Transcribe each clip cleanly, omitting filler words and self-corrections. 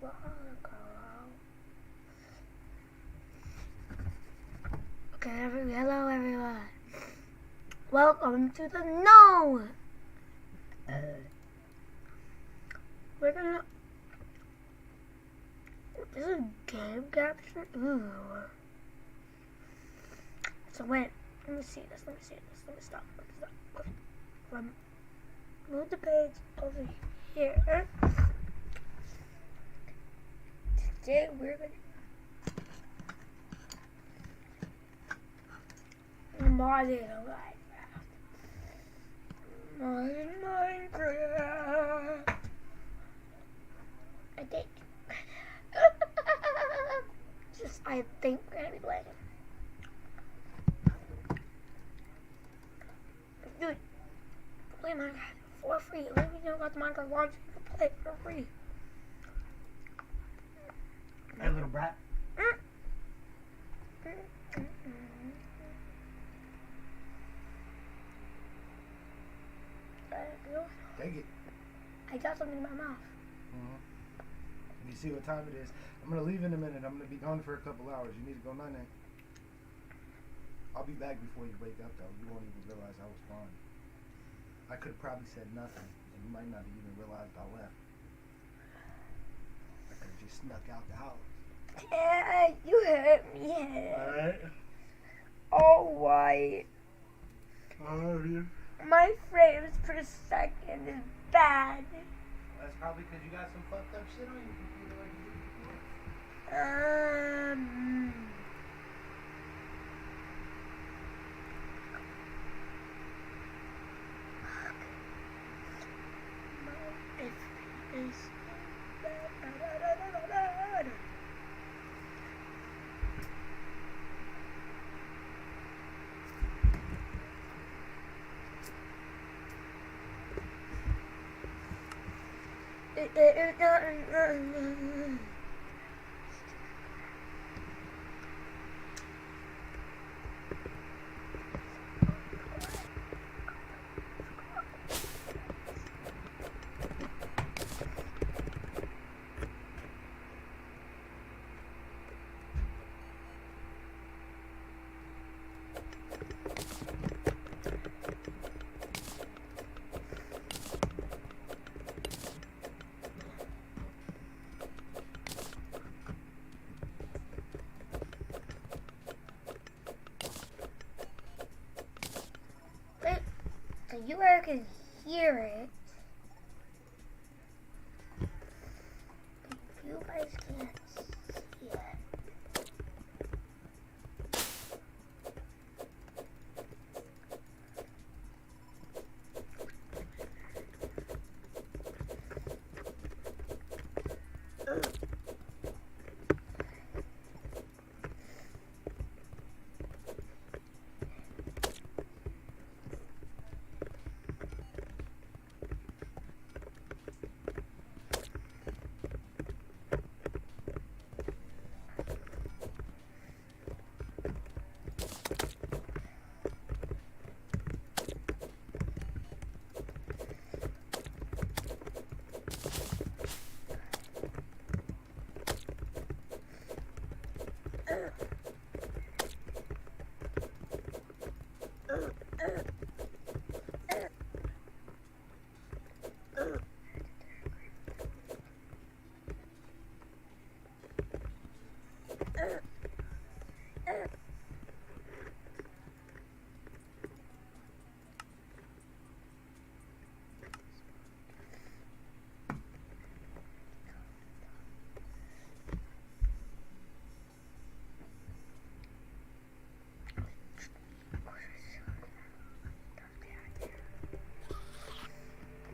Okay, hello everyone. Welcome to the No. We're gonna. This is game capture. Ooh. So wait. Let me see this. Let me stop. Move the page over here. Today we're gonna modded Minecraft. I think. I think we're gonna be playing. Dude, play Minecraft for free. Let me know about the Minecraft launcher. You can play it for free. Hey, little brat. Take it. I got something in my mouth. You see what time it is? I'm gonna leave in a minute. I'm gonna be gone for a couple hours. You need to go night-night. I'll be back before you wake up, though. You won't even realize I was gone. I could have probably said nothing, and you might not have even realized I left. I could have just snuck out the house. Yeah, you hurt me. Alright. Alright. I love you. My frames per second is bad. That's probably because you got some fucked up shit on your computer like you did before. So you guys can hear it. But you guys can't see it.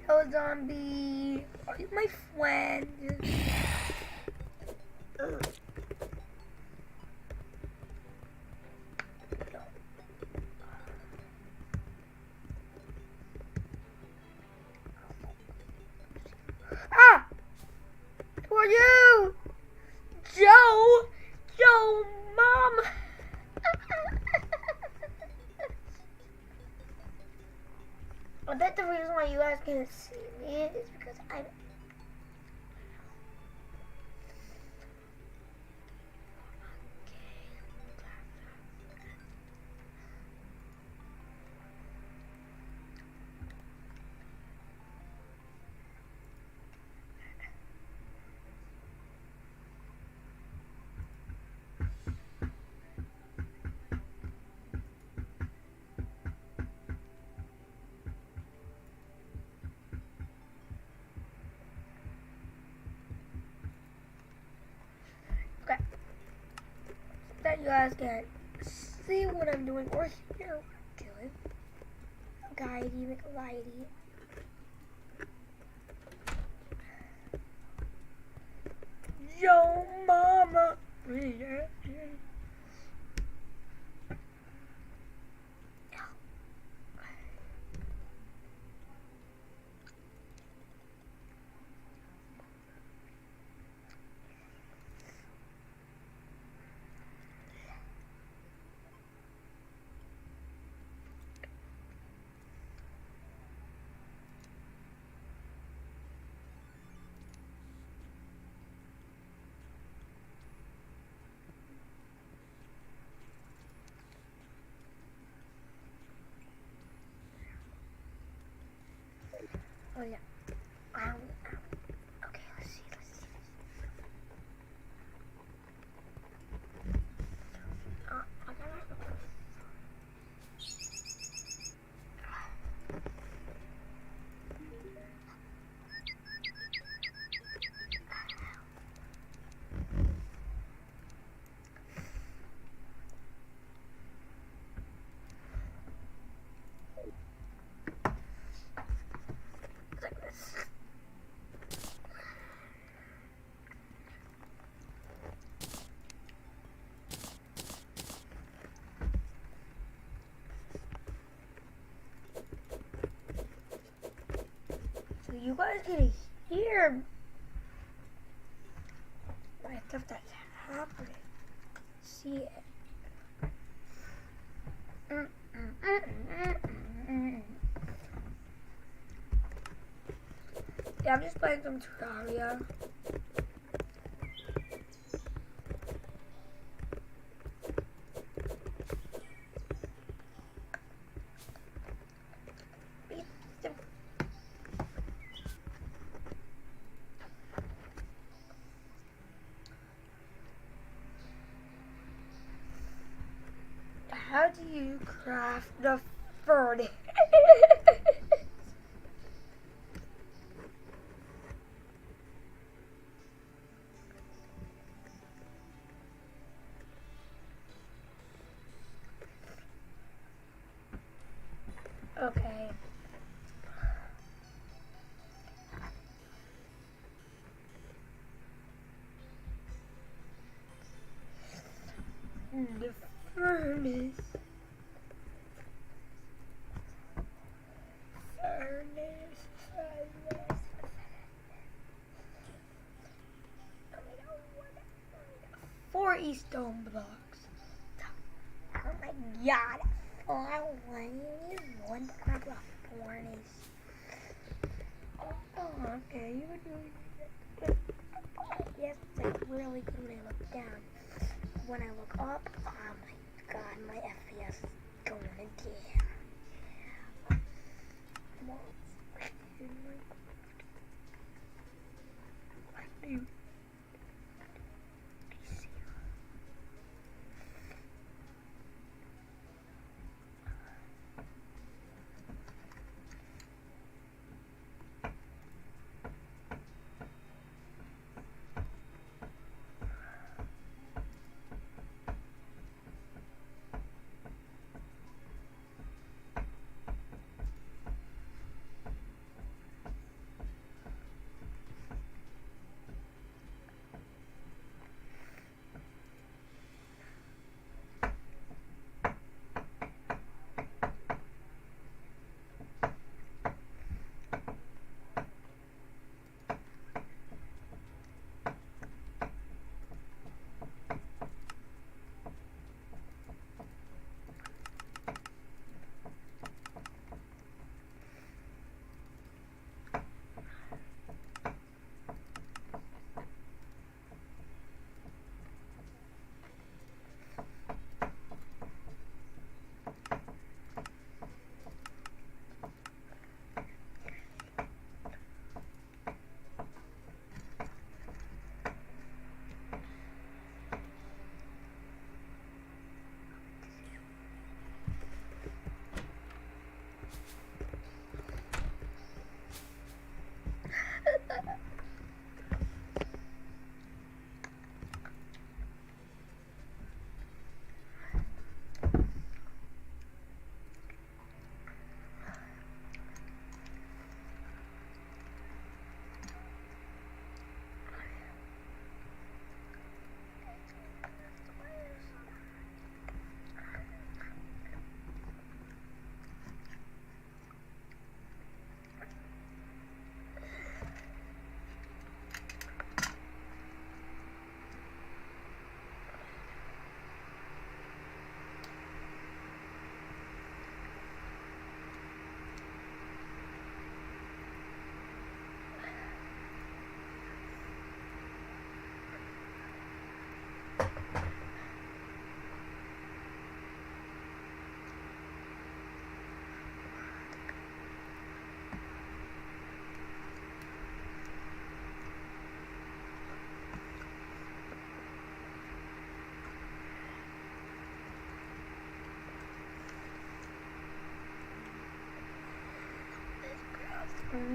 Oh, zombie, are you my friend? Ah! Who are you? Joe, Mom. I bet the reason why you guys can't see me is because I'm guys can't see what I'm doing or hear what I'm doing. Guidey McLighty. Yo, mama. Yeah. Oh yeah. Okay, let's see. I gotta. Like this. So you guys can hear my stuff that's happening. See it. Yeah, I'm just playing some Terraria. How do you craft the furnace? Okay. The furnace. Four stone blocks. Oh my god. Oh, I want to craft a furnace. Oh, okay. You were doing it. Yes, it's really good when I look down. When I look up, oh my god, my FPS is going again.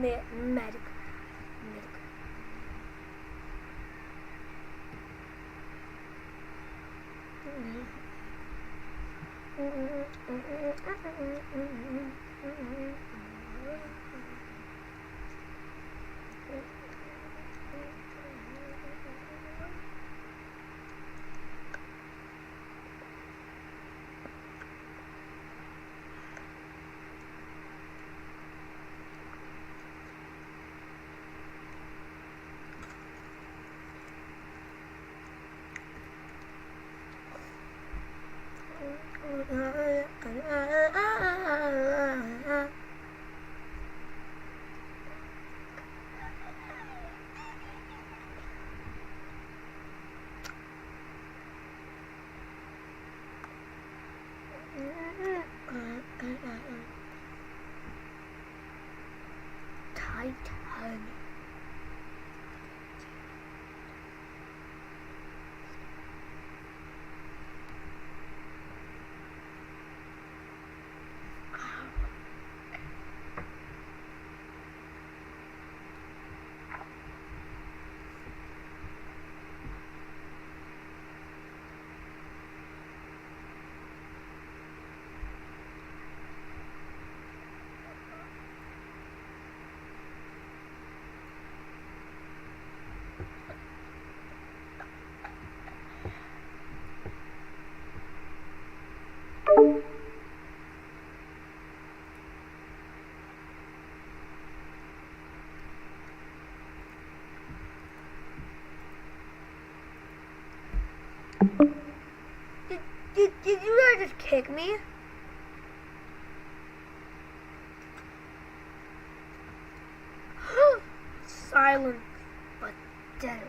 Medical. Titan. Did you guys just kick me? Silent, but dead.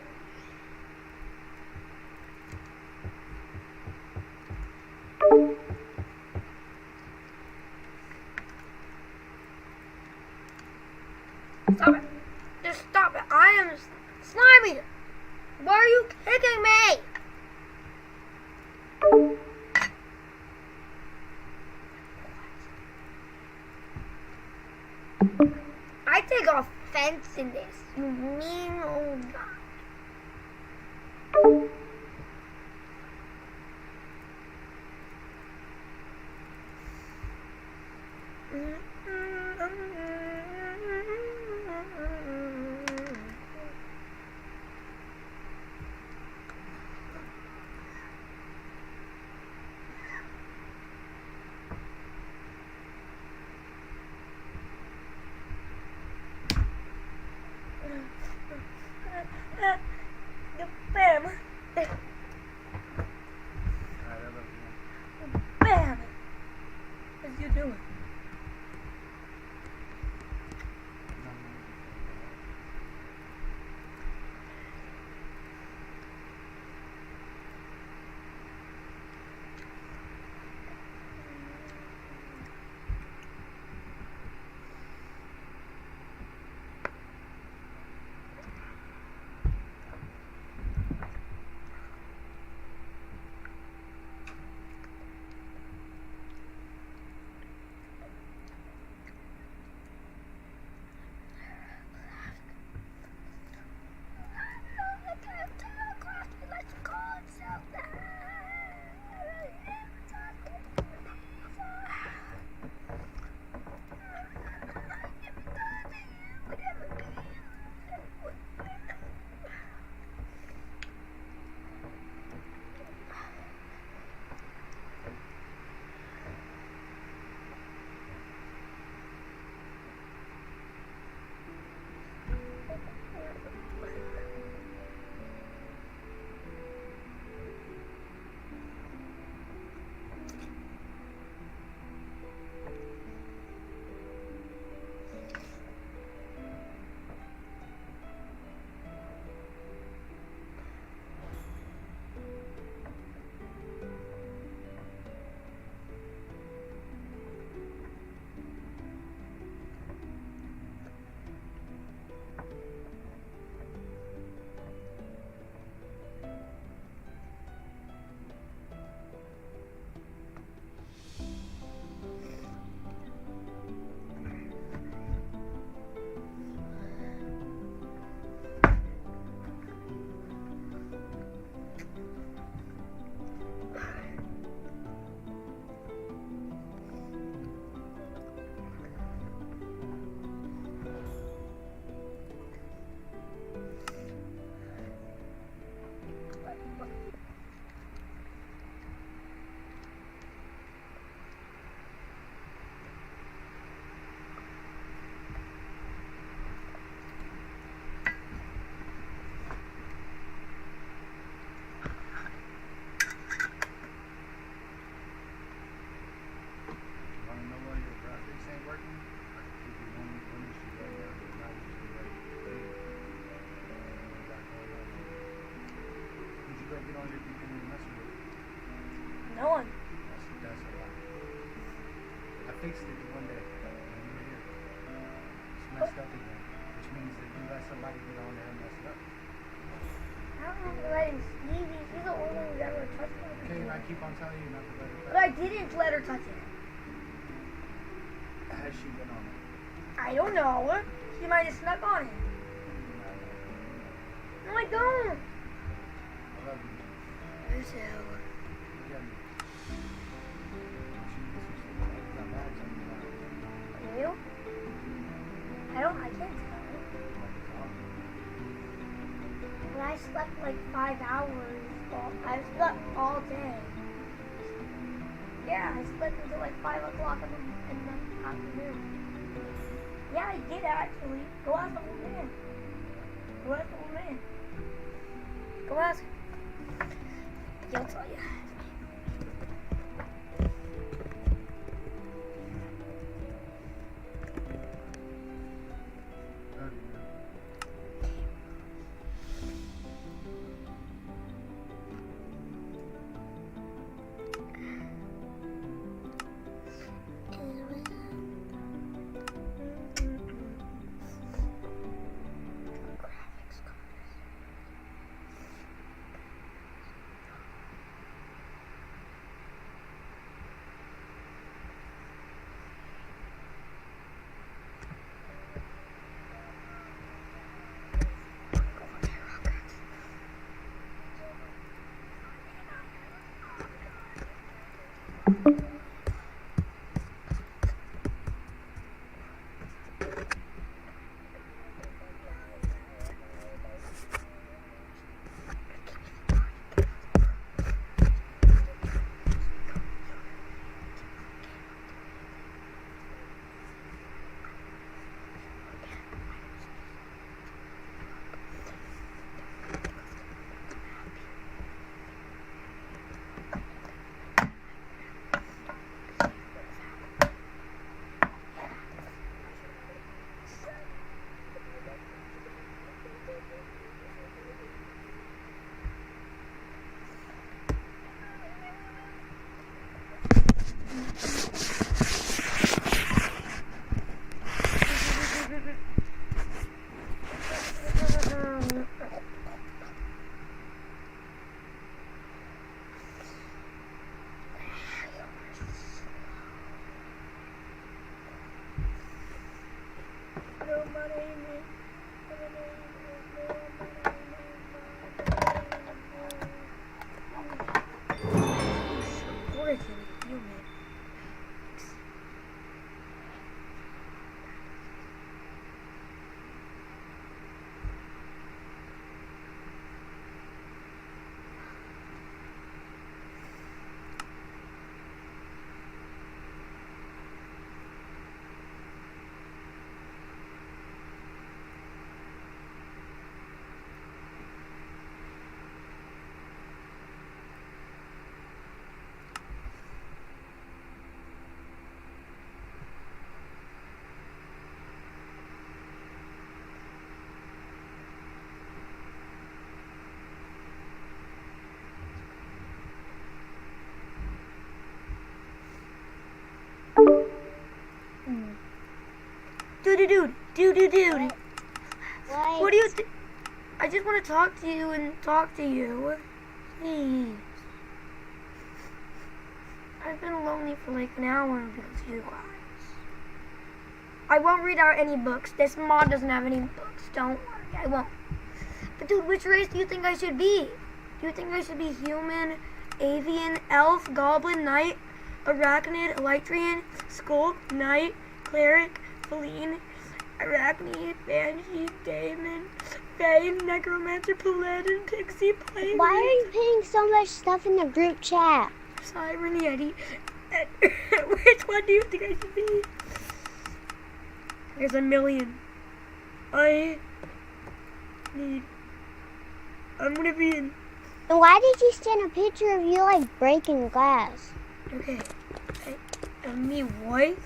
Stop it. Just stop it. I am slimy. Why are you kicking me? I take offense in this, you mean old guy. that get on your people when you're messing with it? No one. That's a lie. I fixed it one day when you were here. It's messed up again, which means that you let somebody get on there and mess it up. I don't know if I let Stevie. She's the only one who's ever touched it. Okay, and I keep on telling you not to let her touch But I didn't let her touch it. it. Has she been on it? I don't know. She might have snuck on it. No, I don't. I love you. You too. Look at me. She's got bags on your lap. You? I can't tell. But I slept like 5 hours. I slept all day. Yeah, I slept until like 5 o'clock in the afternoon. Yeah, I did actually. Go ask the old man. Go ask the old man. Go ask. He'll tell you. Dude. What do you think? I just want to talk to you and talk to you. Please. I've been lonely for like an hour because of you guys. I won't read out any books. This mod doesn't have any books. Don't worry, I won't. But dude, which race do you think I should be? Do you think I should be human, avian, elf, goblin, knight, arachnid, elytrian, skulk, knight, cleric, feline, arachnid, banshee, daemon, fae, necromancer, paladin, pixie, plague. Why are you putting so much stuff in the group chat? Siren, Yeti. Which one do you think I should be? There's a million. I'm gonna be in. And why did you send a picture of you like breaking glass? Okay. Me what?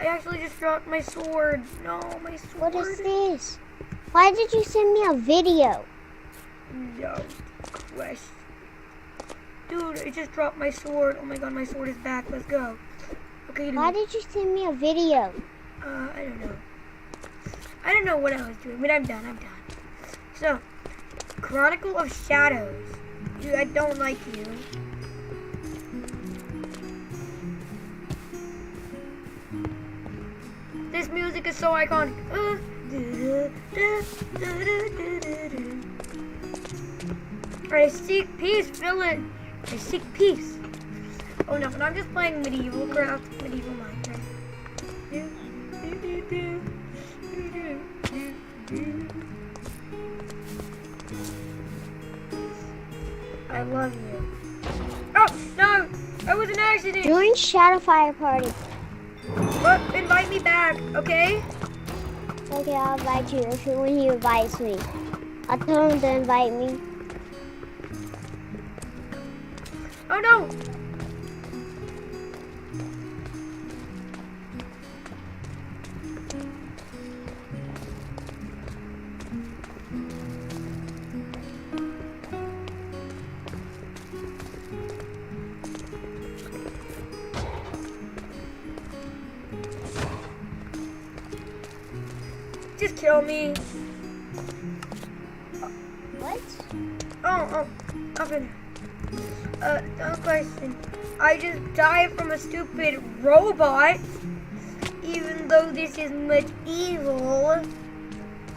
I actually just dropped my sword. No, my sword. What is this? Why did you send me a video? No question. Dude, I just dropped my sword. Oh my god, my sword is back. Let's go. Okay, dude. Why did you send me a video? I don't know. I don't know what I was doing, but I'm done. So, Chronicle of Shadows. Dude, I don't like you. This music is so iconic. I seek peace, villain. I seek peace. Oh no, but I'm just playing medieval craft, medieval Minecraft. I love you. Oh no! That was an accident. Join Shadowfire Party. But invite me back, okay? Okay, I'll invite you when he invites me. I'll tell him to invite me. Oh no! Just kill me. What? Oh, okay. No question. I just died from a stupid robot, even though this is medieval.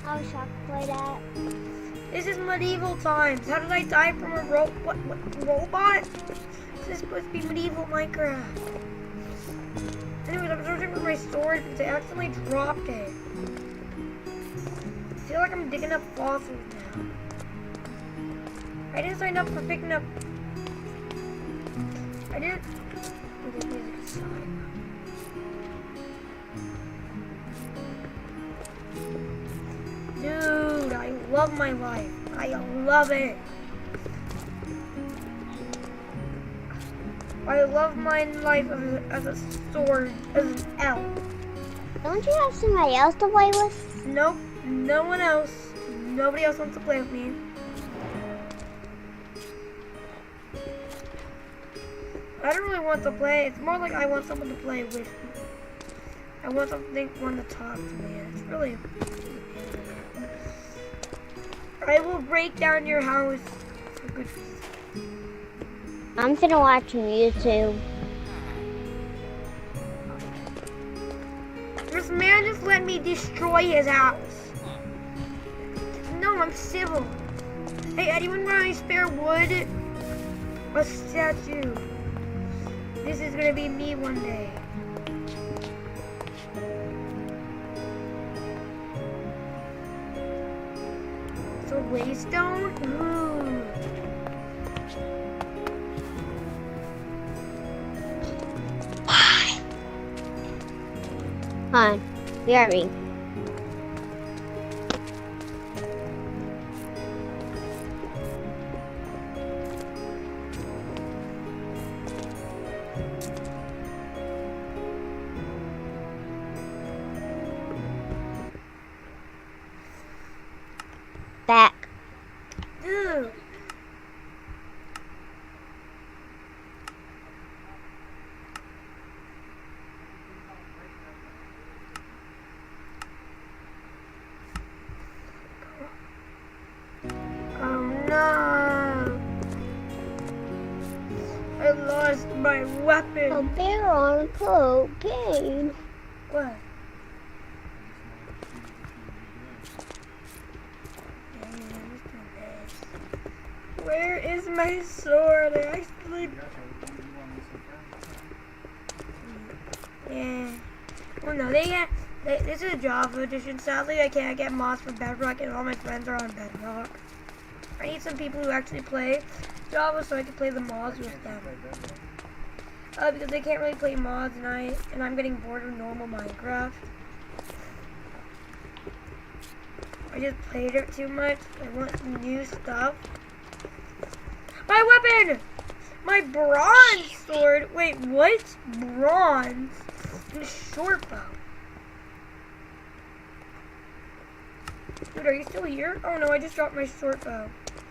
I was shocked by that. This is medieval times. How did I die from a robot? This is supposed to be medieval Minecraft. Anyways, I'm searching for my sword because I accidentally dropped it. I feel like I'm digging up fossils now. I didn't sign up for picking up. I didn't. Okay, music aside. Dude, I love my life. I love it. I love my life as a sword, as an elf. Don't you have somebody else to play with? Nope, no one else. Nobody else wants to play with me. I don't really want to play. It's more like I want someone to play with me. I want someone to talk to me. It's really. I will break down your house for good reason. I'm finna watch YouTube. This man just let me destroy his house. No, I'm civil. Hey, anyone got any spare wood? A statue. This is gonna be me one day. So waystone? Ooh. Hi, we are me. Back. Dude. Oh no. I lost my weapon. A bear on cocaine. What? Where is my sword? I actually. Yeah. Well, no, this is a Java edition. Sadly, I can't get mods for Bedrock, and all my friends are on Bedrock. I need some people who actually play Java so I can play the mods with them. Because they can't really play mods, and I'm getting bored of normal Minecraft. I just played it too much. I want some new stuff. My weapon! My bronze sword. Wait, what? Bronze? And a short bow. Dude, are you still here? Oh no, I just dropped my short bow.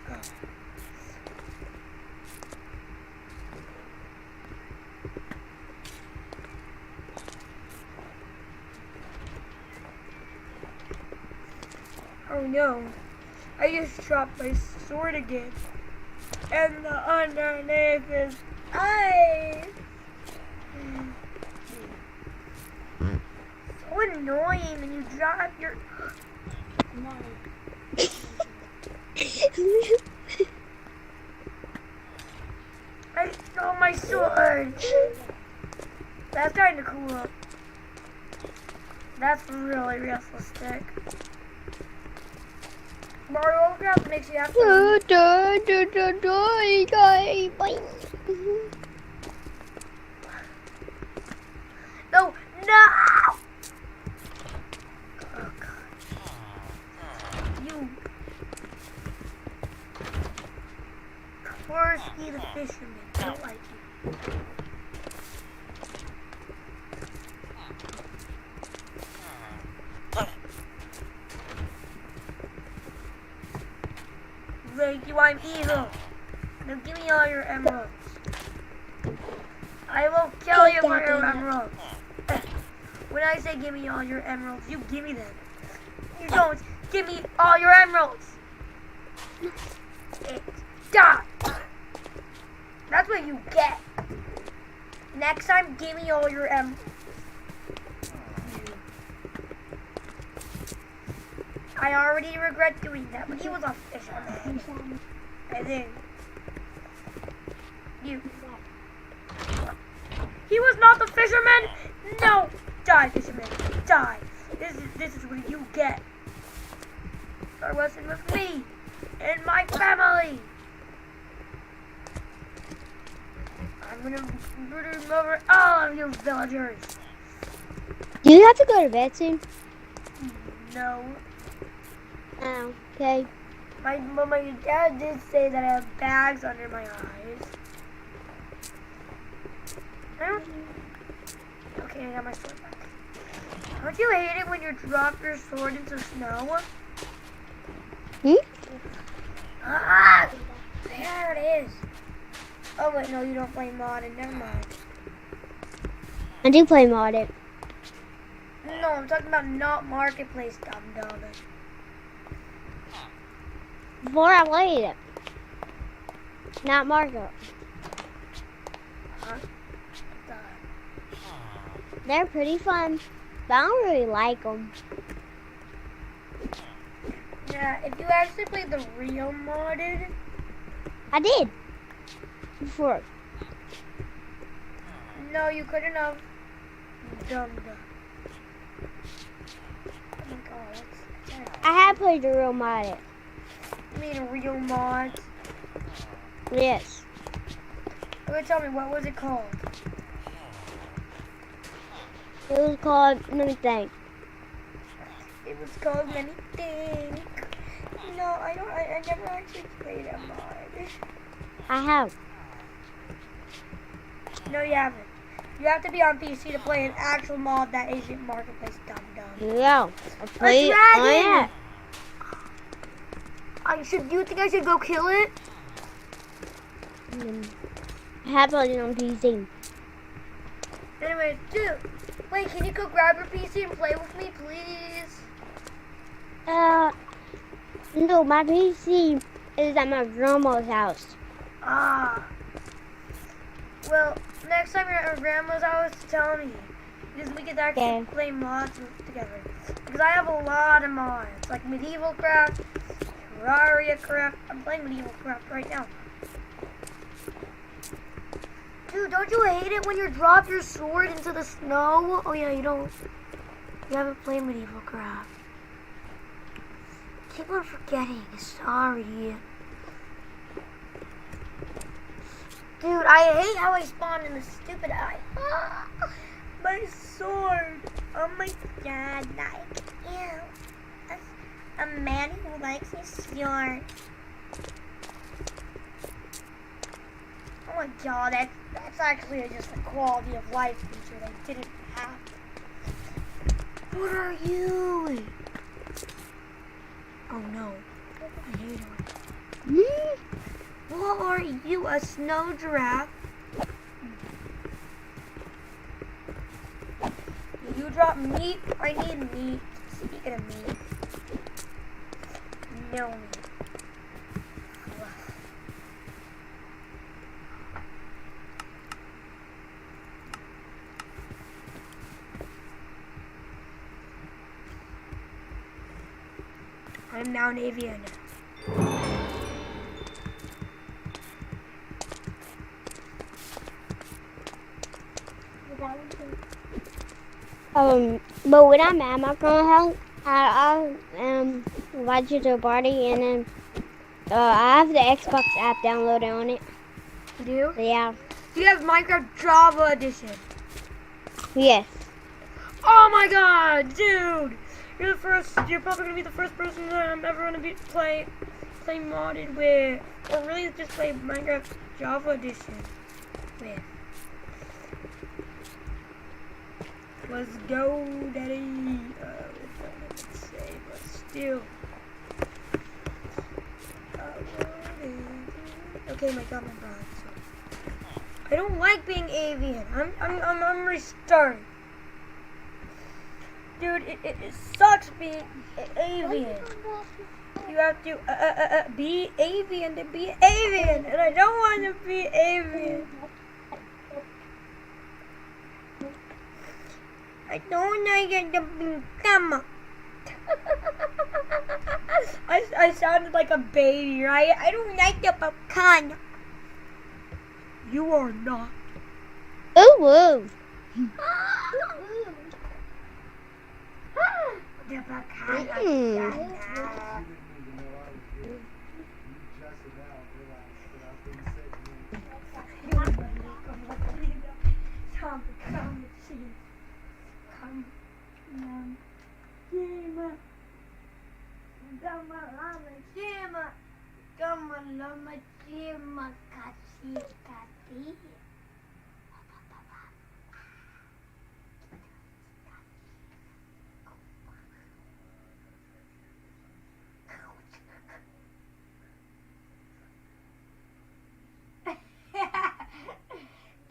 Oh. Oh no, I just dropped my sword again. And the underneath is ice. So annoying when you drop your... I stole my sword. That's kind of cool. That's really realistic. Mario Kart makes you have to... No, no! Oh God. You... Korsky the fisherman. I don't like you. Thank you, I'm evil. Now give me all your emeralds. I will kill you for your emeralds. When I say give me all your emeralds, you give me them. You don't give me all your emeralds. Die. That's what you get. Next time, give me all your emeralds. I already regret doing that, but he was a fisherman. And then you. He was not the fisherman. No, die, fisherman, die. This is what you get. Or wasn't with me and my family. I'm gonna murder all of you villagers. Do you have to go to bed soon? No. Oh, okay. My dad did say that I have bags under my eyes. Okay, I got my sword back. Don't you hate it when you drop your sword into snow? Ah! There it is. Oh wait, no, you don't play modded. Never mind. I do play modded. No, I'm talking about not marketplace, dumb. Before I played it. Not Marco. Huh? They're pretty fun, but I don't really like them. Yeah, if you actually played the real modded. I did. Before. No, you couldn't have. Dumb. Oh my god, that's I have played the real modded. You mean real mods? Yes. Okay, tell me, what was it called? It was called, let me think. It was called many things. No, I never actually played a mod. I have. No, you haven't. You have to be on PC to play an actual mod that isn't marketplace, dumb. No. I played on it. You think I should go kill it? I have played it on PC. Anyway, dude, wait, can you go grab your PC and play with me, please? No, my PC is at my grandma's house. Ah. Well, next time you're at your grandma's house, tell me. Because we could actually play mods together. Because I have a lot of mods, like Medieval Craft, Terraria Craft. I'm playing Medieval Craft right now. Dude, don't you hate it when you drop your sword into the snow? Oh yeah, you haven't played Medieval Craft. Keep on forgetting, sorry. Dude, I hate how I spawned in the stupid eye. Ah, my sword. Oh my god, like, ew. A man who likes his sword. Oh my god, that's actually just a quality of life feature they didn't have. What are you? Oh no. I hate her. Mm. What are you, a snow giraffe? You drop meat? I need meat. Speaking of meat. No meat. I'm now an avian. But when I'm at my grandma's house, I'll invite you to a party, and then I have the Xbox app downloaded on it. You do? Yeah. You have Minecraft Java Edition. Yes. Oh my god, dude! You're probably gonna be the first person that I'm ever gonna be play modded with, or really just play Minecraft Java Edition with. Let's go, daddy. Let's say, but still. Okay, my god, my brother. I don't like being avian. I'm restarting. Dude, it sucks being avian. You have to be avian to be avian, and I don't want to be avian. I don't like to become. I sounded like a baby, right? I don't like the pecan. You are not. Ooh, woo. The pecan.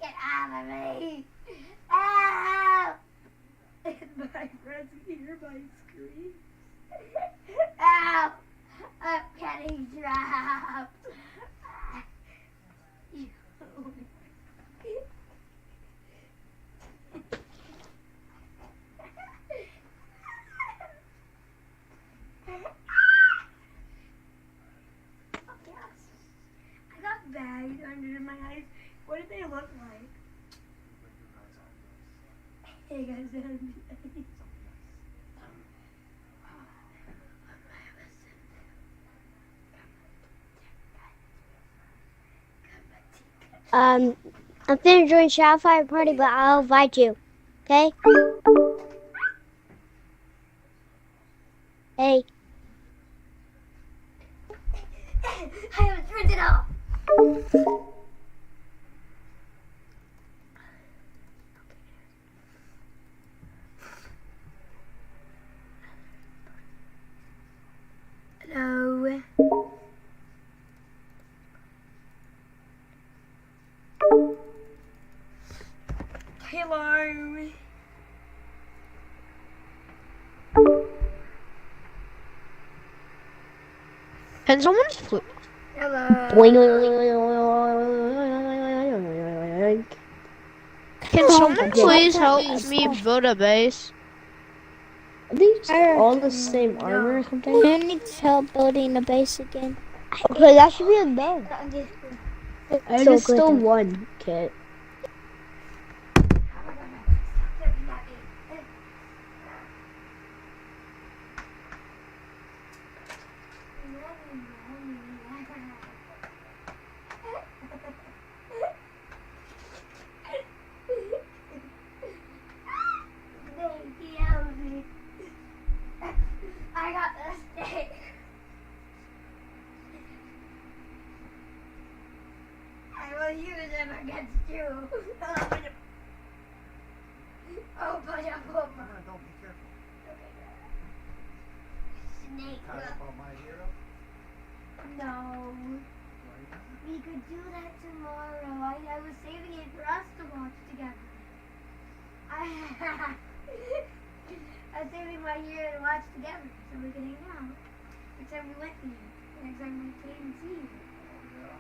Get out of me! Ow! My friends hear my screams. Ow! I'm getting trapped. I got bags under my eyes. What did they look like? Hey guys, I'm finna join Shadowfire party, but I'll invite you. Okay? Hey. I haven't turned it off. Hello. Hello. Can someone just flip? Hello. Can someone please help me build a base? Are these all the same armor or something? Who needs help building a base again? Okay, that should be a no. It's There's still one kit. I got the stick. I will use them against you. Oh, but Don't be careful. snake. Caught up on My Hero? No. Why not? We could do that tomorrow. I was saving it for us to watch together. I was saving My Hero to watch together so we could hang out. Next time we went here. Next time we came and see you. Oh, yeah?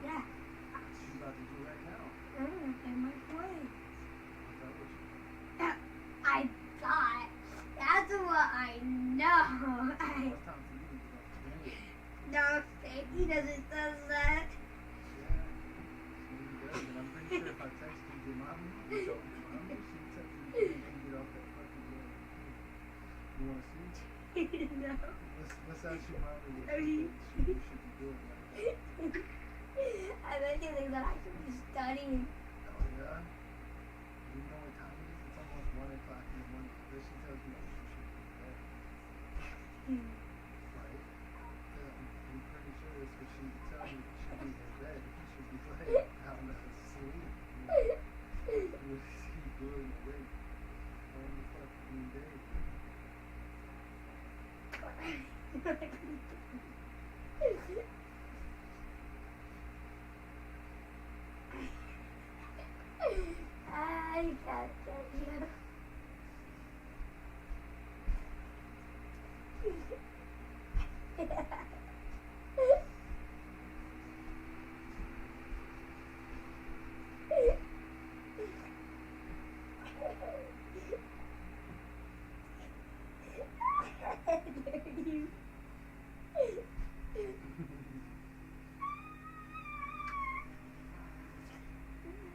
Yeah. What you about to do right now? I don't know if I might play. Is that what you I thought. That's what I know. It's time for you to get off the game. No, he doesn't does that. Yeah. She does, and I'm pretty sure if I texted your mommy, you told your mommy, she texted you and get off that fucking game. You wanna see? No. Let's ask your mommy what Are she you- thinks you should be doing right now. I bet you think that I should be studying. Oh yeah? You know what time it is? It's almost 1 o'clock in the morning. This she tells me that you should be in bed. Right? Yeah, I'm pretty sure that's what she would tell me. You should be in bed. You should be laying down asleep. What is he doing awake? On the fucking day. I got you.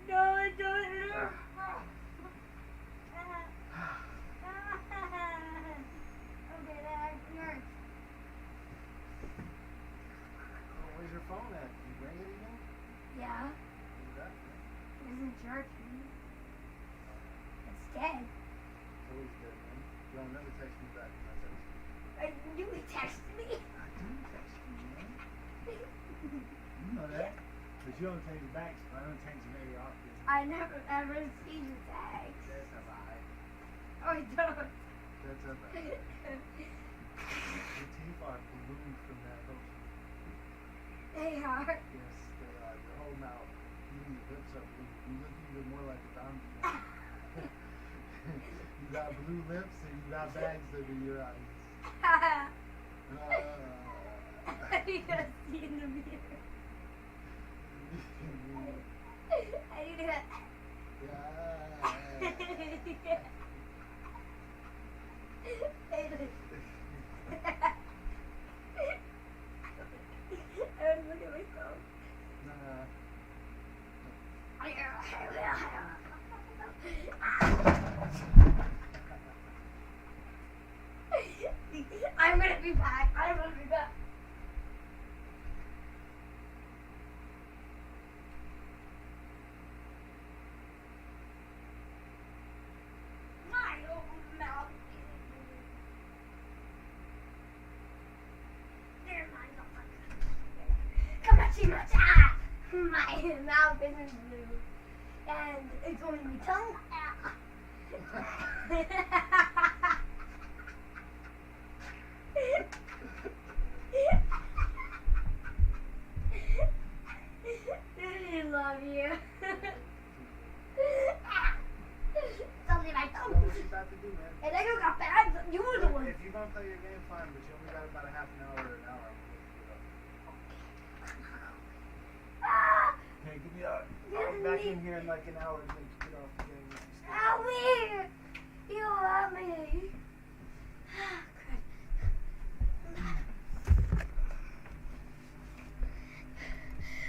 No, I don't know. Okay, that hurts. Oh, where's your phone at? You bring it again? Yeah, Where's that? it isn't jerking. It's dead. It's always good, man. Don't never text me back when I text you. I knew he texted me. I do text you, man. You know that. But you don't text back, so I don't text very often. I never ever seen your text. That's a lie. Oh, I don't. That's a lie. Your teeth are blue from that lotion. They are. Yes, they are. Your whole mouth. Even your lips are blue. You look even more like a zombie now. You got blue lips and you got bags under your eyes. I need to see in the mirror. I need to. Yeah. I would look at myself. Nah. I'm gonna be back. I'm gonna be back. My old mouth is blue. Never mind. Come on, Chimacha! My mouth isn't blue. And it's only my tongue. I love you. It's only my Know tongue. what you about to do, man? And then you got bags. You were the Look, one. if you're gonna play your game, fine, but you only got about a half an hour or an hour. I'm Ah, gonna give me up. I'll be back in here in like an hour and then get off the game. If you stay. help me. You love me.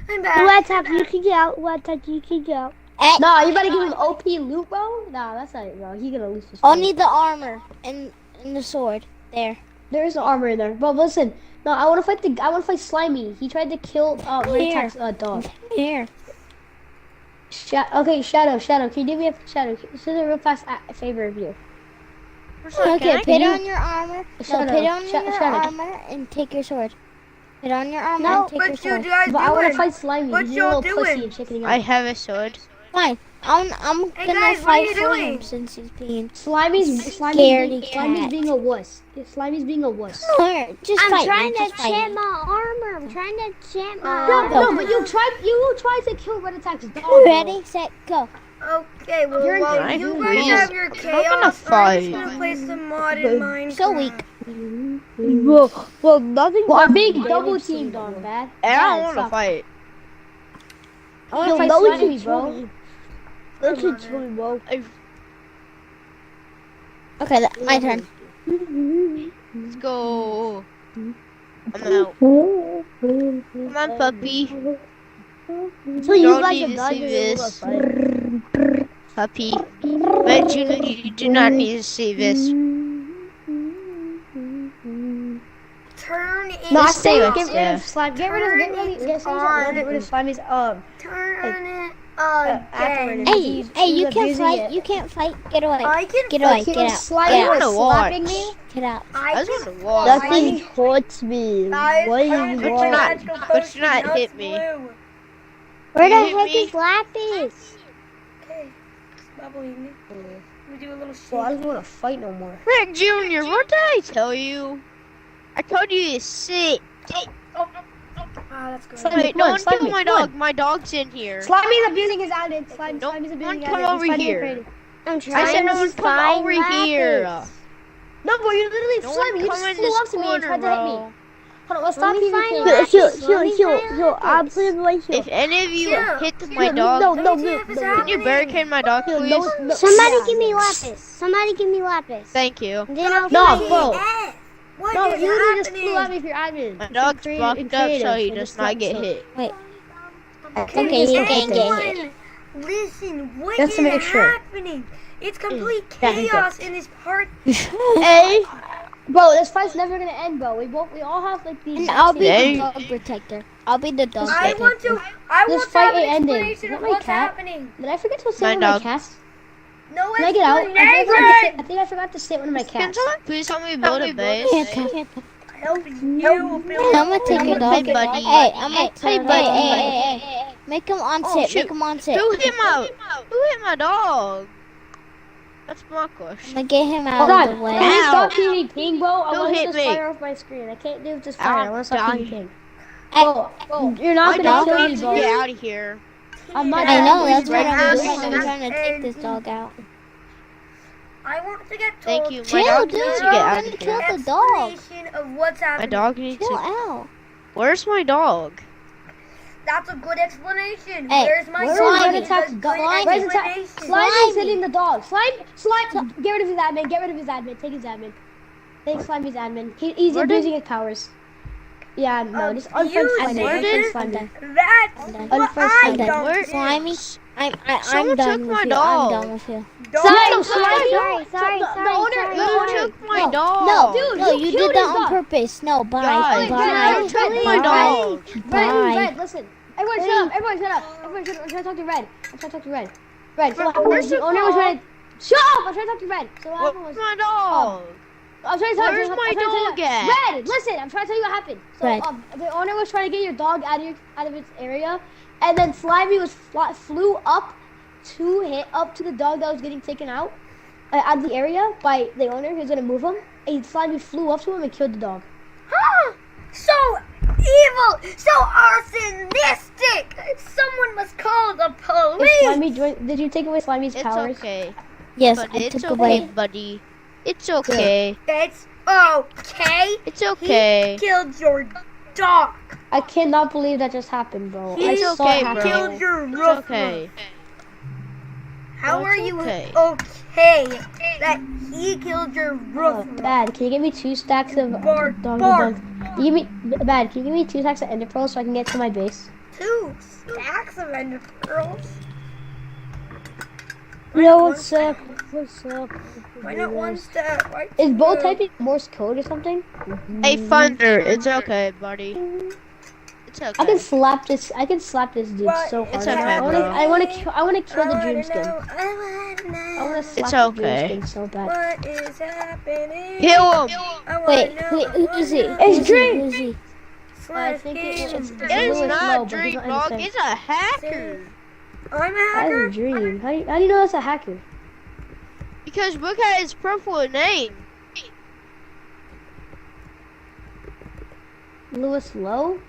I'm back. WhatsApp, you can go. WhatsApp, you can go. Nah, you better give him OP loot, bro. Nah, that's not it, bro. He gonna lose his. Only the armor and the sword. There. There is no armor in there. But listen, no, I wanna fight Slimy. He tried to kill Raytax's dog. Here. Okay, Shadow, can you do me a Shadow? This is a real fast favor of you. Okay, put on your armor. Shadow, No, put on your Shadow. armor and take your sword. Put on your armor No, and take your What you sword. guys But I wanna doing? fight Slimy. What He's a y'all little pussy doing? and chickening I out. have a sword. Fine. I'm Hey, gonna guys, what are fight you for him doing? since he's being Slimy's Scaredy cat. being a wuss. Slimy's being a wuss. Just I'm fight trying me, to just fight chant me. my armor. I'm trying to chant my No, armor. No, but you tried to kill Red Attack's dog. Ready, set, go. Okay, well, You're while in you good guys hands. have your I'm not chaos, gonna I'm just fight. gonna play some modded Minecraft. So weak. Well, nothing. Well, I'm being double teamed on, bad. I Bad, don't want to stop. fight. I want to fight no, Slimy, it's bro. Let's just me, bro. Okay, my turn. Let's go. I'm out. Come on, puppy. So you Don't guys need have to done see this. this. Puppy. But you do not need to see this. Turn it No, I Just stay say with get rid yeah. of Slime. Get rid of Slimy's Turn it apparatus. again. Hey, hey, you He's can't abusing fight. it. You can't fight. Get away. I can Get away. He Get was out. Slimy Get was wanna slapping watch. me. Get out. I I just can want to walk. Nothing hurts me. Guys, What do I'm you gonna want? magical But potion, you not now hit it's me. blue. Where the You hit heck me? is Lapis? Okay, bubbling. We do a little Well, I shake. don't want to fight no more. Rick Jr., what did I tell you? I told you to sit. Ah, that's good. Slimy, Wait, come on, don't kill Slimy, my come on. dog. My dog's in here. Slimy's abusing his admin. Slimy's Don't abusing come his admin. over He's fighting here. crazy. I'm I trying said no to one come find over Lapis. here. No, bro, you're literally No Slimy. one You come just in flew this up to me and corner, tried to hit me. bro. Hold on, let's stop Let me using find things. Lapis. Let me find I'm Lapis. putting right here. If any of you Yeah. hit my dog, No, Let me see if it's can you happening. barricade my dog, please? Somebody Yeah, give me yeah. Lapis. Somebody give me Lapis. Thank you. Then I'll No, find bro. TF. What No, is you literally just happening? flew at me if you're admin. My dog's In blocked up so creative, he in does this not get episode. hit. Wait. Can Okay, he can't get anyone hit. listen, what Just is to make sure. happening? It's complete Yeah, he's chaos in this part. Hey, bro, this fight's never gonna end, bro. We all have like these. And I'll be Hey. the dog protector. I'll be the dog I protector. want to This have fight an ain't ending. explanation Is of that my what's cat? happening. Did I forget to sit My one of my dog. cats? No Can I get out? explanation. I think I forgot to sit one of my Can cats. someone please help me build a base? Help you build I'm gonna take your Hey, dog. buddy. Hey, I'm gonna Hey, hey, buddy. hey. Make him on Oh, sit. shoot. Make him on sit. Who hit my dog? That's my I'm question. gonna get him out Hold of on. the Can way. you Ow. stop hitting ping, bro? I Who want to hit just me? fire off my screen. I can't do this fire. I want to stop dying. hitting ping. Hey. Bro, you're not My gonna dog kill me, needs to bro. get out of here. I'm not. I know, gonna that's kill what you. I'm doing. I'm Right. trying to take this dog out. I want to get told Thank you. My Chill, dog dude. needs to You're get out gonna of kill here. the dog. explanation of what's My happening. dog needs Chill to. out. Where's my dog? That's a good explanation. Hey, Where's my where's dog? Red It's a Attack's good dog? Red Attack- explanation. Slimy's hitting the dog. Slime. Get rid of his admin. Get rid of his admin. Take his admin. Take Slimy's admin. He's Where did- abusing his powers. Yeah, no, just unfriend Abusing? Slimy. Where Unfriend did- Slimy. That's I'm done. what Unfriend I Slimy. don't Where- do. Slimy. I'm Someone done took with my you. dog. I'm done with you. Don't Slime, do Slimy. Sorry, sorry, The sorry, owner- sorry. the Who owner- took my No, dog? No, Dude, no, you you killed did that his on dog. purpose. No, bye. Guys, Bye. who took my Red, dog? Bye. Red, listen. Everyone shut up. Everyone shut up. Everyone shut up. I'm trying to talk to Red. I'm trying to talk to Red. Red, so Where's the the owner was dog? trying to... Shut up! I'm trying to talk to Red. So what happened Where's was... my dog? I'm trying to talk Where's I'm my trying to tell dog you- at? Red, listen. I'm trying to tell you what happened. So Red. The owner was trying to get your dog out of its area, and then Slimy was flew up to the dog that was getting taken out of the area by the owner who's gonna move him. And Slimy flew up to him and killed the dog. Huh? So evil, so arsonistic. Someone must call the Is police. Slimy, did you take away Slimy's It's powers? okay. Yes, But I it's took okay, away. buddy. It's okay. It's okay. It's okay. He killed your dog. I cannot believe that just happened, bro. I It's saw okay, it bro. happen. Killed your It's roof. okay. How It's are you okay. okay that he killed your Oh, roof? Bad. Can you give me 2 stacks of Bark, dog? bark. Can you give me Bad? Can you give me 2 stacks of ender pearls so I can get to my base? 2 stacks of ender pearls. Yo, what's up? What's up? Why not one stack? Why Is Bo two? typing Morse code or something? Hey, Thunder. It's okay, buddy. It's okay. I can slap this. I can slap this dude What so is hard. okay, happening? I want to kill. I want to kill the I wanna dream skin. know, I wanna know I want to slap It's the okay. dream skin so bad. what is happening. Kill him. I wanna Wait, know, wait, who is it? I It's Who's Dream. Who's he? I think it's It's Lewis Lowe, not but he's Dream not Dog. innocent. It's a hacker. I'm a That is hacker. a dream. How do you know that's a hacker? Because look at his purple name. Lewis Lowe?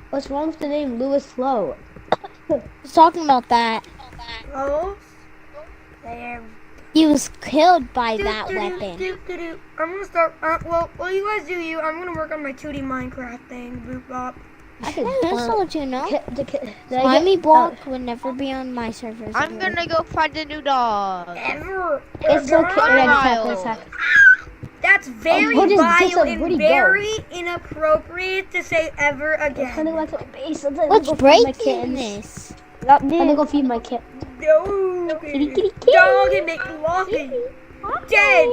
What's wrong with the name Lewis Lowe? was talking about that. Close. There. He was killed by Doop, that doop, weapon. doop, doop, doop. I'm gonna start. Well, you guys do you. I'm gonna work on my 2D Minecraft thing. Boop bop. I could Just to let you know, Slimy Slimy Block would never be on my servers. I'm gonna go find a new dog. Ever. It's ever. okay. Red, let's hack. That's very what is vile Jason? and Where'd he go? very inappropriate to say ever Let's again. go to my base. What's Let's go feed my breaking kittens. this? I'm gonna go feed my cat. No. Kitty, kitty, kitty. Dog and McLaughlin. Dead.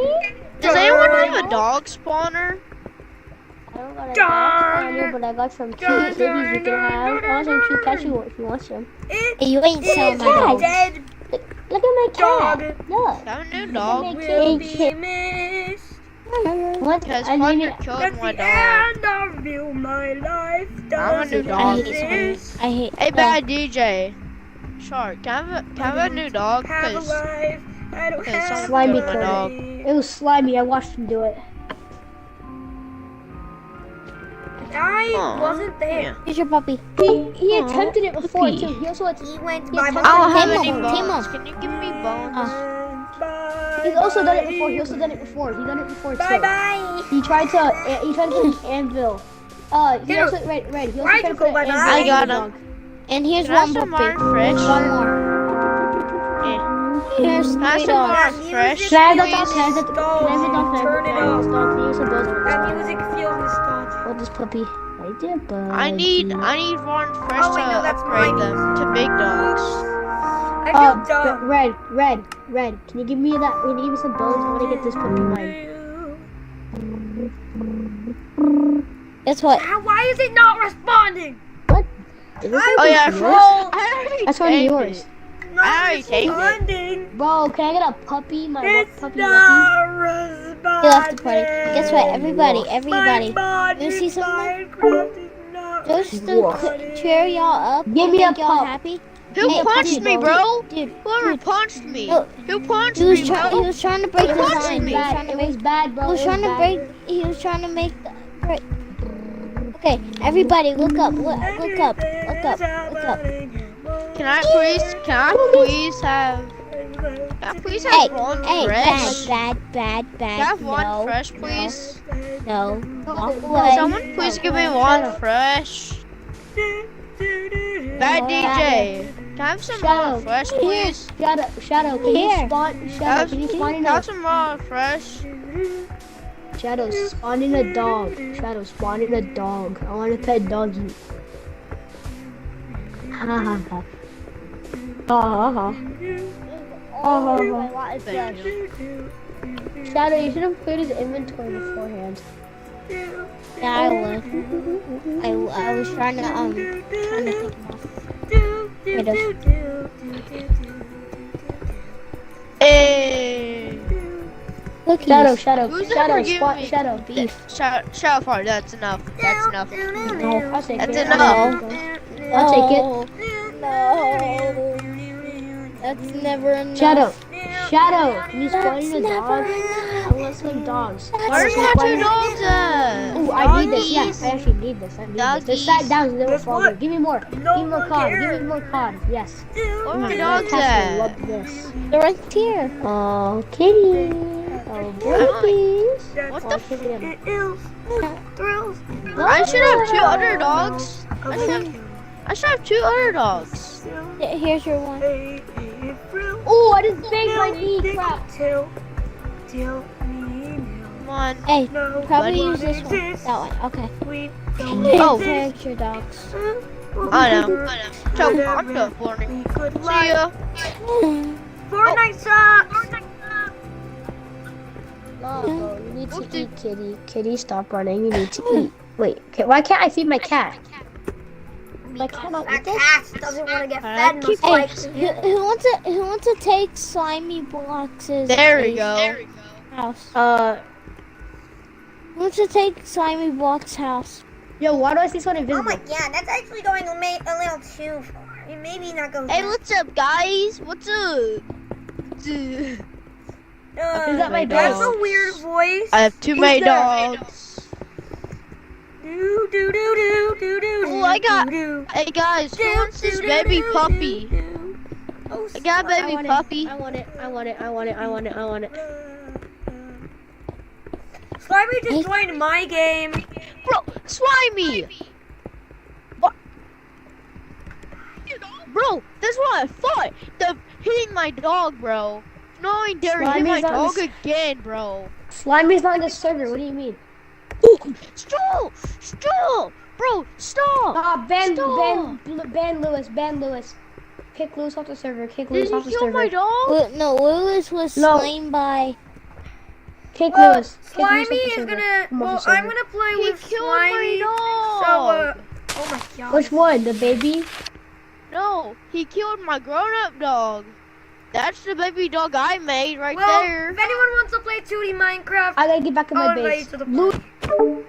Does anyone have a dog spawner? I don't got a Darn. dog spawner, but I got some cute Darn, kitties you darn, can have. I want some cute cats if you want some. It You ain't selling is my dog. dead. Look at my cat. Dog. Look. Got a new dog. Will be missed. What? Because I mean, Hunter killed That's my the dog. end of you, my life. I'm a new Doesn't dog. exist. I hate. Hey, bad DJ. Shark, can I have a new dog? Have a Cause life. I don't Okay, have someone Slimy killed my killed dog. it was Slimy. I watched him do it. I Aw, wasn't there. Here's your puppy. He attempted it before puppy. too. He also He went Yeah, by tell I don't have Timo, any Timo. bones. Can you give me bones? he's also done it before. He also done it before. He done it before too. Bye bye. He tried to put an anvil. He Dude, also red. He also why'd tried you to go put an by anvil. my- I got in the him. dog. And here's Can I have one some puppy. more fresh? One more. Here's Can I have three some more dogs. fresh? Can I have the dog? please? Can I have the dog? Can I have the dog? Turn it Can I have off. the dog? Can you use some bones on this That dog? music feels nostalgic. Oh, this puppy. Right there, buddy. I need one fresh Oh, wait, to no, that's upgrade mine. them to big dogs. I feel dumb. Red. Can you give me that? Can you give me some bones? I want to get this puppy mine. Guess what? Why is it not responding? What? Is this Oh one yeah, yours? I already That's one of tamed yours. it. Not I already tamed it. responding. Bro, can I get a puppy? My It's puppy. not responding. He left the party. Guess what? Everybody. You see something? Just to cheer y'all up. Give me a make y'all pup. happy. Who Hey, punched dude, me, bro? Dude, Whoever punched me? Look. Who punched he was me, trying. He bro? was trying to break He the punched sign. me. He was trying to It break. was bad, bro. He was It trying to bad. break. He was trying to make the break. Okay, everybody, look up. Look up. Look up. Look up. Can I please Hey, have one hey, fresh? bad. Can I have one No, fresh, please? no. Walk Can away. someone please give me one fresh? Bad DJ. Can I have some more fresh, please? Shadow, can Here. you spawn? Shadow, can you spawn in Can I a have some more fresh? Shadow? Spawn in a dog. Shadow, spawn in a dog. I want to pet doggy. Ha ha ha. Ha ha ha. Thank you. Shadow, you should have cleared his inventory beforehand. Yeah, I would. I was trying to take him off. Wait Hey. Look, Shadow, Who's ever giving spot me Shadow. beef? Shout far. That's enough. That's enough. No, I'll take That's it. enough. I'll take it. No, that's never enough. Shadow, can you spawn That's in a never dog? enough. I want some dogs. Where's my two dogs at? Ooh, I need this. Yeah, Doggies. I actually need this. I need this. Doggies. Just sat down, they will Guess follow. what? Give me more. Give me more one cod. cares. Give me more cod. Yes. Where are my My dogs cats will at? love this. They're right here. Oh, kitty. Oh, babies. What Oh, the? kitty. It is thrills. I should have two other dogs. I should have two other dogs. Here's your one. Oh, I just banged my knee. Crap. Till Come on. Hey, no probably Buddy. use this one. That one. Okay. we Oh. There's your dogs. I know. So I'm done for me. We could See like ya. Fortnite sucks. Oh, you need to eat, kitty. Kitty, stop running. You need to eat. Wait, okay, why can't I feed my cat? My cat not eat That this? cat doesn't want to get fed most Hey, likely. who wants to take Slimy Blox's There we go. house? Uh, Who wants to take Slimy Blox's house? Yo, why do I see someone Oh invisible? my god, that's actually going a little too far. Maybe not go. Hey, what's up, guys? What's up? Is that my That's dog? a weird voice. I have too many dogs. Do do do do do do. Oh, I got. do, Hey guys, who do, wants this do, baby do, puppy? do, do. Oh, I got a I baby want puppy. it. I want it. I want it. I want it. I want it. I want it. Slimy just joined my game. Bro, Slimy! What? Bro, that's what I thought. The hitting my dog, bro. No, I dare hit my Slimy's on dog this- again, bro. Slimy's not in the server. What do you mean? Stop! Stop! Bro, stop! Ban Stop. Lewis. Kick Lewis off the server. Kick Did Lewis he off the kill server. my dog? No, Lewis was No. slain by. Kick Well, Lewis. Kick Lewis Slimy off the is server. gonna. Come off Well, the server. I'm gonna play He with killed Slimy. my So, dog. oh my god. Which one? The baby? No, he killed my grown-up dog. That's the baby dog I made right Well, there. if anyone wants to play 2D Minecraft, I gotta get back in I'll my invite you base. to the Lewis. party.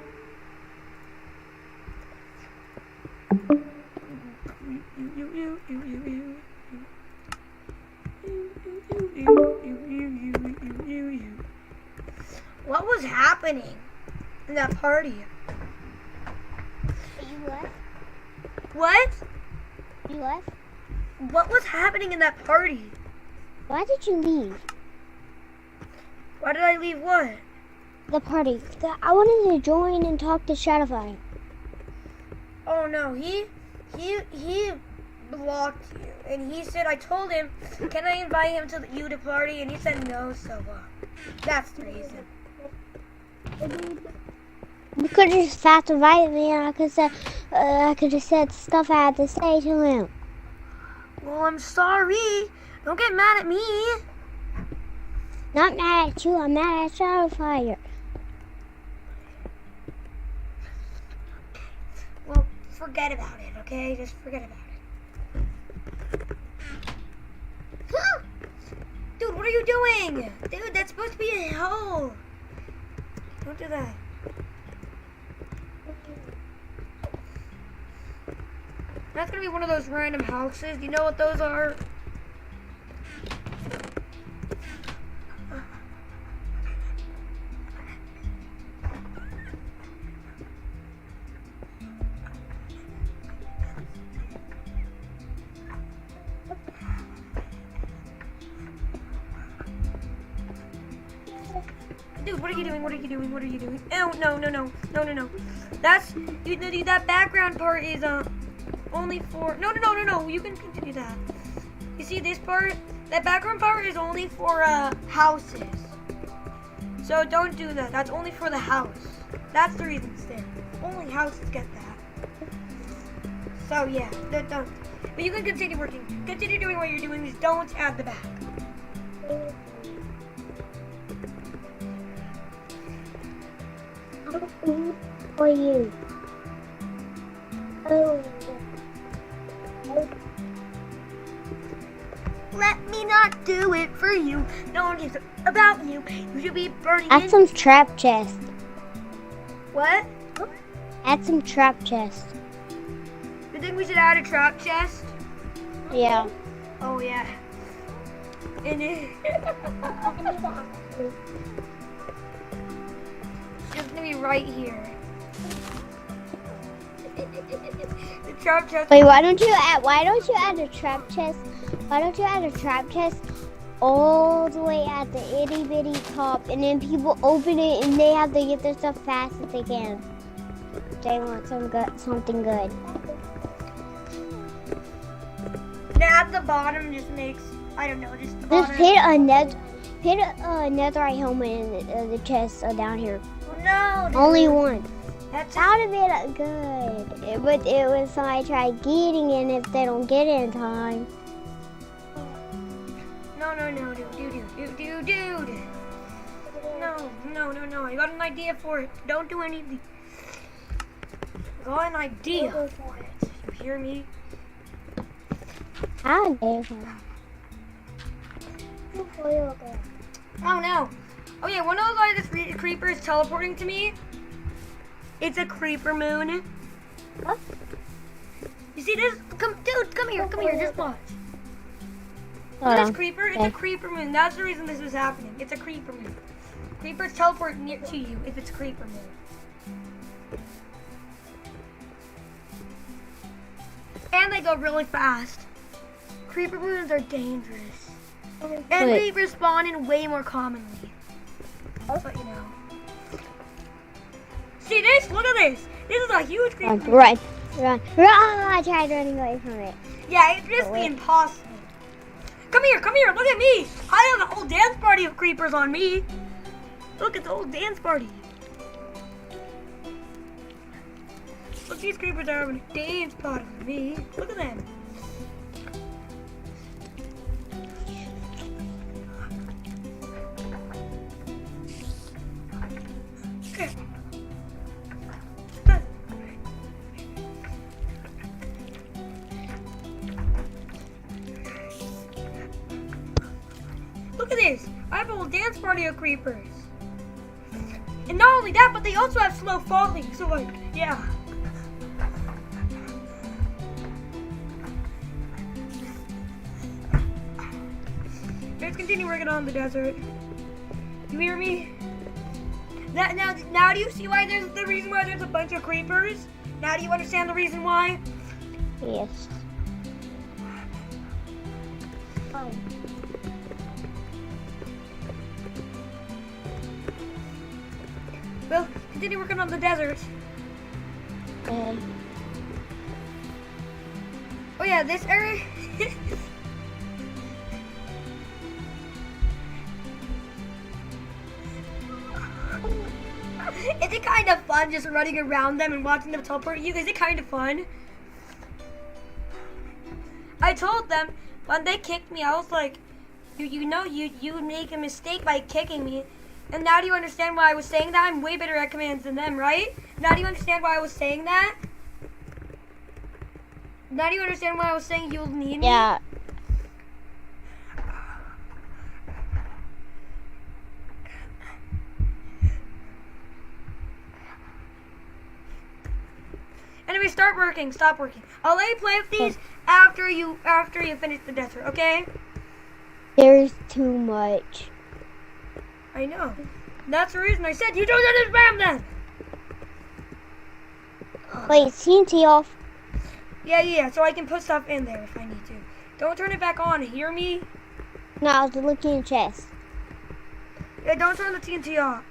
What was happening in that party? You left? What? You left? What was happening in that party? Why did you leave Why did I leave what? the party? I wanted to join and talk to Shadowfire. Oh no, he blocked you, and he said I told him, can I invite him to you to party, and he said no. So that's the reason. You could have just fast invited me, and I could have said stuff I had to say to him. Well, I'm sorry. Don't get mad at me. Not mad at you. I'm mad at Shadowfire. Well, forget about it, okay? Just forget about it. Dude, what are you doing? Dude, that's supposed to be a hole. Don't do that. That's gonna be one of those random houses. You know what those are? Dude, what are you doing? What are you doing? What are you doing? Oh, no. That's, that background part is, only for, no. You can continue that. You see this part? That background part is only for, houses. So don't do that. That's only for the house. That's the reason it's there. Only houses get that. So yeah, don't. But you can continue working. Continue doing what you're doing. Just don't add the back. For you. Oh. Let me not do it for you. No one cares about you. You should be burning Add in. some trap chest. What? Add some trap chest. You think we should add a trap chest? Yeah. Oh yeah. And it... It's gonna be right here. The trap chest. Wait, why don't you add a trap chest? Why don't you add a trap chest all the way at the itty bitty top, and then people open it and they have to get their stuff fast as they can. They want something good. Now at the bottom just makes, I don't know, just the bottom. Just hit a netherite helmet in the chest down here. No. dude. Only one. That's Sounded it good, but it was somebody tried getting in if they don't get it in time. No, dude. No. I got an idea for it. Don't do anything. I got an idea for it. You hear me? I gave him. Oh no. Oh yeah, one of those creepers teleporting to me. It's a creeper moon. What? You see this? Dude, come here, just watch. Hold This on. creeper, it's Okay. a creeper moon. That's the reason this is happening. It's a creeper moon. Creepers teleport near to you if it's a creeper moon. And they go really fast. Creeper moons are dangerous. And they Wait. respawn in way more commonly. Just let you know. See this? Look at this. This is a huge creeper moon. Run. I tried running away from it. Yeah, it'd just be Wait. impossible. Come here, look at me. I have a whole dance party of creepers on me. Look at the whole dance party. Look, these creepers are having a dance party with me. Look at them. Okay. Look at this. I have a whole dance party of creepers. And not only that, but they also have slow falling. So like, yeah. Let's continue working on the desert. You hear me? Now do you see why there's the reason why there's a bunch of creepers? Now do you understand the reason why? Yes. Well, continue working on the desert. Okay. Oh yeah, this area. Is it kind of fun just running around them and watching them teleport you? Is it kind of fun? I told them when they kicked me, I was like, you would make a mistake by kicking me. And now do you understand why I was saying that? I'm way better at commands than them, right? Now do you understand why I was saying that? Now do you understand why I was saying you'll need me? Yeah. Anyway, stop working. I'll let you play with these after you finish the desert, okay? There's too much. I know. That's the reason I said you don't understand them. Wait, TNT off. Yeah, so I can put stuff in there if I need to. Don't turn it back on, hear me? No, I was looking in the chest. Yeah, don't turn the TNT off.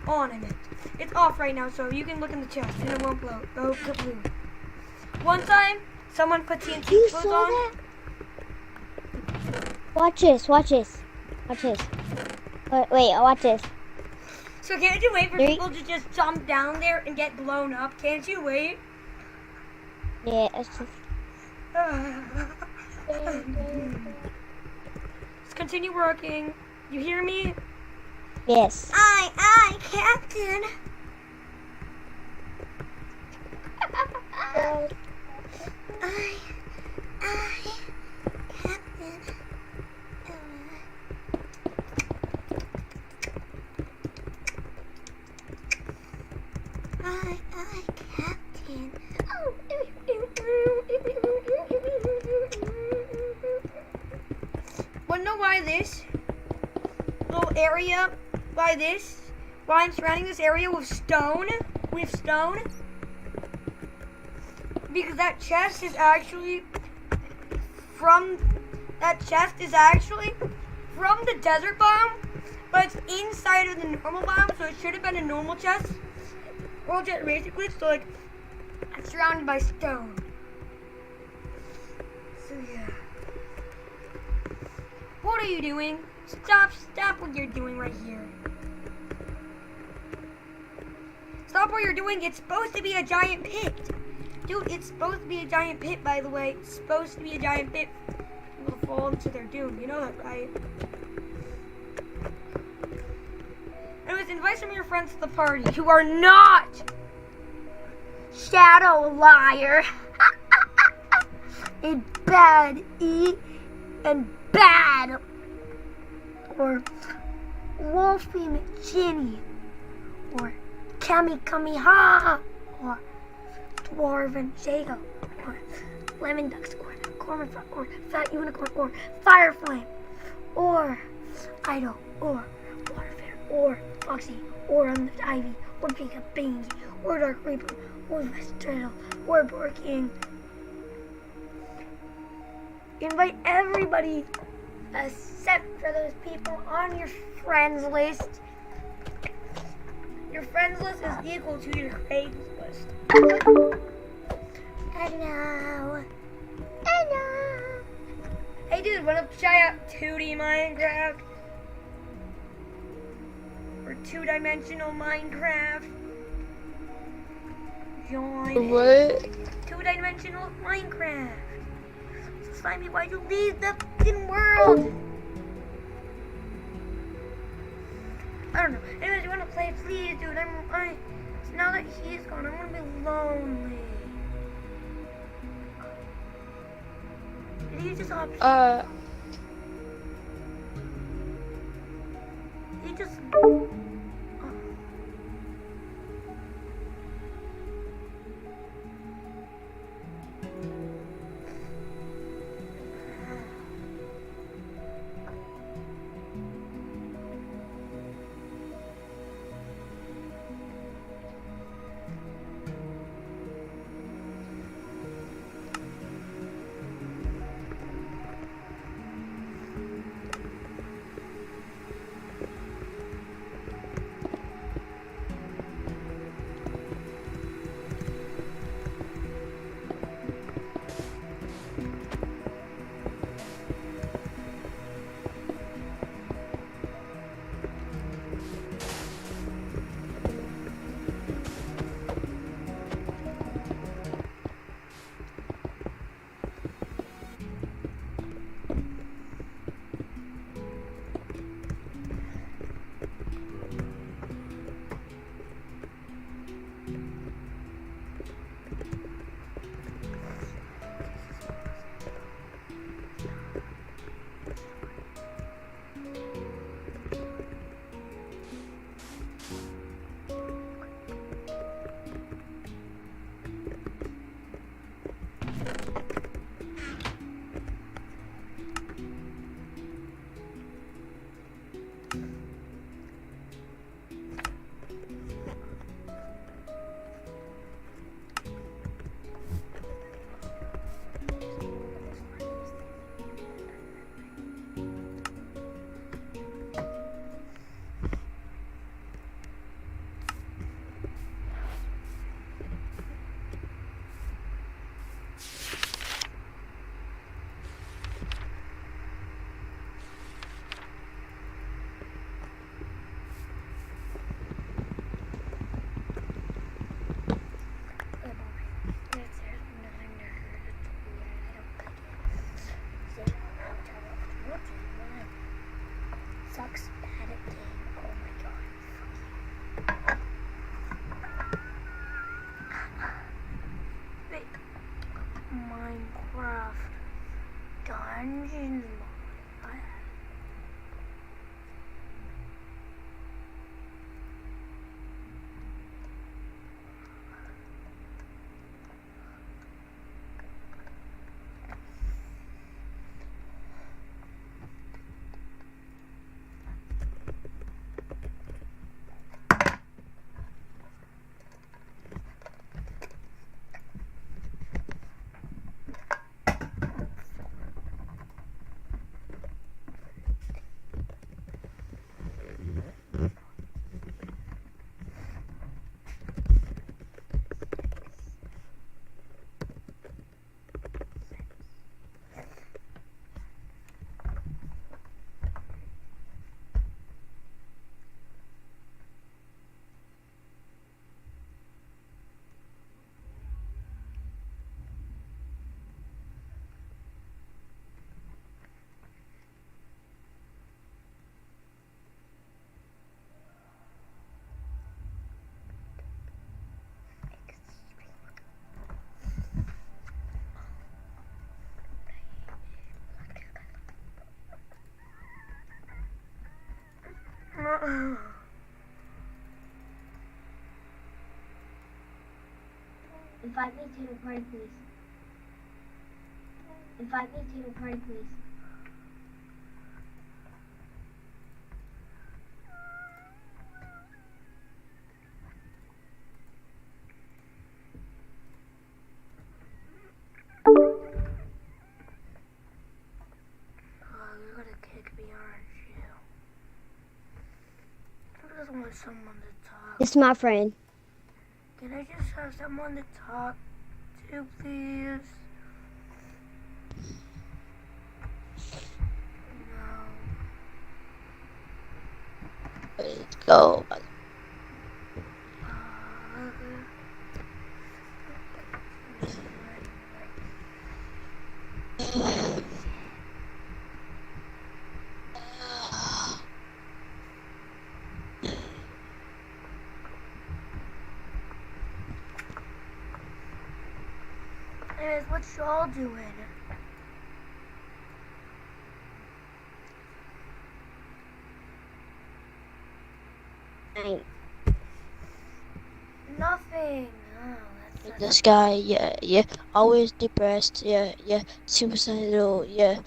On, I meant. It's off right now, so you can look in the chest and it won't blow. Go kaboom. One time, someone put TNT You clothes saw on. that? Watch this. Wait, watch this. So can't you wait for 3. people to just jump down there and get blown up? Can't you wait? Yeah, it's just... Let's continue working. You hear me? Yes. I, Captain. Captain. I, Captain. Oh. Wanna know why this little area, why I'm surrounding this area with stone? Because that chest is actually from the desert biome, but it's inside of the normal biome, so it should have been a normal chest. Well, just basically, so like, it's surrounded by stone. So yeah. What are you doing? Stop what you're doing right here. Stop what you're doing. It's supposed to be a giant pit. Dude, it's supposed to be a giant pit, by the way. It's supposed to be a giant pit. People fall into their doom. You know that, right? Anyways, invite some of your friends to the party who are not Shadow Liar and Bad E and Bad or Wolfie McGinny or Kami Kami Ha or Dwarven Jago, or Lemon Ducks, or Corn Frog, or Fat Unicorn, or Fire Flame, or Idol, or Waterfare, or Foxy, or Unlived Ivy, or Pika Bingy, or Dark Reaper, or West Turtle, or Borking. Invite everybody except for those people on your friends list. Your friends list is equal to your Craigslist. Hello. Hello. Hey dude, wanna try out 2D Minecraft? Or two-dimensional Minecraft? Join. What? Two-dimensional Minecraft. So Slimy, why'd you leave the fucking world? I don't know. Anyways, you wanna play? Please, dude. So now that he's gone, I'm gonna be lonely. Did he just hop? He just. Sucks bad at game. Oh my god. Wait. Minecraft Dungeons. Invite me to the party, please. Invite me to the party, please. Oh, you're gonna kick me, aren't you? I just want someone to talk. It's my friend. Can I just have someone to talk to, please? No. Let's go. Anyways, what y'all doing? Right. Nothing. Oh, In that's the sky, yeah. Always depressed, yeah. Suicidal, yeah.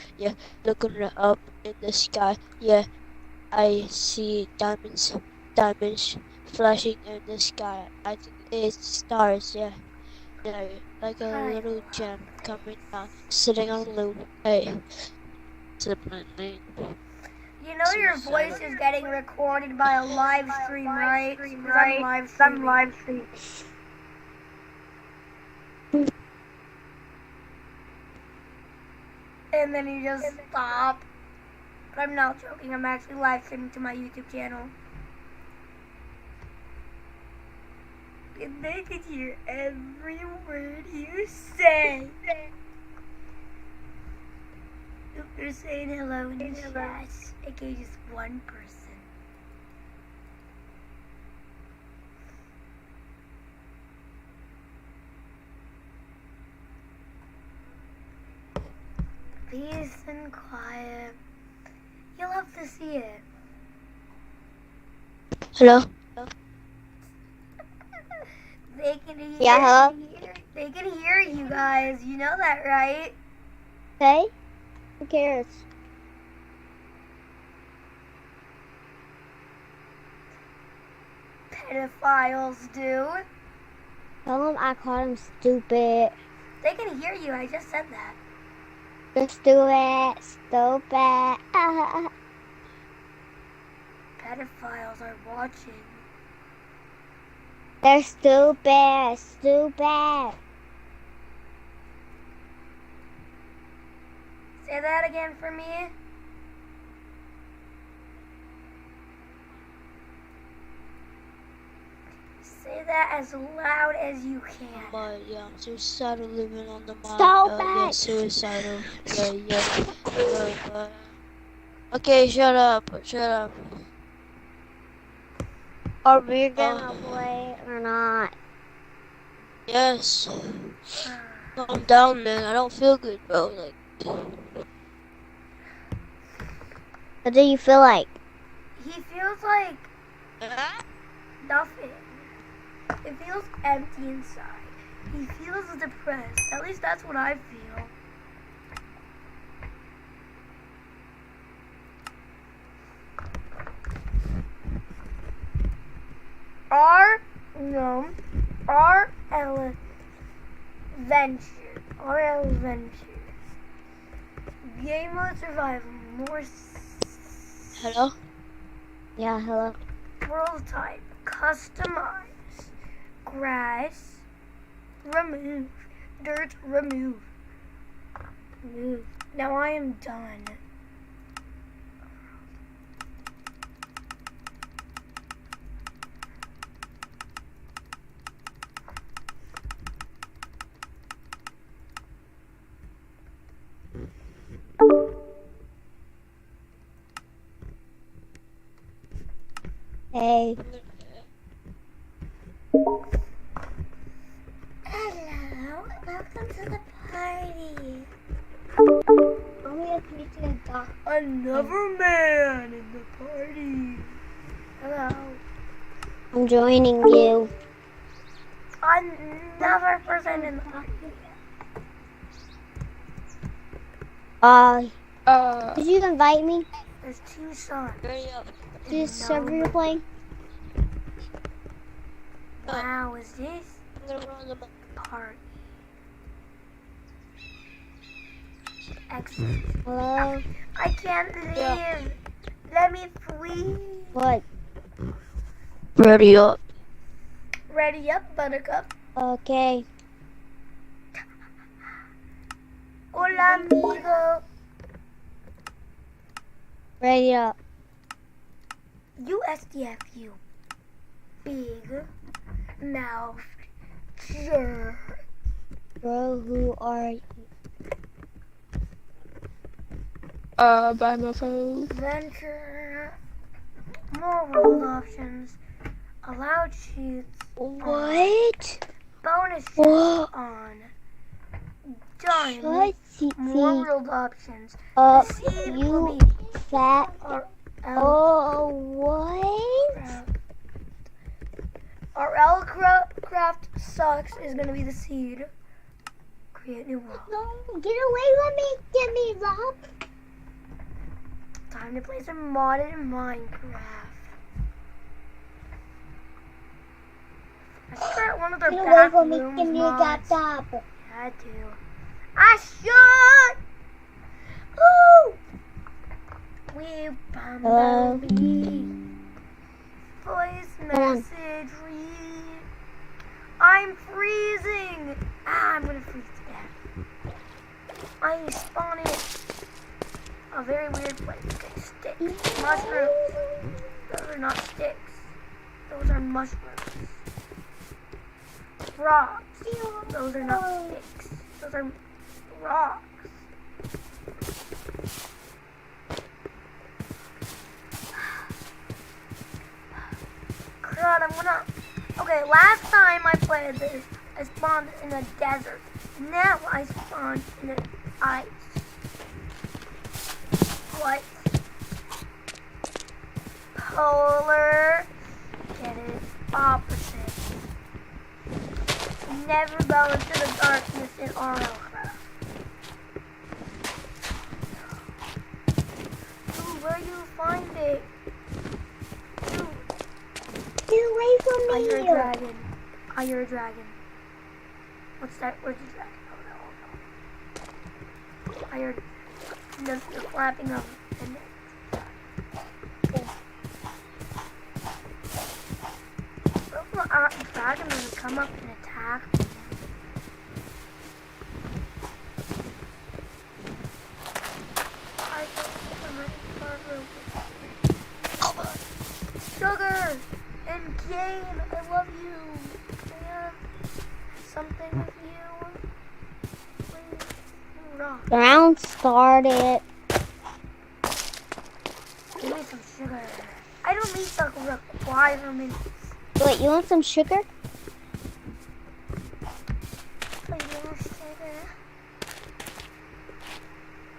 Looking up in the sky, yeah. I see diamonds flashing in the sky. I think it's stars, yeah. Like a Hi. little gem coming down, sitting on a loop. Hey, simply. You know your voice is getting recorded by a live stream, right? I'm live streaming. And then you just stop. But I'm not joking, I'm actually live streaming to my YouTube channel. And they can hear every word you say. If you're saying hello in the chat, aka just one person. Peace and quiet. You'll have to see it. Hello? They can hear. Yeah, hello? They can hear you guys. You know that, right? Okay? Who cares? Pedophiles do. Tell him I called him stupid. They can hear you. I just said that. They're stupid. Stupid. Pedophiles are watching. They're stupid. Stupid. Say that again for me. Say that as loud as you can. But yeah, I'm suicidal living on the mind. Stop Yeah, it. suicidal. Yeah. Okay, shut up. Are we gonna play or not? Yes. Calm down, man. I don't feel good, bro. Like, What do you feel like? He feels like nothing. It feels empty inside. He feels depressed. At least that's what I feel. RL Adventure. Game mode survival. More hello? Yeah, hello. world type. Customize. Grass. Remove. Dirt. Remove. Move. Now I am done. Hey. Hello. Welcome to the party. Another man in the party. Hello. I'm joining you. another person in the Did you invite me? There's two sons. Hurry up. This server you're playing? Wow, is this I'm gonna run them up. party? Excellent. Hello? I can't leave. Yeah. Let me flee. What? Ready up. Ready up, Buttercup. Okay. Hola, amigo. Ready up. USDF, you big mouth jerk. Bro, who are you? By my phone. Venture. More world options. Allowed cheats. What? Bonus cheats Whoa. on. Done. Shut More CT world options. up, The seed will you be fat. our Oh, what? Our L-Craft sucks is gonna be the seed. Create new world. No, get away from me. Get me up. Time to play some modded Minecraft. I start one of their Get away back from me. rooms Give me mods. that. Yeah, I do. I should. Ooh. We bumblebee. Voice on. message read. I'm freezing. I'm gonna freeze to death. I spawned in a very weird place. Okay, sticks, mushrooms. Those are not sticks. Those are mushrooms. Rocks. Those are not sticks. Those are rocks. God, I'm gonna. Okay, last time I played this, I spawned in a desert. Now I spawned in an ice. What? Polar. Get it? Opposite. Never go into the darkness in RL Craft. Ooh, where you find it? Ooh. Get away from I me. hear a dragon. I hear a dragon. What's that? Where's the dragon? Oh no. I heard the flapping of the neck. The dragon doesn't come up and attack me. I Sugar and Game, I love you. And something with you. Please, you rock. Round started. Give me some sugar. I don't need the requirements. Wait, you want some sugar? Please, sugar.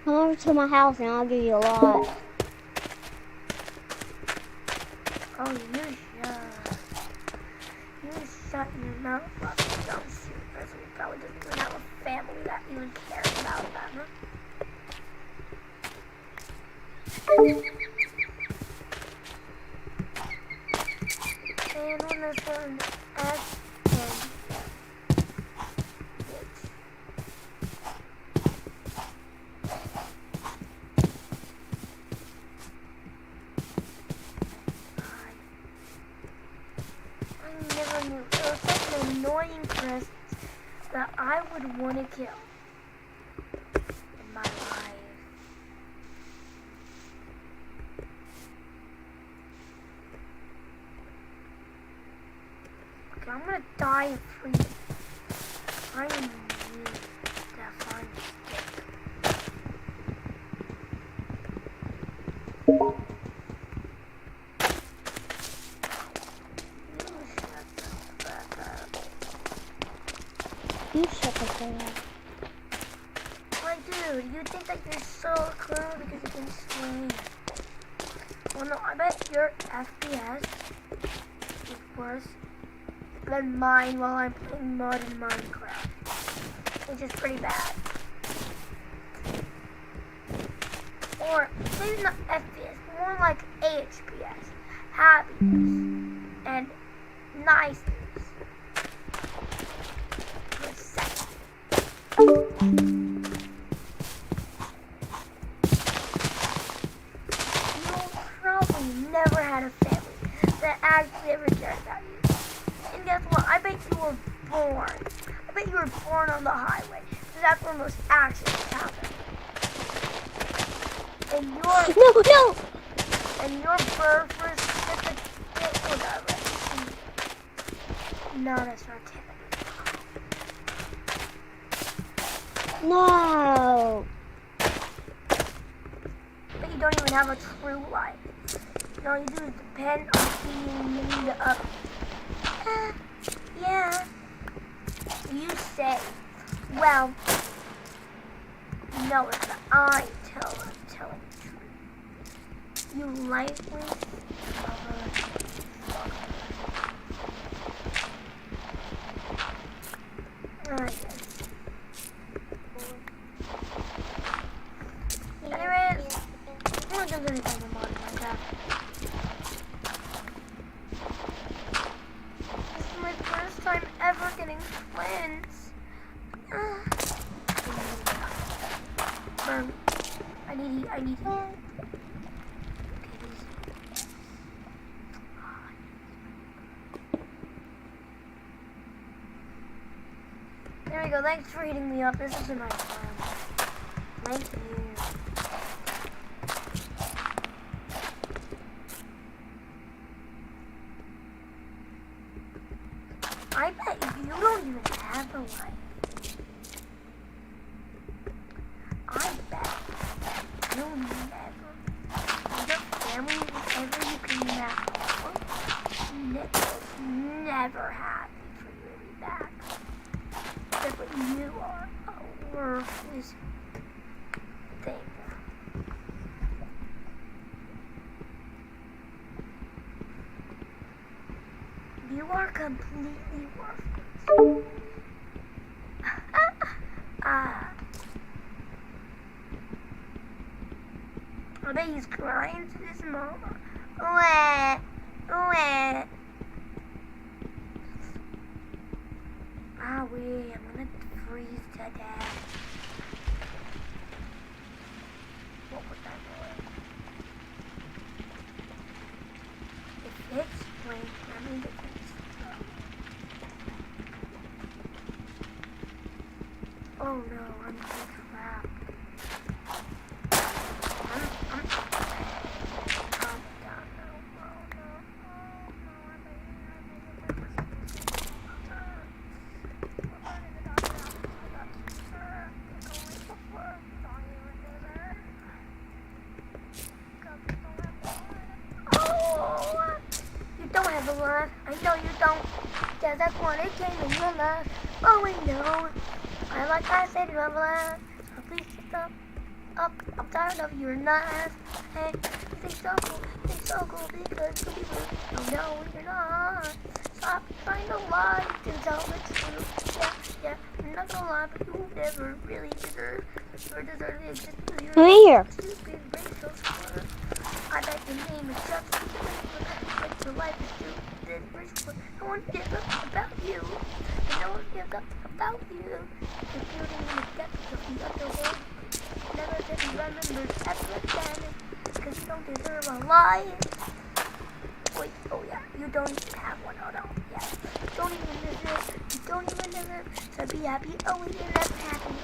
Come over to my house and I'll give you a lot. Oh, you should. You shut your mouth up, you dumb stupid person. You probably doesn't even have a family that even cares about them. And when there's one S and I never knew. It was such an annoying presence that I would want to kill in my life. Okay, I'm gonna die of freezing. I need to find a stick. You shut the fuck up. My dude, you think that you're so cool because you can swing. Well, no, I bet your FPS is worse than mine while I'm playing mod in Minecraft, which is pretty bad. Or maybe not FPS, more like AHPS, happiness, and niceness. For a second. You'll probably never had a family that actually ever cared about you. And guess what? I bet you were born. I bet you were born on the highway, because that's where most accidents happen. And your birth was certificate was already not a certificate. No. But you don't even have a true life. All you do is depend on being made up. Yeah. You say, well, no, it's not. I'm telling the truth. You lifeless anyways, I'm not gonna do anything about it like that. This is my first time ever getting twins. I need to eat. There we go. Thanks for heating me up. This is a nice time. Thank you. I bet you don't even have a life. I bet you'll never, your family, whatever you can never happy for you to be back. Except that you are a worthless thing. You are completely worthless. I bet he's crying to his mama. Wah, wah. Wait, I'm gonna freeze to death. What was that noise? If it's blank, that means it's oh no, I'm trapped. I know you don't. Yeah, that's when it came in your life. Oh, I know. Like I said, you're alive. So please stop. Up. I'm tired of your lies. Hey, you think so cool? Because people don't know you're not. Stop trying to lie to tell the truth. Yeah. I'm not gonna lie, but you never really deserve the existence of your stupid racial slur. I bet your name is just but your life is stupid. No one gives up about you. No one gives up about you. You're building in the depths of the underworld. Never to be remembered ever again. Because you don't deserve a life. Wait, oh yeah, you don't even have one. Oh no, yeah. You don't even deserve to be happy. Oh, we didn't have happy.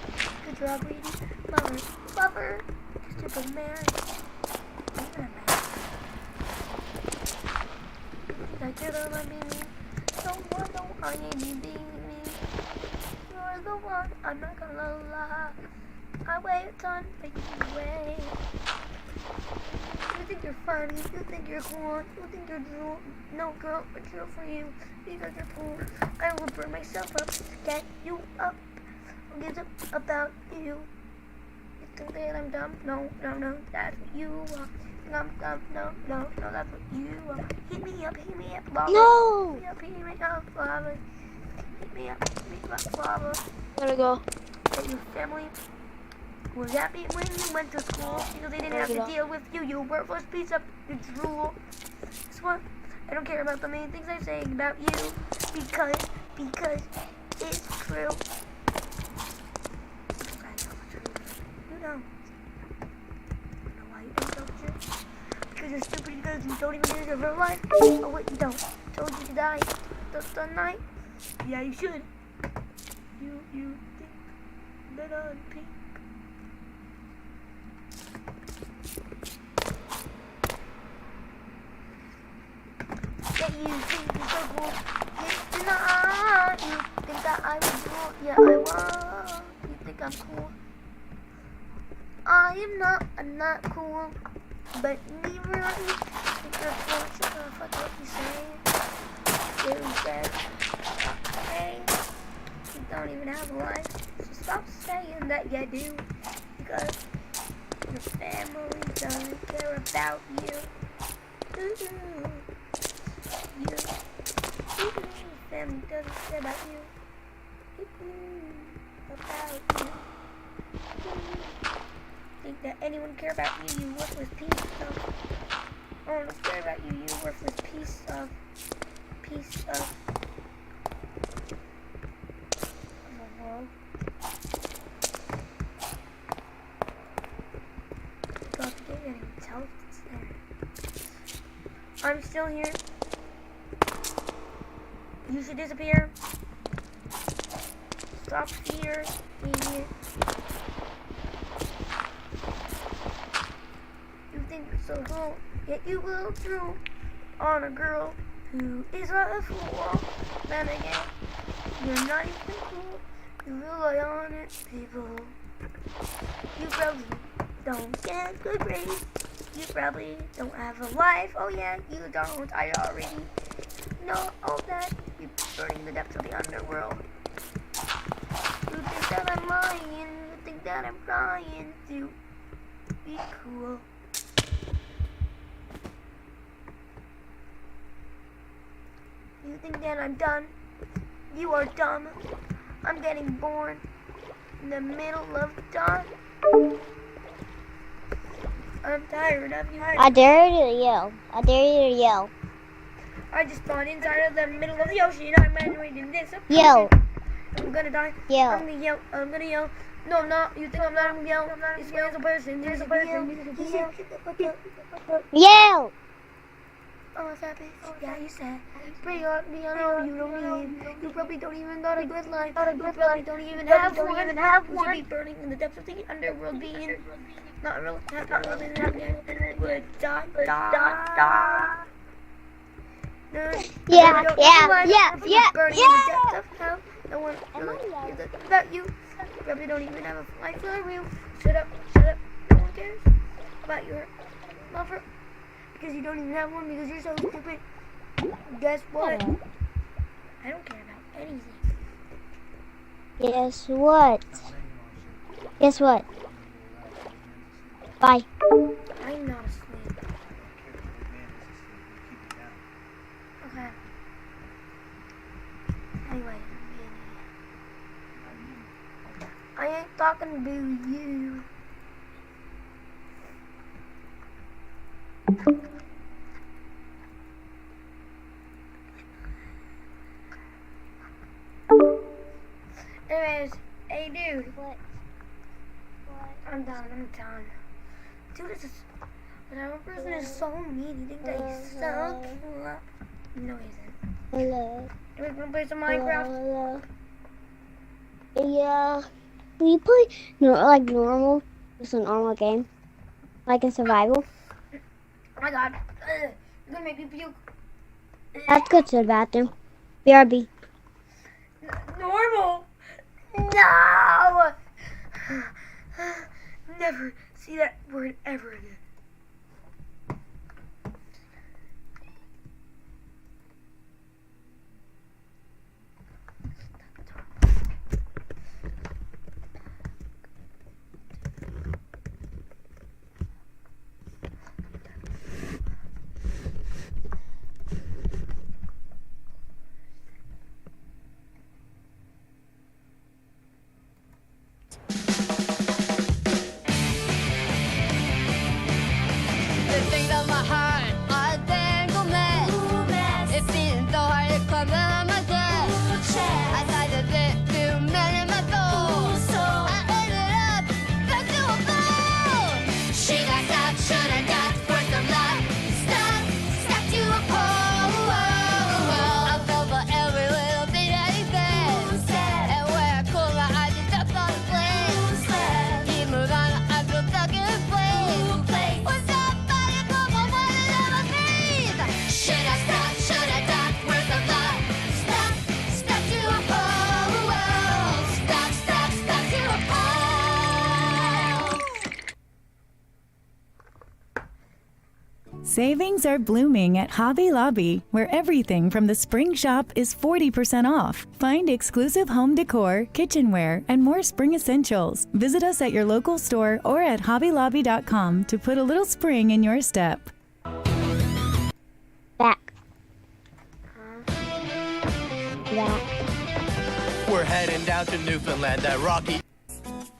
Good job, greedy. Lover. Stupid man. I could have been me. Don't I need me. You're the one, I'm not gonna lie. I wait a ton, but you wait. You think you're funny, you think you're cool, you think you're cool. No girl, but you're for you, because you're cool. I will burn myself up to get you up. Who gives up about you? You think that I'm dumb? No, that's what you are. No, that's what you want. Hit me up, lava. No. Hit me up, lava. Hit me up, lava. Gotta go. That your family was happy when you went to school because they didn't have to deal with you. You worthless piece of drool. Guess what? I don't care about the main things I'm saying about you because it's true. You know. You know why you don't you? Because you're stupid because you don't even use your real life. Oh wait, you don't. Told you to die. The night. Yeah, you should. You think that I'm pink. That you think you're so cool. It's not. You think that I would do it. Yeah, I will. You think I'm cool. I am not. I'm not cool. But me really think you're cool. Shut the fuck up, you say. You said. Okay. You don't even have a life. So stop saying that you do. Because your family doesn't care about you. Ooh. You. Family doesn't care about you. About you. Think that anyone care about you, you worthless piece of. I don't care about you, you worthless piece of the world. God, they're getting intelligence there. I'm still here. You should disappear. Stop here. Idiot. You think you're so cool, yet you will through on a girl who is a fool. Then again, you're not even cool. You rely on it, people. You probably don't get good grades. You probably don't have a life. Oh yeah, you don't. I already know all that. You're burning the depths of the underworld. You think that I'm lying. You think that I'm trying to be cool. You think that I'm done? You are dumb. I'm getting born in the middle of dawn. I'm tired of you. I dare you to yell. I dare you to yell. I just spawned inside of the middle of the ocean. I'm entering this. Yell. I'm gonna die. Yell. I'm gonna yell. I'm gonna yell. No, I'm not. You think I'm not gonna yell? This man's a person. There's a person. Yell. Oh, what's that bitch? Yeah, you said. Bring on me, I know you don't need. You probably don't even got a good life. You probably don't even have one. You should be burning in the depths of the underworld, being not really happy, really happy. Would die. Yeah. Burning in the depths of hell. No one really cares about you. You probably don't even have a life for real. Shut up. No one cares about your lover. Because you don't even have one because you're so stupid. Guess what? I don't care about anything. Guess what? Guess what? Bye. I'm not asleep. Okay. Anyway. I ain't talking to you. Anyways, hey dude. What? I'm done. Dude, this is. That one person is so mean. You think that he's so cool. No, he isn't. Hello. We're gonna play some Minecraft. Hello. Yeah. Can you play like normal? Just a normal game? Like a survival? Oh my god. You're gonna make me puke. Let's go to the bathroom. BRB. Normal? No! Never see that word ever again. Savings are blooming at Hobby Lobby, where everything from the spring shop is 40% off. Find exclusive home decor, kitchenware, and more spring essentials. Visit us at your local store or at hobbylobby.com to put a little spring in your step. Back. Back. We're heading down to Newfoundland at Rocky.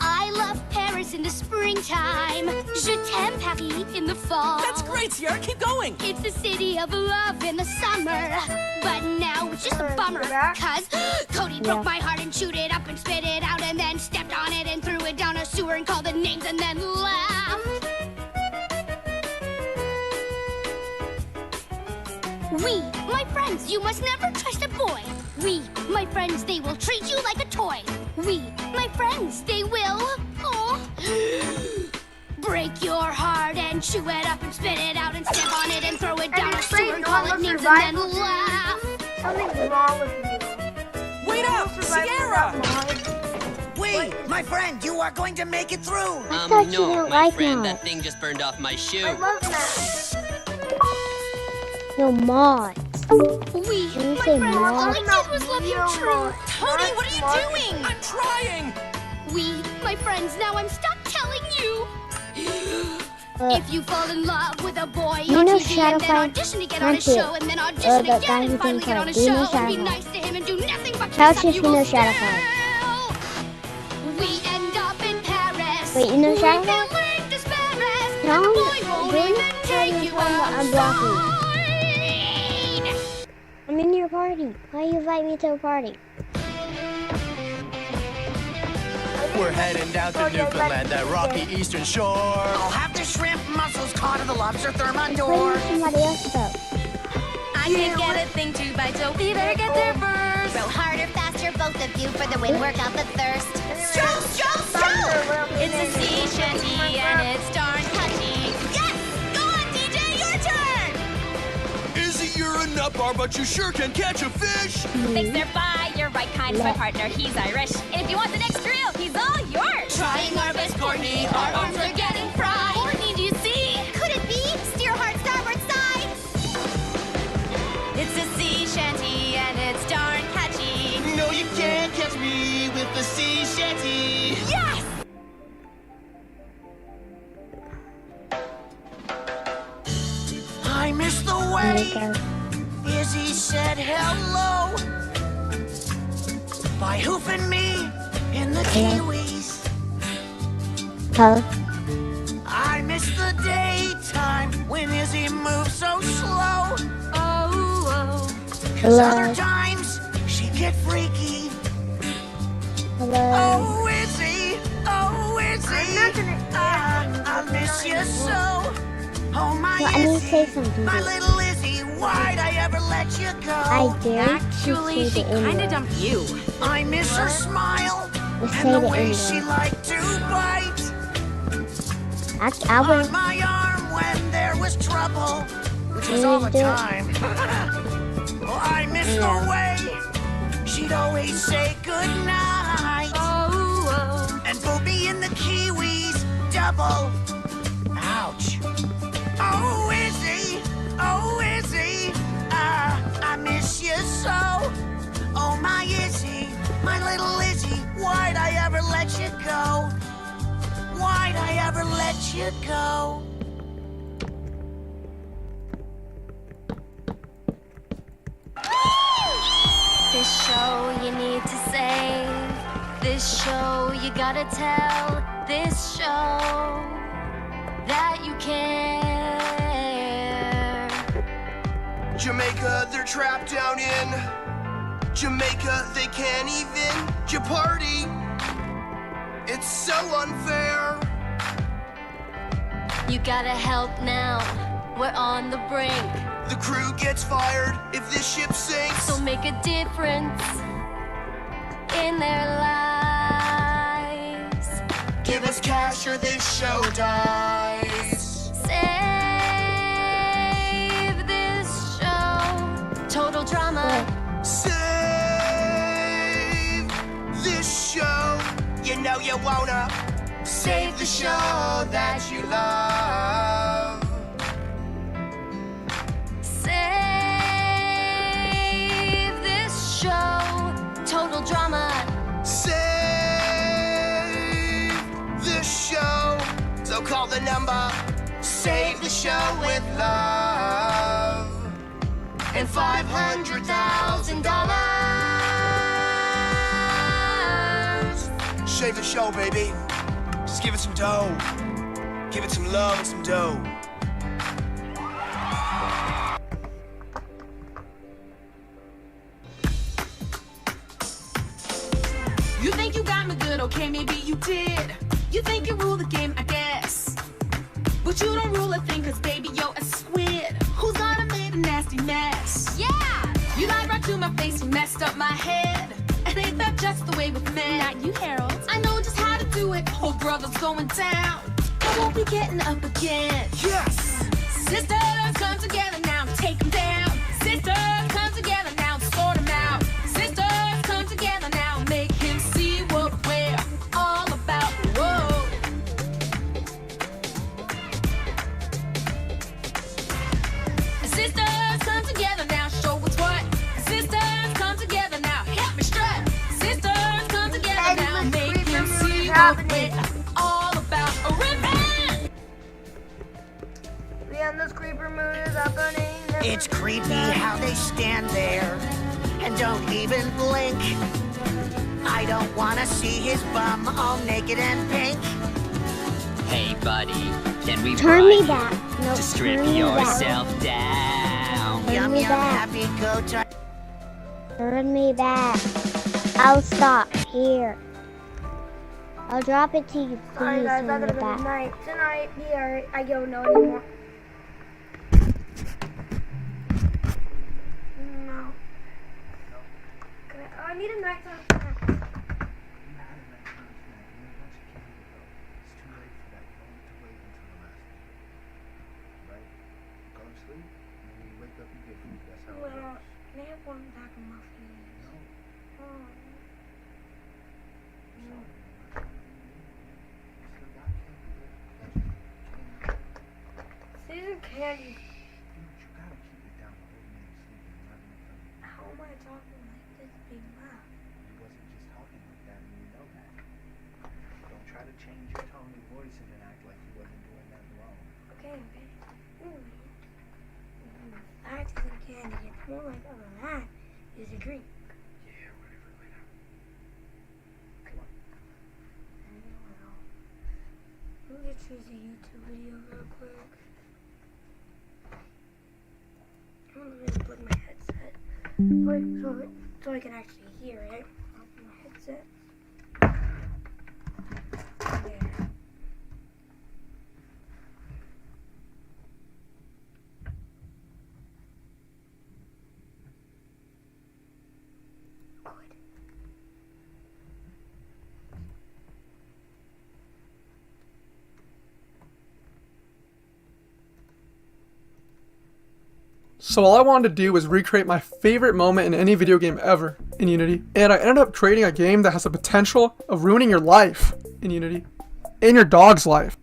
I love Paris in the springtime. Je t'aime Paris in the fall. That's great, Sierra. Keep going. It's the city of love in the summer. But now it's just a bummer. Cause Cody broke my heart and chewed it up and spit it out and then stepped on it and threw it down a sewer and called the names and then laughed. We, my friends, you must never trust a boy. We, my friends, they will treat you like a toy. We, my friends, they will, break your heart and chew it up and spit it out and step on it and throw it down a sewer and call it names and then laugh. Something's wrong with you. Wait up, Sierra! Wait, my friend, you are going to make it through. I thought you No, didn't my like friend, that. that thing just burned off my shoe. I love that. No, mods. We, You my say friends, all I mods? did was love you true. Cody, what are you doing? I'm trying. We, my friends, now I'm stuck telling you. If you fall in love with a boy You on know TV and then Shadowfly? audition to get on a Aren't you? show and then audition the guy again who and finally thinks get on a like, do you know show and be Shadowfly? nice to him and do nothing but Tell kiss up, Chief you you know will Shadowfly. still. We end up in Paris. Wait, you know We Shadowfly? feeling disparaged. Tell And the him, boy won't really? even take you I'm blocking. outside. I'm in your party. Why you invite me to a party? We're heading down to Newfoundland at Rocky Eastern Shore. I'll have the shrimp mussels caught in the lobster Why thermidor. you somebody else though? I can't get a thing to bite, so we better get there first. Row harder, faster, both of you, for the win, work out the thirst. Stroke, stroke, stroke! It's a sea shanty and it's darn catchy. Yes! Go on, DJ, your turn! Izzy, you're a nut bar, but you sure can catch a fish. Thanks, they're by. You're right kind of my partner. He's Irish. And if you want the next reel, he's all yours. Trying our best, Courtney. Our arms are getting fried. Courtney, do you see? Could it be? Steer hard starboard side. It's a sea shanty and it's darn catchy. No, you can't catch me with the sea shanty. Yes! I missed the way. Izzy said hello by hoofing me in the Kiwis. Huh? I miss the daytime when Izzy moved so slow. Oh, Other times she'd get freaky. Hello. Oh, Izzy, I miss you so. Oh, my Well, I need to Izzy, say something. my little Izzy, why'd I ever let you go? I dare actually, to she say the kinda N-word. dumped you. I miss her smile Let's say and the the way N-word. she liked to bite I will. on my arm when there was trouble, which was You all the do it. time. Oh, I miss the way she'd always say goodnight and put me in the Kiwis double. Ouch. Oh, Izzy, I miss you so. Oh, my Izzy, my little Izzy, why'd I ever let you go? Why'd I ever let you go? This show you need to save. This show you gotta tell. This show that you care. Jamaica, they're trapped down in Jamaica, they can't even party. It's so unfair. You gotta help now. We're on the brink. The crew gets fired if this ship sinks. So make a difference in their lives. Give us cash or this show dies. Save this show. Total drama. Save this show. You know you wanna save the show that you love. number. Save the show with love. And $500,000. Save the show, baby. Just give it some dough. Give it some love and some dough. You think you got me good, okay, maybe you did. You think you rule the game, I guess. But you don't rule a thing, cause baby, you're a squid who's gonna make a nasty mess. Yeah! You lied right to my face, you messed up my head. And ain't that just the way with men? Not you, Harold. I know just how to do it, whole brother's going down. I won't be getting up again. Yes! Sisters, come together now, take them down. Sisters, come together now, sort them out. Sisters, come together now, make him see what we're all about. Whoa. Sisters, come together now, show what's what. Sisters, come together now, help me strut. Sisters, come together now, make him see what we're all about. Rip And this creeper moon is happening. It's creepy how they stand there and don't even blink. I don't wanna see his bum all naked and pink. Hey buddy, can we Turn bribe me you back. No, to strip turn me back. yourself down? Turn Yum me yum, back. happy go time. Turn me back. I'll stop here. I'll drop it to you, please. Sorry guys, I turn me gotta go back. tonight. Tonight, yeah, I don't know anymore. No. I need a nighttime snack. Well, can I have one pack of muffins? No. Oh. These are candy. How am I talking like this being loud? Don't try to change your tone of voice and then act like you wasn't doing that wrong. Okay. That isn't candy. It's more like, oh, that is a drink. Yeah, whatever, later. Let me just choose a YouTube video real quick. I'm gonna really plug my headset so I can actually hear it. I'll put my headset. There. Good. So all I wanted to do was recreate my favorite moment in any video game ever in Unity. And I ended up creating a game that has the potential of ruining your life in Unity. And your dog's life.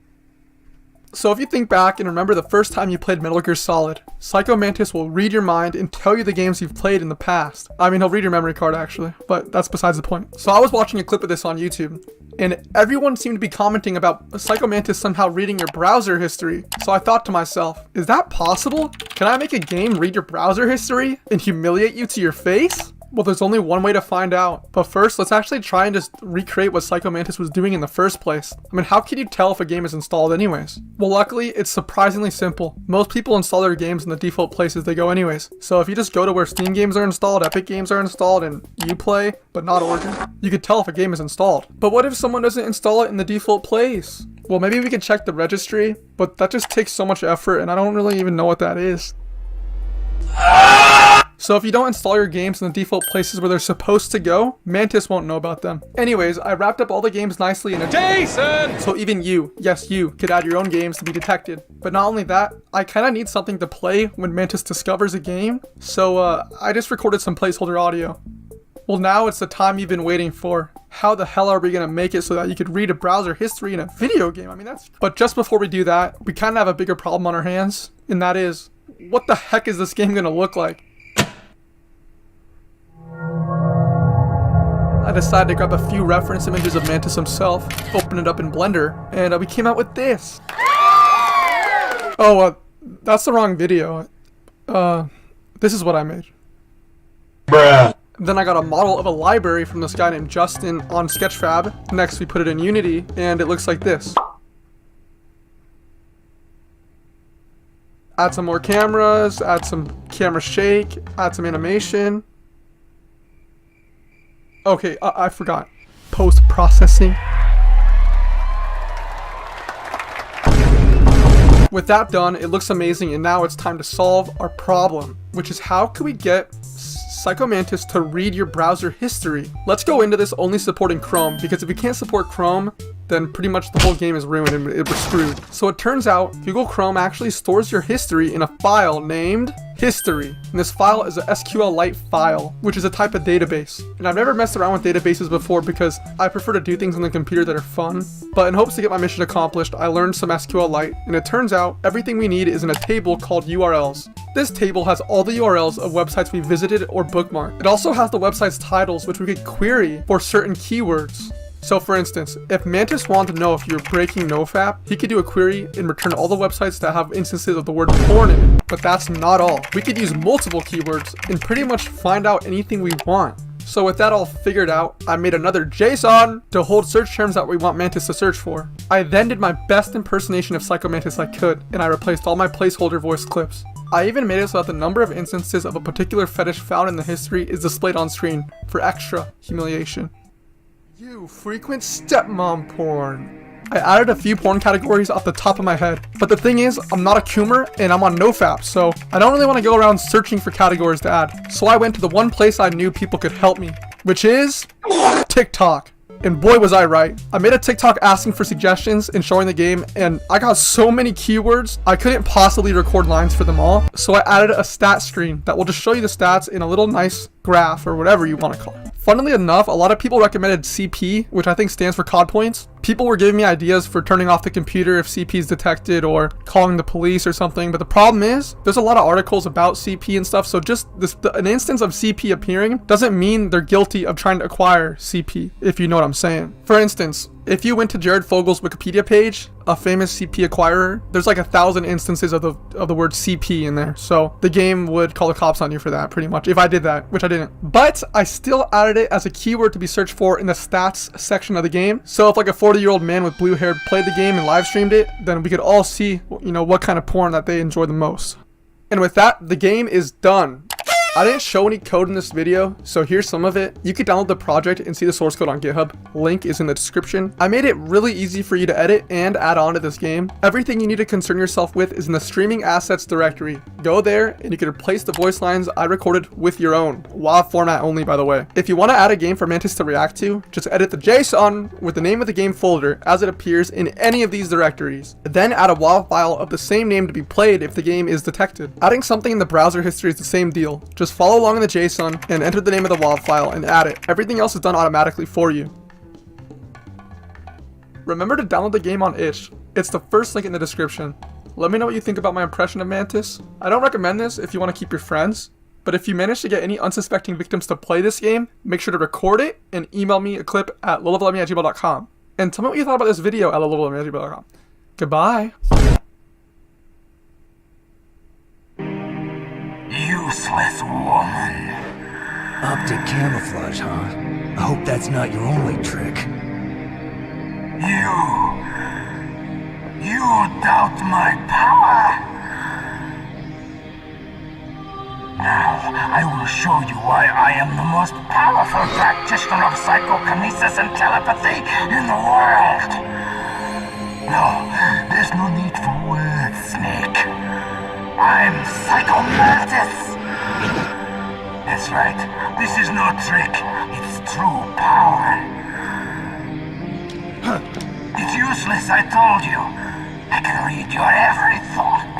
So if you think back and remember the first time you played Metal Gear Solid, Psycho Mantis will read your mind and tell you the games you've played in the past. I mean, he'll read your memory card actually, but that's besides the point. So I was watching a clip of this on YouTube, and everyone seemed to be commenting about Psycho Mantis somehow reading your browser history. So I thought to myself, is that possible? Can I make a game read your browser history and humiliate you to your face? Well, there's only one way to find out. But first, let's actually try and just recreate what Psycho Mantis was doing in the first place. I mean, how can you tell if a game is installed anyways? Well, luckily, it's surprisingly simple. Most people install their games in the default places they go anyways. So if you just go to where Steam games are installed, Epic games are installed, and Uplay, but not Origin, you could tell if a game is installed. But what if someone doesn't install it in the default place? Well, maybe we can check the registry, but that just takes so much effort, and I don't really even know what that is. So if you don't install your games in the default places where they're supposed to go, Mantis won't know about them. Anyways, I wrapped up all the games nicely in a JSON! So even you, yes you, could add your own games to be detected. But not only that, I kinda need something to play when Mantis discovers a game. So I just recorded some placeholder audio. Well, now it's the time you've been waiting for. How the hell are we gonna make it so that you could read a browser history in a video game? I mean, But just before we do that, we kinda have a bigger problem on our hands. And that is, what the heck is this game gonna look like? I decided to grab a few reference images of Mantis himself, open it up in Blender, and we came out with this. Oh, that's the wrong video. This is what I made. Bruh. Then I got a model of a library from this guy named Justin on Sketchfab. Next we put it in Unity, and it looks like this. Add some more cameras, add some camera shake, add some animation. Okay, I forgot. Post-processing. With that done, it looks amazing, and now it's time to solve our problem, which is how can we get Psychomantis to read your browser history? Let's go into this only supporting Chrome, because if we can't support Chrome, then pretty much the whole game is ruined and we're screwed. So it turns out Google Chrome actually stores your history in a file named history. And this file is a SQLite file, which is a type of database. And I've never messed around with databases before because I prefer to do things on the computer that are fun. But in hopes to get my mission accomplished, I learned some SQLite, and it turns out everything we need is in a table called URLs. This table has all the URLs of websites we visited or bookmarked. It also has the website's titles, which we could query for certain keywords. So for instance, if Mantis wanted to know if you're breaking nofap, he could do a query and return all the websites that have instances of the word porn in it. But that's not all. We could use multiple keywords and pretty much find out anything we want. So with that all figured out, I made another JSON to hold search terms that we want Mantis to search for. I then did my best impersonation of Psychomantis I could, and I replaced all my placeholder voice clips. I even made it so that the number of instances of a particular fetish found in the history is displayed on screen for extra humiliation. You frequent stepmom porn. I added a few porn categories off the top of my head, but the thing is, I'm not a coomer and I'm on nofap, so I don't really want to go around searching for categories to add. So I went to the one place I knew people could help me, which is TikTok. And boy was I right. I made a TikTok asking for suggestions and showing the game, and I got so many keywords, I couldn't possibly record lines for them all. So I added a stat screen that will just show you the stats in a little nice graph or whatever you want to call it. Funnily enough, a lot of people recommended CP, which I think stands for COD points. People were giving me ideas for turning off the computer if CP is detected or calling the police or something, but the problem is there's a lot of articles about CP and stuff, so just an instance of CP appearing doesn't mean they're guilty of trying to acquire CP, if you know what I'm saying. For instance, if you went to Jared Fogel's Wikipedia page, a famous CP acquirer, there's like 1,000 instances of the word CP in there. So the game would call the cops on you for that pretty much, if I did that, which I didn't. But I still added it as a keyword to be searched for in the stats section of the game. So if like a 40-year-old man with blue hair played the game and live streamed it, then we could all see, you know, what kind of porn that they enjoy the most. And with that, the game is done. I didn't show any code in this video, so here's some of it. You can download the project and see the source code on GitHub. Link is in the description. I made it really easy for you to edit and add on to this game. Everything you need to concern yourself with is in the streaming assets directory. Go there and you can replace the voice lines I recorded with your own. WAV format only, by the way. If you want to add a game for Mantis to react to, just edit the JSON with the name of the game folder as it appears in any of these directories. Then add a WAV file of the same name to be played if the game is detected. Adding something in the browser history is the same deal. Just follow along in the JSON and enter the name of the WAV file and add it. Everything else is done automatically for you. Remember to download the game on itch. It's the first link in the description. Let me know what you think about my impression of Mantis. I don't recommend this if you want to keep your friends, but if you manage to get any unsuspecting victims to play this game, make sure to record it and email me a clip at loloflevme@gmail.com. And tell me what you thought about this video at loloflevme@gmail.com. Goodbye. Useless woman. Optic camouflage, huh? I hope that's not your only trick. You doubt my power? Now, I will show you why I am the most powerful practitioner of psychokinesis and telepathy in the world. No, there's no need for words, Snake. I'm Psychomantis! That's right, this is no trick, it's true power. It's useless, I told you. I can read your every thought.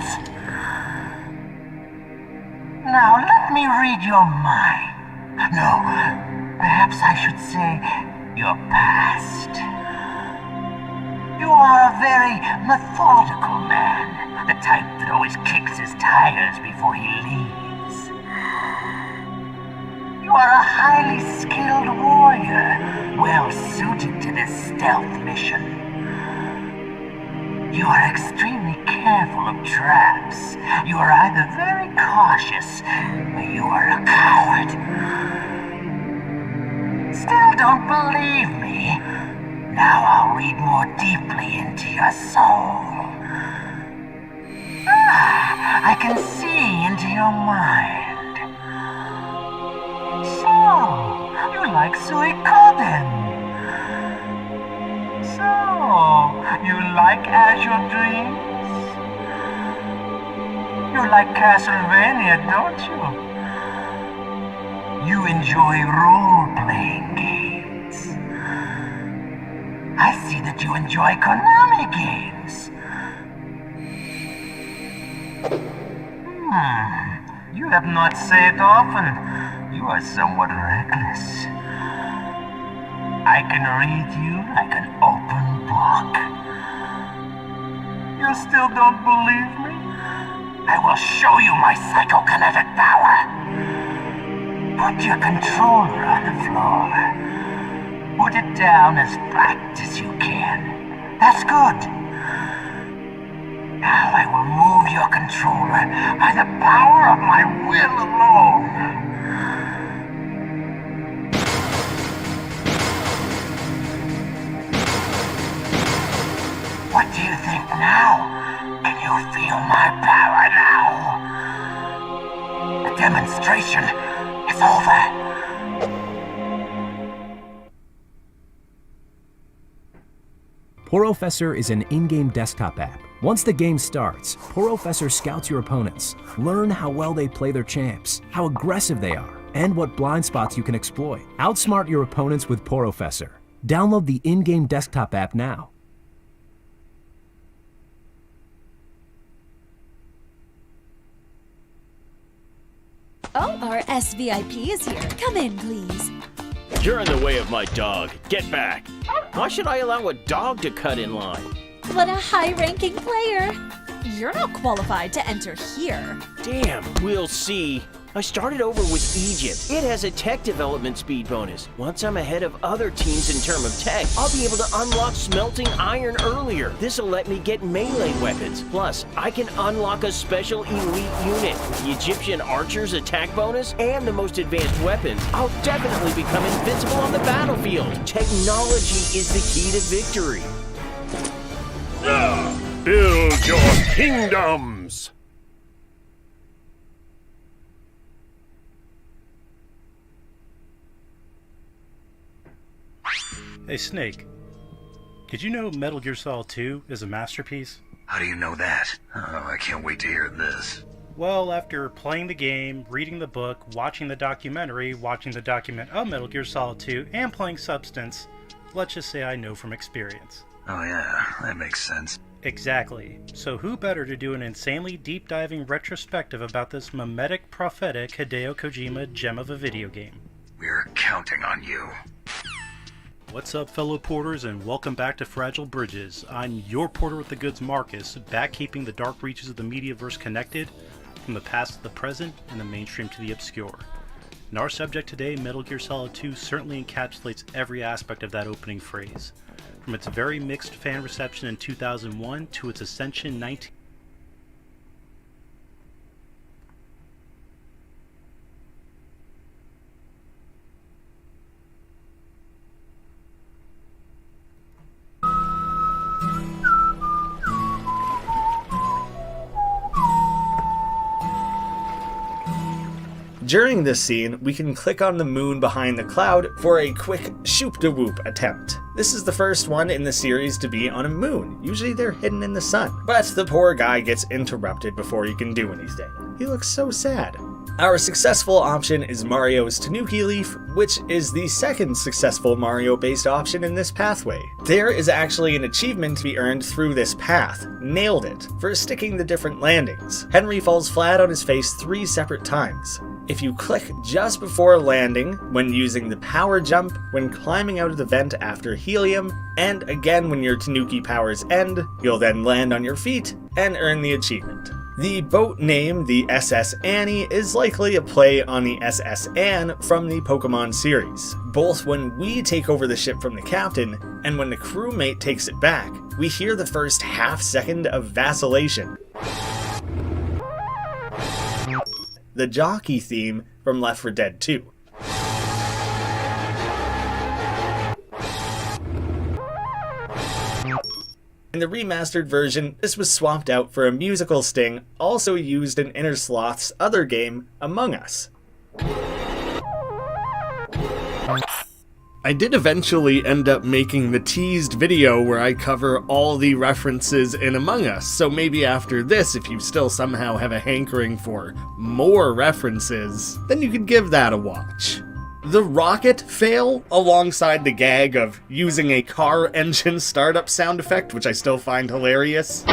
Now let me read your mind. No, perhaps I should say your past. You are a very methodical man, the type that always kicks his tires before he leaves. You are a highly skilled warrior, well suited to this stealth mission. You are extremely careful of traps. You are either very cautious, or you are a coward. Still don't believe me? Now I'll read more deeply into your soul. I can see into your mind. So, you like Suikoden? So, you like Azure Dreams? You like Castlevania, don't you? You enjoy role-playing games. I see that you enjoy Konami games. You have not said often. You are somewhat reckless. I can read you like an open book. You still don't believe me? I will show you my psychokinetic power. Put your controller on the floor. Put it down as flat as you can. That's good. Now I will move your controller by the power of my will alone. What do you think now? Can you feel my power now? The demonstration is over. Porofessor is an in-game desktop app. Once the game starts, Porofessor scouts your opponents. Learn how well they play their champs, how aggressive they are, and what blind spots you can exploit. Outsmart your opponents with Porofessor. Download the in-game desktop app now. Oh, our SVIP is here. Come in, please. You're in the way of my dog. Get back. Why should I allow a dog to cut in line? What a high-ranking player. You're not qualified to enter here. Damn, we'll see. I started over with Egypt. It has a tech development speed bonus. Once I'm ahead of other teams in terms of tech, I'll be able to unlock smelting iron earlier. This'll let me get melee weapons. Plus, I can unlock a special elite unit, the Egyptian archer's attack bonus, and the most advanced weapons. I'll definitely become invincible on the battlefield. Technology is the key to victory. Build your kingdoms! Hey Snake, did you know Metal Gear Solid 2 is a masterpiece? How do you know that? Oh, I can't wait to hear this. Well, after playing the game, reading the book, watching the documentary, watching the document of Metal Gear Solid 2, and playing Substance, let's just say I know from experience. Oh yeah, that makes sense. Exactly. So who better to do an insanely deep-diving retrospective about this mimetic, prophetic Hideo Kojima gem of a video game? We're counting on you. What's up, fellow porters, and welcome back to Fragile Bridges. I'm your porter with the goods, Marcus, back keeping the dark reaches of the Mediaverse connected, from the past to the present, and the mainstream to the obscure. In our subject today, Metal Gear Solid 2 certainly encapsulates every aspect of that opening phrase. From its very mixed fan reception in 2001 to its ascension 19... During this scene, we can click on the moon behind the cloud for a quick shoop-de-whoop attempt. This is the first one in the series to be on a moon. Usually they're hidden in the sun. But the poor guy gets interrupted before he can do anything. He looks so sad. Our successful option is Mario's Tanuki Leaf, which is the second successful Mario-based option in this pathway. There is actually an achievement to be earned through this path, Nailed It, for sticking the different landings. Henry falls flat on his face 3 separate times. If you click just before landing, when using the power jump, when climbing out of the vent after helium, and again when your Tanuki powers end, you'll then land on your feet and earn the achievement. The boat name, the SS Annie, is likely a play on the SS Anne from the Pokemon series, both when we take over the ship from the captain, and when the crewmate takes it back, we hear the first half second of vacillation. The jockey theme from Left 4 Dead 2. In the remastered version, this was swapped out for a musical sting also used in Innersloth's other game, Among Us. I did eventually end up making the teased video where I cover all the references in Among Us, so maybe after this, if you still somehow have a hankering for more references, then you could give that a watch. The rocket fail, alongside the gag of using a car engine startup sound effect, which I still find hilarious,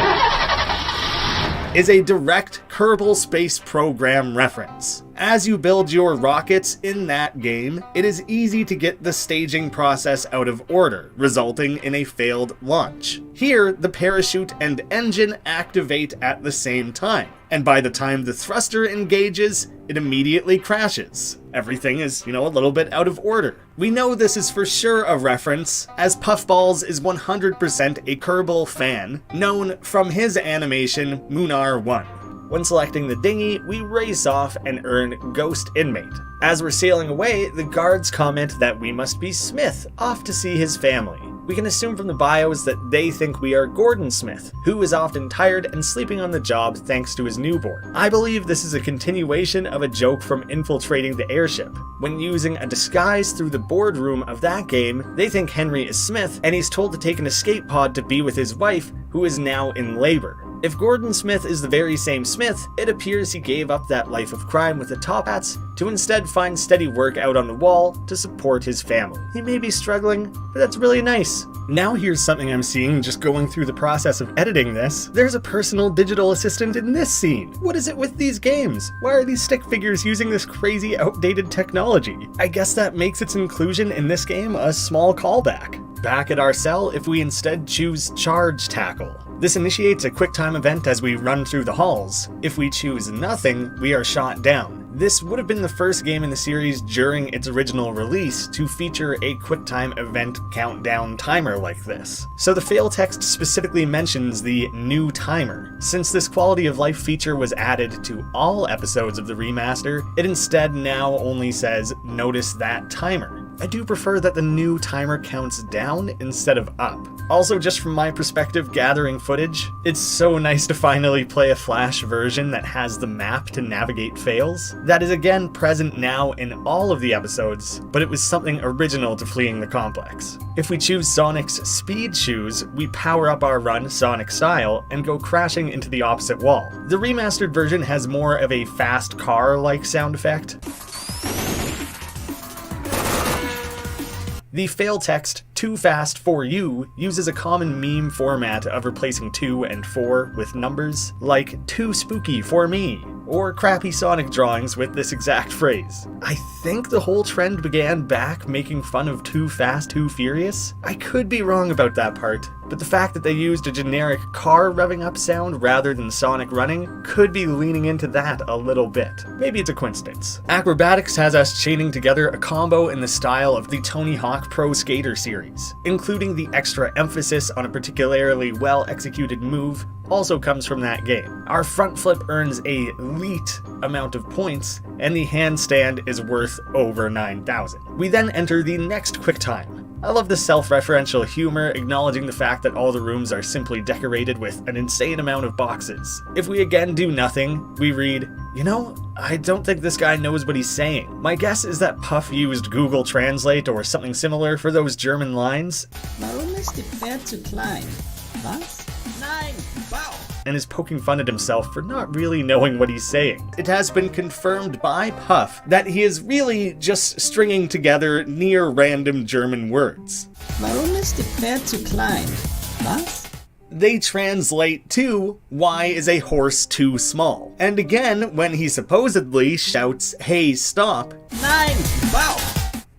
is a direct Kerbal Space Program reference. As you build your rockets in that game, it is easy to get the staging process out of order, resulting in a failed launch. Here, the parachute and engine activate at the same time, and by the time the thruster engages, it immediately crashes. Everything is, a little bit out of order. We know this is for sure a reference, as Puffballs is 100% a Kerbal fan, known from his animation Munar 1. When selecting the dinghy, we race off and earn Ghost Inmate. As we're sailing away, the guards comment that we must be Smith, off to see his family. We can assume from the bios that they think we are Gordon Smith, who is often tired and sleeping on the job thanks to his newborn. I believe this is a continuation of a joke from Infiltrating the Airship. When using a disguise through the boardroom of that game, they think Henry is Smith, and he's told to take an escape pod to be with his wife, who is now in labor. If Gordon Smith is the very same Smith, it appears he gave up that life of crime with the top hats to instead find steady work out on the wall to support his family. He may be struggling, but that's really nice. Now here's something I'm seeing just going through the process of editing this. There's a personal digital assistant in this scene. What is it with these games? Why are these stick figures using this crazy outdated technology? I guess that makes its inclusion in this game a small callback. Back at our cell, if we instead choose Charge Tackle. This initiates a QuickTime event as we run through the halls. If we choose nothing, we are shot down. This would have been the first game in the series during its original release to feature a QuickTime event countdown timer like this. So the fail text specifically mentions the new timer. Since this quality of life feature was added to all episodes of the remaster, it instead now only says, "Notice that timer." I do prefer that the new timer counts down instead of up. Also, just from my perspective gathering footage, it's so nice to finally play a Flash version that has the map to navigate fails. That is again present now in all of the episodes, but it was something original to Fleeing the Complex. If we choose Sonic's Speed Shoes, we power up our run Sonic style and go crashing into the opposite wall. The remastered version has more of a fast car-like sound effect. The fail text, "Too fast for you," uses a common meme format of replacing 2 and 4 with numbers, like "too spooky for me," or crappy Sonic drawings with this exact phrase. I think the whole trend began back making fun of Too Fast, Too Furious. I could be wrong about that part, but the fact that they used a generic car revving up sound rather than Sonic running could be leaning into that a little bit. Maybe it's a coincidence. Acrobatics has us chaining together a combo in the style of the Tony Hawk Pro Skater series, including the extra emphasis on a particularly well-executed move also comes from that game. Our front flip earns a elite amount of points, and the handstand is worth over 9,000. We then enter the next QuickTime. I love the self-referential humor, acknowledging the fact that all the rooms are simply decorated with an insane amount of boxes. If we again do nothing, we read, I don't think this guy knows what he's saying. My guess is that Puff used Google Translate or something similar for those German lines. Warum ist die Pferd zu klein? Was? Nein, wow. And is poking fun at himself for not really knowing what he's saying. It has been confirmed by Puff that he is really just stringing together near random German words. Warum ist die Pferd zu klein? Was? They translate to, "Why is a horse too small?" And again, when he supposedly shouts, "Hey, stop," Nein, wow.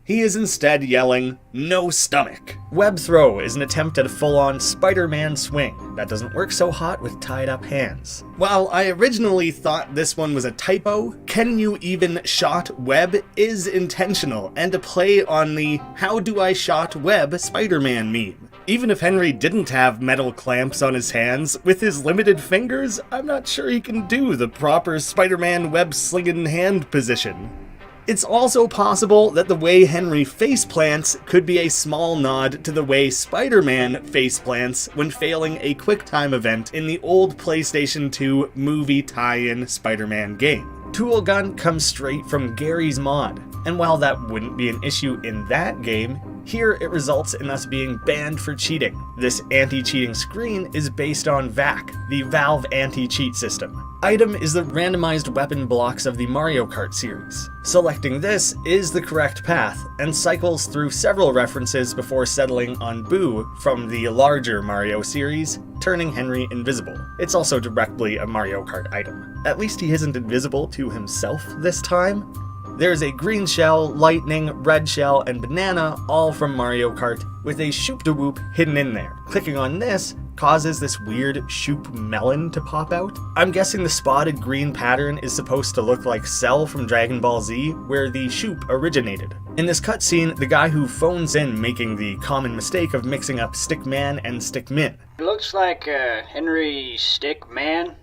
he is instead yelling, "No stomach." Web throw is an attempt at a full-on Spider-Man swing. That doesn't work so hot with tied-up hands. While I originally thought this one was a typo, Can You Even Shot Web is intentional and a play on the How Do I Shot Web Spider-Man meme. Even if Henry didn't have metal clamps on his hands, with his limited fingers, I'm not sure he can do the proper Spider-Man web-slinging hand position. It's also possible that the way Henry faceplants could be a small nod to the way Spider-Man faceplants when failing a QuickTime event in the old PlayStation 2 movie tie-in Spider-Man game. Tool Gun comes straight from Gary's mod, and while that wouldn't be an issue in that game, here it results in us being banned for cheating. This anti-cheating screen is based on VAC, the Valve anti-cheat system. Item is the randomized weapon blocks of the Mario Kart series. Selecting this is the correct path, and cycles through several references before settling on Boo from the larger Mario series, turning Henry invisible. It's also directly a Mario Kart item. At least he isn't invisible to himself this time. There's a green shell, lightning, red shell, and banana, all from Mario Kart, with a shoop-de-whoop hidden in there. Clicking on this causes this weird shoop melon to pop out. I'm guessing the spotted green pattern is supposed to look like Cell from Dragon Ball Z, where the shoop originated. In this cutscene, the guy who phones in making the common mistake of mixing up Stickman and Stickmin. It looks like Henry Stickman?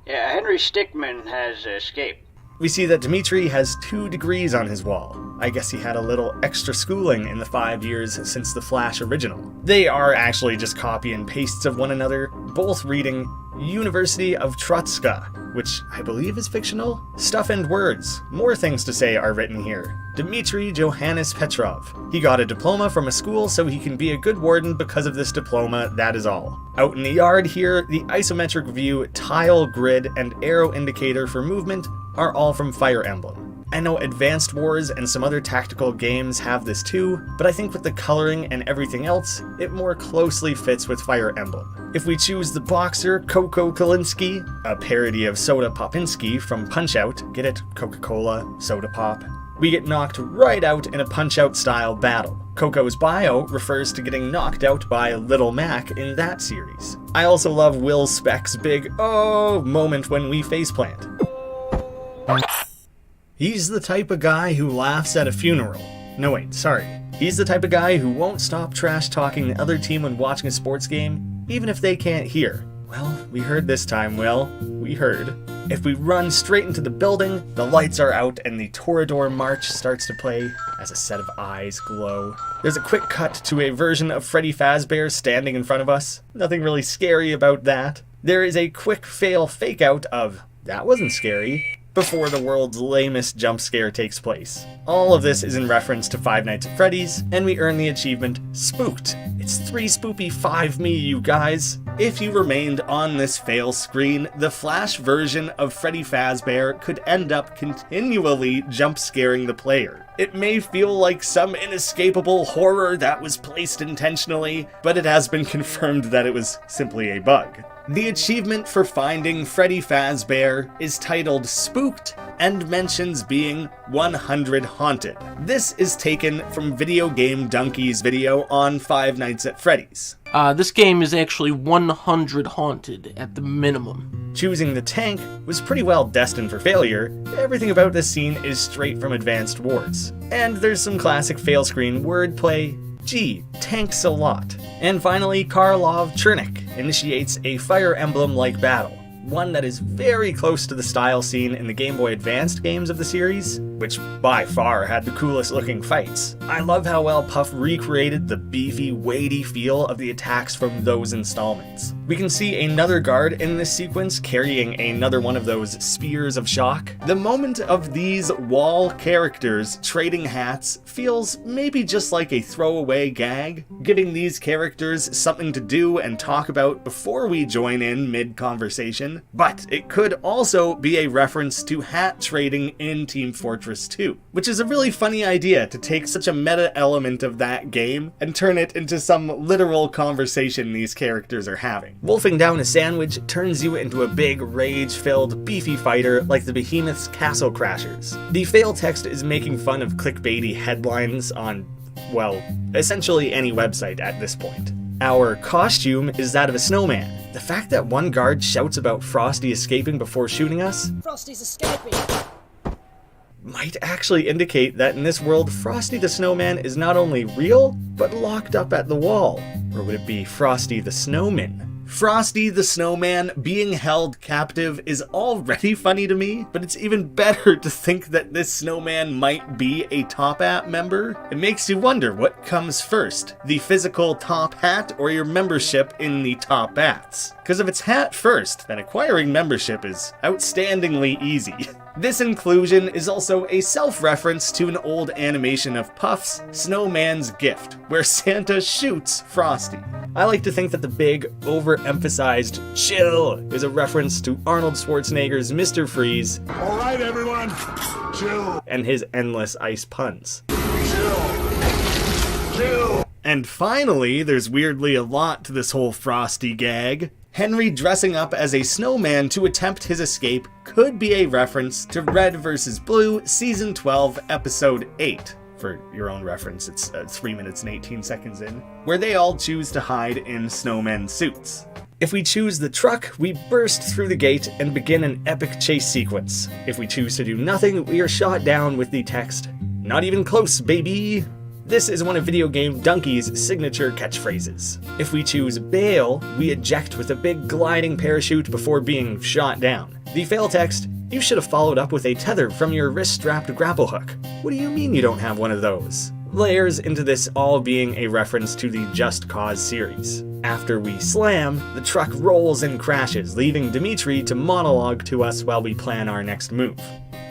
Yeah, Henry Stickman has escaped. We see that Dimitri has 2 degrees on his wall. I guess he had a little extra schooling in the 5 years since the Flash original. They are actually just copy and pastes of one another, both reading University of Trotska, which I believe is fictional. Stuff and words. More things to say are written here. Dmitry Johannes Petrov. He got a diploma from a school so he can be a good warden because of this diploma, that is all. Out in the yard here, the isometric view, tile grid, and arrow indicator for movement are all from Fire Emblem. I know Advanced Wars and some other tactical games have this too, but I think with the coloring and everything else, it more closely fits with Fire Emblem. If we choose the boxer Coco Kalinsky, a parody of Soda Popinski from Punch-Out, get it? Coca-Cola, Soda Pop. We get knocked right out in a Punch-Out style battle. Coco's bio refers to getting knocked out by Little Mac in that series. I also love Will Speck's big "oh" moment when we faceplant. He's the type of guy who laughs at a funeral. No wait, sorry. He's the type of guy who won't stop trash talking the other team when watching a sports game, even if they can't hear. Well, we heard this time, Will. We heard. If we run straight into the building, the lights are out and the Toreador March starts to play as a set of eyes glow. There's a quick cut to a version of Freddy Fazbear standing in front of us. Nothing really scary about that. There is a quick fail fake out of, that wasn't scary, before the world's lamest jump scare takes place. All of this is in reference to Five Nights at Freddy's, and we earn the achievement Spooked. It's 3 spoopy 5 me, you guys. If you remained on this fail screen, the Flash version of Freddy Fazbear could end up continually jump scaring the player. It may feel like some inescapable horror that was placed intentionally, but it has been confirmed that it was simply a bug. The achievement for finding Freddy Fazbear is titled Spooked and mentions being 100 haunted. This is taken from Video Game Donkey's video on Five Nights at Freddy's. This game is actually 100 haunted at the minimum. Choosing the tank was pretty well destined for failure. Everything about this scene is straight from Advanced Wars. And there's some classic fail screen wordplay. Gee, tanks a lot. And finally, Karlov Chernik initiates a Fire Emblem-like battle, one that is very close to the style seen in the Game Boy Advanced games of the series, which by far had the coolest looking fights. I love how well Puff recreated the beefy, weighty feel of the attacks from those installments. We can see another guard in this sequence carrying another one of those spears of shock. The moment of these wall characters trading hats feels maybe just like a throwaway gag, giving these characters something to do and talk about before we join in mid-conversation, but it could also be a reference to hat trading in Team Fortress 2, which is a really funny idea to take such a meta element of that game and turn it into some literal conversation these characters are having. Wolfing down a sandwich turns you into a big, rage-filled, beefy fighter like the Behemoth's Castle Crashers. The fail text is making fun of clickbaity headlines on well, essentially any website at this point. Our costume is that of a snowman. The fact that one guard shouts about Frosty escaping before shooting us Frosty's escaping. might actually indicate that in this world, Frosty the Snowman is not only real, but locked up at the wall. Or would it be Frosty the Snowman? Frosty the Snowman being held captive is already funny to me, but it's even better to think that this snowman might be a Top Hat member. It makes you wonder what comes first, the physical top hat or your membership in the Top Hats? Because if it's hat first, then acquiring membership is outstandingly easy. This inclusion is also a self-reference to an old animation of Puff's Snowman's Gift, where Santa shoots Frosty. I like to think that the big, overemphasized chill is a reference to Arnold Schwarzenegger's Mr. Freeze. All right, everyone, chill. And his endless ice puns. Chill. And finally, there's weirdly a lot to this whole Frosty gag. Henry dressing up as a snowman to attempt his escape could be a reference to Red vs. Blue, Season 12, Episode 8. For your own reference, it's 3 minutes and 18 seconds in, where they all choose to hide in snowman suits. If we choose the truck, we burst through the gate and begin an epic chase sequence. If we choose to do nothing, we are shot down with the text, "Not even close, baby." This is one of Video Game Donkey's signature catchphrases. If we choose bail, we eject with a big gliding parachute before being shot down. The fail text, "You should have followed up with a tether from your wrist-strapped grapple hook. What do you mean you don't have one of those?" Layers into this all being a reference to the Just Cause series. After we slam, the truck rolls and crashes, leaving Dimitri to monologue to us while we plan our next move.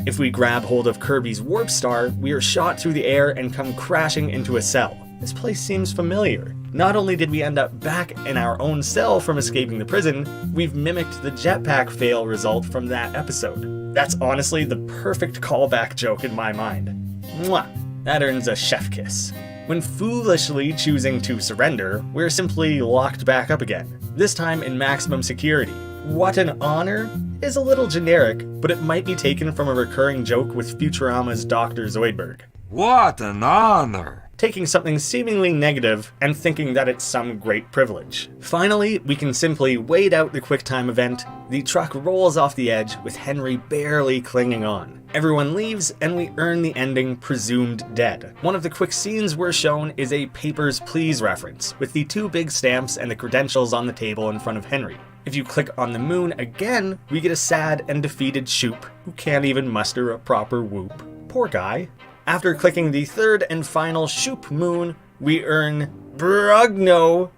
If we grab hold of Kirby's Warp Star, we are shot through the air and come crashing into a cell. This place seems familiar. Not only did we end up back in our own cell from escaping the prison, we've mimicked the jetpack fail result from that episode. That's honestly the perfect callback joke in my mind. Mwah! That earns a chef kiss. When foolishly choosing to surrender, we're simply locked back up again, this time in maximum security. What an honor is a little generic, but it might be taken from a recurring joke with Futurama's Dr. Zoidberg. What an honor! Taking something seemingly negative and thinking that it's some great privilege. Finally, we can simply wait out the QuickTime event. The truck rolls off the edge with Henry barely clinging on. Everyone leaves and we earn the ending presumed dead. One of the quick scenes we're shown is a Papers, Please reference, with the 2 big stamps and the credentials on the table in front of Henry. If you click on the moon again, we get a sad and defeated Shoop, who can't even muster a proper whoop. Poor guy. After clicking the 3rd and final Shoop moon, we earn Brugno.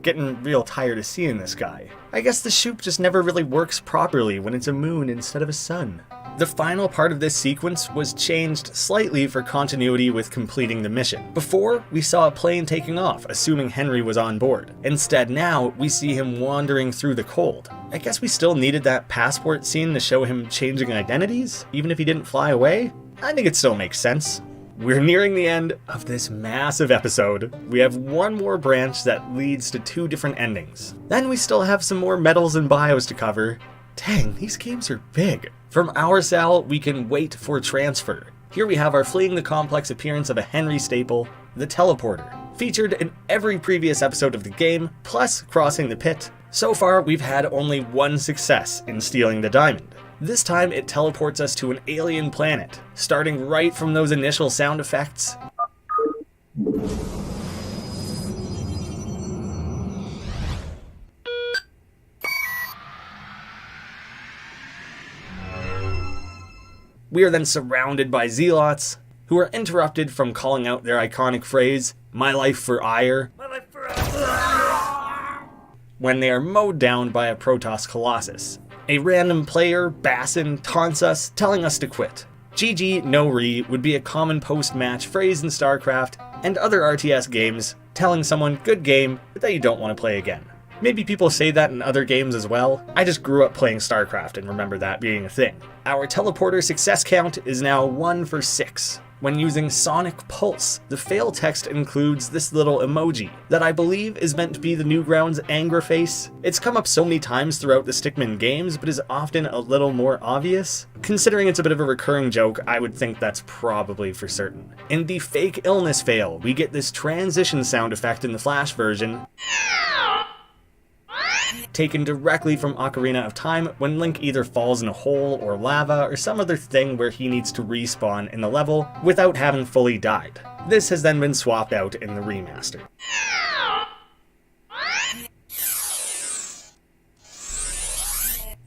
Getting real tired of seeing this guy. I guess the Shoop just never really works properly when it's a moon instead of a sun. The final part of this sequence was changed slightly for continuity with completing the mission. Before, we saw a plane taking off, assuming Henry was on board. Instead now, we see him wandering through the cold. I guess we still needed that passport scene to show him changing identities, even if he didn't fly away? I think it still makes sense. We're nearing the end of this massive episode. We have one more branch that leads to 2 different endings. Then we still have some more medals and bios to cover. Dang, these games are big. From our cell, we can wait for transfer. Here we have our fleeing the complex appearance of a Henry staple, the teleporter, featured in every previous episode of the game, plus crossing the pit. So far, we've had only one success in stealing the diamond. This time it teleports us to an alien planet, starting right from those initial sound effects. We are then surrounded by zealots, who are interrupted from calling out their iconic phrase, "My life for ire," when they are mowed down by a Protoss Colossus. A random player, Bassin, taunts us, telling us to quit. GG no re would be a common post-match phrase in StarCraft and other RTS games, telling someone good game, but that you don't want to play again. Maybe people say that in other games as well. I just grew up playing StarCraft and remember that being a thing. Our teleporter success count is now 1 for 6. When using Sonic Pulse, the fail text includes this little emoji that I believe is meant to be the Newgrounds anger face. It's come up so many times throughout the Stickmin games, but is often a little more obvious. Considering it's a bit of a recurring joke, I would think that's probably for certain. In the fake illness fail, we get this transition sound effect in the Flash version, taken directly from Ocarina of Time when Link either falls in a hole or lava or some other thing where he needs to respawn in the level without having fully died. This has then been swapped out in the remaster.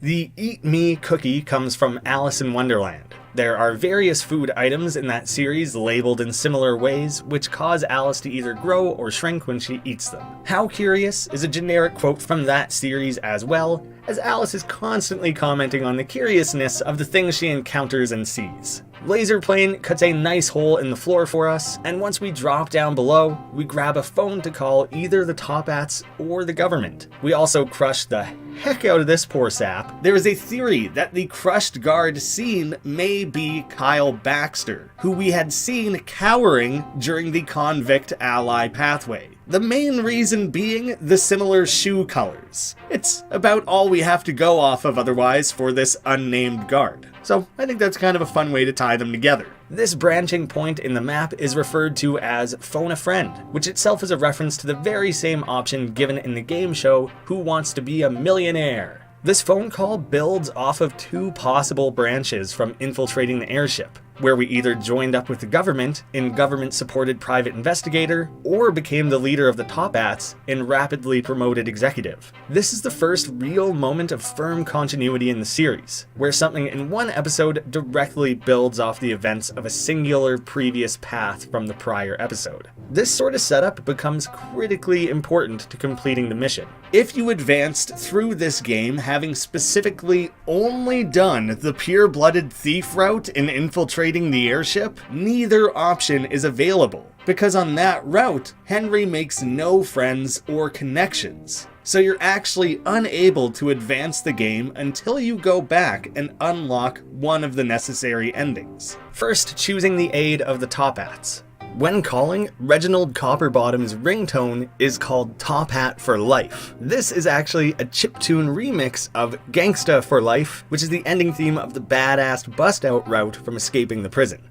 The Eat Me cookie comes from Alice in Wonderland. There are various food items in that series labeled in similar ways, which cause Alice to either grow or shrink when she eats them. How curious is a generic quote from that series as well, as Alice is constantly commenting on the curiousness of the things she encounters and sees. Laserplane cuts a nice hole in the floor for us, and once we drop down below, we grab a phone to call either the Top Hats or the government. We also crush the heck out of this poor sap. There is a theory that the crushed guard seen may be Kyle Baxter, who we had seen cowering during the convict ally pathway. The main reason being the similar shoe colors. It's about all we have to go off of otherwise for this unnamed guard. So I think that's kind of a fun way to tie them together. This branching point in the map is referred to as Phone a Friend, which itself is a reference to the very same option given in the game show Who Wants to Be a Millionaire? This phone call builds off of two possible branches from infiltrating the airship, where we either joined up with the government in government-supported private investigator, or became the leader of the Top Hats in rapidly promoted executive. This is the first real moment of firm continuity in the series, where something in one episode directly builds off the events of a singular previous path from the prior episode. This sort of setup becomes critically important to completing the mission. If you advanced through this game having specifically only done the pure-blooded thief route in infiltrating the airship, neither option is available, because on that route, Henry makes no friends or connections. So you're actually unable to advance the game until you go back and unlock one of the necessary endings. First, choosing the aid of the Top Hats. When calling, Reginald Copperbottom's ringtone is called Top Hat for Life. This is actually a chiptune remix of Gangsta for Life, which is the ending theme of the badass bust-out route from escaping the prison.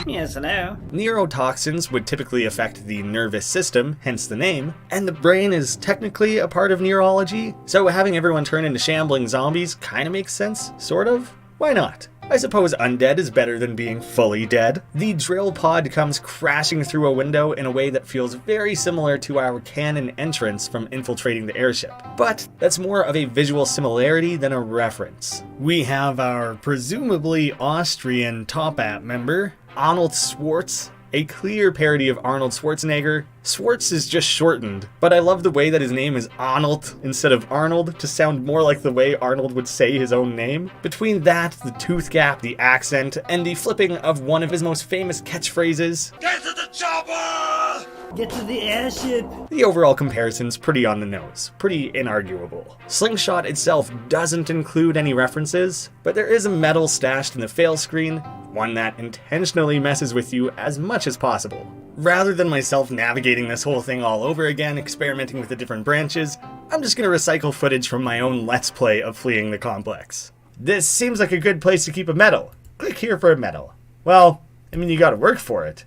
Yes, hello. Neurotoxins would typically affect the nervous system, hence the name, and the brain is technically a part of neurology, so having everyone turn into shambling zombies kinda makes sense, sort of. Why not? I suppose undead is better than being fully dead. The drill pod comes crashing through a window in a way that feels very similar to our cannon entrance from infiltrating the airship. But that's more of a visual similarity than a reference. We have our presumably Austrian Top Hat member, Arnold Schwartz, a clear parody of Arnold Schwarzenegger. Schwartz is just shortened, but I love the way that his name is Arnold instead of Arnold to sound more like the way Arnold would say his own name. Between that, the tooth gap, the accent, and the flipping of one of his most famous catchphrases, "Get to the chopper! Get to the airship!" The overall comparison's pretty on the nose, pretty inarguable. Slingshot itself doesn't include any references, but there is a medal stashed in the fail screen, one that intentionally messes with you as much as possible. Rather than myself navigating this whole thing all over again, experimenting with the different branches, I'm just gonna recycle footage from my own Let's Play of fleeing the complex. This seems like a good place to keep a medal. Click here for a medal. Well, I mean, you gotta work for it.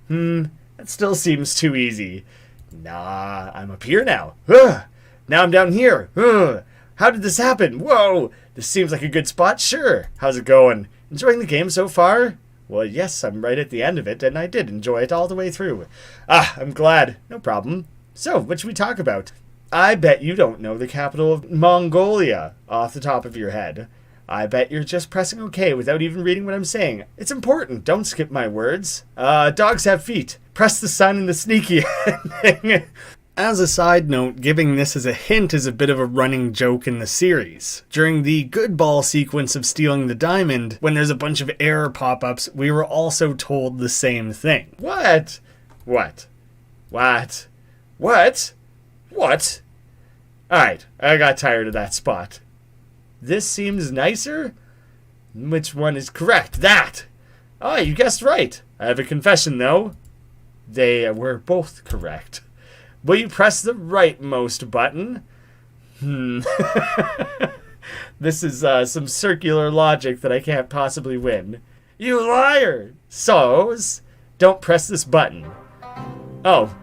That still seems too easy. Nah, I'm up here now. Ugh, now I'm down here. Ugh, how did this happen? Whoa, this seems like a good spot. Sure. How's it going? Enjoying the game so far? Well, yes, I'm right at the end of it, and I did enjoy it all the way through. I'm glad. No problem. So, what should we talk about? I bet you don't know the capital of Mongolia off the top of your head. I bet you're just pressing OK without even reading what I'm saying. It's important. Don't skip my words. Dogs have feet. Press the sun and the sneaky ending. As a side note, giving this as a hint is a bit of a running joke in the series. During the good ball sequence of stealing the diamond, when there's a bunch of error pop-ups, we were also told the same thing. What? What? What? What? What? Alright, I got tired of that spot. This seems nicer? Which one is correct? That! Oh, you guessed right. I have a confession, though. They were both correct. Will you press the rightmost button? This is some circular logic that I can't possibly win. You liar! So's, don't press this button. Oh.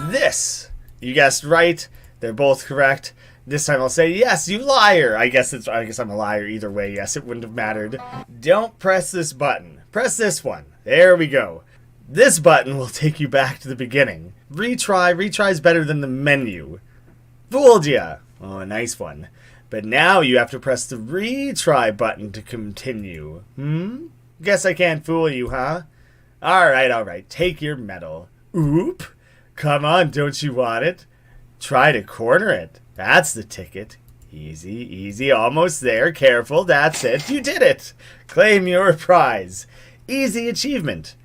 This! You guessed right. They're both correct. This time I'll say, yes, you liar! I guess I'm a liar either way. Yes, it wouldn't have mattered. Don't press this button. Press this one. There we go. This button will take you back to the beginning. Retry. Retry's better than the menu. Fooled ya! Oh, a nice one. But now you have to press the retry button to continue. Guess I can't fool you, huh? Alright. Take your medal. Oop! Come on, don't you want it? Try to corner it. That's the ticket. Easy. Almost there. Careful. That's it. You did it. Claim your prize. Easy achievement.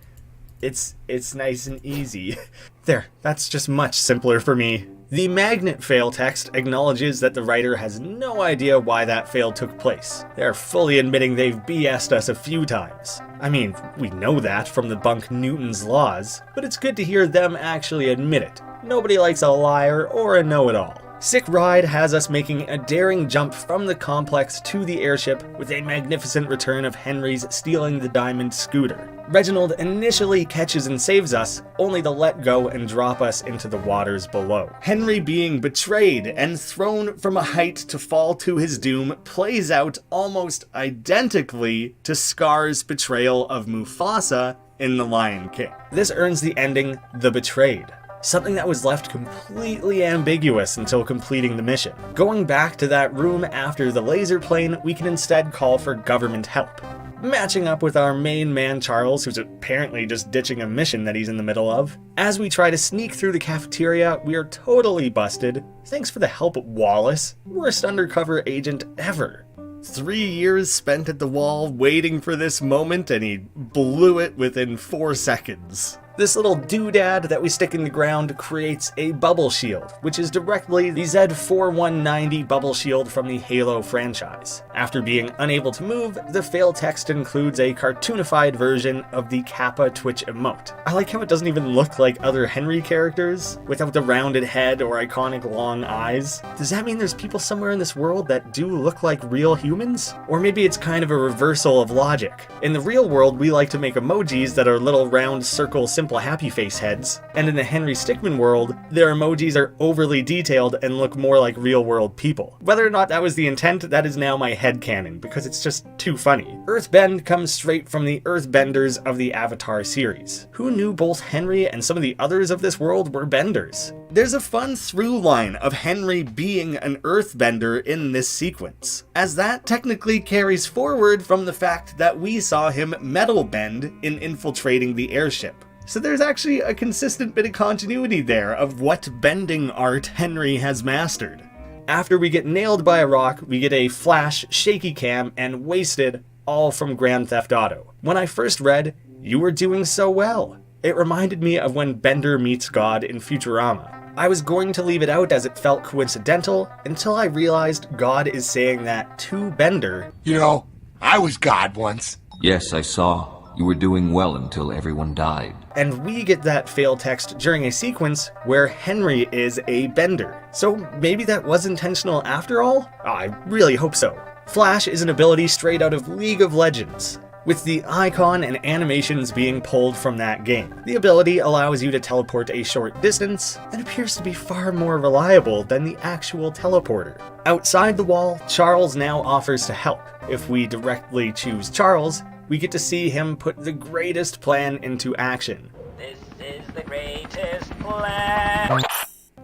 It's nice and easy. There. That's just much simpler for me. The magnet fail text acknowledges that the writer has no idea why that fail took place. They're fully admitting they've BS'd us a few times. I mean, we know that from the bunk Newton's laws, but it's good to hear them actually admit it. Nobody likes a liar or a know-it-all. Sick Ride has us making a daring jump from the complex to the airship with a magnificent return of Henry's stealing the diamond scooter. Reginald initially catches and saves us, only to let go and drop us into the waters below. Henry being betrayed and thrown from a height to fall to his doom plays out almost identically to Scar's betrayal of Mufasa in The Lion King. This earns the ending, The Betrayed. Something that was left completely ambiguous until completing the mission. Going back to that room after the laser plane, we can instead call for government help. Matching up with our main man Charles, who's apparently just ditching a mission that he's in the middle of. As we try to sneak through the cafeteria, we are totally busted. Thanks for the help, Wallace. Worst undercover agent ever. 3 years spent at the wall waiting for this moment, and he blew it within 4 seconds. This little doodad that we stick in the ground creates a bubble shield, which is directly the Z4190 bubble shield from the Halo franchise. After being unable to move, the fail text includes a cartoonified version of the Kappa Twitch emote. I like how it doesn't even look like other Henry characters, without the rounded head or iconic long eyes. Does that mean there's people somewhere in this world that do look like real humans? Or maybe it's kind of a reversal of logic. In the real world, we like to make emojis that are little round circle simple happy face heads, and in the Henry Stickmin world, their emojis are overly detailed and look more like real world people. Whether or not that was the intent, that is now my headcanon, because it's just too funny. Earthbend comes straight from the Earthbenders of the Avatar series. Who knew both Henry and some of the others of this world were benders? There's a fun through line of Henry being an Earthbender in this sequence, as that technically carries forward from the fact that we saw him metal bend in infiltrating the airship. So there's actually a consistent bit of continuity there of what bending art Henry has mastered. After we get nailed by a rock, we get a flash, shaky cam, and wasted, all from Grand Theft Auto. When I first read, "You were doing so well," it reminded me of when Bender meets God in Futurama. I was going to leave it out as it felt coincidental, until I realized God is saying that to Bender. You know, I was God once. Yes, I saw. You were doing well until everyone died. And we get that fail text during a sequence where Henry is a bender. So maybe that was intentional after all? I really hope so. Flash is an ability straight out of League of Legends, with the icon and animations being pulled from that game. The ability allows you to teleport a short distance and appears to be far more reliable than the actual teleporter. Outside the wall, Charles now offers to help. If we directly choose Charles, we get to see him put the greatest plan into action. This is the greatest plan.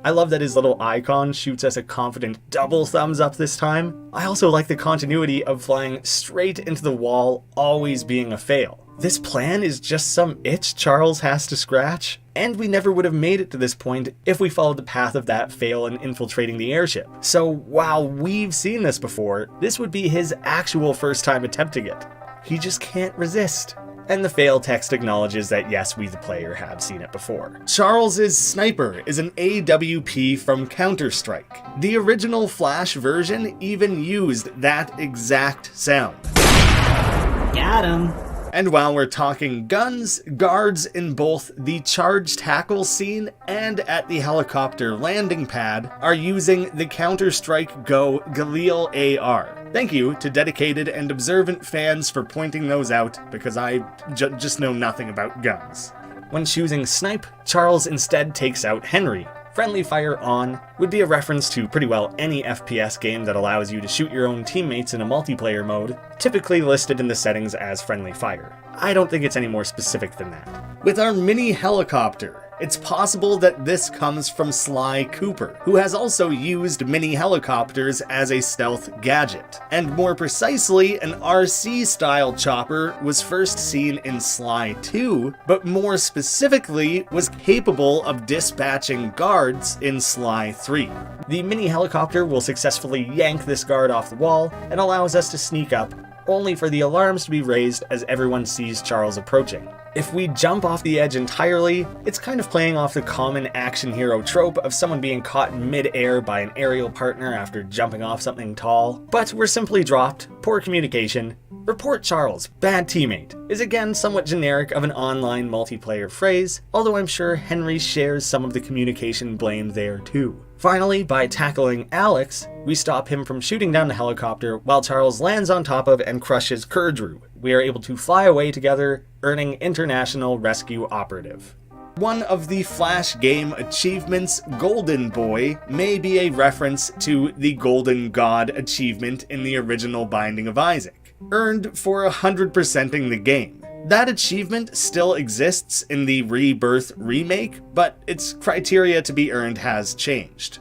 I love that his little icon shoots us a confident double thumbs up this time. I also like the continuity of flying straight into the wall always being a fail. This plan is just some itch Charles has to scratch, and we never would have made it to this point if we followed the path of that fail in infiltrating the airship. So while we've seen this before, this would be his actual first time attempting it. He just can't resist. and the fail text acknowledges that yes, we the player have seen it before. Charles's sniper is an AWP from Counter-Strike. The original Flash version even used that exact sound. Got him. And while we're talking guns, guards in both the charge tackle scene and at the helicopter landing pad are using the Counter-Strike Go Galil AR. Thank you to dedicated and observant fans for pointing those out, because I just know nothing about guns. When choosing Snipe, Charles instead takes out Henry. Friendly fire on would be a reference to pretty well any FPS game that allows you to shoot your own teammates in a multiplayer mode, typically listed in the settings as friendly fire. I don't think it's any more specific than that. With our mini helicopter, it's possible that this comes from Sly Cooper, who has also used mini helicopters as a stealth gadget. And more precisely, an RC-style chopper was first seen in Sly 2, but more specifically was capable of dispatching guards in Sly 3. The mini helicopter will successfully yank this guard off the wall and allows us to sneak up, only for the alarms to be raised as everyone sees Charles approaching. If we jump off the edge entirely, it's kind of playing off the common action hero trope of someone being caught mid-air by an aerial partner after jumping off something tall. But we're simply dropped, poor communication. Report Charles, bad teammate, is again somewhat generic of an online multiplayer phrase, although I'm sure Henry shares some of the communication blame there too. Finally, by tackling Alex, we stop him from shooting down the helicopter while Charles lands on top of and crushes Kurdru. We are able to fly away together, earning International Rescue Operative. One of the Flash game achievements, Golden Boy, may be a reference to the Golden God achievement in the original Binding of Isaac, earned for 100%ing the game. That achievement still exists in the Rebirth remake, but its criteria to be earned has changed.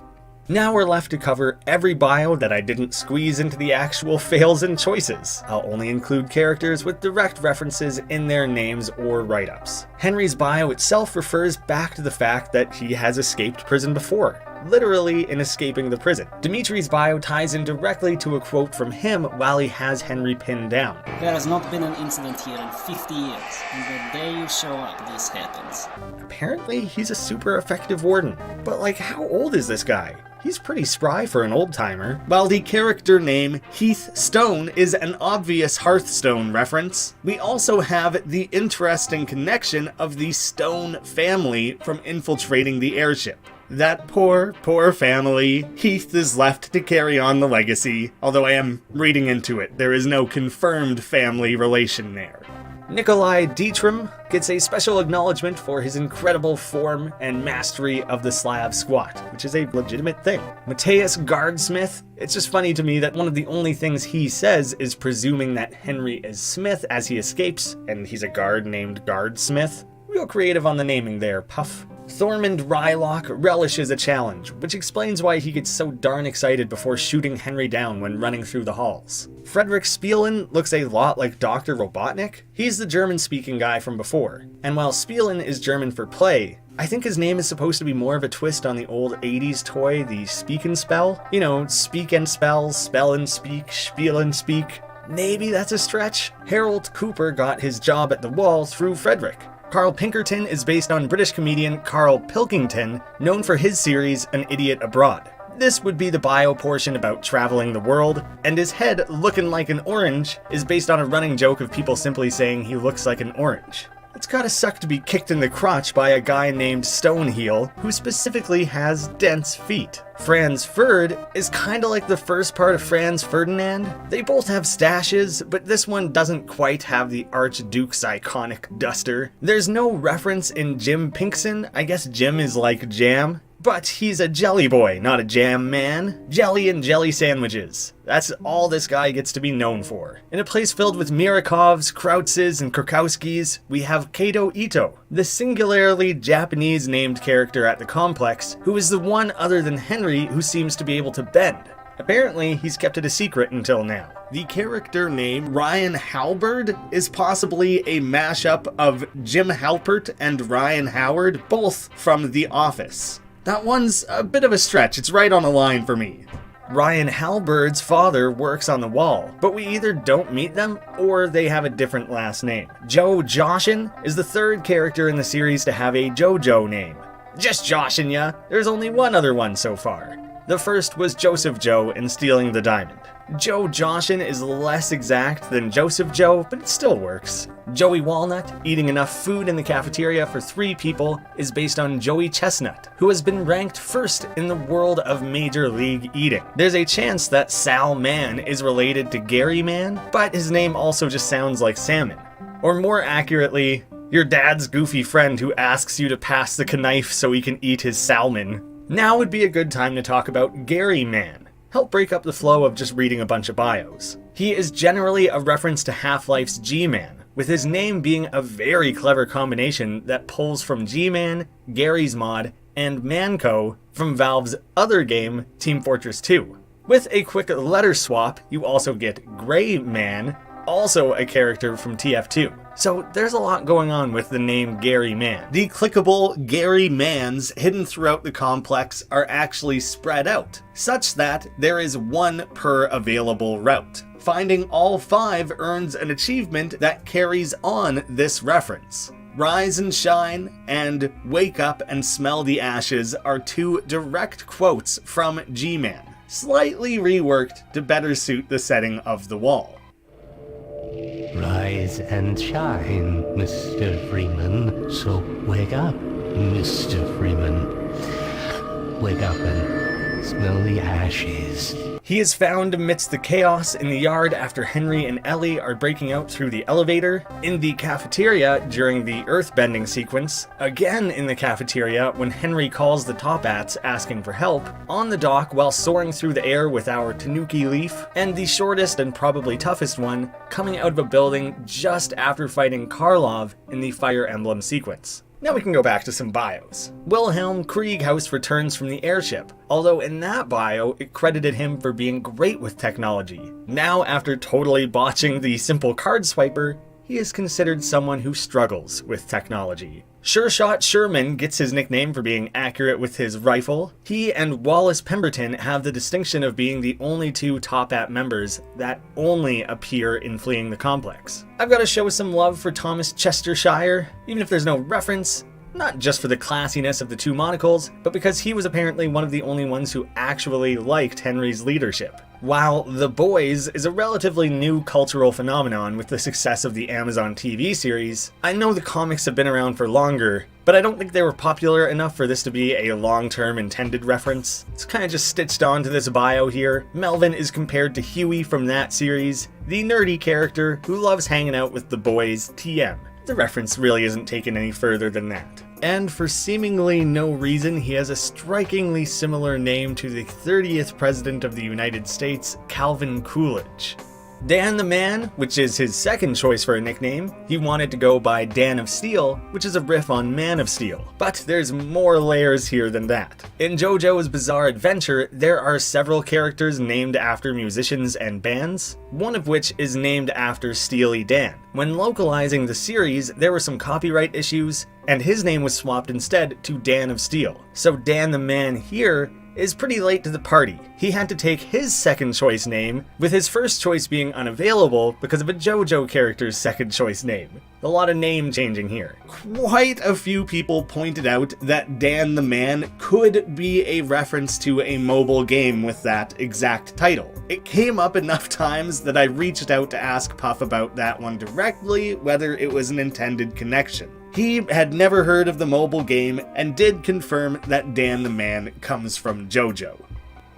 Now we're left to cover every bio that I didn't squeeze into the actual fails and choices. I'll only include characters with direct references in their names or write-ups. Henry's bio itself refers back to the fact that he has escaped prison before, literally in escaping the prison. Dimitri's bio ties in directly to a quote from him while he has Henry pinned down. There has not been an incident here in 50 years, and the day you show up, this happens. Apparently, he's a super effective warden. But like, how old is this guy? He's pretty spry for an old-timer. While the character name Heath Stone is an obvious Hearthstone reference, we also have the interesting connection of the Stone family from infiltrating the airship. That poor, poor family. Heath is left to carry on the legacy, although I am reading into it. There is no confirmed family relation there. Nikolai Dietram gets a special acknowledgement for his incredible form and mastery of the Slav squat, which is a legitimate thing. Mateus Guardsmith, it's just funny to me that one of the only things he says is presuming that Henry is Smith as he escapes, and he's a guard named Guardsmith. Real creative on the naming there, Puff. Thormund Rylock relishes a challenge, which explains why he gets so darn excited before shooting Henry down when running through the halls. Frederick Spielen looks a lot like Dr. Robotnik. He's the German-speaking guy from before. And while Spielen is German for play, I think his name is supposed to be more of a twist on the old 80s toy, the Speak and Spell. You know, speak and spell and speak, spiel and speak. Maybe that's a stretch. Harold Cooper got his job at the Wall through Frederick. Carl Pinkerton is based on British comedian Carl Pilkington, known for his series An Idiot Abroad. This would be the bio portion about traveling the world, and his head looking like an orange is based on a running joke of people simply saying he looks like an orange. It's gotta suck to be kicked in the crotch by a guy named Stoneheel, who specifically has dense feet. Franz Ferd is kinda like the first part of Franz Ferdinand. They both have stashes, but this one doesn't quite have the Archduke's iconic duster. There's no reference in Jim Pinkson. I guess Jim is like jam. But he's a jelly boy, not a jam man. Jelly and jelly sandwiches. That's all this guy gets to be known for. In a place filled with Mirakovs, Krautzes, and Krakowskis, we have Kato Ito, the singularly Japanese named character at the complex, who is the one other than Henry who seems to be able to bend. Apparently, he's kept it a secret until now. The character name Ryan Halberd is possibly a mashup of Jim Halpert and Ryan Howard, both from The Office. That one's a bit of a stretch, it's right on a line for me. Ryan Halberd's father works on the wall, but we either don't meet them or they have a different last name. Joe Joshin is the third character in the series to have a JoJo name. Just joshin' ya, there's only one other one so far. The first was Joseph Joe in Stealing the Diamond. Joe Joshin is less exact than Joseph Joe, but it still works. Joey Walnut, eating enough food in the cafeteria for 3 people, is based on Joey Chestnut, who has been ranked first in the world of Major League Eating. There's a chance that Sal Mann is related to Gary Mann, but his name also just sounds like salmon. Or more accurately, your dad's goofy friend who asks you to pass the knife so he can eat his salmon. Now would be a good time to talk about Gary Mann. Help break up the flow of just reading a bunch of bios. He is generally a reference to Half-Life's G-Man, with his name being a very clever combination that pulls from G-Man, Gary's Mod, and Manco from Valve's other game, Team Fortress 2. With a quick letter swap, you also get Gray Man, also a character from TF2. So there's a lot going on with the name Gary Mann. The clickable Gary Manns hidden throughout the complex are actually spread out, such that there is 1 per available route. Finding all 5 earns an achievement that carries on this reference. Rise and Shine and Wake Up and Smell the Ashes are 2 direct quotes from G-Man, slightly reworked to better suit the setting of the wall. Rise and shine, Mr. Freeman, so wake up, Mr. Freeman. Wake up and smell the ashes. He is found amidst the chaos in the yard after Henry and Ellie are breaking out through the elevator, in the cafeteria during the earthbending sequence, again in the cafeteria when Henry calls the Top-Ats asking for help, on the dock while soaring through the air with our Tanuki leaf, and the shortest and probably toughest one, coming out of a building just after fighting Karlov in the Fire Emblem sequence. Now we can go back to some bios. Wilhelm Krieghaus returns from the airship, although in that bio it credited him for being great with technology. Now, after totally botching the simple card swiper, he is considered someone who struggles with technology. Sure Shot Sherman gets his nickname for being accurate with his rifle. He and Wallace Pemberton have the distinction of being the only 2 Top-At members that only appear in Fleeing the Complex. I've got to show some love for Thomas Chestershire, even if there's no reference. Not just for the classiness of the 2 monocles, but because he was apparently one of the only ones who actually liked Henry's leadership. While The Boys is a relatively new cultural phenomenon with the success of the Amazon TV series, I know the comics have been around for longer, but I don't think they were popular enough for this to be a long-term intended reference. It's kind of just stitched onto this bio here. Melvin is compared to Huey from that series, the nerdy character who loves hanging out with the boys, TM. The reference really isn't taken any further than that. And for seemingly no reason, he has a strikingly similar name to the 30th President of the United States, Calvin Coolidge. Dan the Man, which is his second choice for a nickname, he wanted to go by Dan of Steel, which is a riff on Man of Steel. But there's more layers here than that. In JoJo's Bizarre Adventure, there are several characters named after musicians and bands, one of which is named after Steely Dan. When localizing the series, there were some copyright issues, and his name was swapped instead to Dan of Steel. So Dan the Man here is pretty late to the party. He had to take his second choice name, with his first choice being unavailable because of a JoJo character's second choice name. A lot of name changing here. Quite a few people pointed out that Dan the Man could be a reference to a mobile game with that exact title. It came up enough times that I reached out to ask Puff about that one directly, whether it was an intended connection. He had never heard of the mobile game and did confirm that Dan the Man comes from JoJo.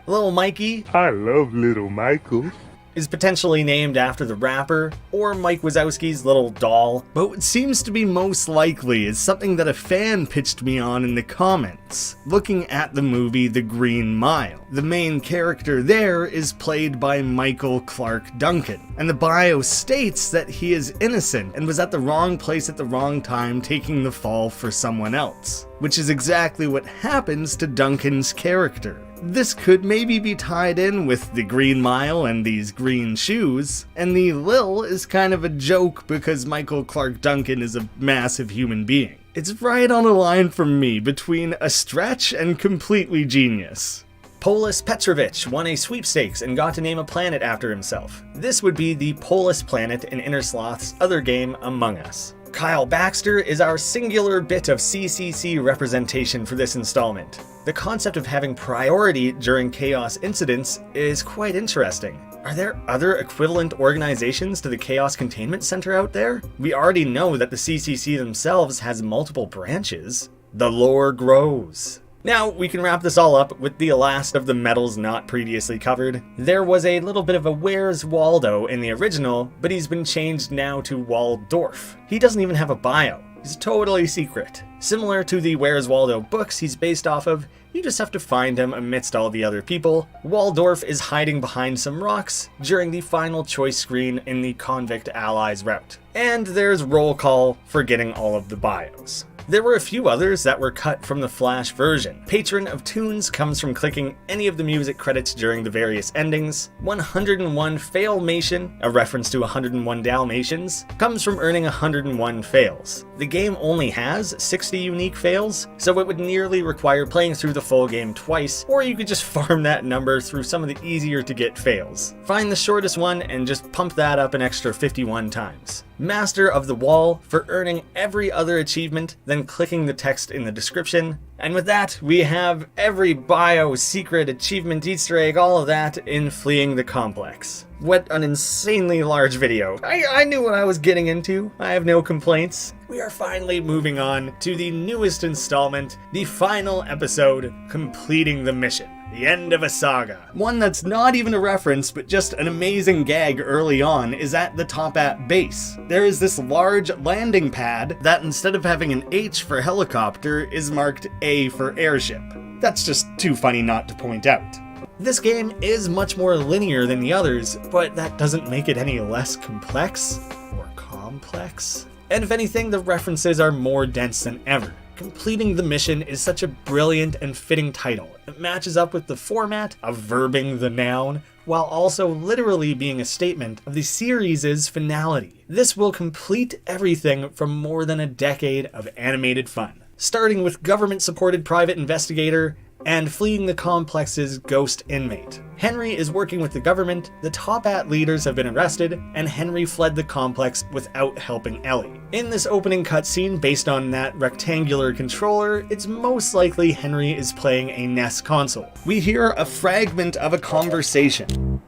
Little Mikey, I love Little Michael, is potentially named after the rapper, or Mike Wazowski's little doll, but what seems to be most likely is something that a fan pitched me on in the comments, looking at the movie The Green Mile. The main character there is played by Michael Clark Duncan, and the bio states that he is innocent and was at the wrong place at the wrong time taking the fall for someone else, which is exactly what happens to Duncan's character. This could maybe be tied in with the Green Mile and these green shoes, and the Lil is kind of a joke because Michael Clark Duncan is a massive human being. It's right on a line from me between a stretch and completely genius. Polis Petrovich won a sweepstakes and got to name a planet after himself. This would be the Polis planet in Innersloth's other game, Among Us. Kyle Baxter is our singular bit of CCC representation for this installment. The concept of having priority during chaos incidents is quite interesting. Are there other equivalent organizations to the Chaos Containment Center out there? We already know that the CCC themselves has multiple branches. The lore grows. Now, we can wrap this all up with the last of the medals not previously covered. There was a little bit of a Where's Waldo in the original, but he's been changed now to Waldorf. He doesn't even have a bio. He's totally secret. Similar to the Where's Waldo books he's based off of, you just have to find him amidst all the other people. Waldorf is hiding behind some rocks during the final choice screen in the Convict Allies route. And there's roll call for getting all of the bios. There were a few others that were cut from the Flash version. Patron of Tunes comes from clicking any of the music credits during the various endings. 101 Failmation, a reference to 101 Dalmatians, comes from earning 101 fails. The game only has 60 unique fails, so it would nearly require playing through the full game twice, or you could just farm that number through some of the easier to get fails. Find the shortest one and just pump that up an extra 51 times. Master of the Wall for earning every other achievement, then clicking the text in the description. And with that, we have every bio, secret, achievement, Easter egg, all of that in Fleeing the Complex. What an insanely large video. I knew what I was getting into. I have no complaints. We are finally moving on to the newest installment, the final episode, Completing the Mission. The end of a saga. One that's not even a reference, but just an amazing gag early on is at the Top-At base. There is this large landing pad that instead of having an H for helicopter is marked A for airship. That's just too funny not to point out. This game is much more linear than the others, but that doesn't make it any less complex or complex. And if anything, the references are more dense than ever. Completing the Mission is such a brilliant and fitting title. It matches up with the format of verbing the noun, while also literally being a statement of the series' finality. This will complete everything from more than a decade of animated fun, starting with government-supported private investigator and fleeing the complex's ghost inmate. Henry is working with the government, the Top-At leaders have been arrested, and Henry fled the complex without helping Ellie. In this opening cutscene, based on that rectangular controller, it's most likely Henry is playing a NES console. We hear a fragment of a conversation.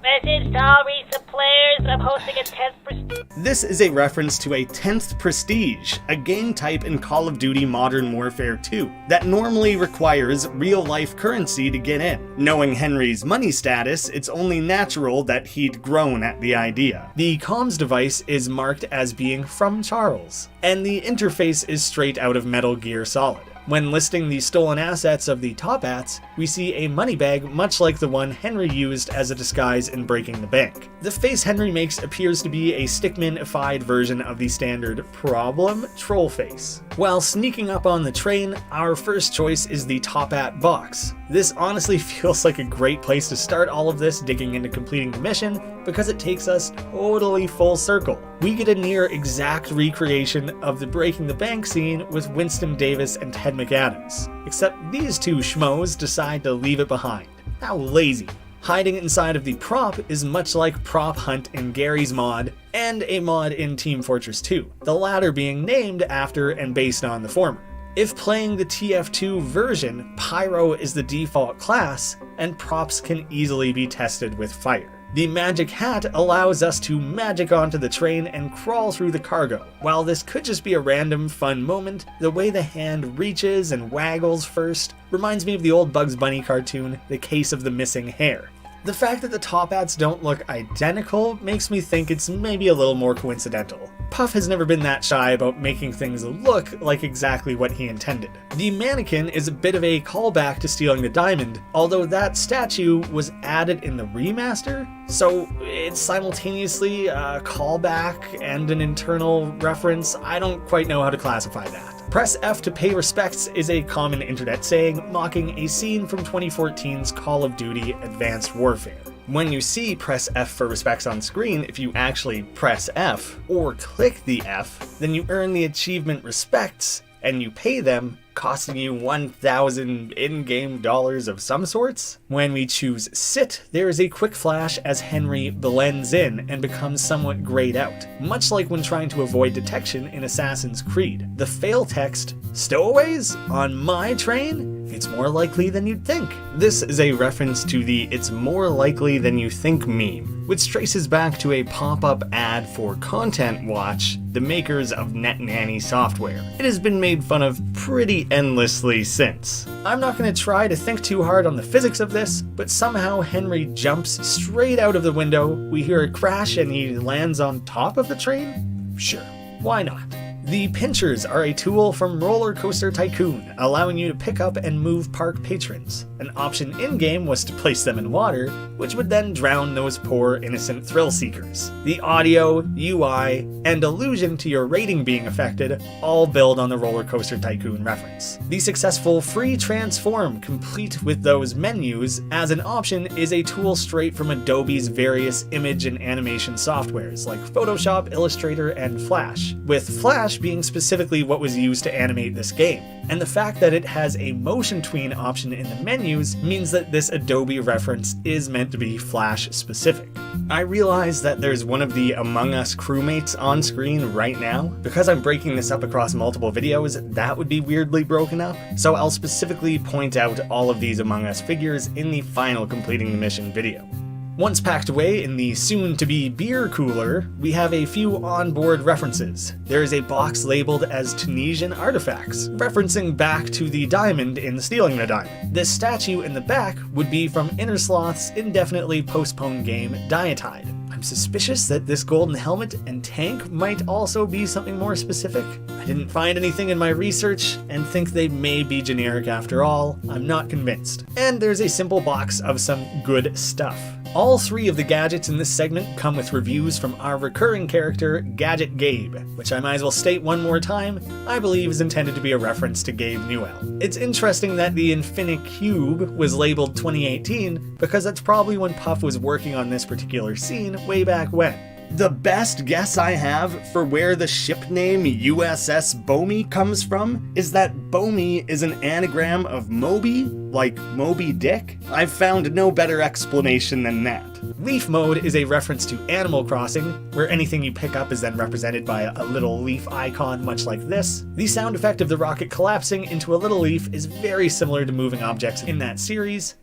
Message to all recent players, I'm hosting a 10th Prestige. This is a reference to a 10th Prestige, a game type in Call of Duty Modern Warfare 2 that normally requires real-life currency to get in. Knowing Henry's money status, it's only natural that he'd grown at the idea. The comms device is marked as being from Charles, and the interface is straight out of Metal Gear Solid. When listing the stolen assets of the Top-Ats, we see a money bag much like the one Henry used as a disguise in breaking the bank. The face Henry makes appears to be a stickmanified version of the standard problem troll face. While sneaking up on the train, our first choice is the Top-At box. This honestly feels like a great place to start all of this digging into completing the mission because it takes us totally full circle. We get a near exact recreation of the breaking the bank scene with Winston Davis and Ted McAdams, except these two schmoes decide to leave it behind. How lazy. Hiding inside of the prop is much like Prop Hunt in Gary's mod and a mod in Team Fortress 2, the latter being named after and based on the former. If playing the TF2 version, Pyro is the default class, and props can easily be tested with fire. The magic hat allows us to magic onto the train and crawl through the cargo. While this could just be a random fun moment, the way the hand reaches and waggles first reminds me of the old Bugs Bunny cartoon, The Case of the Missing Hair. The fact that the Top-Ats don't look identical makes me think it's maybe a little more coincidental. Puff has never been that shy about making things look like exactly what he intended. The mannequin is a bit of a callback to Stealing the Diamond, although that statue was added in the remaster, so it's simultaneously a callback and an internal reference. I don't quite know how to classify that. Press F to pay respects is a common internet saying, mocking a scene from 2014's Call of Duty Advanced Warfare. When you see press F for respects on screen, if you actually press F or click the F, then you earn the achievement respects and you pay them, costing you 1,000 in-game dollars of some sorts. When we choose sit, there is a quick flash as Henry blends in and becomes somewhat grayed out, much like when trying to avoid detection in Assassin's Creed. The fail text, "Stowaways? On my train? It's more likely than you'd think." This is a reference to the "it's more likely than you think" meme, which traces back to a pop-up ad for Content Watch, the makers of NetNanny software. It has been made fun of pretty endlessly since. I'm not going to try to think too hard on the physics of this, but somehow Henry jumps straight out of the window, we hear a crash and he lands on top of the train? Sure, why not? The pinchers are a tool from Roller Coaster Tycoon, allowing you to pick up and move park patrons. An option in-game was to place them in water, which would then drown those poor innocent thrill seekers. The audio, UI, and allusion to your rating being affected all build on the Roller Coaster Tycoon reference. The successful free transform, complete with those menus, as an option is a tool straight from Adobe's various image and animation softwares like Photoshop, Illustrator, and Flash, with Flash being specifically what was used to animate this game. And the fact that it has a motion tween option in the menus means that this Adobe reference is meant to be Flash specific. I realize that there's one of the Among Us crewmates on screen right now. Because I'm breaking this up across multiple videos, that would be weirdly broken up, so I'll specifically point out all of these Among Us figures in the final completing the mission video. Once packed away in the soon-to-be beer cooler, we have a few onboard references. There is a box labeled as Tunisian artifacts, referencing back to the diamond in Stealing the Diamond. This statue in the back would be from Innersloth's indefinitely postponed game Diatide. I'm suspicious that this golden helmet and tank might also be something more specific. I didn't find anything in my research and think they may be generic after all. I'm not convinced. And there's a simple box of some good stuff. All three of the gadgets in this segment come with reviews from our recurring character, Gadget Gabe, which I might as well state one more time, I believe is intended to be a reference to Gabe Newell. It's interesting that the Infinicube was labeled 2018 because that's probably when Puff was working on this particular scene way back when. The best guess I have for where the ship name USS Bomi comes from is that Bomi is an anagram of Moby, like Moby Dick. I've found no better explanation than that. Leaf mode is a reference to Animal Crossing, where anything you pick up is then represented by a little leaf icon much like this. The sound effect of the rocket collapsing into a little leaf is very similar to moving objects in that series.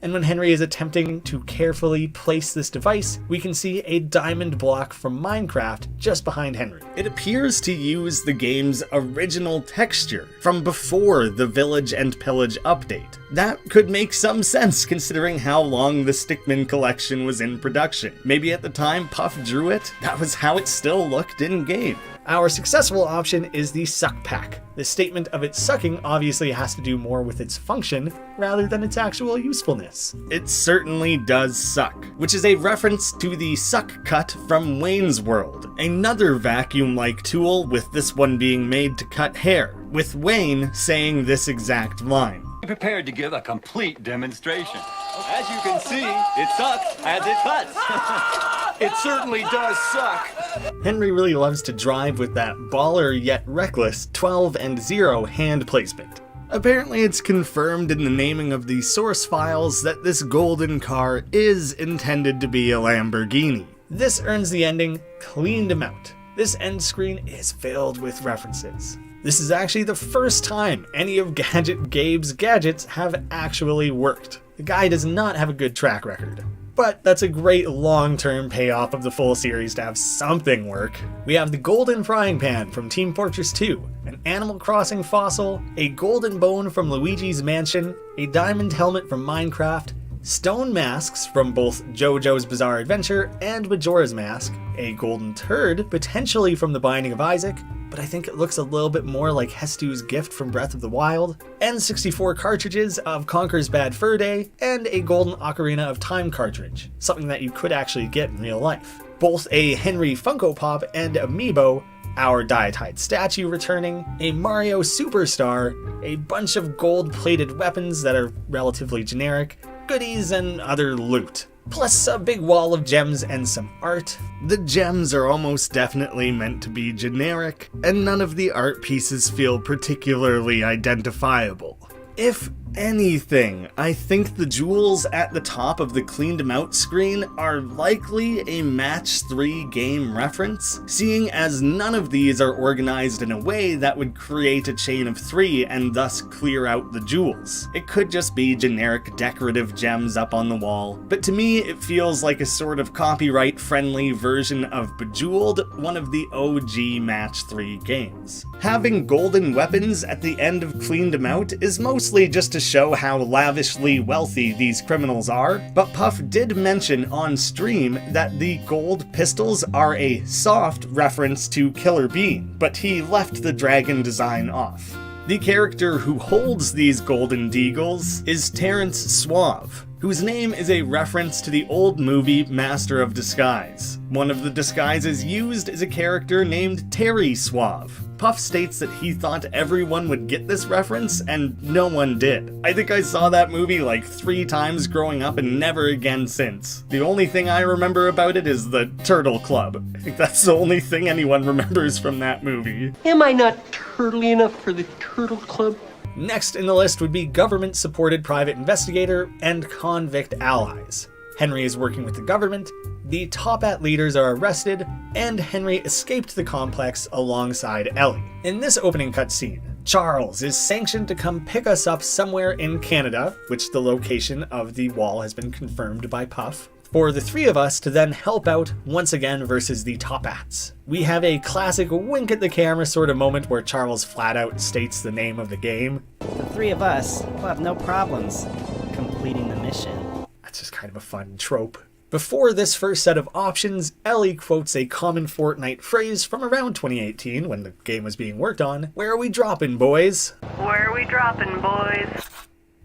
And when Henry is attempting to carefully place this device, we can see a diamond block from Minecraft just behind Henry. It appears to use the game's original texture from before the Village and Pillage update. That could make some sense considering how long the Stickmin collection was in production. Maybe at the time Puff drew it, that was how it still looked in-game. Our successful option is the Suck Pack. The statement of its sucking obviously has to do more with its function rather than its actual usefulness. It certainly does suck, which is a reference to the Suck Cut from Wayne's World, another vacuum-like tool, with this one being made to cut hair, with Wayne saying this exact line. Prepared to give a complete demonstration. As you can see, it sucks as it cuts. It certainly does suck. Henry really loves to drive with that baller yet reckless 12 and 0 hand placement. Apparently it's confirmed in the naming of the source files that this golden car is intended to be a Lamborghini. This earns the ending Cleaned 'em Out. This end screen is filled with references. This is actually the first time any of Gadget Gabe's gadgets have actually worked. The guy does not have a good track record. But that's a great long-term payoff of the full series to have something work. We have the golden frying pan from Team Fortress 2, an Animal Crossing fossil, a golden bone from Luigi's Mansion, a diamond helmet from Minecraft, stone masks from both JoJo's Bizarre Adventure and Majora's Mask, a golden turd potentially from The Binding of Isaac, but I think it looks a little bit more like Hestu's gift from Breath of the Wild, N64 cartridges of Conker's Bad Fur Day, and a golden Ocarina of Time cartridge, something that you could actually get in real life. Both a Henry Funko Pop and Amiibo, our Diatide statue returning, a Mario Superstar, a bunch of gold-plated weapons that are relatively generic, goodies, and other loot. plus a big wall of gems and some art. The gems are almost definitely meant to be generic, and none of the art pieces feel particularly identifiable. If anything, I think the jewels at the top of the cleaned them out screen are likely a match 3 game reference, seeing as none of these are organized in a way that would create a chain of 3 and thus clear out the jewels. It could just be generic decorative gems up on the wall, but to me it feels like a sort of copyright friendly version of Bejeweled, one of the OG match 3 games. Having golden weapons at the end of cleaned them out is mostly just to show how lavishly wealthy these criminals are, but Puff did mention on stream that the gold pistols are a soft reference to Killer Bean, but he left the dragon design off. The character who holds these golden deagles is Terrence Suave, whose name is a reference to the old movie Master of Disguise. One of the disguises used is a character named Terry Suave. Puff states that he thought everyone would get this reference, and no one did. I think I saw that movie like 3 times growing up and never again since. The only thing I remember about it is the Turtle Club. I think that's the only thing anyone remembers from that movie. Am I not turtly enough for the Turtle Club? Next in the list would be government-supported private investigator and convict allies. Henry is working with the government, the Top-Hat leaders are arrested, and Henry escaped the complex alongside Ellie. In this opening cutscene, Charles is sanctioned to come pick us up somewhere in Canada, which the location of the wall has been confirmed by Puff, for the 3 of us to then help out once again versus the Top-Hats. We have a classic wink at the camera sort of moment where Charles flat out states the name of the game. The 3 of us will have no problems completing the mission. That's just kind of a fun trope. Before this first set of options, Ellie quotes a common Fortnite phrase from around 2018 when the game was being worked on. Where are we dropping, boys? Where are we dropping, boys?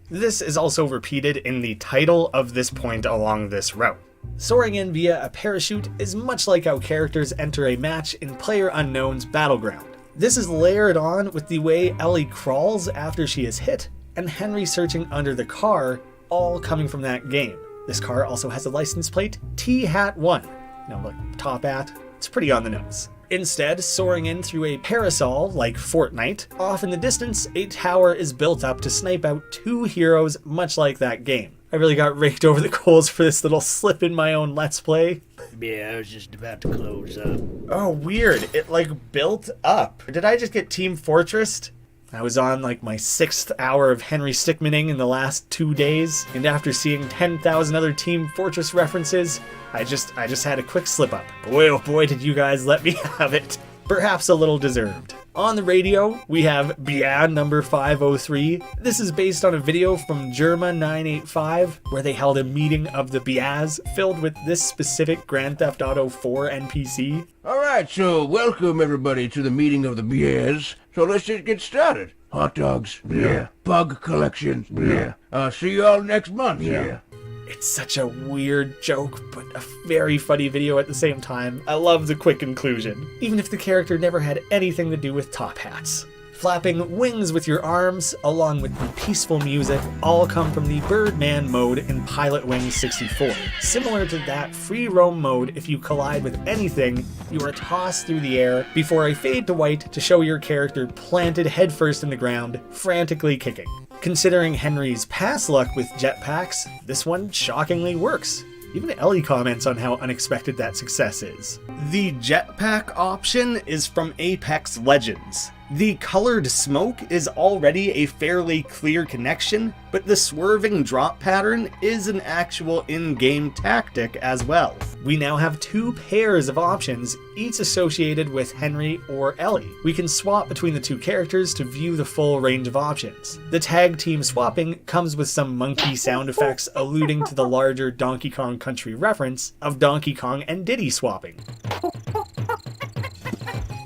This is also repeated in the title of this point along this route. Soaring in via a parachute is much like how characters enter a match in PlayerUnknown's Battleground. This is layered on with the way Ellie crawls after she is hit, and Henry searching under the car, all coming from that game. This car also has a license plate, T-Hat1. Now look, Top Hat, it's pretty on the nose. Instead, soaring in through a parasol like Fortnite, off in the distance, a tower is built up to snipe out 2 heroes much like that game. I really got raked over the coals for this little slip in my own Let's Play. Yeah, I was just about to close up. Oh, weird. It like built up. Did I just get Team Fortressed? I was on like my 6th hour of Henry Stickmaning in the last 2 days, and after seeing 10,000 other Team Fortress references, I just had a quick slip up. Boy oh boy did you guys let me have it. Perhaps a little deserved. On the radio, we have Bia number 503. This is based on a video from Germa985, where they held a meeting of the Bias filled with this specific Grand Theft Auto 4 NPC. Alright, so welcome everybody to the meeting of the Bias. So let's just get started. Hot dogs, yeah. Bug collection, yeah. See you all next month, yeah. It's such a weird joke, but a very funny video at the same time. I love the quick inclusion, even if the character never had anything to do with top hats. Flapping wings with your arms, along with the peaceful music, all come from the Birdman mode in Pilot Wings 64. Similar to that free roam mode, if you collide with anything, you are tossed through the air before a fade to white to show your character planted headfirst in the ground, frantically kicking. Considering Henry's past luck with jetpacks, this one shockingly works. Even Ellie comments on how unexpected that success is. The jetpack option is from Apex Legends. The colored smoke is already a fairly clear connection, but the swerving drop pattern is an actual in-game tactic as well. We now have 2 pairs of options, each associated with Henry or Ellie. We can swap between the 2 characters to view the full range of options. The tag team swapping comes with some monkey sound effects alluding to the larger Donkey Kong Country reference of Donkey Kong and Diddy swapping.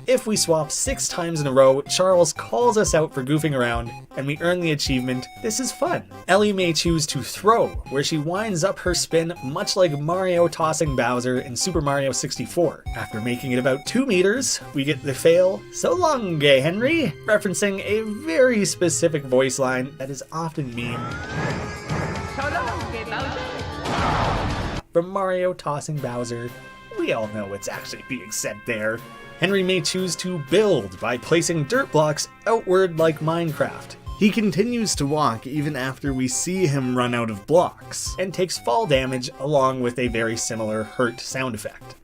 If we swap 6 times in a row, Charles calls us out for goofing around, and we earn the achievement, "This is fun." Ellie may choose to throw, where she winds up her spin much like Mario tossing Bowser in Super Mario 64. After making it about 2 meters, we get the fail, "So long, gay Henry," referencing a very specific voice line that is often memed. From Mario tossing Bowser, we all know what's actually being said there. Henry may choose to build by placing dirt blocks outward like Minecraft. He continues to walk even after we see him run out of blocks, and takes fall damage along with a very similar hurt sound effect.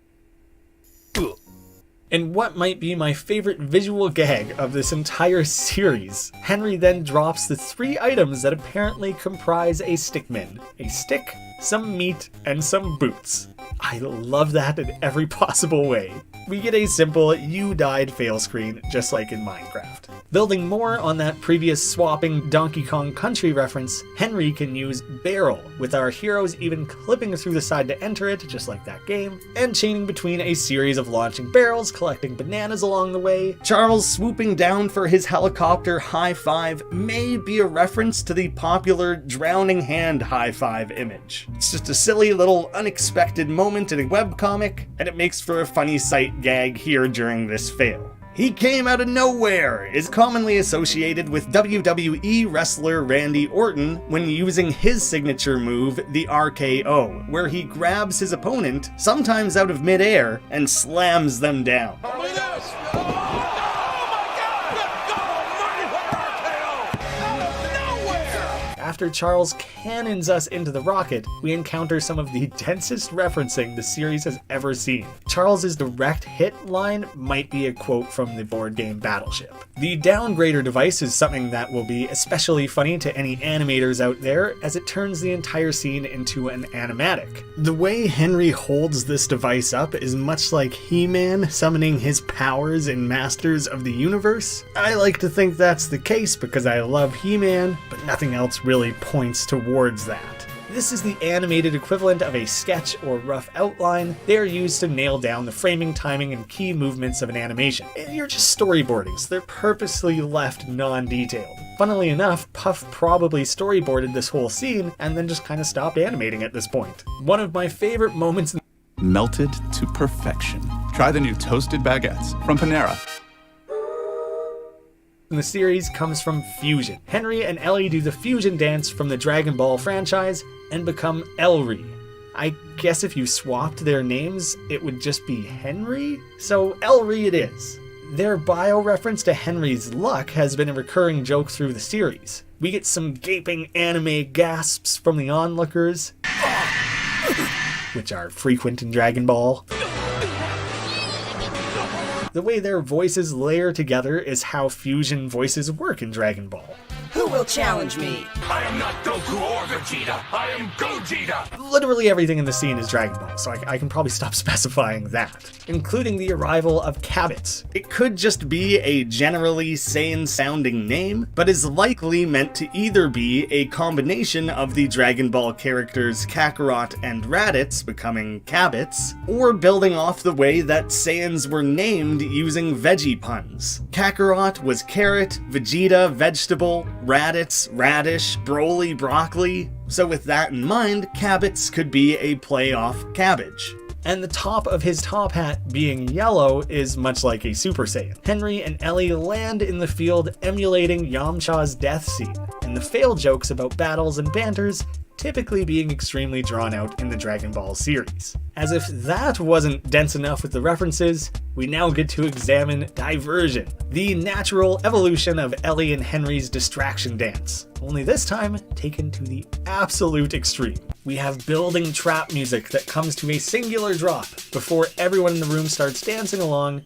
In what might be my favorite visual gag of this entire series, Henry then drops the 3 items that apparently comprise a stickman. A stick, some meat, and some boots. I love that in every possible way. We get a simple "you died" fail screen, just like in Minecraft. Building more on that previous swapping Donkey Kong Country reference, Henry can use barrel, with our heroes even clipping through the side to enter it, just like that game, and chaining between a series of launching barrels, collecting bananas along the way. Charles swooping down for his helicopter high five may be a reference to the popular drowning hand high five image. It's just a silly little unexpected moment in a webcomic, and it makes for a funny sight gag here during this fail. "He came out of nowhere" is commonly associated with WWE wrestler Randy Orton when using his signature move, the RKO, where he grabs his opponent, sometimes out of midair, and slams them down. After Charles cannons us into the rocket, we encounter some of the densest referencing the series has ever seen. Charles's direct hit line might be a quote from the board game Battleship. The downgrader device is something that will be especially funny to any animators out there, as it turns the entire scene into an animatic. The way Henry holds this device up is much like He-Man summoning his powers in Masters of the Universe. I like to think that's the case because I love He-Man, but nothing else really points towards that. This is the animated equivalent of a sketch or rough outline. They are used to nail down the framing, timing, and key movements of an animation. And you're just storyboarding, so they're purposely left non-detailed. Funnily enough, Puff probably storyboarded this whole scene and then just kind of stopped animating at this point. One of my favorite moments melted to perfection. Try the new toasted baguettes from Panera. In the series comes from Fusion. Henry and Ellie do the Fusion dance from the Dragon Ball franchise and become Elry. I guess if you swapped their names, it would just be Henry? So Elry it is. Their bio reference to Henry's luck has been a recurring joke through the series. We get some gaping anime gasps from the onlookers, which are frequent in Dragon Ball. The way their voices layer together is how fusion voices work in Dragon Ball. Who will challenge me? I am not Goku or Vegeta. I am Gogeta. Literally everything in the scene is Dragon Ball, so I can probably stop specifying that. Including the arrival of Cabbits. It could just be a generally Saiyan-sounding name, but is likely meant to either be a combination of the Dragon Ball characters Kakarot and Raditz becoming Cabbits, or building off the way that Saiyans were named using veggie puns. Kakarot was carrot, Vegeta vegetable, Raditz radish, Broly broccoli. So with that in mind, Cabbits could be a play off cabbage. And the top of his top hat being yellow is much like a Super Saiyan. Henry and Ellie land in the field emulating Yamcha's death scene, and the fail jokes about battles and banters typically being extremely drawn out in the Dragon Ball series. As if that wasn't dense enough with the references, we now get to examine Diversion, the natural evolution of Ellie and Henry's distraction dance, only this time taken to the absolute extreme. We have building trap music that comes to a singular drop before everyone in the room starts dancing along,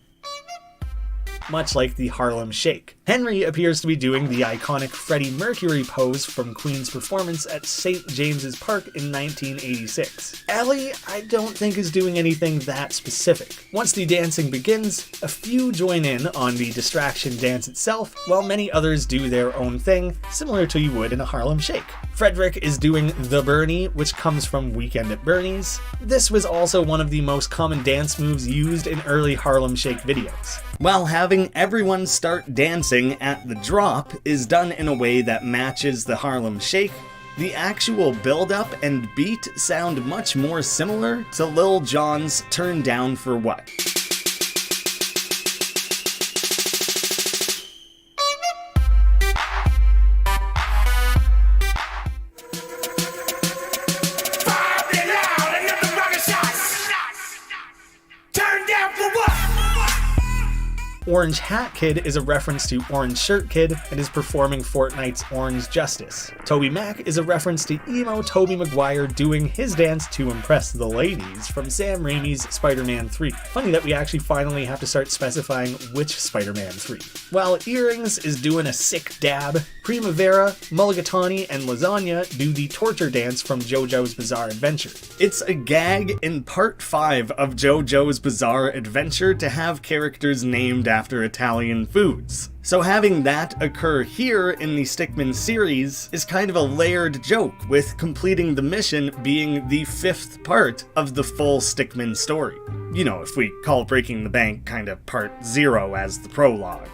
much like the Harlem Shake. Henry appears to be doing the iconic Freddie Mercury pose from Queen's performance at St. James's Park in 1986. Ellie, I don't think is doing anything that specific. Once the dancing begins, a few join in on the distraction dance itself, while many others do their own thing, similar to you would in a Harlem Shake. Frederick is doing the Bernie, which comes from Weekend at Bernie's. This was also one of the most common dance moves used in early Harlem Shake videos. While having everyone start dancing at the drop is done in a way that matches the Harlem Shake, the actual build-up and beat sound much more similar to Lil Jon's Turn Down for What. Orange Hat Kid is a reference to Orange Shirt Kid and is performing Fortnite's Orange Justice. Toby Mac is a reference to emo Tobey Maguire doing his dance to impress the ladies from Sam Raimi's Spider-Man 3. Funny that we actually finally have to start specifying which Spider-Man 3. While Earrings is doing a sick dab, Primavera, Mulligatawny, and Lasagna do the torture dance from JoJo's Bizarre Adventure. It's a gag in part 5 of JoJo's Bizarre Adventure to have characters named after Italian foods. So having that occur here in the Stickmin series is kind of a layered joke, with completing the mission being the 5th part of the full Stickmin story. You know, if we call Breaking the Bank kind of part 0 as the prologue.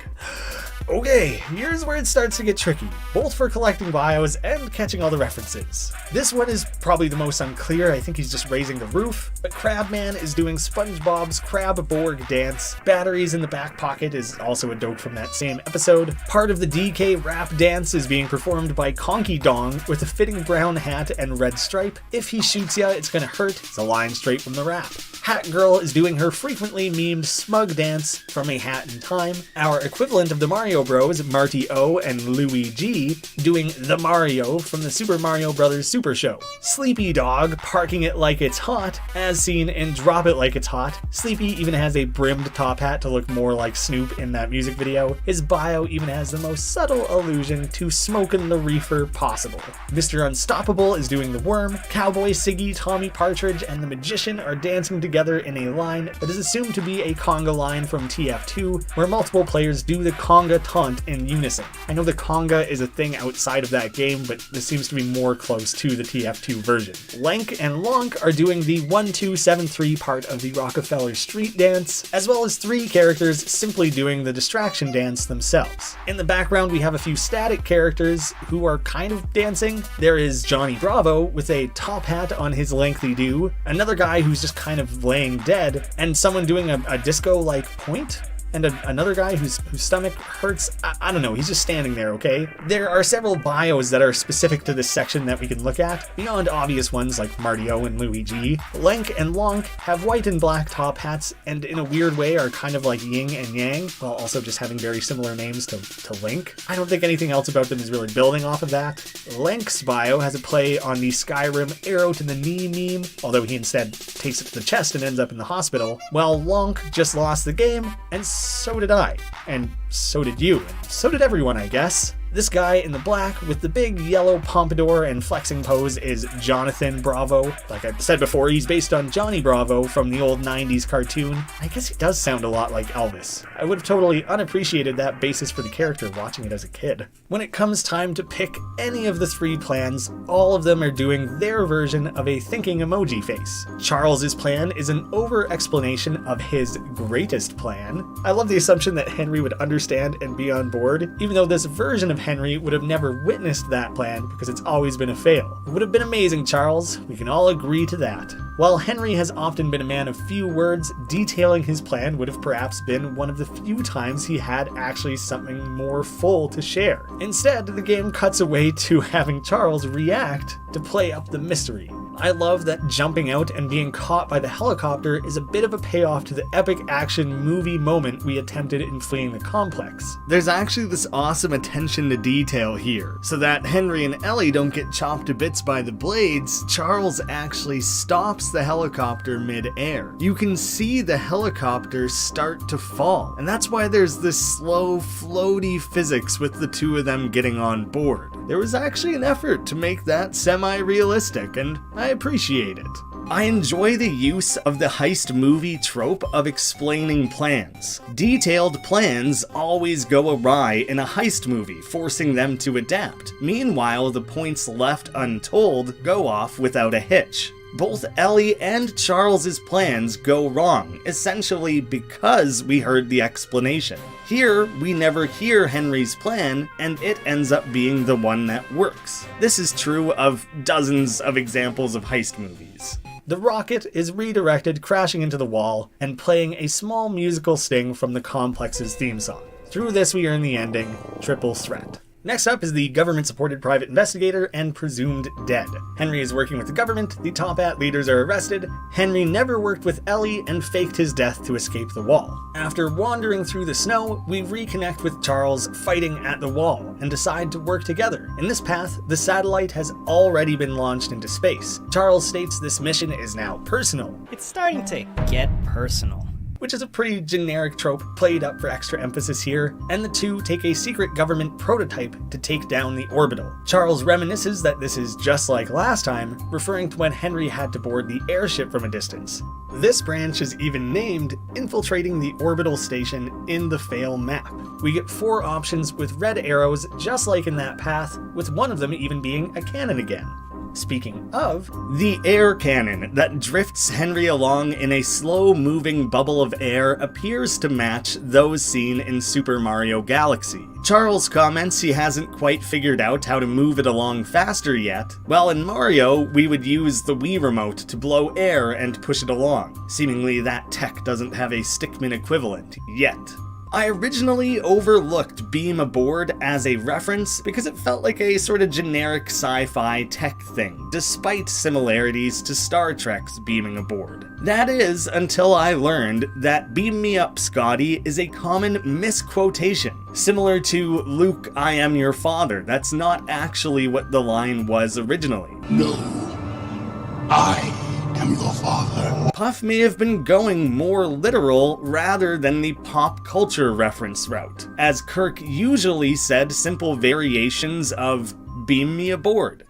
Okay, here's where it starts to get tricky, both for collecting bios and catching all the references. This one is probably the most unclear. I think he's just raising the roof, but Crabman is doing SpongeBob's Crab-Borg dance. Batteries in the Back Pocket is also a joke from that same episode. Part of the DK rap dance is being performed by Conky Dong with a fitting brown hat and red stripe. If he shoots ya, it's gonna hurt. It's a line straight from the rap. Hat Girl is doing her frequently memed smug dance from A Hat in Time. Our equivalent of the Mario Bros, Marty O and Luigi, doing the Mario from the Super Mario Bros. Super Show. Sleepy Dog parking it like it's hot, as seen in Drop It Like It's Hot. Sleepy even has a brimmed top hat to look more like Snoop in that music video. His bio even has the most subtle allusion to smoking the reefer possible. Mr. Unstoppable is doing the worm. Cowboy Siggy, Tommy Partridge, and the Magician are dancing together in a line that is assumed to be a conga line from TF2, where multiple players do the conga taunt in unison. I know the conga is a thing outside of that game, but this seems to be more close to the TF2 version. Lank and Lonk are doing the 1-2-7-3 part of the Rockefeller Street dance, as well as 3 characters simply doing the distraction dance themselves. In the background, we have a few static characters who are kind of dancing. There is Johnny Bravo with a top hat on his lengthy do, another guy who's just kind of laying dead, and someone doing a disco-like point, and another guy whose stomach hurts. I don't know, he's just standing there, okay? There are several bios that are specific to this section that we can look at, beyond obvious ones like Marty O and Luigi. Lank and Lonk have white and black top hats, and in a weird way are kind of like yin and yang, while also just having very similar names to Link. I don't think anything else about them is really building off of that. Lank's bio has a play on the Skyrim arrow to the knee meme, although he instead takes it to the chest and ends up in the hospital, while Lonk just lost the game, and so did I, and so did you, and so did everyone, I guess. This guy in the black with the big yellow pompadour and flexing pose is Jonathan Bravo. Like I said before, he's based on Johnny Bravo from the old 90s cartoon. I guess he does sound a lot like Elvis. I would have totally unappreciated that basis for the character watching it as a kid. When it comes time to pick any of the 3 plans, all of them are doing their version of a thinking emoji face. Charles's plan is an over-explanation of his greatest plan. I love the assumption that Henry would understand and be on board, even though this version of Henry would have never witnessed that plan because it's always been a fail. It would have been amazing, Charles. We can all agree to that. While Henry has often been a man of few words, detailing his plan would have perhaps been one of the few times he had actually something more full to share. Instead, the game cuts away to having Charles react to play up the mystery. I love that jumping out and being caught by the helicopter is a bit of a payoff to the epic action movie moment we attempted in fleeing the complex. There's actually this awesome attention to detail here. So that Henry and Ellie don't get chopped to bits by the blades, Charles actually stops the helicopter mid-air. You can see the helicopter start to fall, and that's why there's this slow, floaty physics with the 2 of them getting on board. There was actually an effort to make that semi-realistic, and I appreciate it. I enjoy the use of the heist movie trope of explaining plans. Detailed plans always go awry in a heist movie, forcing them to adapt. Meanwhile, the points left untold go off without a hitch. Both Ellie and Charles's plans go wrong, essentially because we heard the explanation. Here, we never hear Henry's plan, and it ends up being the one that works. This is true of dozens of examples of heist movies. The rocket is redirected, crashing into the wall, and playing a small musical sting from the complex's theme song. Through this we earn the ending, Triple Threat. Next up is the government-supported private investigator and presumed dead. Henry is working with the government, the Top Hat leaders are arrested, Henry never worked with Ellie and faked his death to escape the wall. After wandering through the snow, we reconnect with Charles fighting at the wall and decide to work together. In this path, the satellite has already been launched into space. Charles states this mission is now personal. It's starting to get personal. Which is a pretty generic trope played up for extra emphasis here, and the two take a secret government prototype to take down the orbital. Charles reminisces that this is just like last time, referring to when Henry had to board the airship from a distance. This branch is even named Infiltrating the Orbital Station in the Fail map. We get 4 options with red arrows just like in that path, with one of them even being a cannon again. Speaking of, the air cannon that drifts Henry along in a slow-moving bubble of air appears to match those seen in Super Mario Galaxy. Charles comments he hasn't quite figured out how to move it along faster yet. Well, in Mario, we would use the Wii remote to blow air and push it along. Seemingly that tech doesn't have a Stickman equivalent yet. I originally overlooked Beam Aboard as a reference because it felt like a sort of generic sci-fi tech thing, despite similarities to Star Trek's Beaming Aboard. That is, until I learned that Beam Me Up, Scotty is a common misquotation. Similar to Luke, I am your father. That's not actually what the line was originally. No, I am your father. Puff may have been going more literal rather than the pop culture reference route, as Kirk usually said simple variations of beam me aboard.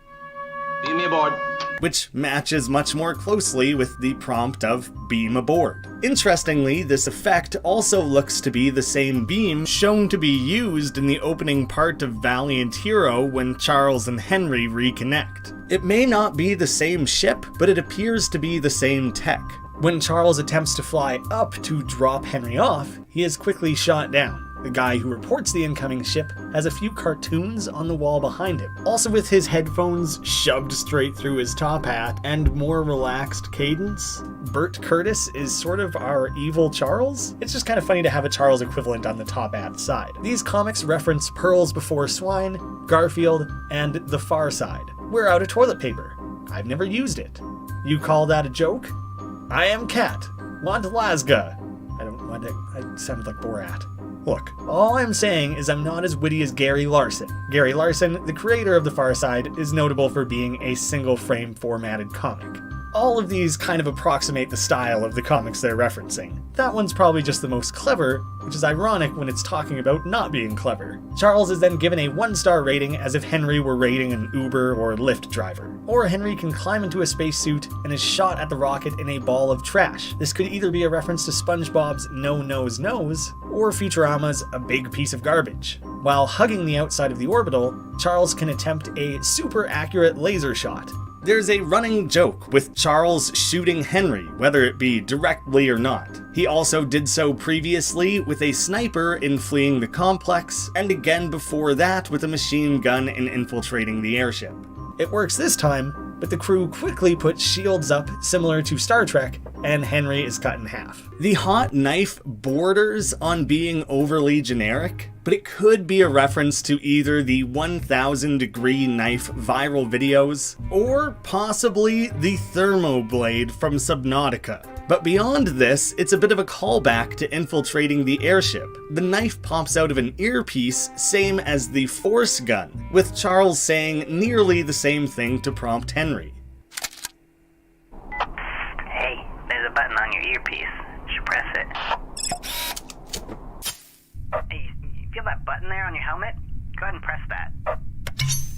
Beam me aboard. Which matches much more closely with the prompt of beam aboard. Interestingly, this effect also looks to be the same beam shown to be used in the opening part of Valiant Hero when Charles and Henry reconnect. It may not be the same ship, but it appears to be the same tech. When Charles attempts to fly up to drop Henry off, he is quickly shot down. The guy who reports the incoming ship has a few cartoons on the wall behind him. Also with his headphones shoved straight through his top hat and more relaxed cadence, Bert Curtis is sort of our evil Charles. It's just kind of funny to have a Charles equivalent on the top hat side. These comics reference Pearls Before Swine, Garfield, and The Far Side. We're out of toilet paper. I've never used it. You call that a joke? I am Cat. Want Lasga. I sound like Borat. Look, all I'm saying is I'm not as witty as Gary Larson. Gary Larson, the creator of The Far Side, is notable for being a single-frame formatted comic. All of these kind of approximate the style of the comics they're referencing. That one's probably just the most clever, which is ironic when it's talking about not being clever. Charles is then given a 1-star rating as if Henry were rating an Uber or Lyft driver. Or Henry can climb into a spacesuit and is shot at the rocket in a ball of trash. This could either be a reference to SpongeBob's No Nose Nose, or Futurama's A Big Piece of Garbage. While hugging the outside of the orbital, Charles can attempt a super accurate laser shot. There's a running joke with Charles shooting Henry, whether it be directly or not. He also did so previously with a sniper in Fleeing the Complex, and again before that with a machine gun in Infiltrating the Airship. It works this time, but the crew quickly puts shields up similar to Star Trek, and Henry is cut in half. The hot knife borders on being overly generic, but it could be a reference to either the 1000-degree knife viral videos, or possibly the Thermoblade from Subnautica. But beyond this, it's a bit of a callback to Infiltrating the Airship. The knife pops out of an earpiece, same as the Force gun, with Charles saying nearly the same thing to prompt Henry. Hey, there's a button on your earpiece. You should press it. Hey, you feel that button there on your helmet? Go ahead and press that.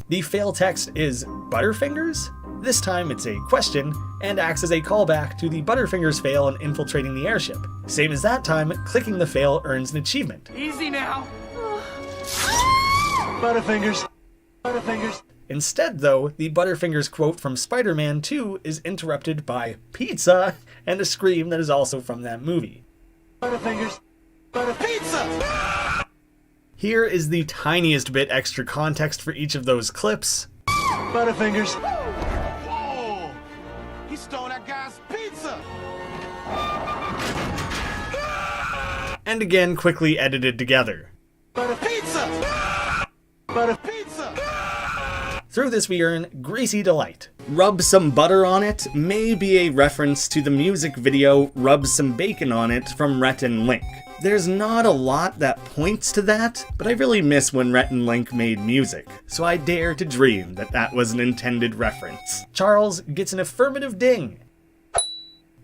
The fail text is Butterfingers? This time it's a question, and acts as a callback to the Butterfingers fail in Infiltrating the Airship. Same as that time, clicking the fail earns an achievement. Easy now. Butterfingers. Butterfingers. Instead, though, the Butterfingers quote from Spider-Man 2 is interrupted by pizza and a scream that is also from that movie. Butterfingers. Pizza! Here is the tiniest bit extra context for each of those clips. Butterfingers. Whoa! He stole that guy's pizza! And again quickly edited together. Pizza! But a pizza! Through this we earn Greasy Delight. Rub some butter on it may be a reference to the music video Rub Some Bacon on It from Rhett and Link. There's not a lot that points to that, but I really miss when Rhett and Link made music, so I dare to dream that that was an intended reference. Charles gets an affirmative ding,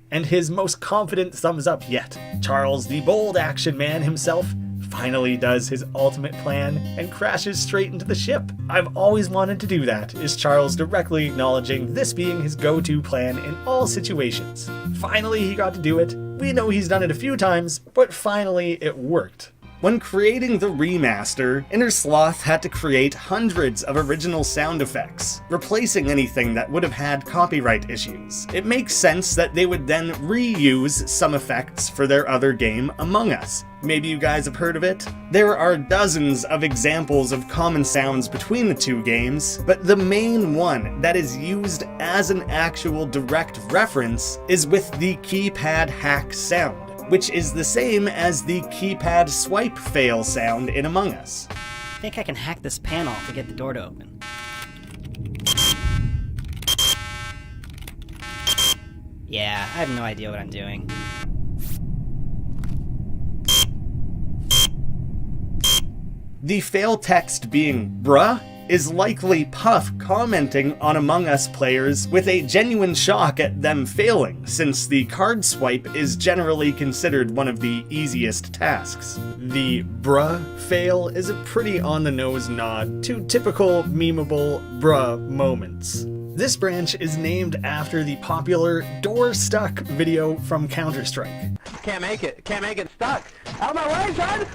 and his most confident thumbs up yet. Charles, the bold action man himself, finally does his ultimate plan and crashes straight into the ship. I've always wanted to do that, is Charles directly acknowledging this being his go-to plan in all situations. Finally he got to do it. We know he's done it a few times, but finally it worked. When creating the remaster, Innersloth had to create hundreds of original sound effects, replacing anything that would have had copyright issues. It makes sense that they would then reuse some effects for their other game, Among Us. Maybe you guys have heard of it? There are dozens of examples of common sounds between the two games, but the main one that is used as an actual direct reference is with the keypad hack sound, which is the same as the keypad swipe fail sound in Among Us. I think I can hack this panel to get the door to open. Yeah, I have no idea what I'm doing. The fail text being bruh is likely Puff commenting on Among Us players with a genuine shock at them failing, since the card swipe is generally considered one of the easiest tasks. The bruh fail is a pretty on-the-nose nod to typical memeable bruh moments. This branch is named after the popular Door Stuck video from Counter-Strike. Can't make it stuck. Out of my way, son!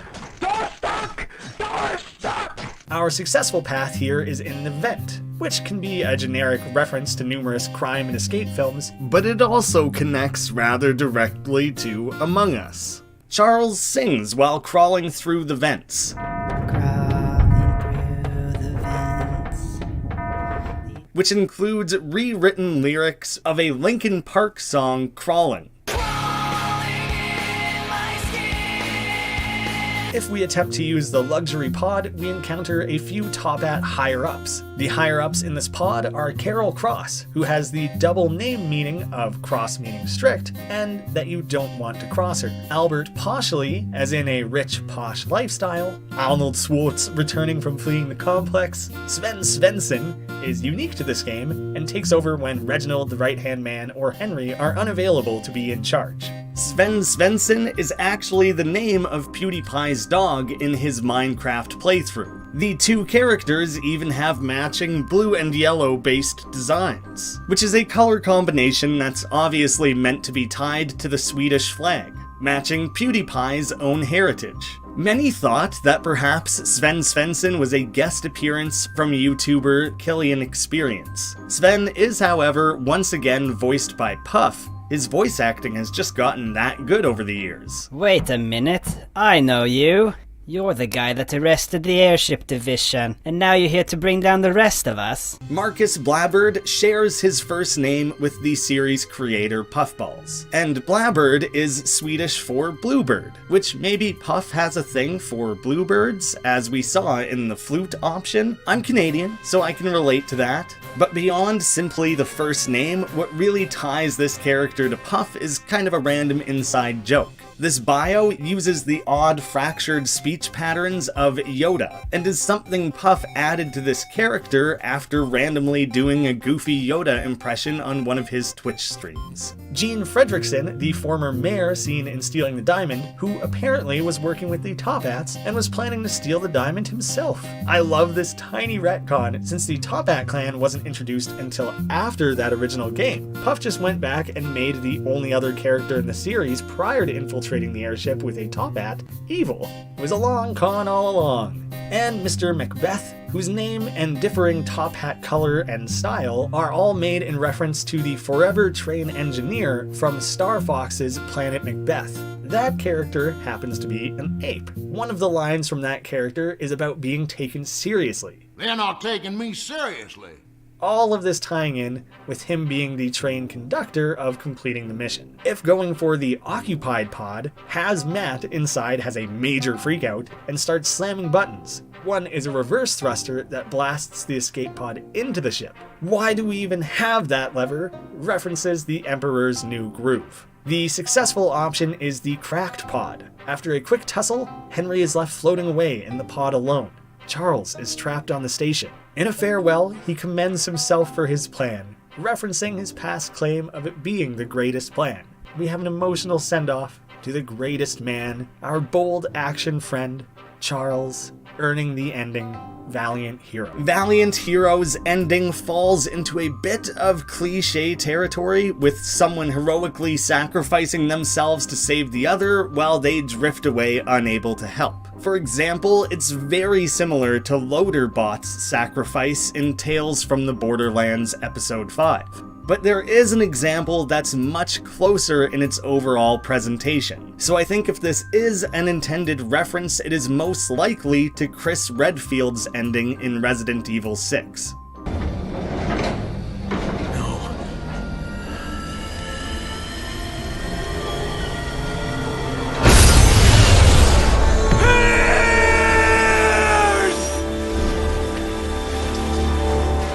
Door stuck! Door stuck! Our successful path here is in the vent, which can be a generic reference to numerous crime and escape films, but it also connects rather directly to Among Us. Charles sings while crawling through the vents, which includes rewritten lyrics of a Linkin Park song, Crawling. If we attempt to use the luxury pod, we encounter a few top-at higher-ups. The higher-ups in this pod are Carol Cross, who has the double name meaning of cross meaning strict, and that you don't want to cross her. Albert Poshly, as in a rich, posh lifestyle. Arnold Schwartz, returning from fleeing the complex. Sven Svensson is unique to this game, and takes over when Reginald the right-hand man or Henry are unavailable to be in charge. Sven Svensson is actually the name of PewDiePie's dog in his Minecraft playthrough. The two characters even have matching blue and yellow based designs, which is a color combination that's obviously meant to be tied to the Swedish flag, matching PewDiePie's own heritage. Many thought that perhaps Sven Svensson was a guest appearance from YouTuber Killian Experience. Sven is, however, once again voiced by Puff. His voice acting has just gotten that good over the years. Wait a minute, I know you. You're the guy that arrested the airship division, and now you're here to bring down the rest of us. Marcus Blabbird shares his first name with the series creator Puffballs, and Blabbird is Swedish for bluebird, which maybe Puff has a thing for bluebirds, as we saw in the flute option. I'm Canadian, so I can relate to that. But beyond simply the first name, what really ties this character to Puff is kind of a random inside joke. This bio uses the odd fractured speech patterns of Yoda, and is something Puff added to this character after randomly doing a goofy Yoda impression on one of his Twitch streams. Gene Fredrickson, the former mayor seen in Stealing the Diamond, who apparently was working with the Top Hats and was planning to steal the diamond himself. I love this tiny retcon, since the Top Hat clan wasn't introduced until after that original game. Puff just went back and made the only other character in the series prior to infiltrating the airship with a Top Hat evil. It was a long con all along. And Mr. Macbeth, whose name and differing Top Hat color and style are all made in reference to the Forever Train engineer from Star Fox's Planet Macbeth. That character happens to be an ape. One of the lines from that character is about being taken seriously. They're not taking me seriously. All of this tying in with him being the train conductor of completing the mission. If going for the occupied pod, Hazmat inside has a major freakout and starts slamming buttons. One is a reverse thruster that blasts the escape pod into the ship. Why do we even have that lever? References the Emperor's New Groove. The successful option is the cracked pod. After a quick tussle, Henry is left floating away in the pod alone. Charles is trapped on the station. In a farewell, he commends himself for his plan, referencing his past claim of it being the greatest plan. We have an emotional send-off to the greatest man, our bold action friend, Charles, earning the ending Valiant Hero. Valiant Hero's ending falls into a bit of cliche territory, with someone heroically sacrificing themselves to save the other while they drift away unable to help. For example, it's very similar to Loaderbot's sacrifice in Tales from the Borderlands Episode 5. But there is an example that's much closer in its overall presentation. So I think if this is an intended reference, it is most likely to Chris Redfield's ending in Resident Evil 6.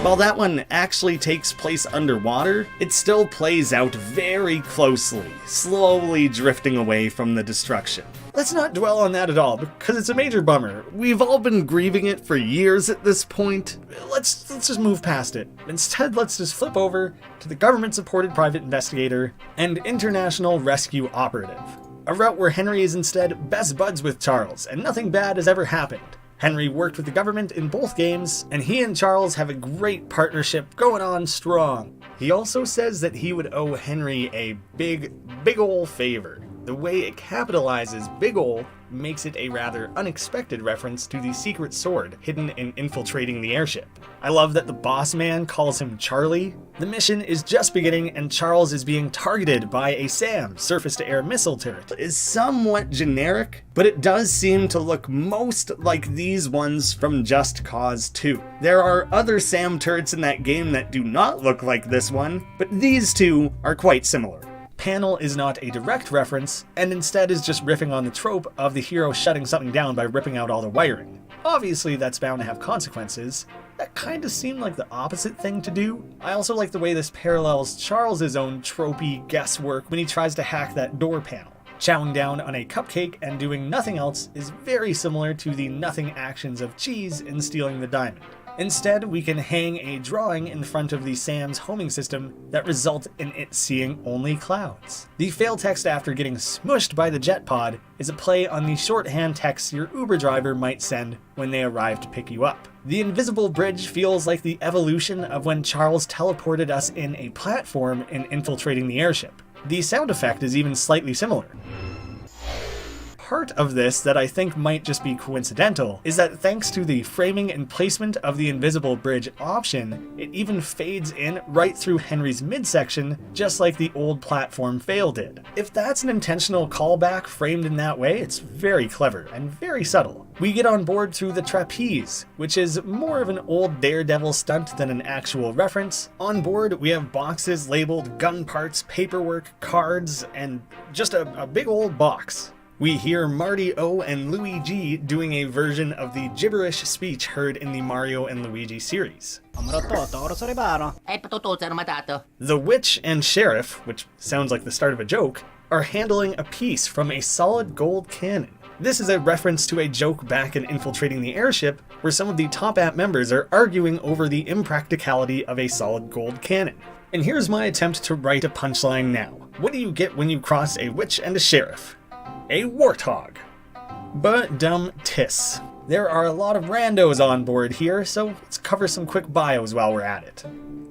While that one actually takes place underwater, it still plays out very closely, slowly drifting away from the destruction. Let's not dwell on that at all, because it's a major bummer. We've all been grieving it for years at this point. Let's just move past it. Instead, let's just flip over to the government-supported private investigator and international rescue operative. A route where Henry is instead best buds with Charles, and nothing bad has ever happened. Henry worked with the government in both games, and he and Charles have a great partnership going on strong. He also says that he would owe Henry a big ol' favor. The way it capitalizes big ol' makes it a rather unexpected reference to the secret sword hidden in infiltrating the airship. I love that the boss man calls him Charlie. The mission is just beginning and Charles is being targeted by a SAM, surface-to-air missile turret. It is somewhat generic, but it does seem to look most like these ones from Just Cause 2. There are other SAM turrets in that game that do not look like this one, but these two are quite similar. Panel is not a direct reference, and instead is just riffing on the trope of the hero shutting something down by ripping out all the wiring. Obviously that's bound to have consequences. That kinda seemed like the opposite thing to do. I also like the way this parallels Charles' own tropey guesswork when he tries to hack that door panel. Chowing down on a cupcake and doing nothing else is very similar to the nothing actions of Cheese in stealing the diamond. Instead, we can hang a drawing in front of the SAM's homing system that result in it seeing only clouds. The fail text after getting smushed by the jet pod is a play on the shorthand text your Uber driver might send when they arrive to pick you up. The invisible bridge feels like the evolution of when Charles teleported us in a platform in infiltrating the airship. The sound effect is even slightly similar. Part of this that I think might just be coincidental is that thanks to the framing and placement of the invisible bridge option, it even fades in right through Henry's midsection, just like the old platform fail did. If that's an intentional callback framed in that way, it's very clever and very subtle. We get on board through the trapeze, which is more of an old Daredevil stunt than an actual reference. On board, we have boxes labeled gun parts, paperwork, cards, and just a big old box. We hear Marty O and Luigi doing a version of the gibberish speech heard in the Mario and Luigi series. The Witch and Sheriff, which sounds like the start of a joke, are handling a piece from a solid gold cannon. This is a reference to a joke back in Infiltrating the Airship, where some of the Top App members are arguing over the impracticality of a solid gold cannon. And here's my attempt to write a punchline now. What do you get when you cross a witch and a sheriff? A warthog. But dumb tis. There are a lot of randos on board here, so let's cover some quick bios while we're at it.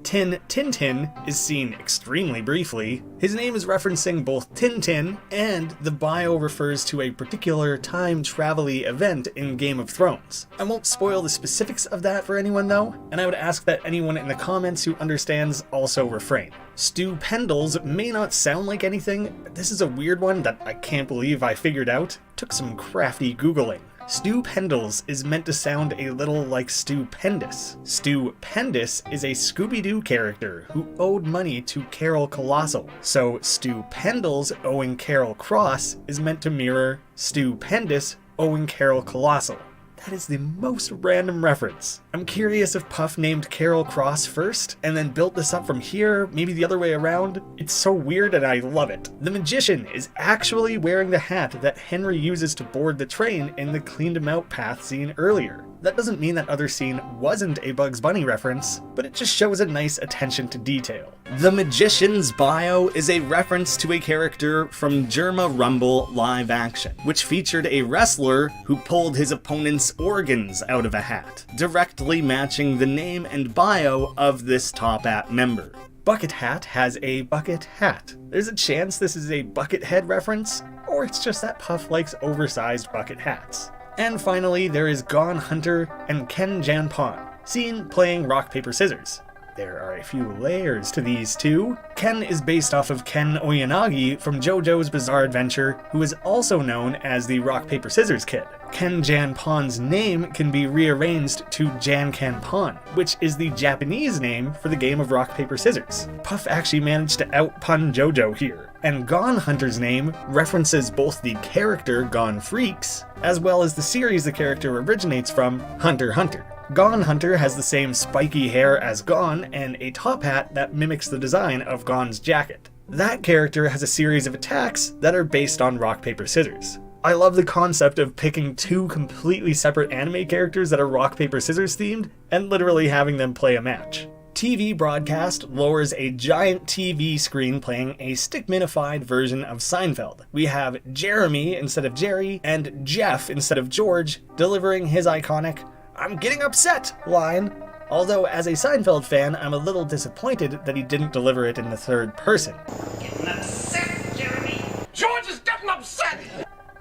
Tintin is seen extremely briefly. His name is referencing both Tintin, and the bio refers to a particular time-travel-y event in Game of Thrones. I won't spoil the specifics of that for anyone though, and I would ask that anyone in the comments who understands also refrain. Stupendals may not sound like anything, but this is a weird one that I can't believe I figured out. Took some crafty Googling. Stupendals is meant to sound a little like Stupendous. Stupendous is a Scooby-Doo character who owed money to Carol Colossal, so Stupendals owing Carol Cross is meant to mirror Stupendous owing Carol Colossal. That is the most random reference. I'm curious if Puff named Carol Cross first, and then built this up from here, maybe the other way around. It's so weird and I love it. The magician is actually wearing the hat that Henry uses to board the train in the Cleaned 'Em Out path scene earlier. That doesn't mean that other scene wasn't a Bugs Bunny reference, but it just shows a nice attention to detail. The magician's bio is a reference to a character from Jerma Rumble live action, which featured a wrestler who pulled his opponent's organs out of a hat, directly matching the name and bio of this Top Hat member. Bucket Hat has a bucket hat. There's a chance this is a Buckethead reference, or it's just that Puff likes oversized bucket hats. And finally, there is Gone Hunter and Ken Janpon, seen playing rock, paper, scissors. There are a few layers to these two. Ken is based off of Ken Oyanagi from JoJo's Bizarre Adventure, who is also known as the Rock, Paper, Scissors Kid. Ken Janpon's name can be rearranged to Jan Kanpon, which is the Japanese name for the game of rock, paper, scissors. Puff actually managed to outpun JoJo here. And Gone Hunter's name references both the character Gone Freaks, as well as the series the character originates from, Hunter x Hunter. Gone Hunter has the same spiky hair as Gone and a top hat that mimics the design of Gone's jacket. That character has a series of attacks that are based on rock, paper, scissors. I love the concept of picking two completely separate anime characters that are rock, paper, scissors themed and literally having them play a match. TV broadcast lowers a giant TV screen playing a stick-minified version of Seinfeld. We have Jeremy instead of Jerry and Jeff instead of George delivering his iconic "I'm getting upset" line. Although as a Seinfeld fan, I'm a little disappointed that he didn't deliver it in the third person. Getting upset, Jeremy. George is getting upset.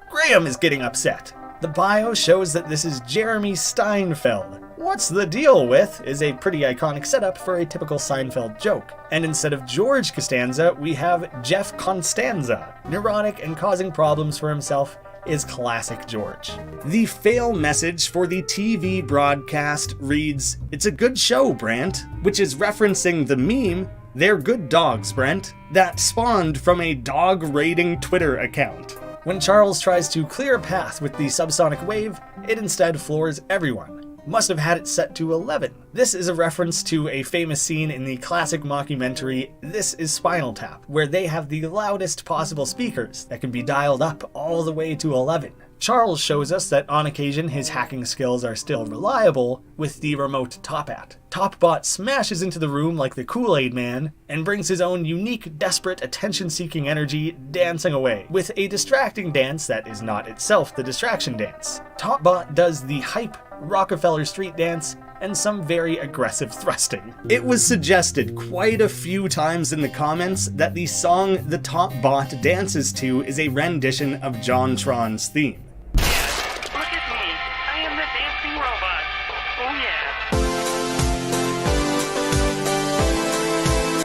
Graham is getting upset. The bio shows that this is Jeremy Steinfeld. What's the deal with is a pretty iconic setup for a typical Seinfeld joke. And instead of George Costanza, we have Jeff Constanza. Neurotic and causing problems for himself is classic George. The fail message for the TV broadcast reads, "It's a good show, Brant," which is referencing the meme, "They're good dogs, Brent," that spawned from a dog-rating Twitter account. When Charles tries to clear a path with the subsonic wave, it instead floors everyone. Must have had it set to 11. This is a reference to a famous scene in the classic mockumentary This is Spinal Tap, where they have the loudest possible speakers that can be dialed up all the way to 11. Charles shows us that on occasion his hacking skills are still reliable with the remote Top Hat. Topbot smashes into the room like the Kool-Aid Man and brings his own unique, desperate, attention-seeking energy dancing away, with a distracting dance that is not itself the distraction dance. Topbot does the hype Rockefeller Street dance and some very aggressive thrusting. It was suggested quite a few times in the comments that the song the Topbot dances to is a rendition of JonTron's theme. Look at me. I am the dancing robot. Oh yeah.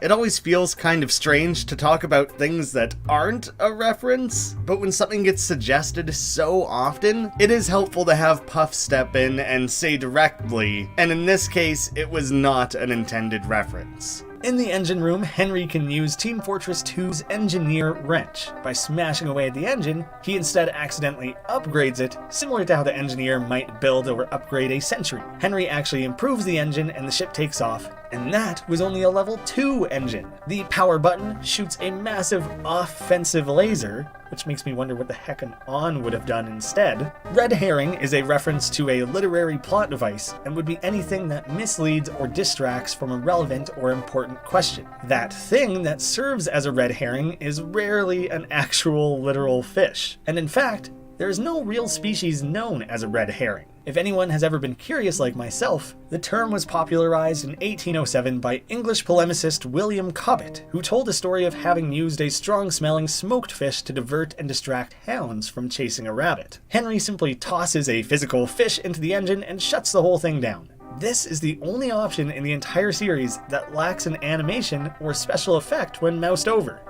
It always feels kind of strange to talk about things that aren't a reference, but when something gets suggested so often, it is helpful to have Puff step in and say directly, and in this case, it was not an intended reference. In the engine room, Henry can use Team Fortress 2's Engineer Wrench. By smashing away at the engine, he instead accidentally upgrades it, similar to how the engineer might build or upgrade a Sentry. Henry actually improves the engine and the ship takes off, and that was only a level 2 engine. The power button shoots a massive offensive laser, which makes me wonder what the heck an on would have done instead. Red herring is a reference to a literary plot device and would be anything that misleads or distracts from a relevant or important question. That thing that serves as a red herring is rarely an actual literal fish, and in fact, there is no real species known as a red herring. If anyone has ever been curious like myself, the term was popularized in 1807 by English polemicist William Cobbett, who told a story of having used a strong-smelling smoked fish to divert and distract hounds from chasing a rabbit. Henry simply tosses a physical fish into the engine and shuts the whole thing down. This is the only option in the entire series that lacks an animation or special effect when moused over.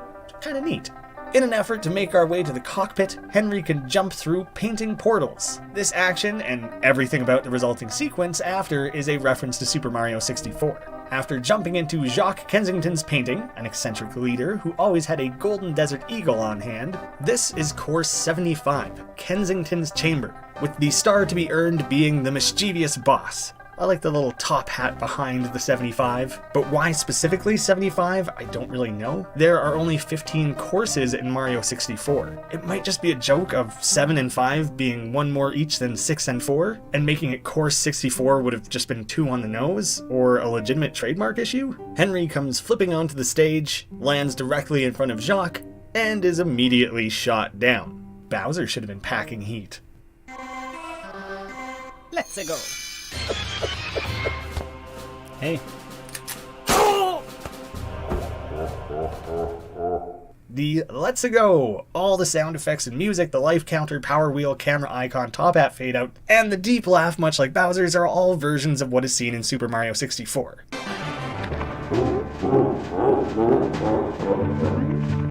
Kinda neat. In an effort to make our way to the cockpit, Henry can jump through painting portals. This action, and everything about the resulting sequence after, is a reference to Super Mario 64. After jumping into Jacques Kensington's painting, an eccentric leader who always had a golden desert eagle on hand, this is course 75, Kensington's Chamber, with the star to be earned being the mischievous boss. I like the little top hat behind the 75, but why specifically 75, I don't really know. There are only 15 courses in Mario 64. It might just be a joke of 7 and 5 being one more each than 6 and 4, and making it course 64 would have just been 2 on the nose, or a legitimate trademark issue. Henry comes flipping onto the stage, lands directly in front of Jacques, and is immediately shot down. Bowser should have been packing heat. Let's go. Hey. The Let's Go! All the sound effects and music, the life counter, power wheel, camera icon, top hat fade out, and the deep laugh much like Bowser's are all versions of what is seen in Super Mario 64.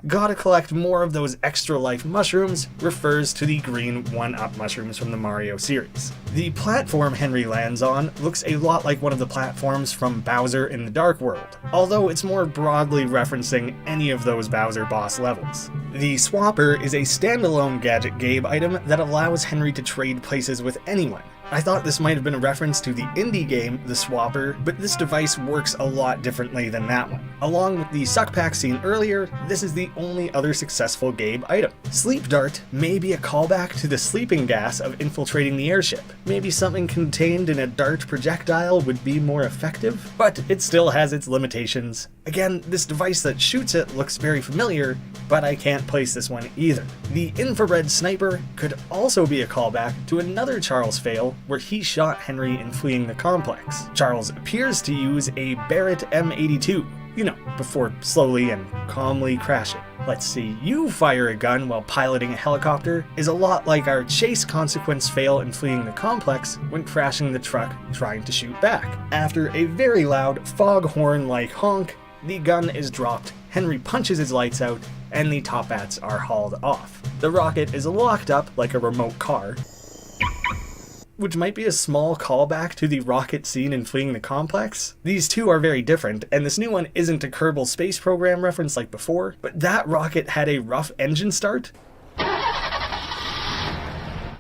Gotta collect more of those extra life mushrooms refers to the green 1-up mushrooms from the Mario series. The platform Henry lands on looks a lot like one of the platforms from Bowser in the Dark World, although it's more broadly referencing any of those Bowser boss levels. The Swapper is a standalone Gadget Gabe item that allows Henry to trade places with anyone. I thought this might have been a reference to the indie game, The Swapper, but this device works a lot differently than that one. Along with the suck pack seen earlier, this is the only other successful Gabe item. Sleep Dart may be a callback to the sleeping gas of infiltrating the airship. Maybe something contained in a dart projectile would be more effective, but it still has its limitations. Again, this device that shoots it looks very familiar, but I can't place this one either. The infrared sniper could also be a callback to another Charles fail where he shot Henry in fleeing the complex. Charles appears to use a Barrett M82, you know, before slowly and calmly crashing. Let's see you fire a gun while piloting a helicopter is a lot like our chase consequence fail in fleeing the complex when crashing the truck trying to shoot back. After a very loud foghorn-like honk, the gun is dropped, Henry punches his lights out, and the top hats are hauled off. The rocket is locked up like a remote car, which might be a small callback to the rocket scene in Fleeing the Complex. These two are very different, and this new one isn't a Kerbal Space Program reference like before, but that rocket had a rough engine start.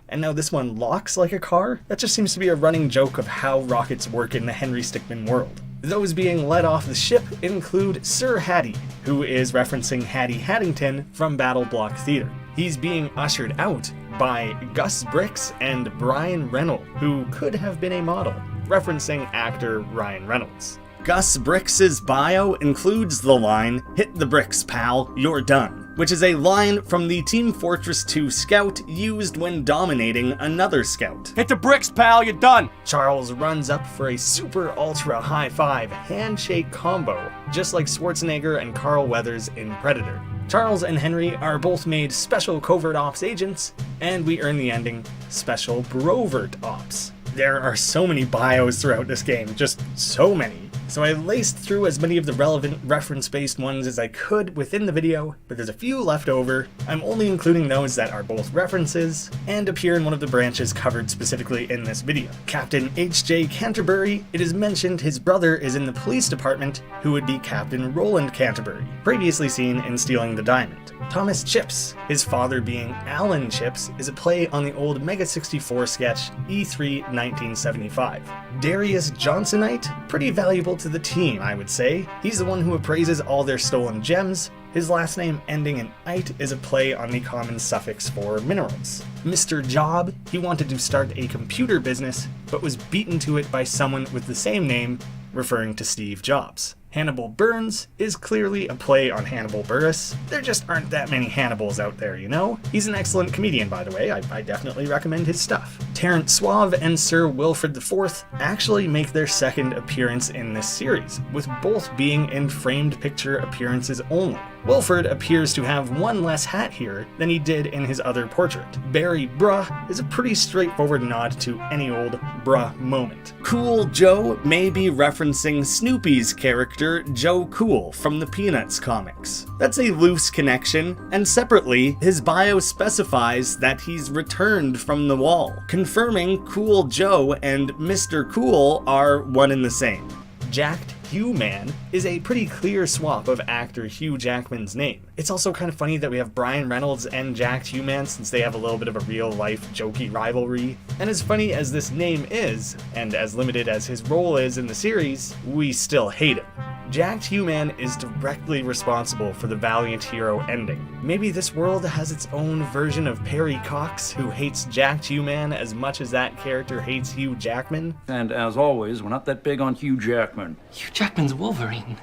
And now this one locks like a car? That just seems to be a running joke of how rockets work in the Henry Stickmin world. Those being let off the ship include Sir Hattie, who is referencing Hattie Haddington from Battle Block Theater. He's being ushered out by Gus Bricks and Brian Reynolds, who could have been a model, referencing actor Ryan Reynolds. Gus Bricks' bio includes the line, "Hit the bricks, pal, you're done," which is a line from the Team Fortress 2 scout used when dominating another scout. Hit the bricks, pal, you're done! Charles runs up for a super ultra high five handshake combo, just like Schwarzenegger and Carl Weathers in Predator. Charles and Henry are both made Special Covert Ops agents, and we earn the ending Special Brovert Ops. There are so many bios throughout this game, just so many. So I laced through as many of the relevant reference-based ones as I could within the video, but there's a few left over. I'm only including those that are both references and appear in one of the branches covered specifically in this video. Captain H.J. Canterbury, it is mentioned his brother is in the police department, who would be Captain Roland Canterbury, previously seen in Stealing the Diamond. Thomas Chips, his father being Alan Chips, is a play on the old Mega 64 sketch E3 1975. Darius Johnsonite, pretty valuable to the team, I would say. He's the one who appraises all their stolen gems. His last name ending in "ite" is a play on the common suffix for minerals. Mr. Job, he wanted to start a computer business, but was beaten to it by someone with the same name, referring to Steve Jobs. Hannibal Burns is clearly a play on Hannibal Buress. There just aren't that many Hannibals out there, you know? He's an excellent comedian, by the way. I definitely recommend his stuff. Terence Suave and Sir Wilfrid IV actually make their second appearance in this series, with both being in framed picture appearances only. Wilfrid appears to have one less hat here than he did in his other portrait. Barry Bruh is a pretty straightforward nod to any old bruh moment. Cool Joe may be referencing Snoopy's character Joe Cool from the Peanuts comics. That's a loose connection, and separately, his bio specifies that he's returned from the wall, confirming Cool Joe and Mr. Cool are one and the same. Jacked Hugh-Man is a pretty clear swap of actor Hugh Jackman's name. It's also kind of funny that we have Brian Reynolds and Jacked Hugh-Man since they have a little bit of a real-life jokey rivalry. And as funny as this name is, and as limited as his role is in the series, we still hate him. Jacked Hugh-Man is directly responsible for the Valiant Hero ending. Maybe this world has its own version of Perry Cox, who hates Jacked Hugh-Man as much as that character hates Hugh Jackman. And as always, we're not that big on Hugh Jackman. Hugh Jackman's Wolverine.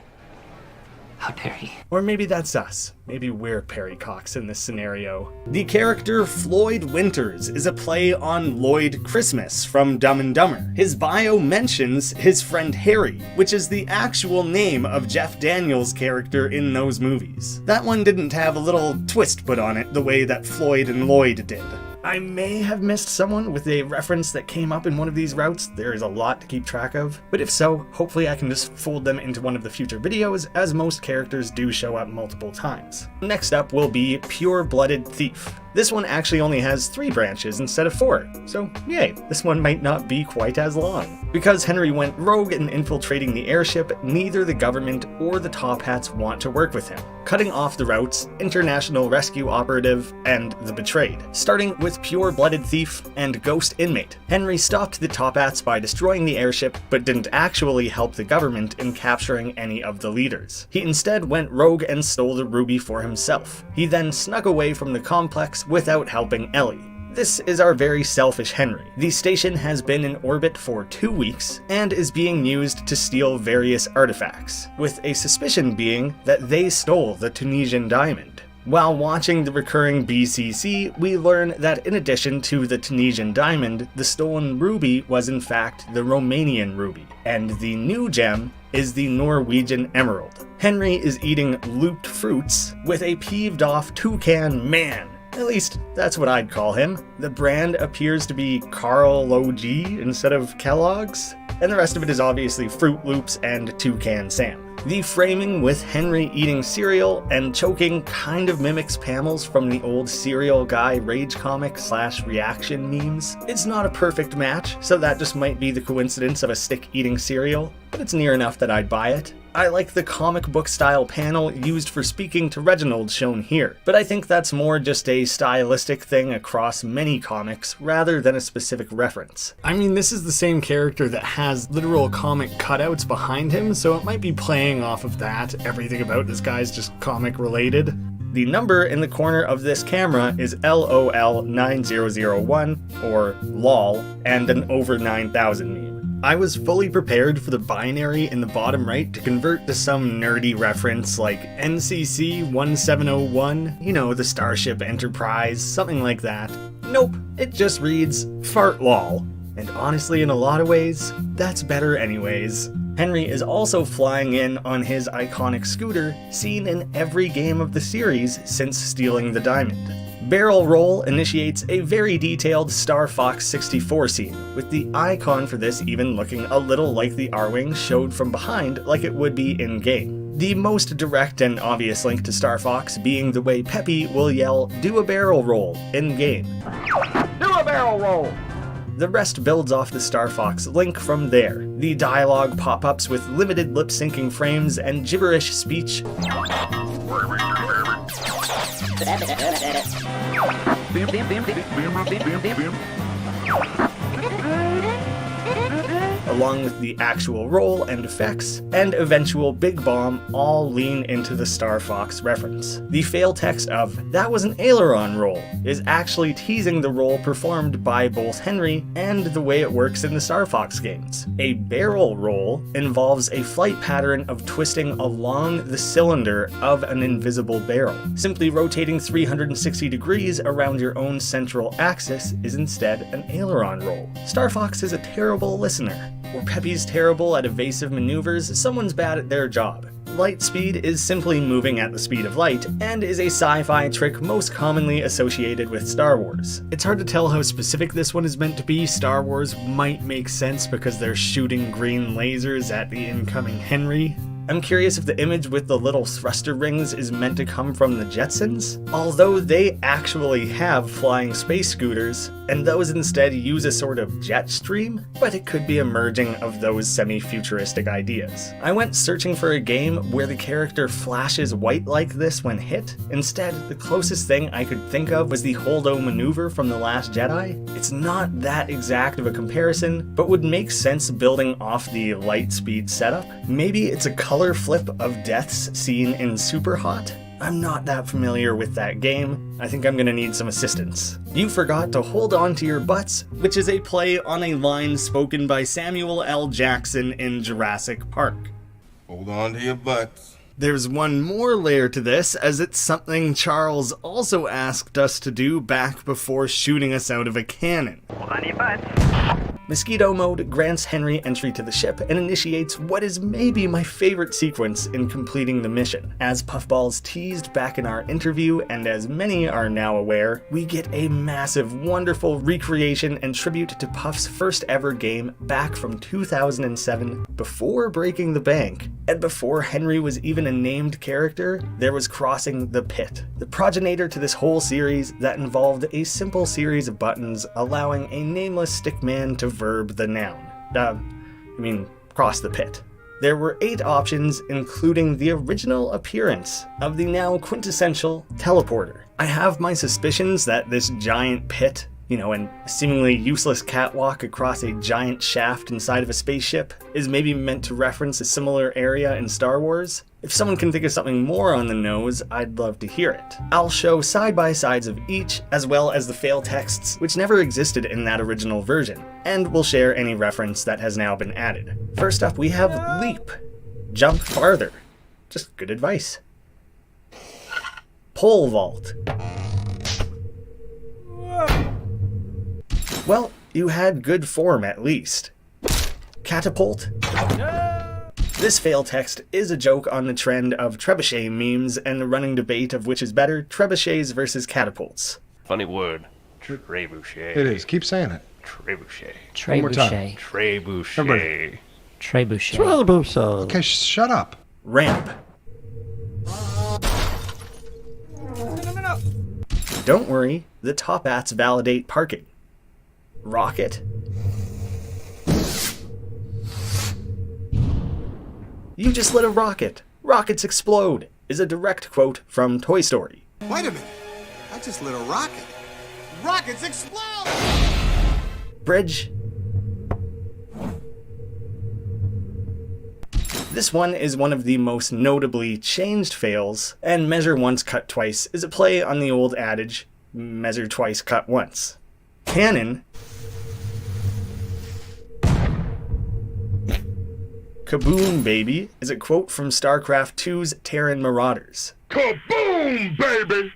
How dare he? Or maybe that's us. Maybe we're Perry Cox in this scenario. The character Floyd Winters is a play on Lloyd Christmas from Dumb and Dumber. His bio mentions his friend Harry, which is the actual name of Jeff Daniels' character in those movies. That one didn't have a little twist put on it the way that Floyd and Lloyd did. I may have missed someone with a reference that came up in one of these routes. There is a lot to keep track of, but if so, hopefully I can just fold them into one of the future videos, as most characters do show up multiple times. Next up will be Pure-Blooded Thief. This one actually only has 3 branches instead of 4, so yay, this one might not be quite as long. Because Henry went rogue in infiltrating the airship, neither the government or the Top Hats want to work with him, cutting off the routes International Rescue Operative and The Betrayed. Starting with Pure-Blooded Thief and Ghost Inmate, Henry stopped the Top Hats by destroying the airship, but didn't actually help the government in capturing any of the leaders. He instead went rogue and stole the ruby for himself. He then snuck away from the complex without helping Ellie. This is our very selfish Henry. The station has been in orbit for 2 weeks and is being used to steal various artifacts, with a suspicion being that they stole the Tunisian diamond. While watching the recurring BCC, we learn that in addition to the Tunisian diamond, the stolen ruby was in fact the Romanian ruby, and the new gem is the Norwegian emerald. Henry is eating looped fruits with a peeved off toucan man. At least, that's what I'd call him. The brand appears to be Carl OG instead of Kellogg's, and the rest of it is obviously Fruit Loops and Toucan Sam. The framing with Henry eating cereal and choking kind of mimics Pamels from the old Cereal Guy rage comic / reaction memes. It's not a perfect match, so that just might be the coincidence of a stick eating cereal, but it's near enough that I'd buy it. I like the comic book style panel used for speaking to Reginald shown here, but I think that's more just a stylistic thing across many comics rather than a specific reference. I mean, this is the same character that has literal comic cutouts behind him, so it might be playing off of that. Everything about this guy's just comic related. The number in the corner of this camera is LOL9001, or LOL, and an over 9,000 meme. I was fully prepared for the binary in the bottom right to convert to some nerdy reference like NCC 1701, you know, the Starship Enterprise, something like that. Nope, it just reads fart lol. And honestly, in a lot of ways, that's better anyways. Henry is also flying in on his iconic scooter, seen in every game of the series since stealing the diamond. Barrel Roll initiates a very detailed Star Fox 64 scene, with the icon for this even looking a little like the R-Wing showed from behind like it would be in-game. The most direct and obvious link to Star Fox being the way Peppy will yell, "Do a barrel roll," in-game. Do a barrel roll! The rest builds off the Star Fox link from there. The dialogue pop-ups with limited lip-syncing frames and gibberish speech along with the actual roll and effects, and eventual Big Bomb all lean into the Star Fox reference. The fail text of "that was an aileron roll" is actually teasing the roll performed by both Henry and the way it works in the Star Fox games. A barrel roll involves a flight pattern of twisting along the cylinder of an invisible barrel. Simply rotating 360 degrees around your own central axis is instead an aileron roll. Star Fox is a terrible listener. Where Peppy's terrible at evasive maneuvers, someone's bad at their job. Light speed is simply moving at the speed of light, and is a sci-fi trick most commonly associated with Star Wars. It's hard to tell how specific this one is meant to be. Star Wars might make sense because they're shooting green lasers at the incoming Henry. I'm curious if the image with the little thruster rings is meant to come from the Jetsons, although they actually have flying space scooters, and those instead use a sort of jet stream, but it could be a merging of those semi-futuristic ideas. I went searching for a game where the character flashes white like this when hit. Instead, the closest thing I could think of was the Holdo maneuver from The Last Jedi. It's not that exact of a comparison, but would make sense building off the light speed setup. Maybe it's a color flip of deaths seen in Superhot? I'm not that familiar with that game. I think I'm gonna need some assistance. You forgot to hold on to your butts, which is a play on a line spoken by Samuel L. Jackson in Jurassic Park. Hold on to your butts. There's one more layer to this, as it's something Charles also asked us to do back before shooting us out of a cannon. Hold on to your butts. Mosquito mode grants Henry entry to the ship and initiates what is maybe my favorite sequence in completing the mission. As Puffballs teased back in our interview, and as many are now aware, we get a massive, wonderful recreation and tribute to Puff's first ever game back from 2007, before breaking the bank. And before Henry was even a named character, there was Crossing the Pit, the progenitor to this whole series that involved a simple series of buttons allowing a nameless stickman to verb the noun. Cross the pit. There were 8 options, including the original appearance of the now quintessential teleporter. I have my suspicions that this giant pit, and seemingly useless catwalk across a giant shaft inside of a spaceship, is maybe meant to reference a similar area in Star Wars. If someone can think of something more on the nose, I'd love to hear it. I'll show side-by-sides of each, as well as the fail texts, which never existed in that original version, and we'll share any reference that has now been added. First up, we have Leap. Jump farther. Just good advice. Pole vault. Well, you had good form at least. Catapult. This fail text is a joke on the trend of trebuchet memes and the running debate of which is better, trebuchets versus catapults. Funny word. Trebuchet. It is. Keep saying it. Trebuchet. One more time. Trebuchet. Everybody. Trebuchet. Okay, shut up. Ramp. Don't worry, the top ats validate parking. Rocket. You just lit a rocket. Rockets explode is a direct quote from Toy Story. Wait a minute. I just lit a rocket. Rockets explode! Bridge. This one is one of the most notably changed fails, and measure once, cut twice is a play on the old adage, measure twice, cut once. Cannon. Kaboom, baby, is a quote from StarCraft 2's Terran Marauders. Kaboom, baby!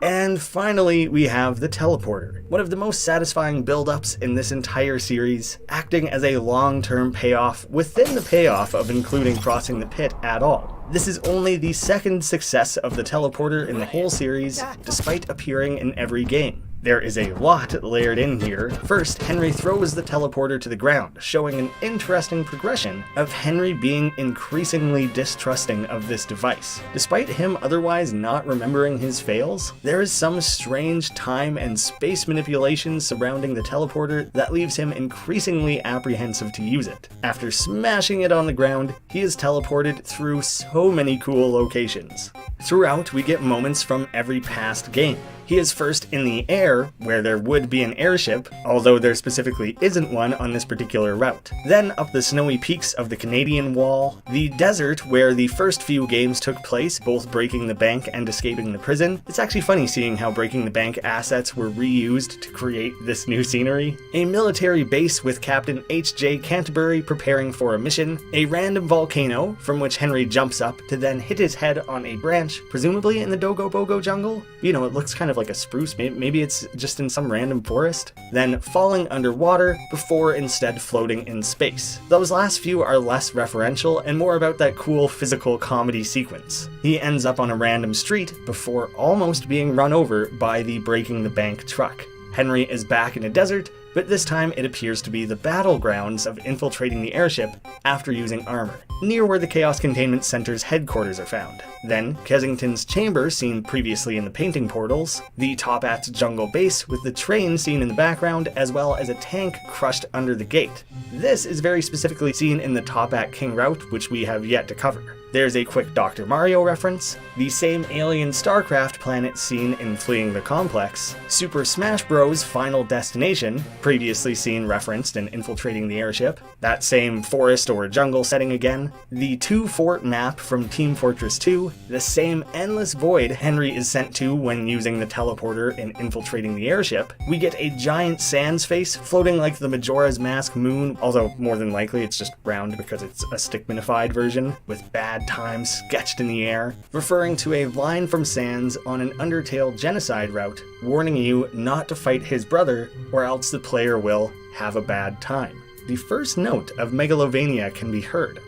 And finally, we have the teleporter, one of the most satisfying build-ups in this entire series, acting as a long-term payoff within the payoff of including Crossing the Pit at all. This is only the second success of the teleporter in the whole series, despite appearing in every game. There is a lot layered in here. First, Henry throws the teleporter to the ground, showing an interesting progression of Henry being increasingly distrusting of this device. Despite him otherwise not remembering his fails, there is some strange time and space manipulation surrounding the teleporter that leaves him increasingly apprehensive to use it. After smashing it on the ground, he is teleported through so many cool locations. Throughout, we get moments from every past game. He is first in the air, where there would be an airship, although there specifically isn't one on this particular route. Then up the snowy peaks of the Canadian Wall, the desert where the first few games took place, both breaking the bank and escaping the prison. It's actually funny seeing how breaking the bank assets were reused to create this new scenery. A military base with Captain H.J. Canterbury preparing for a mission, a random volcano from which Henry jumps up to then hit his head on a branch, presumably in the Dogo Bogo jungle. It looks kind of like a spruce, maybe it's just in some random forest, then falling underwater before instead floating in space. Those last few are less referential and more about that cool physical comedy sequence. He ends up on a random street before almost being run over by the breaking the bank truck. Henry is back in a desert, but this time it appears to be the battlegrounds of infiltrating the airship after using armor, near where the Chaos Containment Center's headquarters are found. Then, Kensington's chamber, seen previously in the painting portals, the Topat's jungle base with the train seen in the background, as well as a tank crushed under the gate. This is very specifically seen in the Topat King route, which we have yet to cover. There's a quick Dr. Mario reference, the same alien StarCraft planet seen in Fleeing the Complex, Super Smash Bros. Final Destination, previously seen referenced in Infiltrating the Airship, that same forest or jungle setting again, the 2-fort map from Team Fortress 2, the same endless void Henry is sent to when using the teleporter in Infiltrating the Airship. We get a giant Sans face floating like the Majora's Mask moon, although more than likely it's just round because it's a stickmanified version, with bad times sketched in the air, referring to a line from Sans on an Undertale genocide route, warning you not to fight his brother or else the player will have a bad time. The first note of Megalovania can be heard.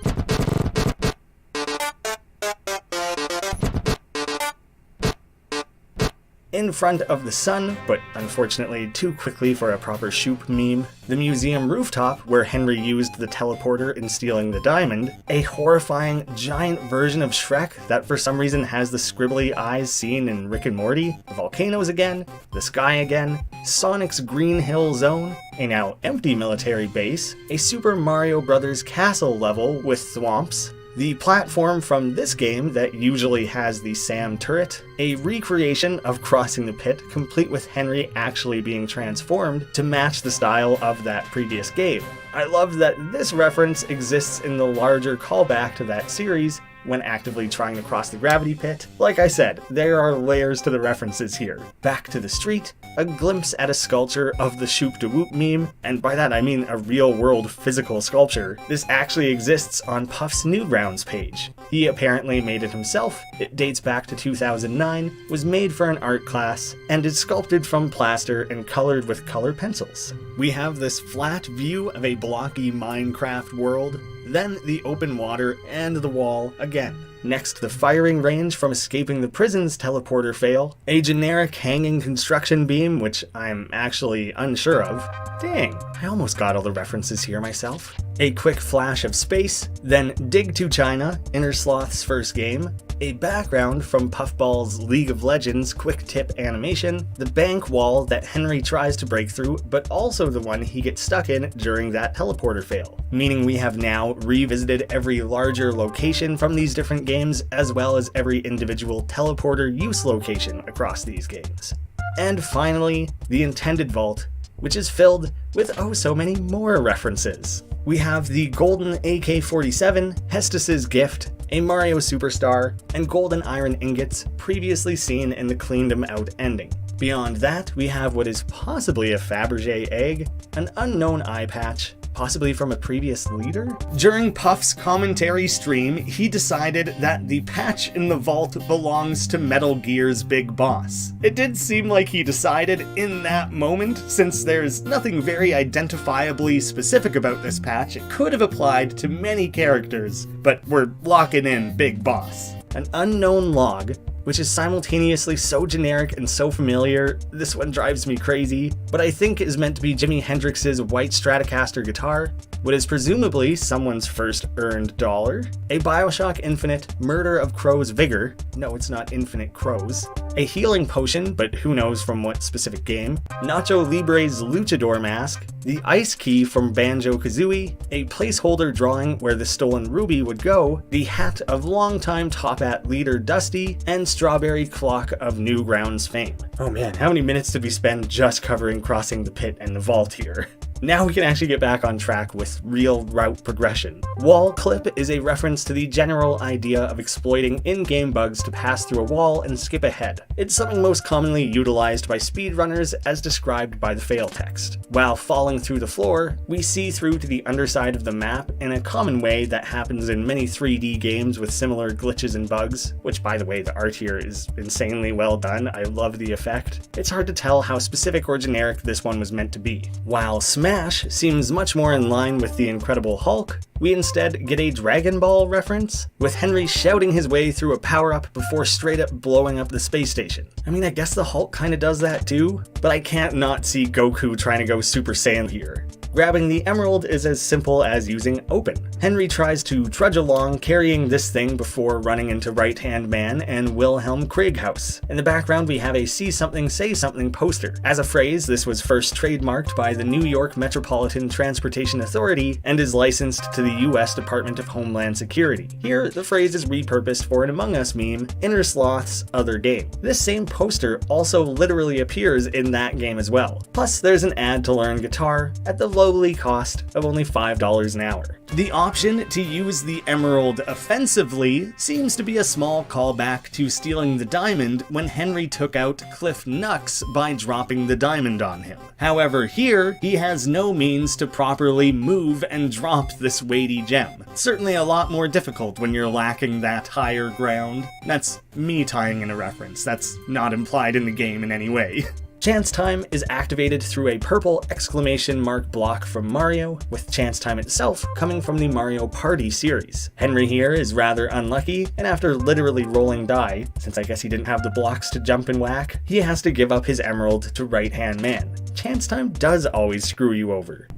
In front of the sun, but unfortunately too quickly for a proper Shoop meme, the museum rooftop where Henry used the teleporter in stealing the diamond, a horrifying giant version of Shrek that for some reason has the scribbly eyes seen in Rick and Morty, the volcanoes again, the sky again, Sonic's Green Hill Zone, a now empty military base, a Super Mario Bros. Castle level with thwomps, the platform from this game that usually has the Sam turret, a recreation of Crossing the Pit complete with Henry actually being transformed to match the style of that previous game. I love that this reference exists in the larger callback to that series when actively trying to cross the gravity pit. Like I said, there are layers to the references here. Back to the street, a glimpse at a sculpture of the Shoop de Whoop meme, and by that I mean a real-world physical sculpture. This actually exists on Puff's Newgrounds page. He apparently made it himself. It dates back to 2009, was made for an art class, and is sculpted from plaster and colored with color pencils. We have this flat view of a blocky Minecraft world, then the open water and the wall again. Next, the firing range from Escaping the Prison's teleporter fail, a generic hanging construction beam, which I'm actually unsure of. Dang, I almost got all the references here myself. A quick flash of space, then Dig to China, Inner Sloth's first game, a background from Puffball's League of Legends quick tip animation, the bank wall that Henry tries to break through, but also the one he gets stuck in during that teleporter fail, meaning we have now revisited every larger location from these different games, as well as every individual teleporter use location across these games. And finally, the intended vault, which is filled with oh so many more references. We have the golden AK-47, Hestus's gift, a Mario Superstar, and golden iron ingots previously seen in the Cleaned 'em Out ending. Beyond that, we have what is possibly a Fabergé egg, an unknown eye patch, possibly from a previous leader? During Puff's commentary stream, he decided that the patch in the vault belongs to Metal Gear's Big Boss. It did seem like he decided in that moment, since there's nothing very identifiably specific about this patch, it could have applied to many characters, but we're locking in Big Boss. An unknown log, which is simultaneously so generic and so familiar, this one drives me crazy, but I think is meant to be Jimi Hendrix's white Stratocaster guitar, what is presumably someone's first earned dollar, a Bioshock Infinite Murder of Crow's Vigor, no it's not Infinite Crows, a healing potion, but who knows from what specific game, Nacho Libre's Luchador mask, the ice key from Banjo-Kazooie, a placeholder drawing where the stolen ruby would go, the hat of longtime Topat leader Dusty, and Strawberry Clock of Newgrounds fame. Oh man, how many minutes did we spend just covering Crossing the Pit and the vault here? Now we can actually get back on track with real route progression. Wall clip is a reference to the general idea of exploiting in-game bugs to pass through a wall and skip ahead. It's something most commonly utilized by speedrunners as described by the fail text. While falling through the floor, we see through to the underside of the map in a common way that happens in many 3D games with similar glitches and bugs, which by the way the art here is insanely well done, I love the effect. It's hard to tell how specific or generic this one was meant to be. While Smash Smash seems much more in line with the Incredible Hulk, we instead get a Dragon Ball reference, with Henry shouting his way through a power-up before straight up blowing up the space station. I mean, I guess the Hulk kinda does that too, but I can't not see Goku trying to go Super Saiyan here. Grabbing the emerald is as simple as using open. Henry tries to trudge along carrying this thing before running into Right Hand Man and Wilhelm Krieghaus. In the background we have a See Something Say Something poster. As a phrase, this was first trademarked by the New York Metropolitan Transportation Authority and is licensed to the US Department of Homeland Security. Here, the phrase is repurposed for an Among Us meme, Inner Sloth's other game. This same poster also literally appears in that game as well. Plus, there's an ad to learn guitar at the lowly cost of only $5 an hour. The option to use the emerald offensively seems to be a small callback to stealing the diamond when Henry took out Cliff Nux by dropping the diamond on him. However, here, he has no means to properly move and drop this weighty gem. Certainly a lot more difficult when you're lacking that higher ground. That's me tying in a reference, that's not implied in the game in any way. Chance Time is activated through a purple exclamation mark block from Mario, with Chance Time itself coming from the Mario Party series. Henry here is rather unlucky, and after literally rolling die, since I guess he didn't have the blocks to jump and whack, he has to give up his emerald to Right Hand Man. Chance Time does always screw you over.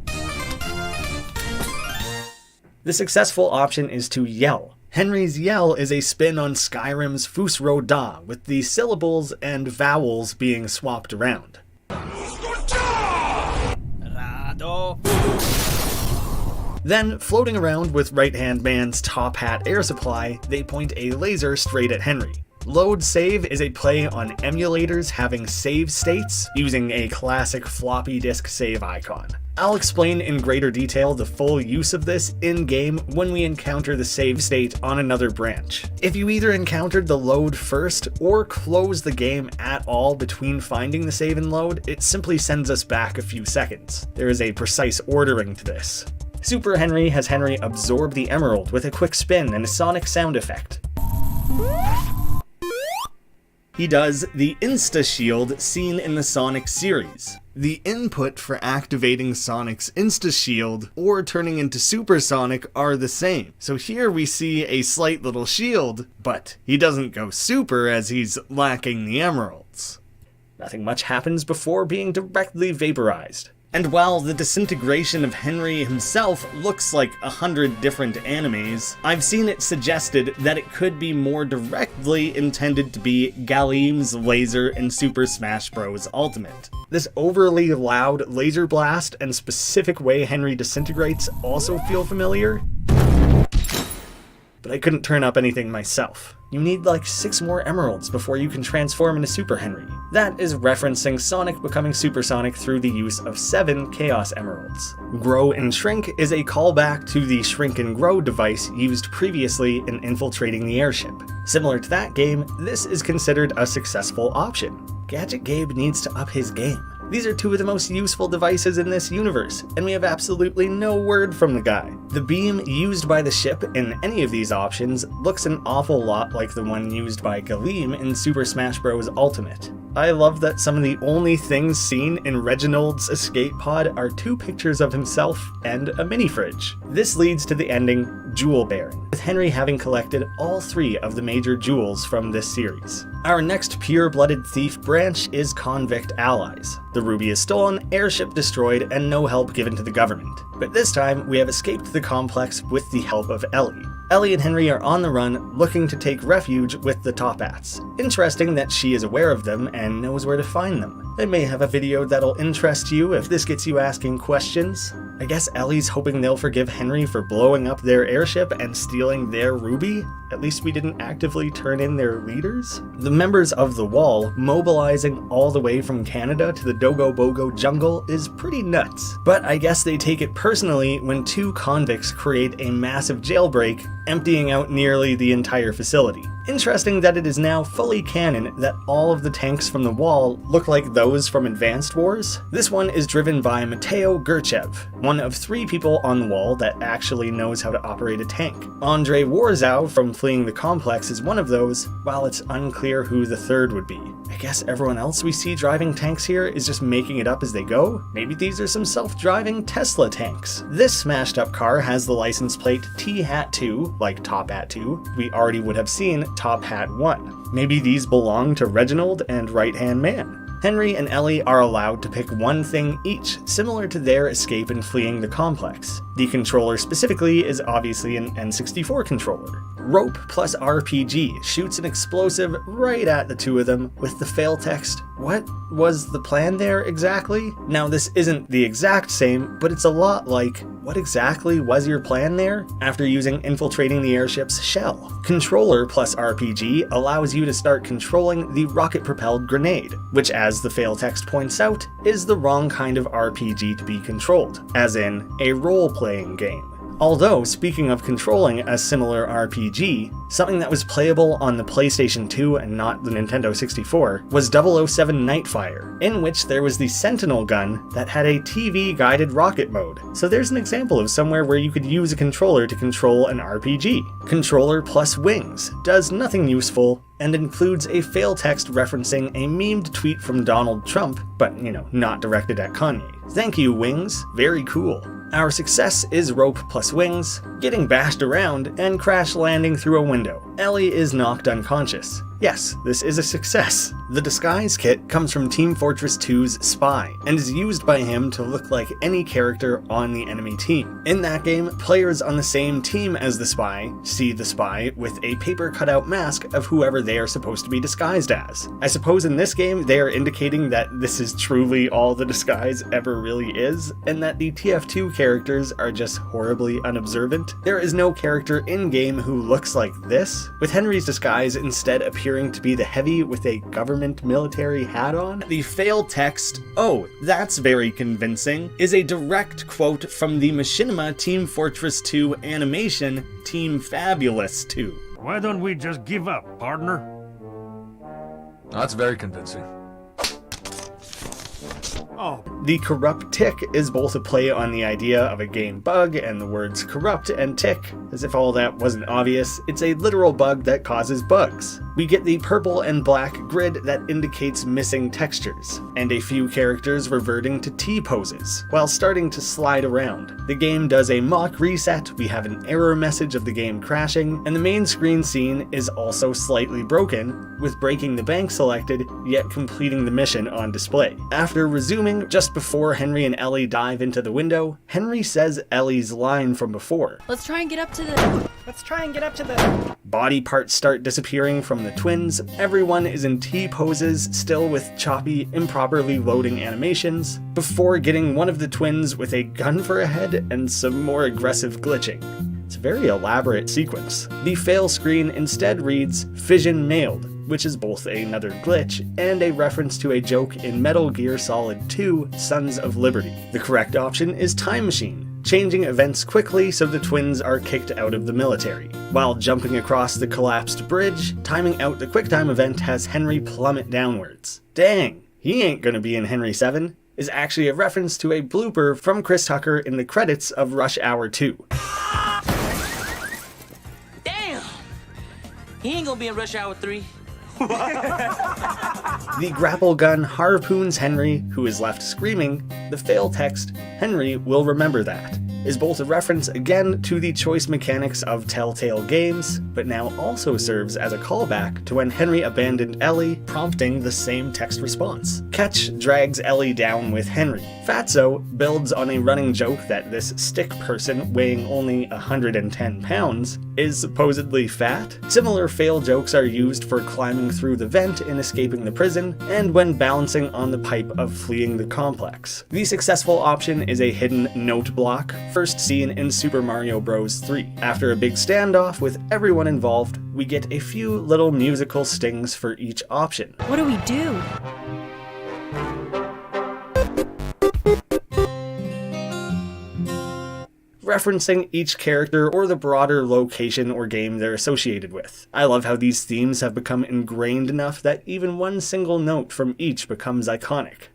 The successful option is to yell. Henry's yell is a spin on Skyrim's Fus Ro Da, with the syllables and vowels being swapped around. Then, floating around with Right Hand Man's top hat air supply, they point a laser straight at Henry. Load Save is a play on emulators having save states using a classic floppy disk save icon. I'll explain in greater detail the full use of this in-game when we encounter the save state on another branch. If you either encountered the load first or close the game at all between finding the save and load, it simply sends us back a few seconds. There is a precise ordering to this. Super Henry has Henry absorb the emerald with a quick spin and a sonic sound effect. He does the Insta-Shield seen in the Sonic series. The input for activating Sonic's Insta-Shield or turning into Super Sonic are the same. So here we see a slight little shield, but he doesn't go super as he's lacking the emeralds. Nothing much happens before being directly vaporized. And while the disintegration of Henry himself looks like 100 different animes, I've seen it suggested that it could be more directly intended to be Galim's laser in Super Smash Bros. Ultimate. This overly loud laser blast and specific way Henry disintegrates also feel familiar, but I couldn't turn up anything myself. You need like 6 more emeralds before you can transform into Super Henry. That is referencing Sonic becoming Super Sonic through the use of 7 Chaos Emeralds. Grow and Shrink is a callback to the Shrink and Grow device used previously in infiltrating the airship. Similar to that game, this is considered a successful option. Gadget Gabe needs to up his game. These are 2 of the most useful devices in this universe, and we have absolutely no word from the guy. The beam used by the ship in any of these options looks an awful lot like the one used by Galim in Super Smash Bros. Ultimate. I love that some of the only things seen in Reginald's escape pod are 2 pictures of himself and a mini fridge. This leads to the ending, Jewel Baron, with Henry having collected all 3 of the major jewels from this series. Our next pure-blooded thief branch is Convict Allies. The ruby is stolen, airship destroyed, and no help given to the government. But this time, we have escaped the complex with the help of Ellie. Ellie and Henry are on the run, looking to take refuge with the Top Hats. Interesting that she is aware of them and knows where to find them. I may have a video that'll interest you if this gets you asking questions. I guess Ellie's hoping they'll forgive Henry for blowing up their airship and stealing their ruby? At least we didn't actively turn in their leaders? The members of the Wall mobilizing all the way from Canada to the Dogo Bogo jungle is pretty nuts. But I guess they take it personally when 2 convicts create a massive jailbreak, emptying out nearly the entire facility. Interesting that it is now fully canon that all of the tanks from the Wall look like those those from Advanced Wars? This one is driven by Mateo Gurchev, one of 3 people on the wall that actually knows how to operate a tank. Andrei Warzow from Fleeing the Complex is one of those, while it's unclear who the third would be. I guess everyone else we see driving tanks here is just making it up as they go? Maybe these are some self-driving Tesla tanks. This smashed up car has the license plate T-Hat-2, like Top Hat 2. We already would have seen Top Hat 1. Maybe these belong to Reginald and Right-Hand Man. Henry and Ellie are allowed to pick one thing each, similar to their escape in Fleeing the Complex. The controller specifically is obviously an N64 controller. Rope plus RPG shoots an explosive right at the 2 of them with the fail text, "What was the plan there exactly?" Now this isn't the exact same, but it's a lot like, what exactly was your plan there? After using infiltrating the airship's shell. Controller plus RPG allows you to start controlling the rocket-propelled grenade, which as the fail text points out, is the wrong kind of RPG to be controlled, as in a role-playing game. Although, speaking of controlling a similar RPG, something that was playable on the PlayStation 2 and not the Nintendo 64 was 007 Nightfire, in which there was the Sentinel gun that had a TV-guided rocket mode. So there's an example of somewhere where you could use a controller to control an RPG. Controller plus Wings does nothing useful and includes a fail text referencing a memed tweet from Donald Trump, but, not directed at Kanye. Thank you, Wings. Very cool. Our success is Rope plus Wings, getting bashed around, and crash landing through a window. Ellie is knocked unconscious. Yes, this is a success. The disguise kit comes from Team Fortress 2's Spy, and is used by him to look like any character on the enemy team. In that game, players on the same team as the Spy see the Spy with a paper cutout mask of whoever they are supposed to be disguised as. I suppose in this game they are indicating that this is truly all the disguise ever really is, and that the TF2 characters are just horribly unobservant. There is no character in-game who looks like this, with Henry's disguise instead appearing to be the heavy with a government military hat on. The fail text, "Oh, that's very convincing," is a direct quote from the Machinima Team Fortress 2 animation, Team Fabulous 2. Why don't we just give up, partner? That's very convincing. Oh. The corrupt tick is both a play on the idea of a game bug and the words corrupt and tick. As if all that wasn't obvious, it's a literal bug that causes bugs. We get the purple and black grid that indicates missing textures, and a few characters reverting to T-poses, while starting to slide around. The game does a mock reset, we have an error message of the game crashing, and the main screen scene is also slightly broken, with breaking the bank selected, yet completing the mission on display. After resuming just before Henry and Ellie dive into the window, Henry says Ellie's line from before. Let's try and get up to the... Body parts start disappearing from the twins, everyone is in T-poses, still with choppy, improperly loading animations, before getting one of the twins with a gun for a head and some more aggressive glitching. It's a very elaborate sequence. The fail screen instead reads, "Fission mailed," which is both another glitch and a reference to a joke in Metal Gear Solid 2, Sons of Liberty. The correct option is Time Machine, changing events quickly so the twins are kicked out of the military. While jumping across the collapsed bridge, timing out the QuickTime event has Henry plummet downwards. Dang, he ain't gonna be in Henry 7, is actually a reference to a blooper from Chris Tucker in the credits of Rush Hour 2. Damn! He ain't gonna be in Rush Hour 3. The grapple gun harpoons Henry, who is left screaming. The fail text, "Henry will remember that," is both a reference again to the choice mechanics of Telltale games, but now also serves as a callback to when Henry abandoned Ellie, prompting the same text response. Ketch drags Ellie down with Henry. Fatso builds on a running joke that this stick person, weighing only 110 pounds, is supposedly fat. Similar fail jokes are used for climbing through the vent in escaping the prison, and when balancing on the pipe of fleeing the complex. The successful option is a hidden note block, first seen in Super Mario Bros. 3. After a big standoff with everyone involved, we get a few little musical stings for each option. What do we do? referencing each character or the broader location or game they're associated with. I love how these themes have become ingrained enough that even one single note from each becomes iconic.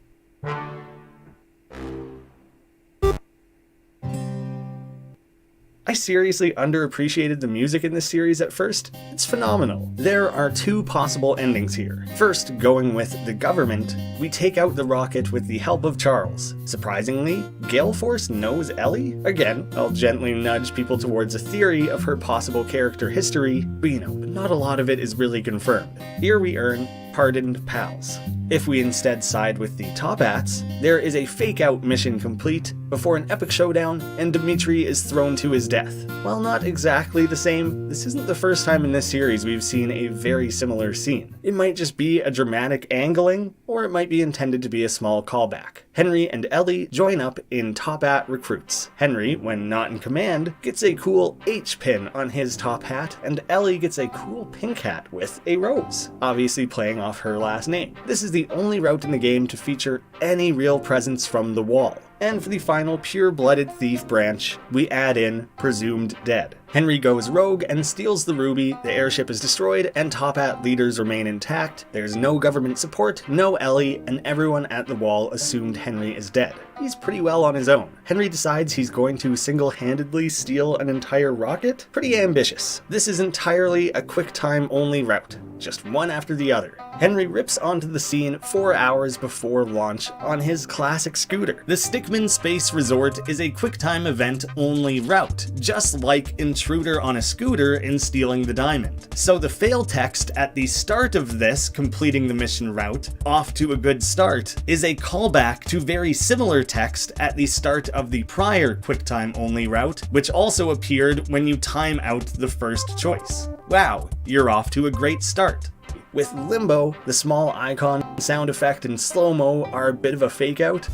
I seriously underappreciated the music in this series at first. It's phenomenal. There are two possible endings here. First, going with the government, we take out the rocket with the help of Charles. Surprisingly, Gale Force knows Ellie? Again, I'll gently nudge people towards a theory of her possible character history, but not a lot of it is really confirmed. Here we earn pardoned pals. If we instead side with the Top Hats, there is a fake-out mission complete before an epic showdown, and Dimitri is thrown to his death. While not exactly the same, this isn't the first time in this series we've seen a very similar scene. It might just be a dramatic angling, or it might be intended to be a small callback. Henry and Ellie join up in Top Hat Recruits. Henry, when not in command, gets a cool H pin on his top hat, and Ellie gets a cool pink hat with a rose, obviously playing off her last name. This is the only route in the game to feature any real presence from the wall. And for the final pure-blooded thief branch, we add in Presumed Dead. Henry goes rogue and steals the ruby, the airship is destroyed, and Top Hat leaders remain intact. There's no government support, no Ellie, and everyone at the wall assumed Henry is dead. He's pretty well on his own. Henry decides he's going to single-handedly steal an entire rocket? Pretty ambitious. This is entirely a quick-time-only route, just one after the other. Henry rips onto the scene 4 hours before launch on his classic scooter. The Stickman Space Resort is a QuickTime event-only route, just like Intruder on a scooter in Stealing the Diamond. So the fail text at the start of this completing the mission route, off to a good start, is a callback to very similar text at the start of the prior QuickTime-only route, which also appeared when you time out the first choice. Wow, you're off to a great start. With Limbo, the small icon, sound effect, and slow-mo are a bit of a fake-out,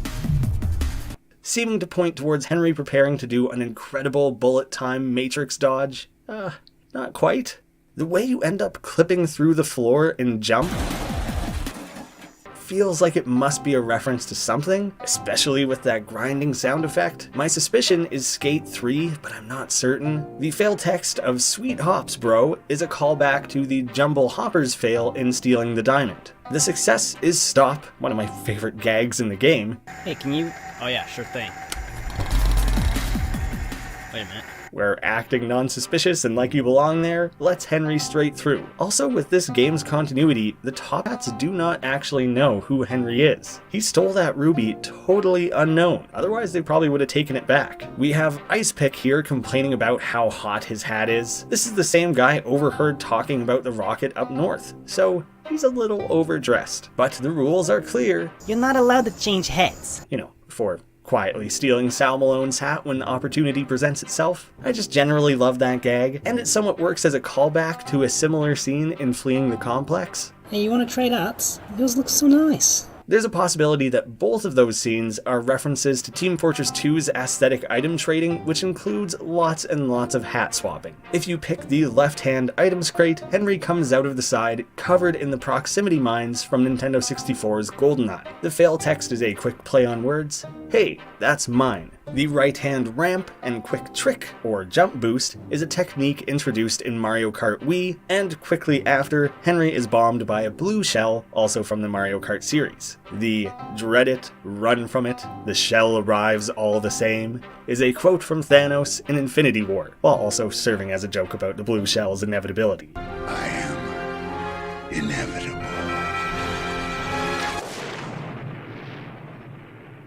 seeming to point towards Henry preparing to do an incredible bullet time Matrix dodge. Not quite. The way you end up clipping through the floor and jump feels like it must be a reference to something, especially with that grinding sound effect. My suspicion is Skate 3, but I'm not certain. The fail text of Sweet Hops Bro is a callback to the Jumble Hoppers fail in Stealing the Diamond. The success is Stop, one of my favorite gags in the game. Hey, can you... Oh yeah, sure thing. Wait a minute. Where acting non-suspicious and like you belong there lets Henry straight through. Also, with this game's continuity, the Top Hats do not actually know who Henry is. He stole that ruby totally unknown, otherwise they probably would have taken it back. We have Ice Pick here complaining about how hot his hat is. This is the same guy overheard talking about the rocket up north, so he's a little overdressed. But the rules are clear. You're not allowed to change hats. For quietly stealing Sal Malone's hat when opportunity presents itself. I just generally love that gag, and it somewhat works as a callback to a similar scene in Fleeing the Complex. Hey, you want to trade hats? Yours looks so nice. There's a possibility that both of those scenes are references to Team Fortress 2's aesthetic item trading, which includes lots and lots of hat swapping. If you pick the left-hand items crate, Henry comes out of the side covered in the proximity mines from Nintendo 64's GoldenEye. The fail text is a quick play on words. Hey, that's mine. The right-hand ramp and quick trick, or jump boost, is a technique introduced in Mario Kart Wii, and quickly after, Henry is bombed by a blue shell, also from the Mario Kart series. The dread it, run from it, the shell arrives all the same, is a quote from Thanos in Infinity War, while also serving as a joke about the blue shell's inevitability. I am inevitable.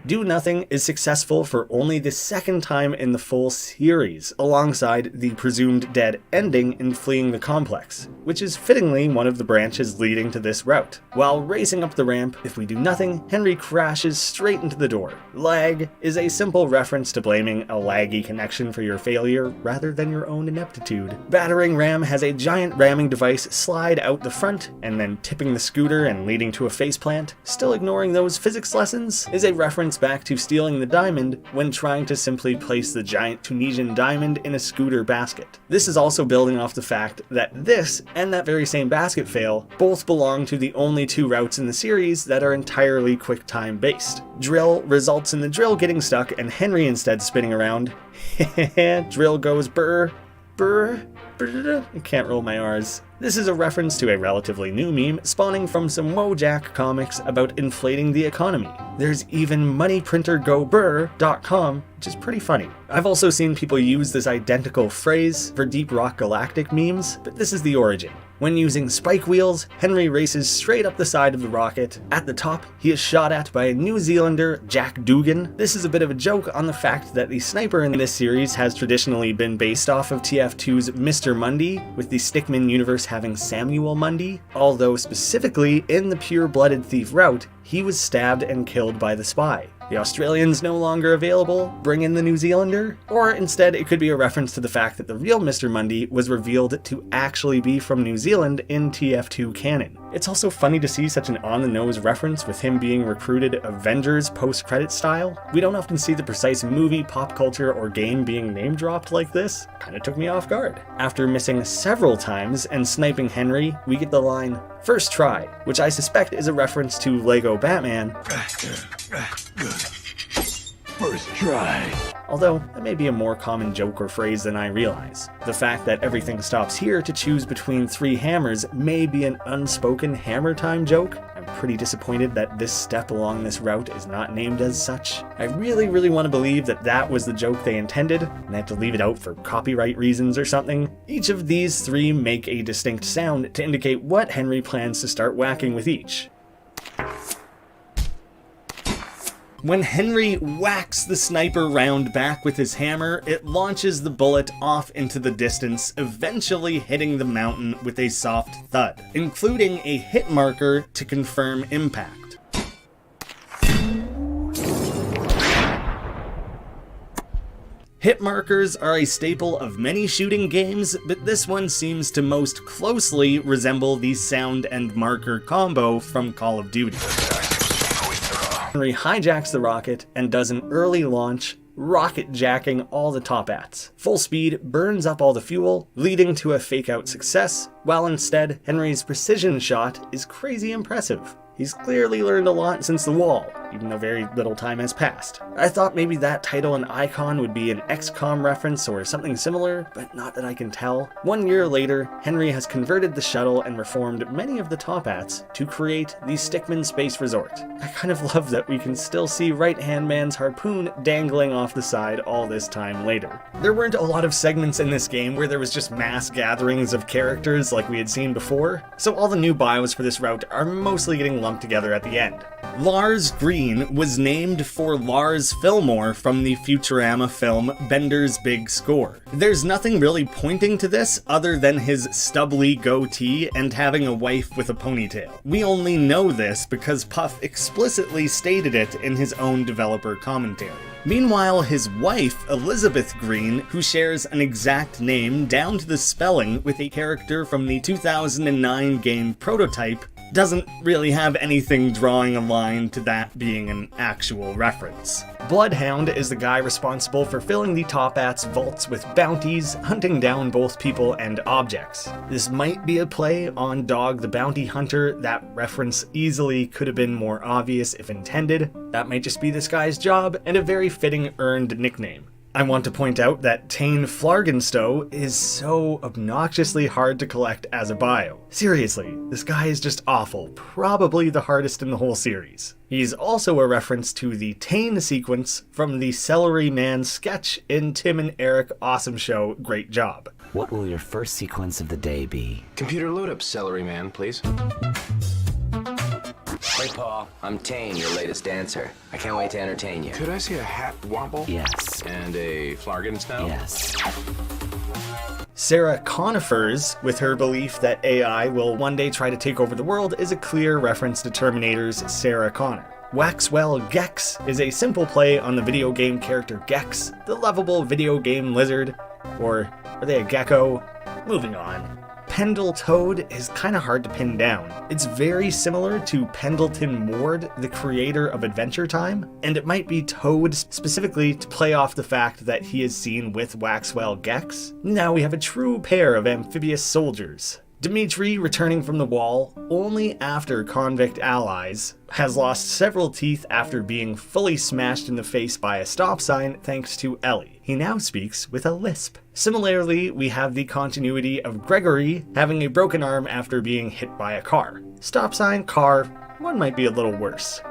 Do Nothing is successful for only the second time in the full series, alongside the presumed dead ending in Fleeing the Complex, which is fittingly one of the branches leading to this route. While racing up the ramp, if we do nothing, Henry crashes straight into the door. Lag is a simple reference to blaming a laggy connection for your failure rather than your own ineptitude. Battering Ram has a giant ramming device slide out the front and then tipping the scooter and leading to a faceplant. Still ignoring those physics lessons is a reference reference back to stealing the diamond when trying to simply place the giant Tunisian diamond in a scooter basket. This is also building off the fact that this and that very same basket fail both belong to the only 2 routes in the series that are entirely QuickTime based. Drill results in the drill getting stuck and Henry instead spinning around. Drill goes brr, brr, brr. I can't roll my R's. This is a reference to a relatively new meme spawning from some Wojak comics about inflating the economy. There's even moneyprintergobrr.com, which is pretty funny. I've also seen people use this identical phrase for Deep Rock Galactic memes, but this is the origin. When using spike wheels, Henry races straight up the side of the rocket. At the top, he is shot at by a New Zealander, Jack Dugan. This is a bit of a joke on the fact that the sniper in this series has traditionally been based off of TF2's Mr. Mundy, with the Stickmin universe having Samuel Mundy, although specifically in the Pure-Blooded Thief route, he was stabbed and killed by the spy. The Australian's no longer available, bring in the New Zealander? Or instead it could be a reference to the fact that the real Mr. Mundy was revealed to actually be from New Zealand in TF2 canon. It's also funny to see such an on-the-nose reference with him being recruited Avengers post-credit style. We don't often see the precise movie, pop culture, or game being name-dropped like this. Kinda took me off guard. After missing several times and sniping Henry, we get the line, "First try," which I suspect is a reference to Lego Batman. First try. Although, that may be a more common joke or phrase than I realize. The fact that everything stops here to choose between 3 hammers may be an unspoken hammer time joke. I'm pretty disappointed that this step along this route is not named as such. I really want to believe that that was the joke they intended, and had to leave it out for copyright reasons or something. Each of these 3 make a distinct sound to indicate what Henry plans to start whacking with each. When Henry whacks the sniper round back with his hammer, it launches the bullet off into the distance, eventually hitting the mountain with a soft thud, including a hit marker to confirm impact. Hit markers are a staple of many shooting games, but this one seems to most closely resemble the sound and marker combo from Call of Duty. Henry hijacks the rocket and does an early launch, rocket jacking all the top ats. Full speed burns up all the fuel, leading to a fake out success, while instead Henry's precision shot is crazy impressive. He's clearly learned a lot since the wall, even though very little time has passed. I thought maybe that title and icon would be an XCOM reference or something similar, but not that I can tell. 1 year later, Henry has converted the shuttle and reformed many of the top hats to create the Stickmin Space Resort. I kind of love that we can still see Right-Hand Man's harpoon dangling off the side all this time later. There weren't a lot of segments in this game where there was just mass gatherings of characters like we had seen before, so all the new bios for this route are mostly getting lumped together at the end. Lars Green was named for Lars Fillmore from the Futurama film Bender's Big Score. There's nothing really pointing to this other than his stubbly goatee and having a wife with a ponytail. We only know this because Puff explicitly stated it in his own developer commentary. Meanwhile, his wife, Elizabeth Green, who shares an exact name down to the spelling with a character from the 2009 game Prototype, doesn't really have anything drawing a line to that being an actual reference. Bloodhound is the guy responsible for filling the top at's vaults with bounties, hunting down both people and objects. This might be a play on Dog the Bounty Hunter. That reference easily could have been more obvious if intended. That might just be this guy's job, and a very fitting earned nickname. I want to point out that Tane Flargenstow is so obnoxiously hard to collect as a bio. Seriously, this guy is just awful, probably the hardest in the whole series. He's also a reference to the Tane sequence from the Celery Man sketch in Tim and Eric Awesome Show Great Job. What will your first sequence of the day be? Computer load up, Celery Man, please. Hey, Paul. I'm Tane, your latest dancer. I can't wait to entertain you. Could I see a hat wobble? Yes. And a Flargenstow? Yes. Sarah Conifers, with her belief that AI will one day try to take over the world, is a clear reference to Terminator's Sarah Connor. Waxwell Gex is a simple play on the video game character Gex, the lovable video game lizard. Or are they a gecko? Moving on. Pendle Toad is kind of hard to pin down. It's very similar to Pendleton Ward, the creator of Adventure Time, and it might be Toad specifically to play off the fact that he is seen with Waxwell Gex. Now we have a true pair of amphibious soldiers. Dimitri, returning from the wall only after convict allies, has lost several teeth after being fully smashed in the face by a stop sign thanks to Ellie. He now speaks with a lisp. Similarly, we have the continuity of Gregory having a broken arm after being hit by a car. Stop sign, car, one might be a little worse.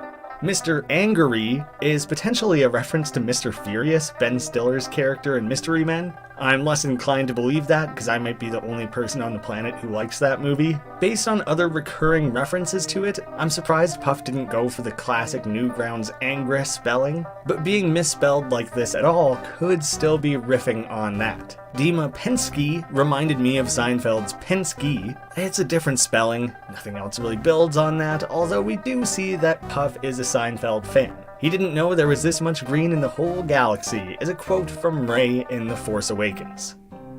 Mr. Angry is potentially a reference to Mr. Furious, Ben Stiller's character in Mystery Men. I'm less inclined to believe that because I might be the only person on the planet who likes that movie. Based on other recurring references to it, I'm surprised Puff didn't go for the classic Newgrounds Angra spelling, but being misspelled like this at all could still be riffing on that. Dima Pensky reminded me of Seinfeld's Pensky. It's a different spelling, nothing else really builds on that, although we do see that Puff is a Seinfeld fan. He didn't know there was this much green in the whole galaxy, is a quote from Rey in The Force Awakens.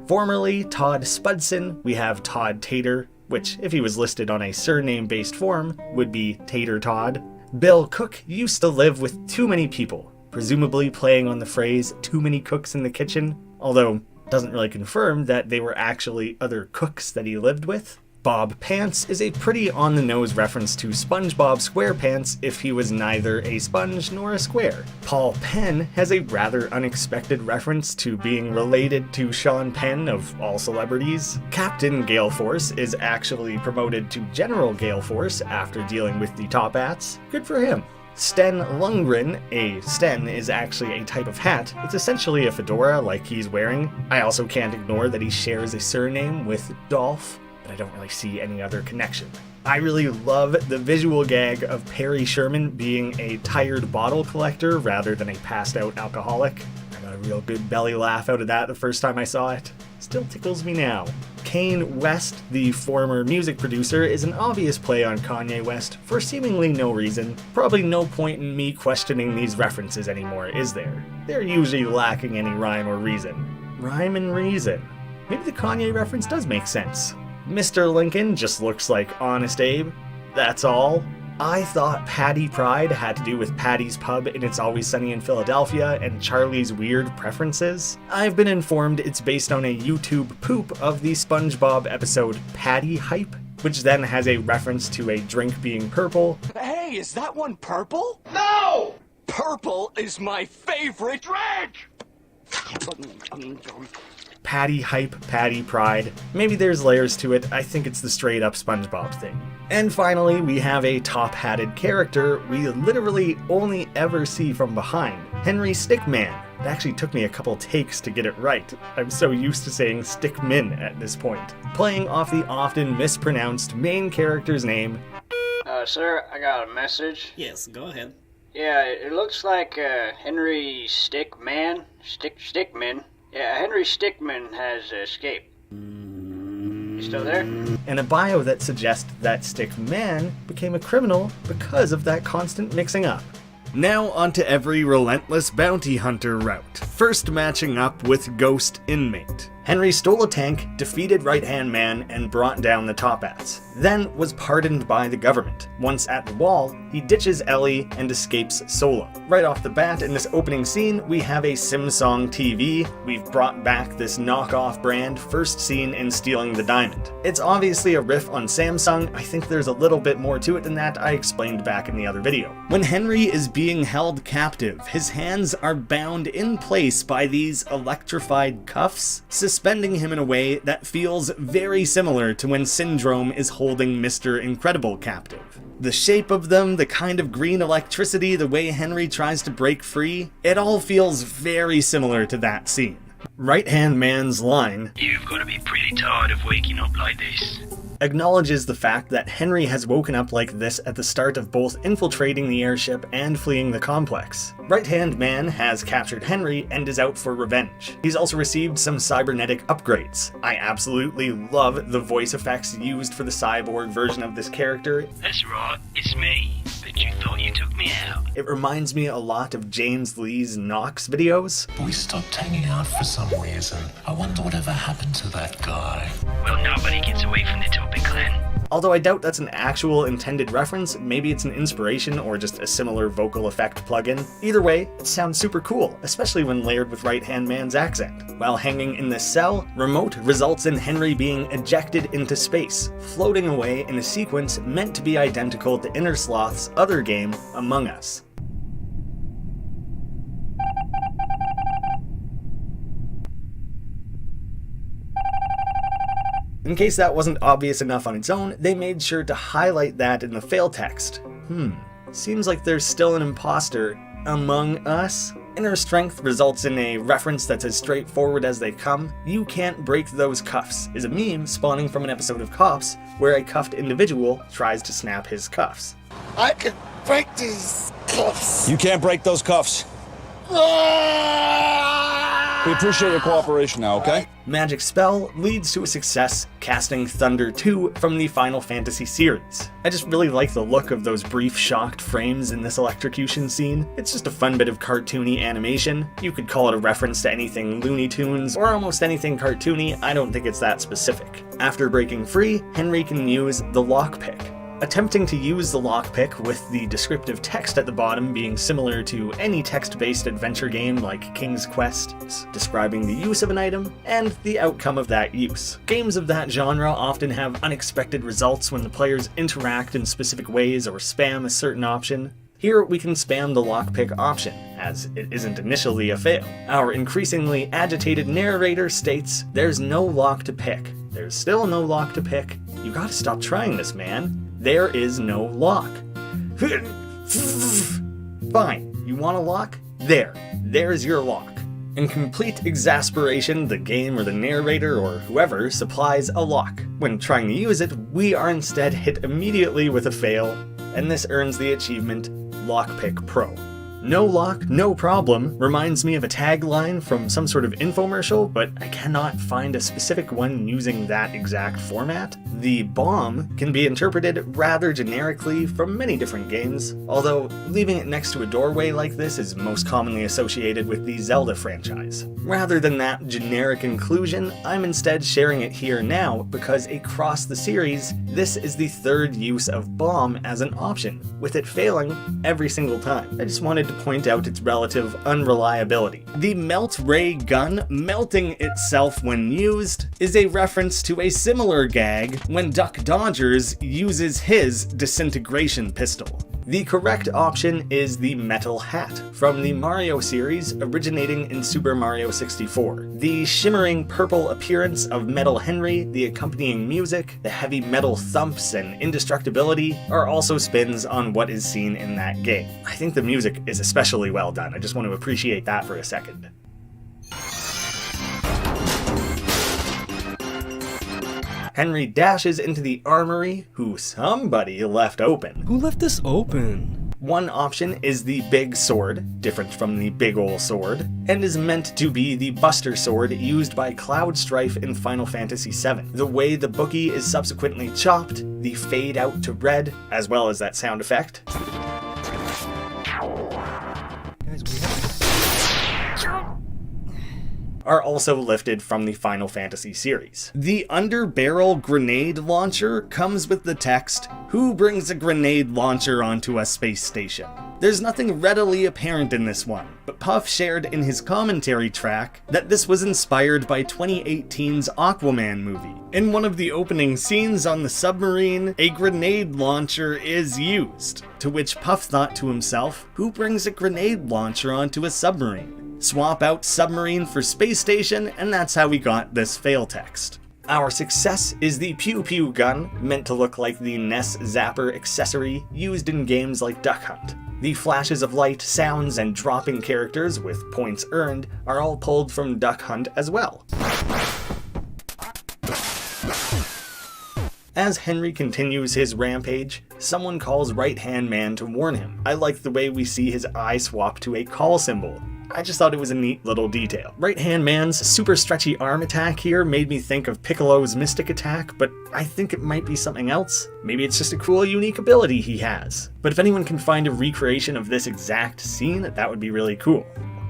Formerly Todd Spudson, we have Todd Tater, which, if he was listed on a surname-based form, would be Tater Todd. Bill Cook used to live with too many people, presumably playing on the phrase too many cooks in the kitchen, although doesn't really confirm that they were actually other cooks that he lived with. Bob Pants is a pretty on-the-nose reference to SpongeBob SquarePants if he was neither a sponge nor a square. Paul Penn has a rather unexpected reference to being related to Sean Penn of all celebrities. Captain Gale Force is actually promoted to General Gale Force after dealing with the Top Hats. Good for him. Sten Lundgren, a Sten is actually a type of hat. It's essentially a fedora like he's wearing. I also can't ignore that he shares a surname with Dolph. I don't really see any other connection. I really love the visual gag of Perry Sherman being a tired bottle collector rather than a passed out alcoholic. I got a real good belly laugh out of that the first time I saw it. Still tickles me now. Kanye West, the former music producer, is an obvious play on Kanye West for seemingly no reason. Probably no point in me questioning these references anymore, is there? They're usually lacking any rhyme or reason. Rhyme and reason. Maybe the Kanye reference does make sense. Mr. Lincoln just looks like Honest Abe. That's all. I thought Patty Pride had to do with Patty's Pub in It's Always Sunny in Philadelphia and Charlie's weird preferences. I've been informed it's based on a YouTube poop of the SpongeBob episode Patty Hype, which then has a reference to a drink being purple. Hey, is that one purple? No! Purple is my favorite drink! Patty Hype, Patty Pride. Maybe there's layers to it, I think it's the straight up SpongeBob thing. And finally, we have a top-hatted character we literally only ever see from behind, Henry Stickman. It actually took me a couple takes to get it right. I'm so used to saying Stickmin at this point. Playing off the often mispronounced main character's name. Sir, I got a message. Yes, go ahead. Yeah, it looks like Henry Stickman. Stickmin. Yeah, Henry Stickmin has escaped. You still there? And a bio that suggests that Stickman became a criminal because of that constant mixing up. Now onto every relentless bounty hunter route. First matching up with Ghost Inmate. Henry stole a tank, defeated Right-Hand Man, and brought down the Top Hats. Then was pardoned by the government. Once at the wall, he ditches Ellie and escapes solo. Right off the bat in this opening scene, we have a Simsong TV. We've brought back this knockoff brand first seen in Stealing the Diamond. It's obviously a riff on Samsung. I think there's a little bit more to it than that I explained back in the other video. When Henry is being held captive, his hands are bound in place by these electrified cuffs, suspending him in a way that feels very similar to when Syndrome is holding Mr. Incredible captive. The shape of them, the kind of green electricity, the way Henry tries to break free, it all feels very similar to that scene. Right-Hand Man's line, "You've got to be pretty tired of waking up like this," acknowledges the fact that Henry has woken up like this at the start of both infiltrating the airship and fleeing the complex. Right-Hand Man has captured Henry and is out for revenge. He's also received some cybernetic upgrades. I absolutely love the voice effects used for the cyborg version of this character. "That's right, it's me, the that you thought you took me out. It reminds me a lot of James Lee's Knox videos. We stopped hanging out for some reason. I wonder whatever happened to that guy. Well, nobody gets away from the topic, Glenn. Although I doubt that's an actual intended reference, maybe it's an inspiration or just a similar vocal effect plugin. Either way, it sounds super cool, especially when layered with Right-Hand Man's accent. While hanging in this cell, Remote results in Henry being ejected into space, floating away in a sequence meant to be identical to Inner Sloth's other game, Among Us. In case that wasn't obvious enough on its own, they made sure to highlight that in the fail text. Seems like there's still an imposter among us. Inner Strength results in a reference that's as straightforward as they come. You can't break those cuffs is a meme spawning from an episode of Cops where a cuffed individual tries to snap his cuffs. I can break these cuffs. You can't break those cuffs. We appreciate your cooperation now, okay? Magic Spell leads to a success casting Thunder 2 from the Final Fantasy series. I just really like the look of those brief shocked frames in this electrocution scene. It's just a fun bit of cartoony animation. You could call it a reference to anything Looney Tunes or almost anything cartoony. I don't think it's that specific. After breaking free, Henry can use the lockpick. Attempting to use the lockpick with the descriptive text at the bottom being similar to any text-based adventure game like King's Quest, describing the use of an item and the outcome of that use. Games of that genre often have unexpected results when the players interact in specific ways or spam a certain option. Here we can spam the lockpick option, as it isn't initially a fail. Our increasingly agitated narrator states, "There's no lock to pick. There's still no lock to pick. You gotta stop trying this, man. There is no lock." Fine, you want a lock? There's your lock. In complete exasperation, the game or the narrator or whoever supplies a lock. When trying to use it, we are instead hit immediately with a fail, and this earns the achievement Lockpick Pro. No lock, no problem reminds me of a tagline from some sort of infomercial, but I cannot find a specific one using that exact format. The bomb can be interpreted rather generically from many different games, although leaving it next to a doorway like this is most commonly associated with the Zelda franchise. Rather than that generic inclusion, I'm instead sharing it here now because across the series, this is the third use of bomb as an option, with it failing every single time. I just wanted to point out its relative unreliability. The Melt Ray gun melting itself when used is a reference to a similar gag when Duck Dodgers uses his disintegration pistol. The correct option is the Metal Hat from the Mario series originating in Super Mario 64. The shimmering purple appearance of Metal Henry, the accompanying music, the heavy metal thumps and indestructibility are also spins on what is seen in that game. I think the music is especially well done. I just want to appreciate that for a second. Henry dashes into the armory, who somebody left open. Who left this open? One option is the big sword, different from the big ol' sword, and is meant to be the Buster Sword used by Cloud Strife in Final Fantasy VII. The way the bookie is subsequently chopped, the fade out to red, as well as that sound effect, are also lifted from the Final Fantasy series. The underbarrel grenade launcher comes with the text, "Who brings a grenade launcher onto a space station?" There's nothing readily apparent in this one, but Puff shared in his commentary track that this was inspired by 2018's Aquaman movie. In one of the opening scenes on the submarine, a grenade launcher is used, to which Puff thought to himself, who brings a grenade launcher onto a submarine? Swap out submarine for space station, and that's how we got this fail text. Our success is the Pew Pew gun, meant to look like the NES Zapper accessory used in games like Duck Hunt. The flashes of light, sounds, and dropping characters with points earned are all pulled from Duck Hunt as well. As Henry continues his rampage, someone calls Right-Hand Man to warn him. I like the way we see his eye swap to a call symbol. I just thought it was a neat little detail. Right-Hand Man's super stretchy arm attack here made me think of Piccolo's Mystic Attack, but I think it might be something else. Maybe it's just a cool, unique ability he has. But if anyone can find a recreation of this exact scene, that would be really cool.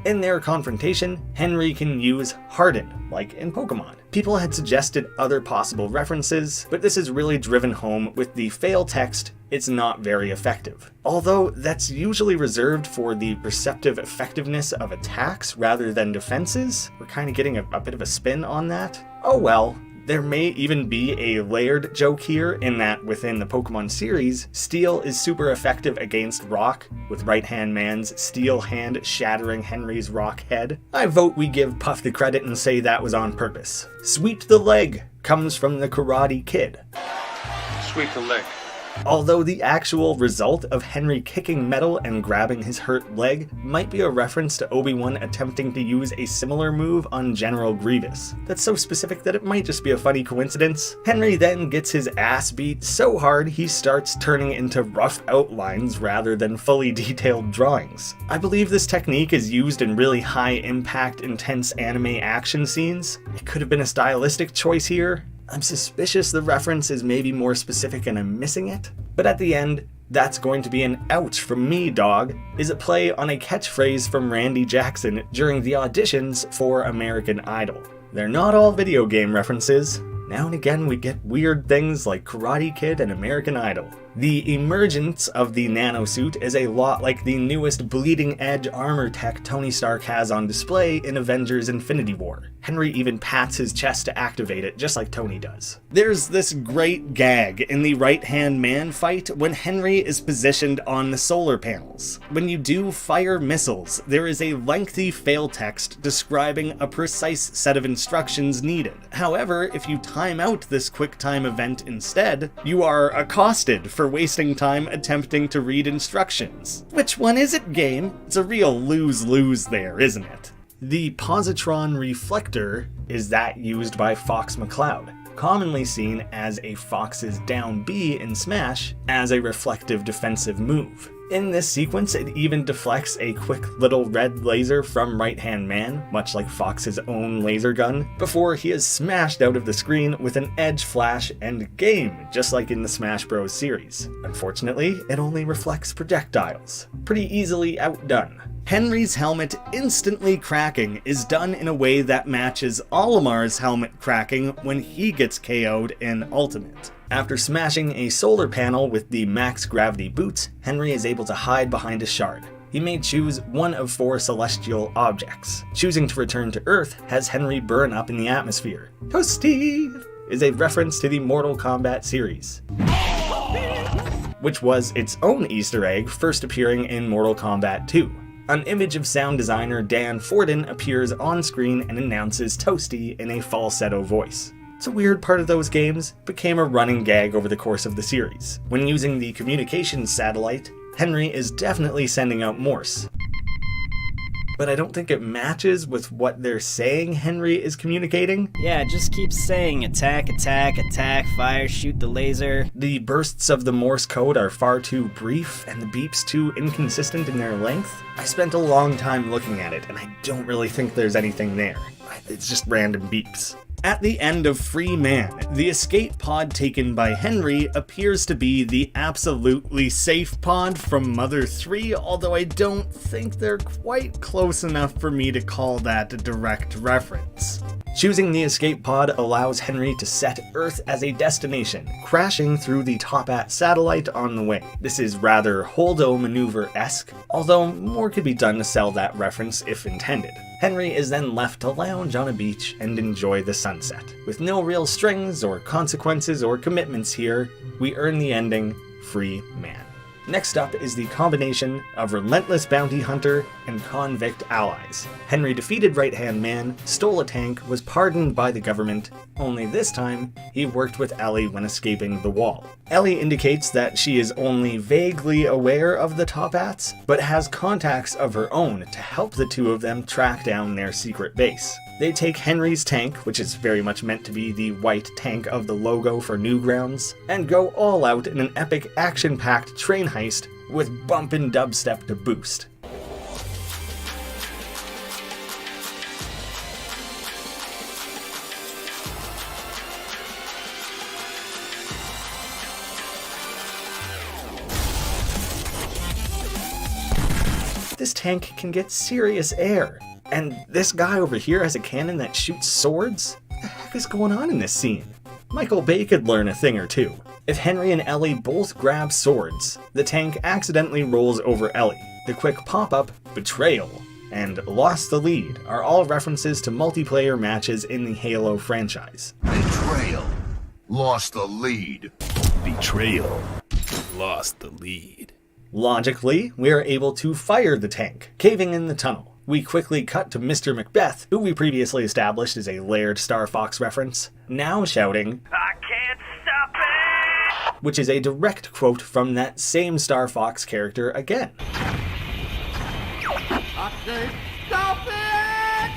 In their confrontation, Henry can use Harden, like in Pokemon. People had suggested other possible references, but this is really driven home with the fail text, "It's not very effective." Although that's usually reserved for the perceptive effectiveness of attacks rather than defenses, we're kind of getting a bit of a spin on that. Oh well. There may even be a layered joke here in that within the Pokemon series, Steel is super effective against Rock, with Right-Hand Man's Steel hand shattering Henry's Rock head. I vote we give Puff the credit and say that was on purpose. Sweep the leg comes from the Karate Kid. Sweep the leg. Although the actual result of Henry kicking metal and grabbing his hurt leg might be a reference to Obi-Wan attempting to use a similar move on General Grievous. That's so specific that it might just be a funny coincidence. Henry then gets his ass beat so hard he starts turning into rough outlines rather than fully detailed drawings. I believe this technique is used in really high impact, intense anime action scenes. It could have been a stylistic choice here. I'm suspicious the reference is maybe more specific and I'm missing it. But at the end, that's going to be an ouch from me, dog, is a play on a catchphrase from Randy Jackson during the auditions for American Idol. They're not all video game references. Now and again we get weird things like Karate Kid and American Idol. The emergence of the nanosuit is a lot like the newest bleeding edge armor tech Tony Stark has on display in Avengers Infinity War. Henry even pats his chest to activate it, just like Tony does. There's this great gag in the Right-Hand Man fight when Henry is positioned on the solar panels. When you do fire missiles, there is a lengthy fail text describing a precise set of instructions needed. However, if you time out this QuickTime event instead, you are accosted for wasting time attempting to read instructions. Which one is it, game? It's a real lose-lose there, isn't it? The positron reflector is that used by Fox McCloud, commonly seen as a Fox's down B in Smash as a reflective defensive move. In this sequence, it even deflects a quick little red laser from Right-Hand Man, much like Fox's own laser gun, before he is smashed out of the screen with an edge flash and game, just like in the Smash Bros. Series. Unfortunately, it only reflects projectiles. Pretty easily outdone. Henry's helmet instantly cracking is done in a way that matches Olimar's helmet cracking when he gets KO'd in Ultimate. After smashing a solar panel with the max gravity boots, Henry is able to hide behind a shard. He may choose one of 4 celestial objects. Choosing to return to Earth has Henry burn up in the atmosphere. Toasty is a reference to the Mortal Kombat series, which was its own Easter egg, first appearing in Mortal Kombat 2. An image of sound designer Dan Forden appears on screen and announces Toasty in a falsetto voice. It's a weird part of those games, became a running gag over the course of the series. When using the communications satellite, Henry is definitely sending out Morse. But I don't think it matches with what they're saying Henry is communicating. Yeah, just keep saying attack, attack, attack, fire, shoot the laser. The bursts of the Morse code are far too brief and the beeps too inconsistent in their length. I spent a long time looking at it and I don't really think there's anything there. It's just random beeps. At the end of Free Man, the escape pod taken by Henry appears to be the absolutely safe pod from Mother 3, although I don't think they're quite close enough for me to call that a direct reference. Choosing the escape pod allows Henry to set Earth as a destination, crashing through the Topat satellite on the way. This is rather Holdo maneuver-esque, although more could be done to sell that reference if intended. Henry is then left to lounge on a beach and enjoy the sunset. With no real strings or consequences or commitments here, we earn the ending, Free Man. Next up is the combination of relentless bounty hunter and convict allies. Henry defeated Right-Hand Man, stole a tank, was pardoned by the government, only this time he worked with Ellie when escaping the wall. Ellie indicates that she is only vaguely aware of the Top-Ats, but has contacts of her own to help the two of them track down their secret base. They take Henry's tank, which is very much meant to be the white tank of the logo for Newgrounds, and go all out in an epic action-packed train heist with bump and dubstep to boost. This tank can get serious air. And this guy over here has a cannon that shoots swords? What the heck is going on in this scene? Michael Bay could learn a thing or two. If Henry and Ellie both grab swords, the tank accidentally rolls over Ellie. The quick pop-up, betrayal, and lost the lead are all references to multiplayer matches in the Halo franchise. Betrayal. Lost the lead. Betrayal. Lost the lead. Logically, we are able to fire the tank, caving in the tunnel. We quickly cut to Mr. Macbeth, who we previously established is a Laird Star Fox reference, now shouting, "I can't stop it!" which is a direct quote from that same Star Fox character again. I can't stop it!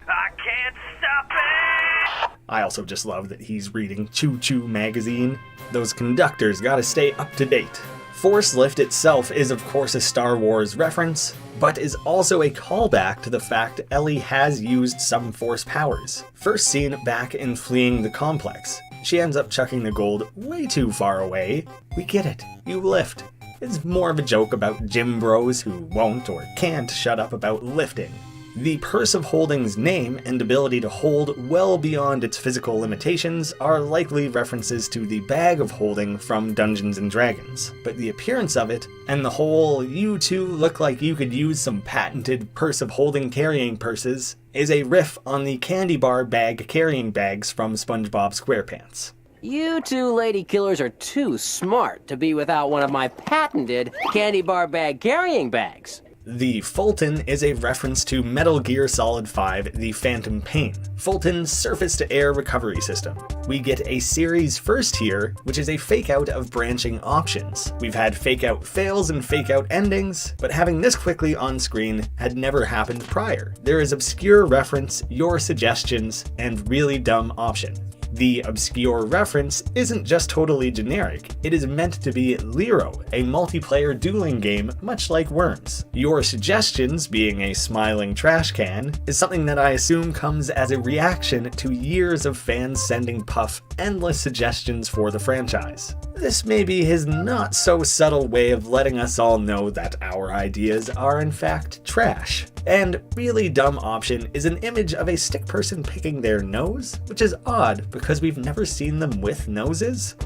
I can't stop it! I also just love that he's reading Choo Choo magazine. Those conductors gotta stay up to date. Force Lift itself is of course a Star Wars reference, but is also a callback to the fact Ellie has used some Force powers. First seen back in Fleeing the Complex. She ends up chucking the gold way too far away. We get it, you lift. It's more of a joke about gym bros who won't or can't shut up about lifting. The Purse of Holding's name and ability to hold well beyond its physical limitations are likely references to the Bag of Holding from Dungeons & Dragons, but the appearance of it, and the whole "you two look like you could use some patented Purse of Holding carrying purses," is a riff on the candy bar bag carrying bags from SpongeBob SquarePants. You two lady killers are too smart to be without one of my patented candy bar bag carrying bags. The Fulton is a reference to Metal Gear Solid 5, The Phantom Pain, Fulton's surface-to-air recovery system. We get a series first here, which is a fake-out of branching options. We've had fake-out fails and fake-out endings, but having this quickly on screen had never happened prior. There is obscure reference, your suggestions, and really dumb option. The obscure reference isn't just totally generic, it is meant to be Lero, a multiplayer dueling game much like Worms. Your suggestions, being a smiling trash can, is something that I assume comes as a reaction to years of fans sending Puff endless suggestions for the franchise. This may be his not so subtle way of letting us all know that our ideas are in fact trash. And really dumb option is an image of a stick person picking their nose, which is odd because we've never seen them with noses.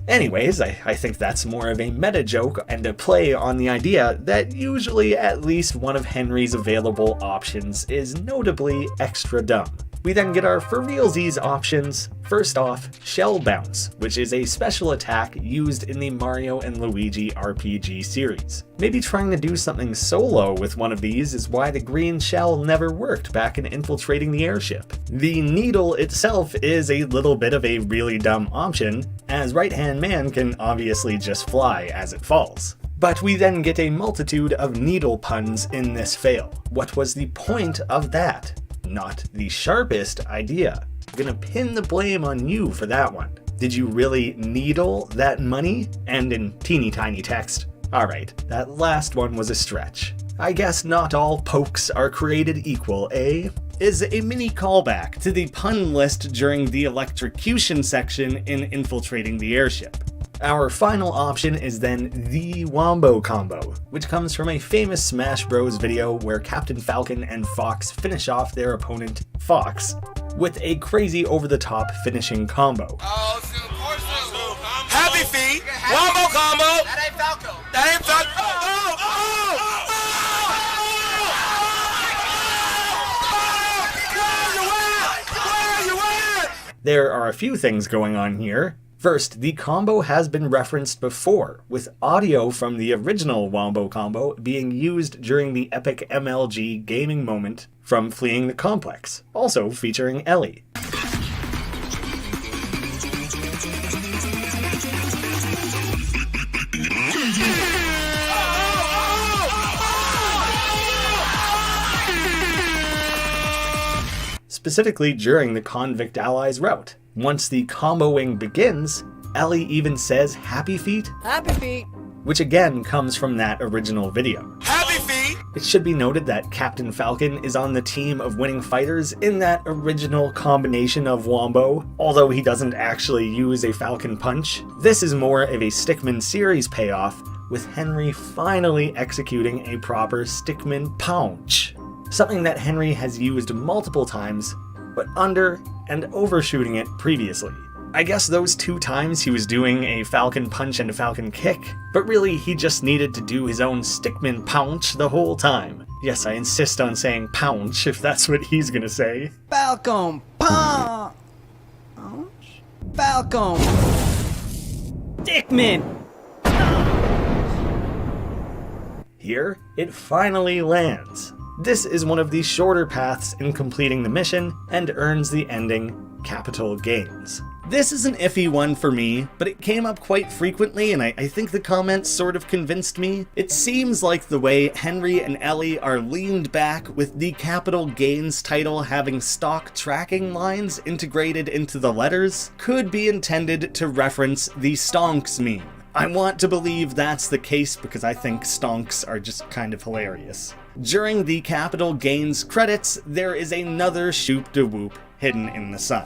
Anyways, I think that's more of a meta joke and a play on the idea that usually at least one of Henry's available options is notably extra dumb. We then get our for realsies options. First off, Shell Bounce, which is a special attack used in the Mario and Luigi RPG series. Maybe trying to do something solo with one of these is why the green shell never worked back in infiltrating the airship. The needle itself is a little bit of a really dumb option, as Right-Hand Man can obviously just fly as it falls. But we then get a multitude of needle puns in this fail. What was the point of that? Not the sharpest idea. I'm gonna pin the blame on you for that one. Did you really needle that money? And in teeny tiny text. Alright, that last one was a stretch. I guess not all pokes are created equal, eh? Is a mini callback to the pun list during the electrocution section in Infiltrating the Airship. Our final option is then the Wombo Combo, which comes from a famous Smash Bros video where Captain Falcon and Fox finish off their opponent, Fox, with a crazy over-the-top finishing combo. Happy feet, Wombo combo. That ain't Falco. That ain't Falco. There are a few things going on here. First, the combo has been referenced before, with audio from the original Wombo combo being used during the epic MLG gaming moment from Fleeing the Complex, also featuring Ellie. Specifically during the Convict Allies route. Once the comboing begins, Ellie even says "Happy Feet?" Happy feet. Which again comes from that original video. Happy feet! It should be noted that Captain Falcon is on the team of winning fighters in that original combination of Wombo, although he doesn't actually use a Falcon punch. This is more of a Stickmin series payoff, with Henry finally executing a proper Stickmin punch. Something that Henry has used multiple times, but under and overshooting it previously. I guess those 2 times he was doing a Falcon punch and a Falcon kick, but really he just needed to do his own Stickmin punch the whole time. Yes, I insist on saying punch if that's what he's gonna say. Falcon punch. Falcon. Stickmin. Here, it finally lands. This is one of the shorter paths in completing the mission, and earns the ending, Capital Gains. This is an iffy one for me, but it came up quite frequently, and I think the comments sort of convinced me. It seems like the way Henry and Ellie are leaned back with the Capital Gains title having stock tracking lines integrated into the letters could be intended to reference the stonks meme. I want to believe that's the case because I think stonks are just kind of hilarious. During the Capital Gains credits, there is another shoop-de-whoop hidden in the sun.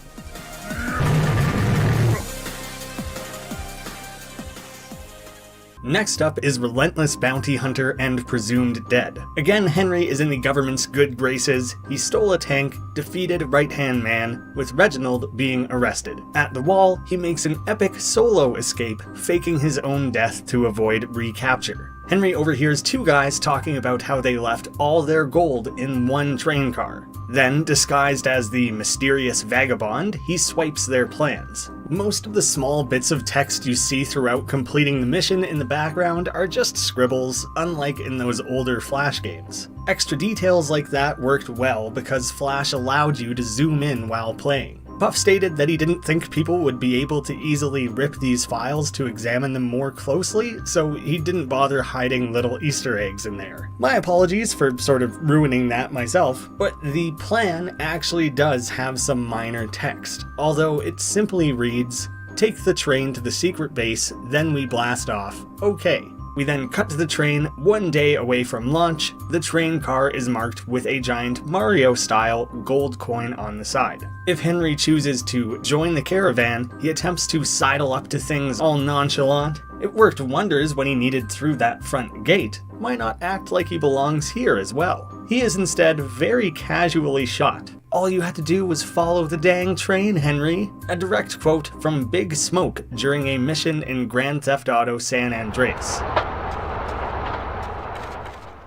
Next up is Relentless Bounty Hunter and Presumed Dead. Again, Henry is in the government's good graces. He stole a tank, defeated Right-Hand Man, with Reginald being arrested. At the wall, he makes an epic solo escape, faking his own death to avoid recapture. Henry overhears 2 guys talking about how they left all their gold in one train car. Then, disguised as the mysterious vagabond, he swipes their plans. Most of the small bits of text you see throughout completing the mission in the background are just scribbles, unlike in those older Flash games. Extra details like that worked well because Flash allowed you to zoom in while playing. Puff stated that he didn't think people would be able to easily rip these files to examine them more closely, so he didn't bother hiding little Easter eggs in there. My apologies for sort of ruining that myself, but the plan actually does have some minor text, although it simply reads, "Take the train to the secret base, then we blast off. Okay." We then cut to the train 1 day away from launch. The train car is marked with a giant Mario-style gold coin on the side. If Henry chooses to join the caravan, he attempts to sidle up to things all nonchalant. It worked wonders when he needed through that front gate. Why not act like he belongs here as well? He is instead very casually shot. "All you had to do was follow the dang train, Henry." A direct quote from Big Smoke during a mission in Grand Theft Auto San Andreas.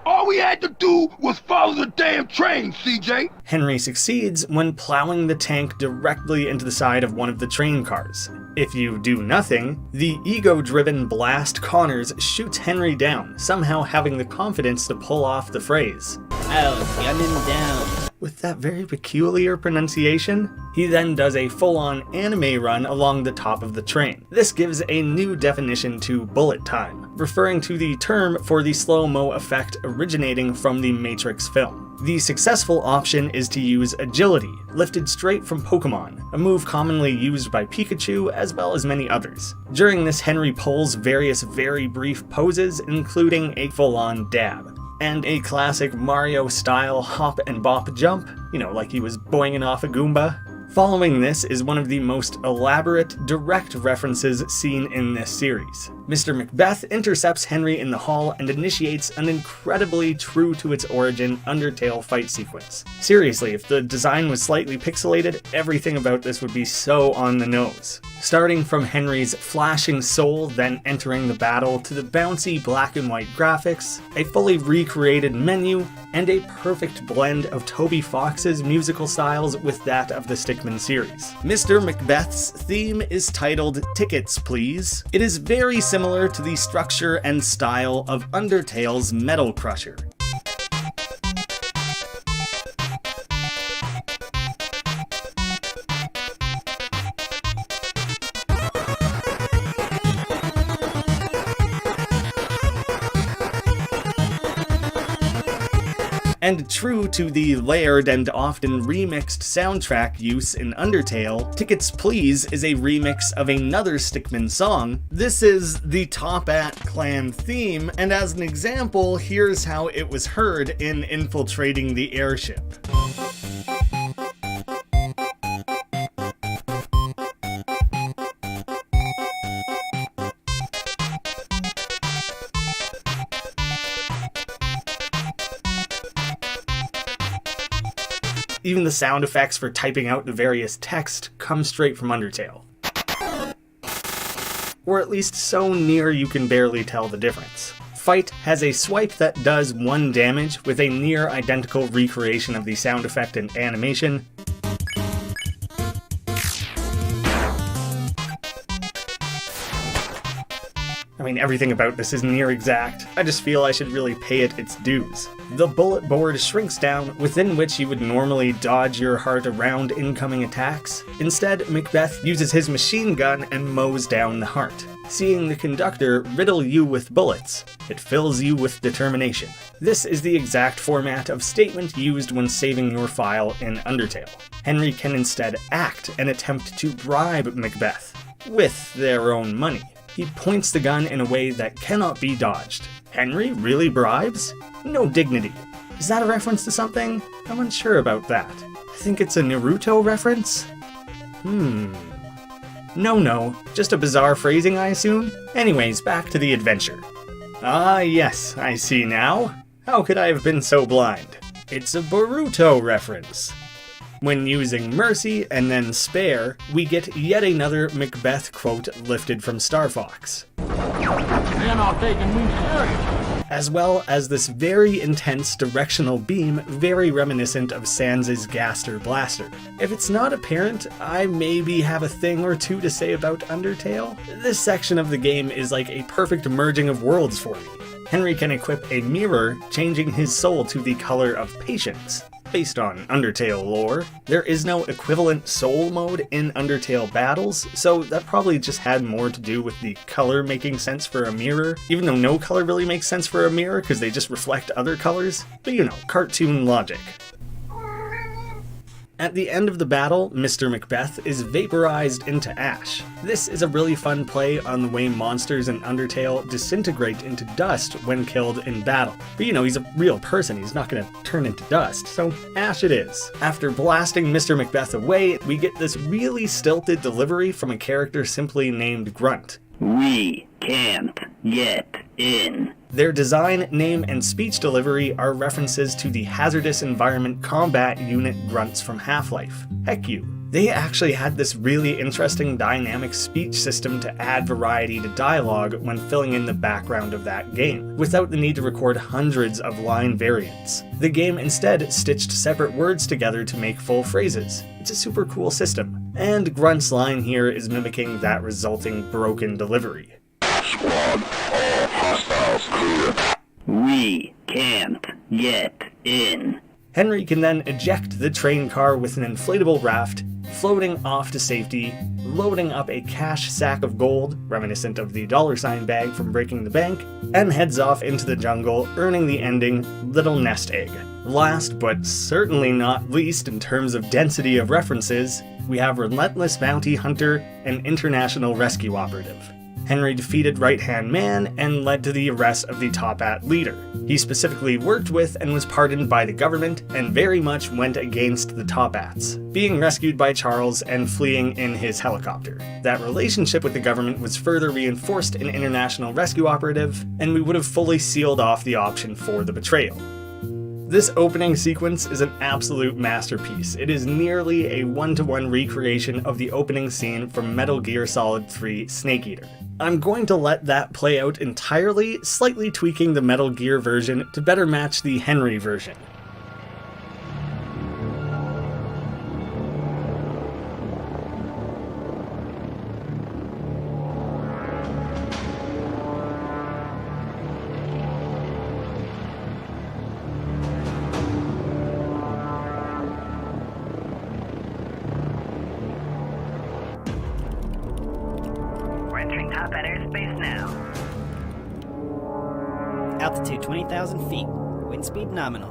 All we had to do was follow the damn train, CJ. Henry succeeds when plowing the tank directly into the side of one of the train cars. If you do nothing, the ego-driven Blast Connors shoots Henry down, somehow having the confidence to pull off the phrase, "I'll gun him down," with that very peculiar pronunciation. He then does a full-on anime run along the top of the train. This gives a new definition to bullet time, referring to the term for the slow-mo effect originating from the Matrix film. The successful option is to use agility, lifted straight from Pokemon, a move commonly used by Pikachu as well as many others. During this, Henry pulls various very brief poses, including a full-on dab, and a classic Mario-style hop and bop jump, like he was boinging off a Goomba. Following this is one of the most elaborate, direct references seen in this series. Mr. Macbeth intercepts Henry in the hall and initiates an incredibly true to its origin Undertale fight sequence. Seriously, if the design was slightly pixelated, everything about this would be so on the nose. Starting from Henry's flashing soul then entering the battle to the bouncy black and white graphics, a fully recreated menu, and a perfect blend of Toby Fox's musical styles with that of the Stickmin series. Mr. Macbeth's theme is titled Tickets Please. It is very similar to the structure and style of Undertale's Metal Crusher. And true to the layered and often remixed soundtrack use in Undertale, Tickets Please is a remix of another Stickmin song. This is the Top At clan theme, and as an example, here's how it was heard in Infiltrating the Airship. Even the sound effects for typing out the various text come straight from Undertale. Or at least so near you can barely tell the difference. Fight has a swipe that does 1 damage with a near identical recreation of the sound effect and animation. I mean, everything about this is near exact. I just feel I should really pay it its dues. The bullet board shrinks down, within which you would normally dodge your heart around incoming attacks. Instead, Macbeth uses his machine gun and mows down the heart. Seeing the conductor riddle you with bullets, it fills you with determination. This is the exact format of statement used when saving your file in Undertale. Henry can instead act and attempt to bribe Macbeth, with their own money. He points the gun in a way that cannot be dodged. Henry really bribes? No dignity. Is that a reference to something? I'm unsure about that. I think it's a Naruto reference? No, just a bizarre phrasing, I assume? Anyways, back to the adventure. Ah yes, I see now. How could I have been so blind? It's a Boruto reference. When using Mercy and then Spare, we get yet another Macbeth quote lifted from Star Fox. They're not taking me serious. As well as this very intense directional beam, very reminiscent of Sans' Gaster Blaster. If it's not apparent, I maybe have a thing or two to say about Undertale. This section of the game is like a perfect merging of worlds for me. Henry can equip a mirror, changing his soul to the color of patience. Based on Undertale lore, there is no equivalent soul mode in Undertale battles, so that probably just had more to do with the color making sense for a mirror, even though no color really makes sense for a mirror because they just reflect other colors. But you know, cartoon logic. At the end of the battle, Mr. Macbeth is vaporized into ash. This is a really fun play on the way monsters in Undertale disintegrate into dust when killed in battle. But you know, he's a real person, he's not gonna turn into dust, so ash it is. After blasting Mr. Macbeth away, we get this really stilted delivery from a character simply named Grunt. We can't get in. Their design, name, and speech delivery are references to the hazardous environment combat unit grunts from Half-Life. Heck you. They actually had this really interesting dynamic speech system to add variety to dialogue when filling in the background of that game, without the need to record hundreds of line variants. The game instead stitched separate words together to make full phrases. It's a super cool system. And Grunt's line here is mimicking that resulting broken delivery. Squad, all hostiles clear. We can't get in. Henry can then eject the train car with an inflatable raft, floating off to safety, loading up a cash sack of gold, reminiscent of the $ bag from Breaking the Bank, and heads off into the jungle, earning the ending Little Nest Egg. Last, but certainly not least in terms of density of references, we have Relentless Bounty Hunter and International Rescue Operative. Henry defeated Right-Hand Man and led to the arrest of the Top Hat leader. He specifically worked with and was pardoned by the government and very much went against the Top Hats, being rescued by Charles and fleeing in his helicopter. That relationship with the government was further reinforced in International Rescue Operative, and we would have fully sealed off the option for the betrayal. This opening sequence is an absolute masterpiece. It is nearly a one-to-one recreation of the opening scene from Metal Gear Solid 3 Snake Eater. I'm going to let that play out entirely, slightly tweaking the Metal Gear version to better match the Henry version. Top at airspace now. Altitude 20,000 feet. Wind speed nominal.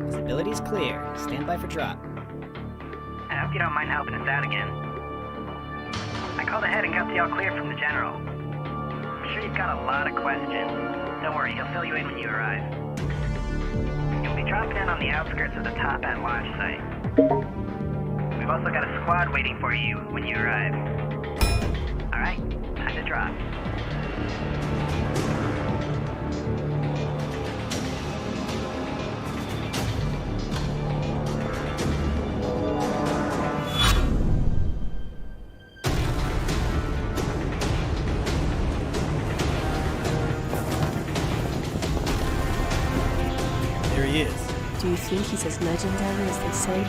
Visibility is clear. Stand by for drop. I hope you don't mind helping us out again. I called ahead and got the all clear from the general. I'm sure you've got a lot of questions. Don't worry, he'll fill you in when you arrive. You'll be dropping in on the outskirts of the Top Hat launch site. We've also got a squad waiting for you when you arrive. Alright, time to drop. There he is. Do you think he's as legendary as they say?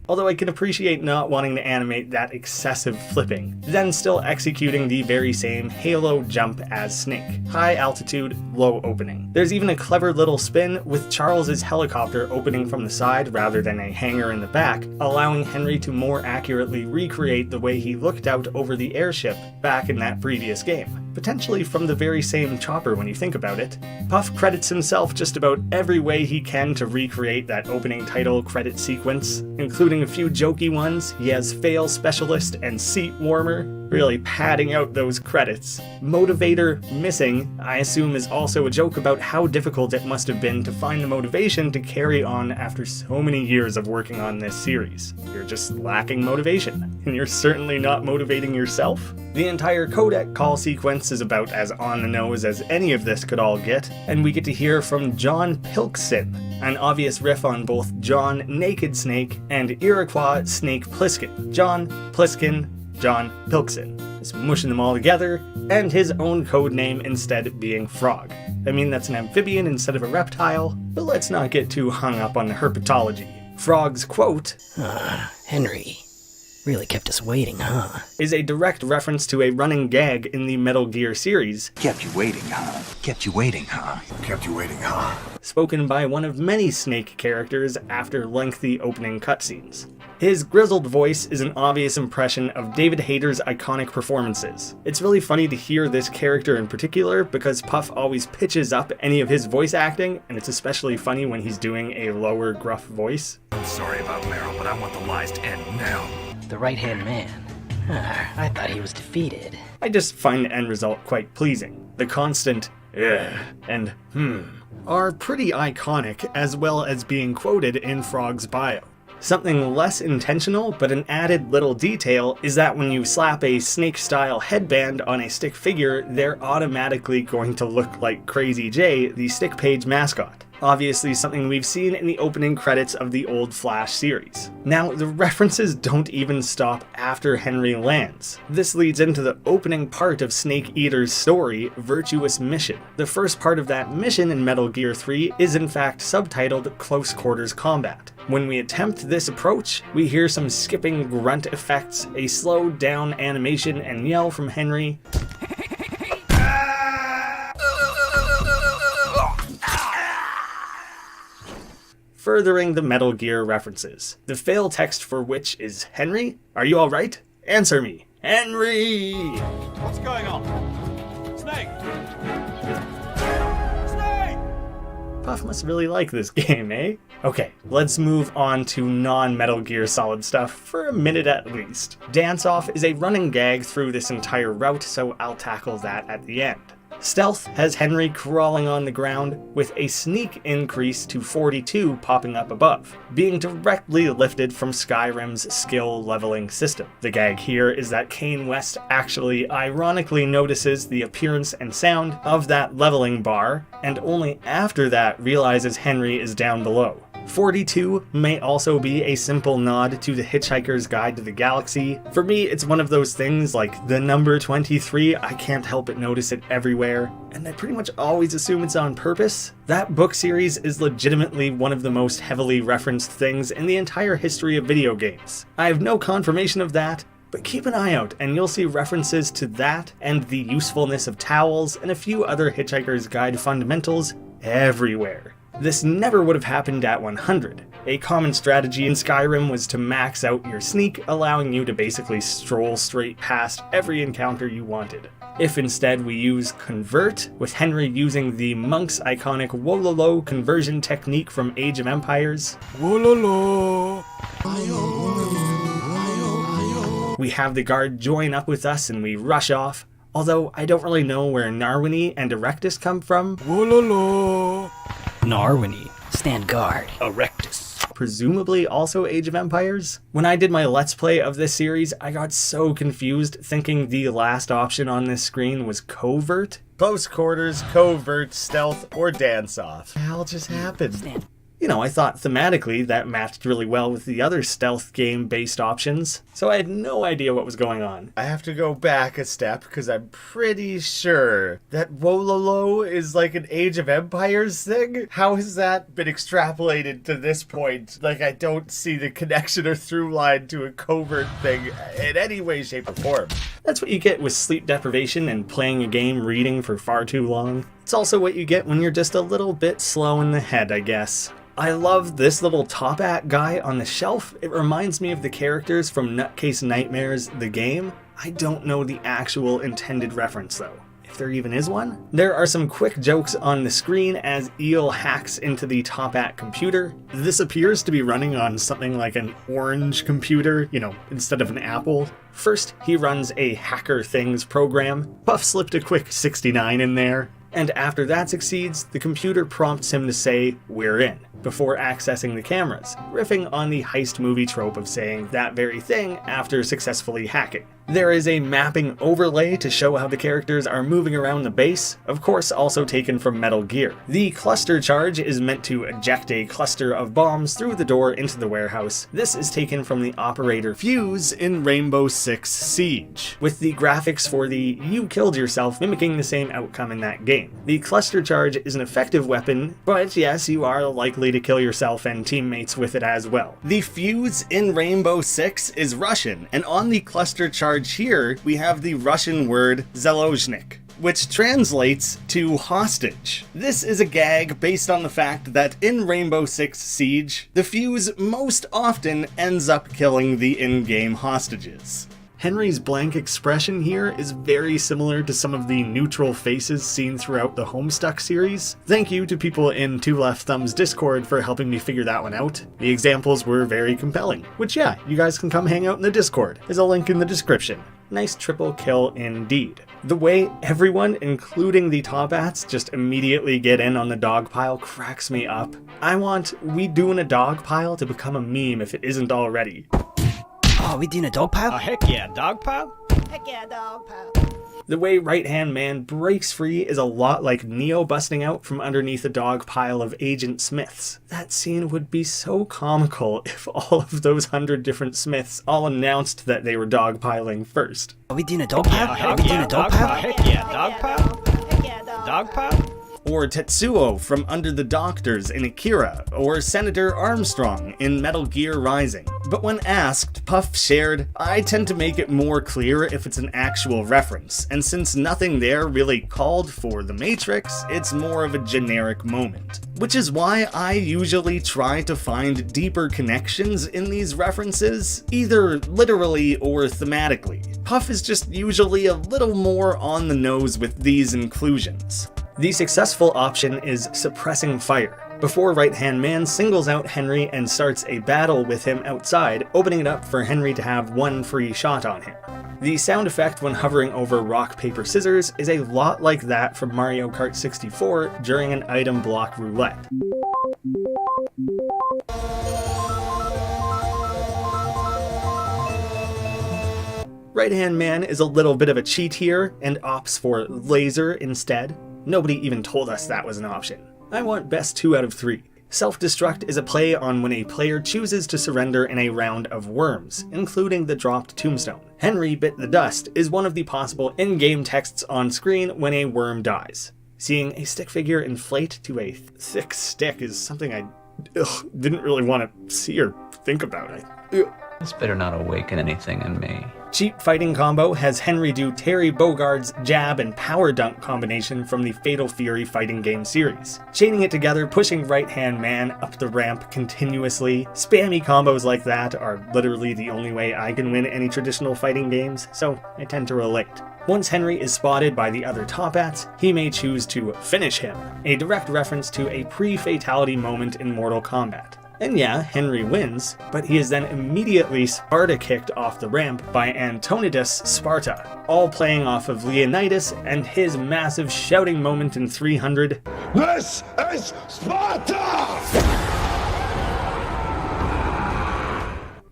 Although I can appreciate not wanting to animate that excessive flipping, then still executing the very same Halo jump as Snake. High altitude, low opening. There's even a clever little spin with Charles's helicopter opening from the side rather than a hangar in the back, allowing Henry to more accurately recreate the way he looked out over the airship back in that previous game. Potentially from the very same chopper when you think about it. Puff credits himself just about every way he can to recreate that opening title credit sequence, including a few jokey ones. He has Fail Specialist and Seat Warmer, really padding out those credits. Motivator missing, I assume, is also a joke about how difficult it must have been to find the motivation to carry on after so many years of working on this series. You're just lacking motivation, and you're certainly not motivating yourself. The entire codec call sequence is about as on the nose as any of this could all get, and we get to hear from John Pilkson, an obvious riff on both John Naked Snake and Iroquois Snake Plissken. John Plissken, John Pilkson. Just mushing them all together, and his own code name instead being Frog. I mean, that's an amphibian instead of a reptile, but let's not get too hung up on the herpetology. Frog's quote, Henry, really kept us waiting, huh? Is a direct reference to a running gag in the Metal Gear series. Kept you waiting, huh? Kept you waiting, huh? Kept you waiting, huh? Spoken by one of many Snake characters after lengthy opening cutscenes. His grizzled voice is an obvious impression of David Hayter's iconic performances. It's really funny to hear this character in particular because Puff always pitches up any of his voice acting, and it's especially funny when he's doing a lower, gruff voice. I'm sorry about Meryl, but I want the lies to end now. The right-hand man. I thought he was defeated. I just find the end result quite pleasing. The constant and are pretty iconic, as well as being quoted in Frog's bio. Something less intentional, but an added little detail, is that when you slap a Snake-style headband on a stick figure, they're automatically going to look like Crazy J, the stick page mascot. Obviously something we've seen in the opening credits of the old Flash series. Now, the references don't even stop after Henry lands. This leads into the opening part of Snake Eater's story, Virtuous Mission. The first part of that mission in Metal Gear 3 is in fact subtitled Close Quarters Combat. When we attempt this approach, we hear some skipping grunt effects, a slowed down animation and yell from Henry, furthering the Metal Gear references. The fail text for which is, Henry, are you alright? Answer me. Henry! What's going on? Snake! Puff must really like this game, eh? Okay, let's move on to non-Metal Gear Solid stuff for a minute at least. Dance Off is a running gag through this entire route, so I'll tackle that at the end. Stealth has Henry crawling on the ground, with a sneak increase to 42 popping up above, being directly lifted from Skyrim's skill leveling system. The gag here is that Kane West actually ironically notices the appearance and sound of that leveling bar, and only after that realizes Henry is down below. 42 may also be a simple nod to The Hitchhiker's Guide to the Galaxy. For me, it's one of those things like the number 23, I can't help but notice it everywhere, and I pretty much always assume it's on purpose. That book series is legitimately one of the most heavily referenced things in the entire history of video games. I have no confirmation of that, but keep an eye out and you'll see references to that and the usefulness of towels and a few other Hitchhiker's Guide fundamentals everywhere. This never would have happened at 100. A common strategy in Skyrim was to max out your sneak, allowing you to basically stroll straight past every encounter you wanted. If instead we use Convert, with Henry using the monk's iconic Wololo conversion technique from Age of Empires, Wololo, we have the guard join up with us and we rush off, although I don't really know where Narwini and Erectus come from. Wololo. Narwini, stand guard. Erectus. Presumably also Age of Empires? When I did my Let's Play of this series, I got so confused thinking the last option on this screen was Covert. Close quarters, covert, stealth, or dance off. What the hell just happened? You know, I thought thematically that matched really well with the other stealth game-based options, so I had no idea what was going on. I have to go back a step, because I'm pretty sure that Wololo is like an Age of Empires thing? How has that been extrapolated to this point? Like, I don't see the connection or through line to a covert thing in any way, shape, or form. That's what you get with sleep deprivation and playing a game reading for far too long. It's also what you get when you're just a little bit slow in the head, I guess. I love this little top hat guy on the shelf. It reminds me of the characters from Nutcase Nightmares, the game. I don't know the actual intended reference though, if there even is one. There are some quick jokes on the screen as Eel hacks into the top hat computer. This appears to be running on something like an orange computer, you know, instead of an Apple. First, he runs a Hacker Things program. Puff slipped a quick 69 in there. And after that succeeds, the computer prompts him to say, "We're in," before accessing the cameras, riffing on the heist movie trope of saying that very thing after successfully hacking. There is a mapping overlay to show how the characters are moving around the base, of course also taken from Metal Gear. The cluster charge is meant to eject a cluster of bombs through the door into the warehouse. This is taken from the operator Fuse in Rainbow Six Siege, with the graphics for the "you killed yourself" mimicking the same outcome in that game. The cluster charge is an effective weapon, but yes, you are likely to kill yourself and teammates with it as well. The Fuse in Rainbow Six is Russian, and on the cluster charge here, we have the Russian word Zalozhnik, which translates to hostage. This is a gag based on the fact that in Rainbow Six Siege, the Fuse most often ends up killing the in-game hostages. Henry's blank expression here is very similar to some of the neutral faces seen throughout the Homestuck series. Thank you to people in Two Left Thumbs Discord for helping me figure that one out. The examples were very compelling, which yeah, you guys can come hang out in the Discord. There's a link in the description. Nice triple kill indeed. The way everyone, including the top hats, just immediately get in on the dog pile cracks me up. I want We Doing a Dog Pile to become a meme if it isn't already. Oh, we doing a dog pile? Oh, heck yeah, dog pile? Heck yeah, dog pile. The way right-hand man breaks free is a lot like Neo busting out from underneath a dog pile of Agent Smiths. That scene would be so comical if all of those 100 different Smiths all announced that they were dogpiling first. Are we doing a dog pile? Are we doing a dog pile? Heck yeah, dog pile? Heck yeah, Dog pile? Or Tetsuo from Under the Doctors in Akira, or Senator Armstrong in Metal Gear Rising. But when asked, Puff shared, "I tend to make it more clear if it's an actual reference, and since nothing there really called for the Matrix, it's more of a generic moment." Which is why I usually try to find deeper connections in these references, either literally or thematically. Puff is just usually a little more on the nose with these inclusions. The successful option is suppressing fire, before right-hand man singles out Henry and starts a battle with him outside, opening it up for Henry to have one free shot on him. The sound effect when hovering over rock, paper, scissors is a lot like that from Mario Kart 64 during an item block roulette. Right-hand man is a little bit of a cheat here and opts for laser instead. Nobody even told us that was an option. I want best 2 out of 3. Self-destruct is a play on when a player chooses to surrender in a round of worms, including the dropped tombstone. Henry bit the dust is one of the possible in-game texts on screen when a worm dies. Seeing a stick figure inflate to a thick stick is something I didn't really want to see or think about. This better not awaken anything in me. Cheap fighting combo has Henry do Terry Bogard's jab and power dunk combination from the Fatal Fury fighting game series. Chaining it together, pushing right-hand man up the ramp continuously. Spammy combos like that are literally the only way I can win any traditional fighting games, so I tend to relate. Once Henry is spotted by the other Toppats, he may choose to finish him, a direct reference to a pre-fatality moment in Mortal Kombat. And yeah, Henry wins, but he is then immediately Sparta kicked off the ramp by Antonidas Sparta, all playing off of Leonidas and his massive shouting moment in 300. This is Sparta!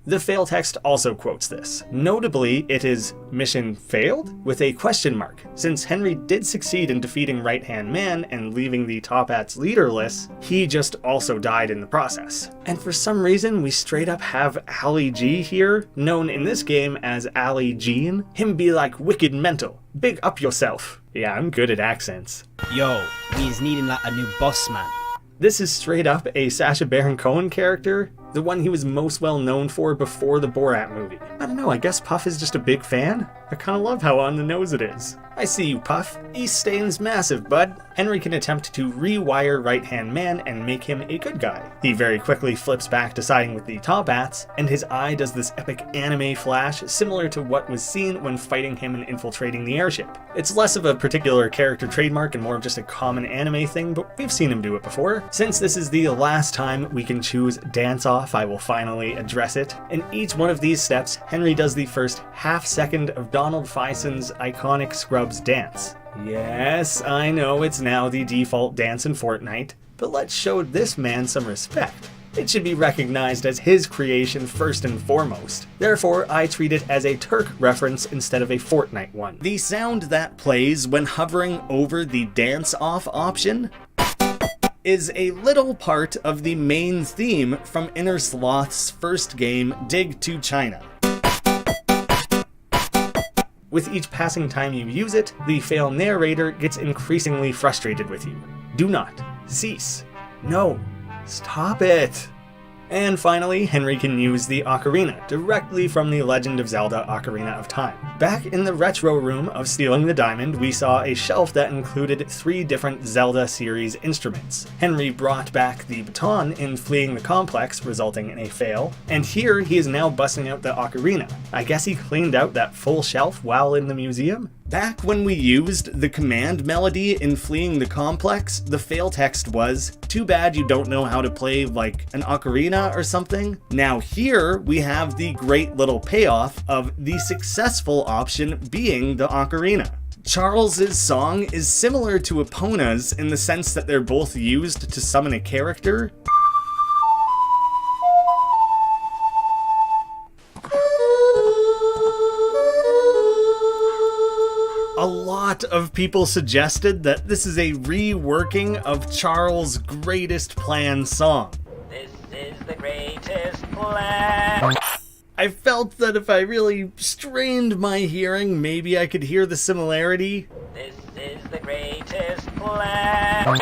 The fail text also quotes this. Notably, it is mission failed with a question mark. Since Henry did succeed in defeating right-hand man and leaving the Toppats leaderless, he just also died in the process. And for some reason, we straight up have Ali G here, known in this game as Ali Jean. Him be like wicked mental. Big up yourself. Yeah, I'm good at accents. Yo, we is needing like a new boss man. This is straight up a Sacha Baron Cohen character, the one he was most well known for before the Borat movie. I don't know, I guess Puff is just a big fan? I kinda love how on the nose it is. I see you, Puff. East Stain's massive, bud. Henry can attempt to rewire right-hand man and make him a good guy. He very quickly flips back to siding with the Toppats, and his eye does this epic anime flash similar to what was seen when fighting him and infiltrating the airship. It's less of a particular character trademark and more of just a common anime thing, but we've seen him do it before. Since this is the last time we can choose Dance Off, I will finally address it. In each one of these steps, Henry does the first half second of Donald Faison's iconic Scrubs dance. Yes, I know it's now the default dance in Fortnite, but let's show this man some respect. It should be recognized as his creation first and foremost. Therefore, I treat it as a Turk reference instead of a Fortnite one. The sound that plays when hovering over the dance off option is a little part of the main theme from Inner Sloth's first game, Dig to China. With each passing time you use it, the fail narrator gets increasingly frustrated with you. Do not cease. No, stop it. And finally, Henry can use the ocarina, directly from the Legend of Zelda Ocarina of Time. Back in the retro room of Stealing the Diamond, we saw a shelf that included 3 different Zelda series instruments. Henry brought back the baton in fleeing the complex, resulting in a fail, and here he is now busting out the ocarina. I guess he cleaned out that full shelf while in the museum? Back when we used the command melody in fleeing the complex, the fail text was, "Too bad you don't know how to play like an ocarina or something." Now here we have the great little payoff of the successful option being the ocarina. Charles's song is similar to Epona's in the sense that they're both used to summon a character. A lot of people suggested that this is a reworking of Charles' greatest plan song. This is the greatest plan. I felt that if I really strained my hearing, maybe I could hear the similarity. This is the greatest plan.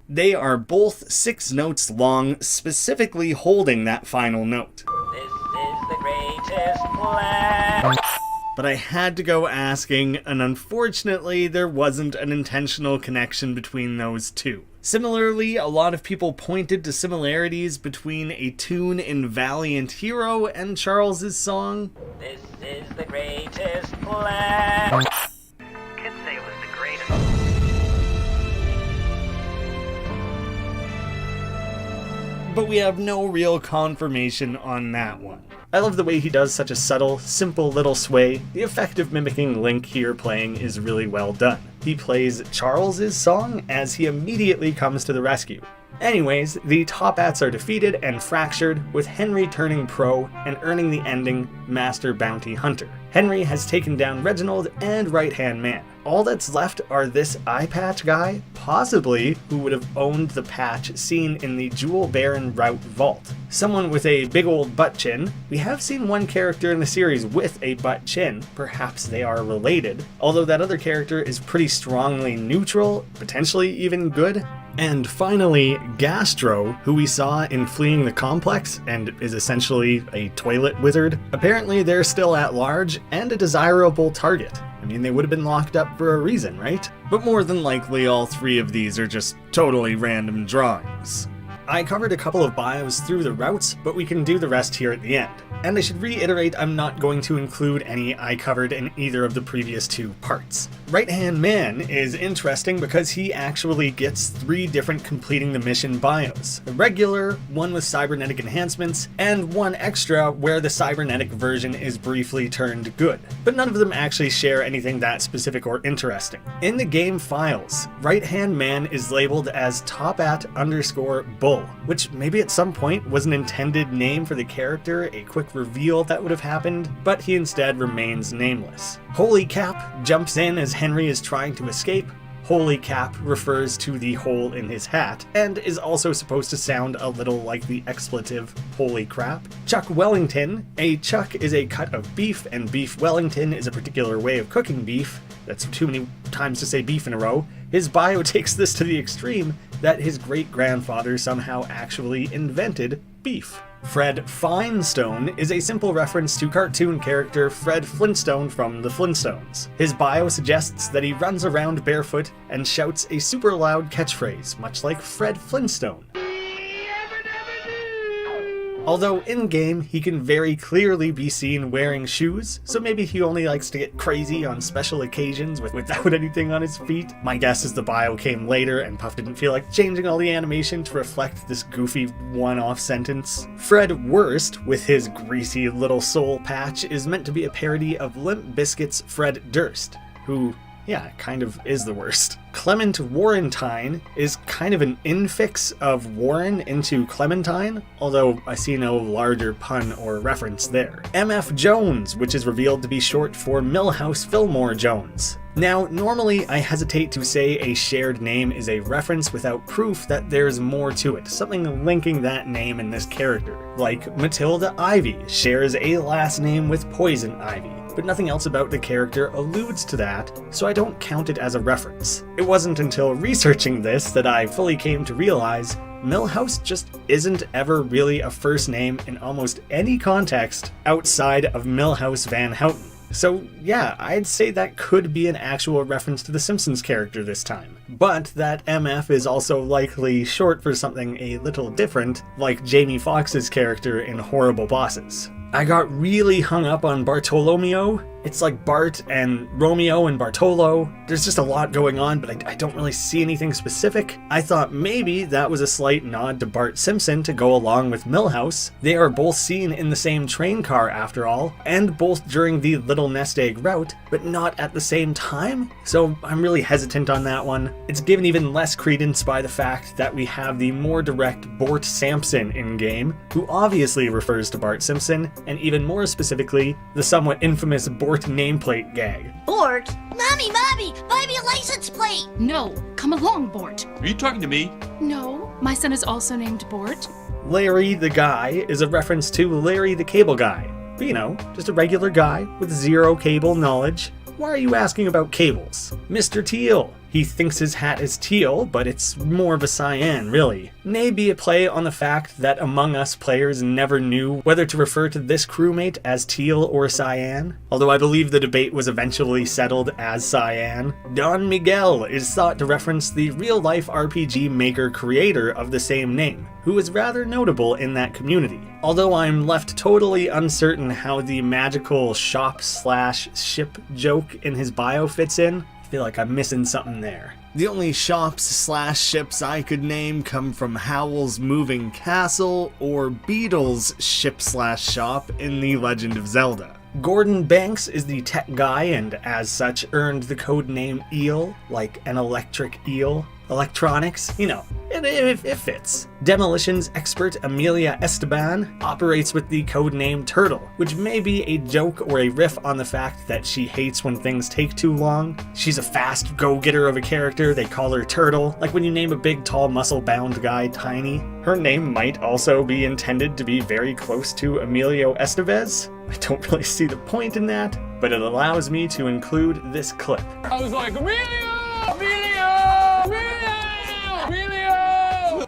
They are both 6 notes long, specifically holding that final note. This is the greatest plan. But I had to go asking, and unfortunately there wasn't an intentional connection between those two. Similarly, a lot of people pointed to similarities between a tune in Valiant Hero and Charles's song. This is the greatest plan. Could say it was the greatest. But we have no real confirmation on that one. I love the way he does such a subtle, simple little sway. The effect of mimicking Link here playing is really well done. He plays Charles's song as he immediately comes to the rescue. Anyways, the Toppats are defeated and fractured, with Henry turning pro and earning the ending Master Bounty Hunter. Henry has taken down Reginald and Right-Hand Man. All that's left are this eye patch guy, possibly who would have owned the patch seen in the Jewel Baron Route Vault. Someone with a big old butt chin. We have seen one character in the series with a butt chin, perhaps they are related, although that other character is pretty strongly neutral, potentially even good. And finally, Gastro, who we saw in Fleeing the Complex and is essentially a toilet wizard. Apparently they're still at large and a desirable target. I mean, they would have been locked up for a reason, right? But more than likely, all three of these are just totally random drawings. I covered a couple of bios through the routes, but we can do the rest here at the end. And I should reiterate, I'm not going to include any I covered in either of the previous two parts. Right-Hand Man is interesting because he actually gets 3 different completing the mission bios. A regular, one with cybernetic enhancements, and one extra where the cybernetic version is briefly turned good. But none of them actually share anything that specific or interesting. In the game files, Right-Hand Man is labeled as Toppat_Bull, which maybe at some point was an intended name for the character, a quick reveal that would have happened, but he instead remains nameless. Holy Cap jumps in as Henry is trying to escape. Holy Cap refers to the hole in his hat, and is also supposed to sound a little like the expletive holy crap. Chuck Wellington. A chuck is a cut of beef, and beef Wellington is a particular way of cooking beef. That's too many times to say beef in a row. His bio takes this to the extreme that his great-grandfather somehow actually invented beef. Fred Finestone is a simple reference to cartoon character Fred Flintstone from the Flintstones. His bio suggests that he runs around barefoot and shouts a super loud catchphrase, much like Fred Flintstone. Although in-game, he can very clearly be seen wearing shoes, so maybe he only likes to get crazy on special occasions without anything on his feet. My guess is the bio came later and Puff didn't feel like changing all the animation to reflect this goofy one-off sentence. Fred Worst, with his greasy little soul patch, is meant to be a parody of Limp Bizkit's Fred Durst, who, yeah, kind of is the worst. Clement Warrentine is kind of an infix of Warren into Clementine, although I see no larger pun or reference there. MF Jones, which is revealed to be short for Milhouse Fillmore Jones. Now, normally I hesitate to say a shared name is a reference without proof that there's more to it, something linking that name and this character. Like Matilda Ivy shares a last name with Poison Ivy, but nothing else about the character alludes to that, so I don't count it as a reference. It wasn't until researching this that I fully came to realize Milhouse just isn't ever really a first name in almost any context outside of Milhouse Van Houten. So yeah, I'd say that could be an actual reference to the Simpsons character this time. But that MF is also likely short for something a little different, like Jamie Foxx's character in Horrible Bosses. I got really hung up on Bartolomeo. It's like Bart and Romeo and Bartolo. There's just a lot going on, but I don't really see anything specific. I thought maybe that was a slight nod to Bart Simpson to go along with Milhouse. They are both seen in the same train car after all, and both during the Little Nest Egg route, but not at the same time, so I'm really hesitant on that one. It's given even less credence by the fact that we have the more direct Bort Sampson in-game, who obviously refers to Bart Simpson, and even more specifically, the somewhat infamous Bort nameplate gag. Bort? Mommy, buy me a license plate! No, come along, Bort. Are you talking to me? No, my son is also named Bort. Larry the Guy is a reference to Larry the Cable Guy. But, you know, just a regular guy with zero cable knowledge. Why are you asking about cables? Mr. Teal. He thinks his hat is teal, but it's more of a cyan, really. Maybe a play on the fact that Among Us players never knew whether to refer to this crewmate as teal or cyan, although I believe the debate was eventually settled as cyan. Don Miguel is thought to reference the real-life RPG maker creator of the same name, who is rather notable in that community. Although I'm left totally uncertain how the magical shop/ship joke in his bio fits in. I feel like I'm missing something there. The only shops/ships I could name come from Howl's Moving Castle or Beetle's ship/shop in The Legend of Zelda. Gordon Banks is the tech guy and as such earned the codename Eel, like an electric eel. Electronics, you know, it fits. Demolitions expert Amelia Esteban operates with the codename Turtle, which may be a joke or a riff on the fact that she hates when things take too long. She's a fast go-getter of a character, they call her Turtle, like when you name a big, tall, muscle-bound guy Tiny. Her name might also be intended to be very close to Emilio Estevez. I don't really see the point in that, but it allows me to include this clip. I was like, Emilio! Emilio!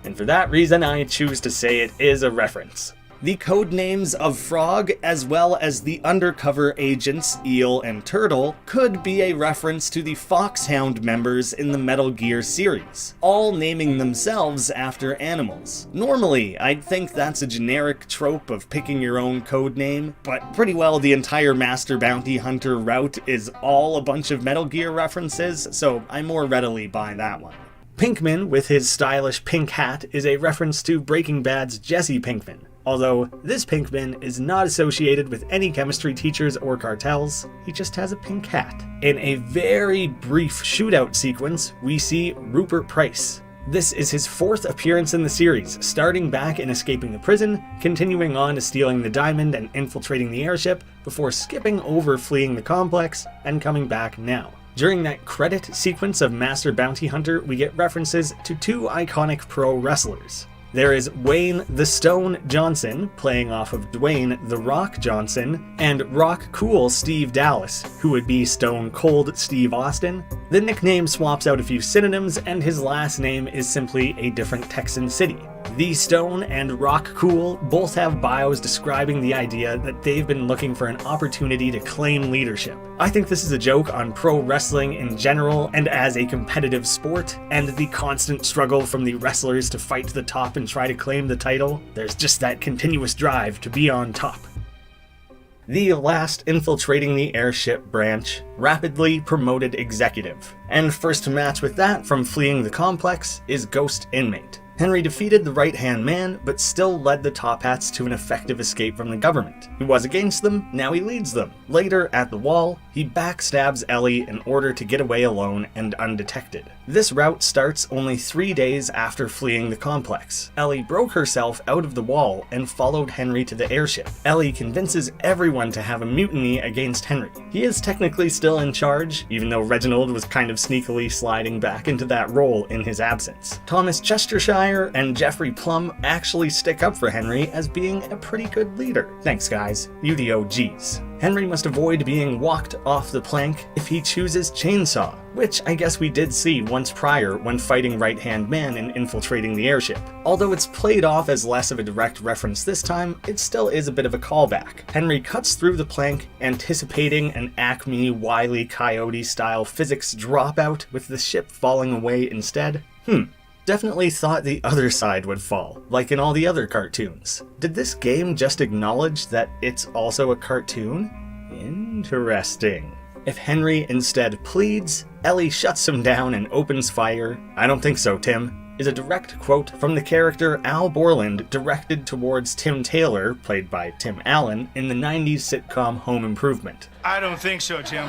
And for that reason, I choose to say it is a reference. The codenames of Frog, as well as the undercover agents Eel and Turtle, could be a reference to the Foxhound members in the Metal Gear series, all naming themselves after animals. Normally, I'd think that's a generic trope of picking your own codename, but pretty well the entire Master Bounty Hunter route is all a bunch of Metal Gear references, so I more readily buy that one. Pinkman, with his stylish pink hat, is a reference to Breaking Bad's Jesse Pinkman, although this Pinkman is not associated with any chemistry teachers or cartels, he just has a pink hat. In a very brief shootout sequence, we see Rupert Price. This is his 4th appearance in the series, starting back in escaping the prison, continuing on to stealing the diamond and infiltrating the airship, before skipping over fleeing the complex, and coming back now. During that credit sequence of Master Bounty Hunter, we get references to 2 iconic pro wrestlers. There is Wayne the Stone Johnson, playing off of Dwayne the Rock Johnson, and Rock Cool Steve Dallas, who would be Stone Cold Steve Austin. The nickname swaps out a few synonyms, and his last name is simply a different Texan city. The Stone and Rock Cool both have bios describing the idea that they've been looking for an opportunity to claim leadership. I think this is a joke on pro wrestling in general and as a competitive sport, and the constant struggle from the wrestlers to fight to the top and try to claim the title. There's just that continuous drive to be on top. The last infiltrating the airship branch, rapidly promoted executive. And first to match with that from fleeing the complex is Ghost Inmate. Henry defeated the right-hand man, but still led the Top Hats to an effective escape from the government. He was against them, now he leads them. Later, at the wall, he backstabs Ellie in order to get away alone and undetected. This route starts only 3 days after fleeing the complex. Ellie broke herself out of the wall and followed Henry to the airship. Ellie convinces everyone to have a mutiny against Henry. He is technically still in charge, even though Reginald was kind of sneakily sliding back into that role in his absence. Thomas Chestershire and Jeffrey Plum actually stick up for Henry as being a pretty good leader. Thanks guys, you the OGs. Henry must avoid being walked off the plank if he chooses Chainsaw, which I guess we did see once prior when fighting Right-Hand Man and infiltrating the airship. Although it's played off as less of a direct reference this time, it still is a bit of a callback. Henry cuts through the plank, anticipating an Acme Wile E. Coyote style physics dropout with the ship falling away instead. Definitely thought the other side would fall, like in all the other cartoons. Did this game just acknowledge that it's also a cartoon? Interesting. If Henry instead pleads, Ellie shuts him down and opens fire. I don't think so, Tim. Is a direct quote from the character Al Borland directed towards Tim Taylor, played by Tim Allen, in the 90s sitcom Home Improvement. I don't think so, Tim.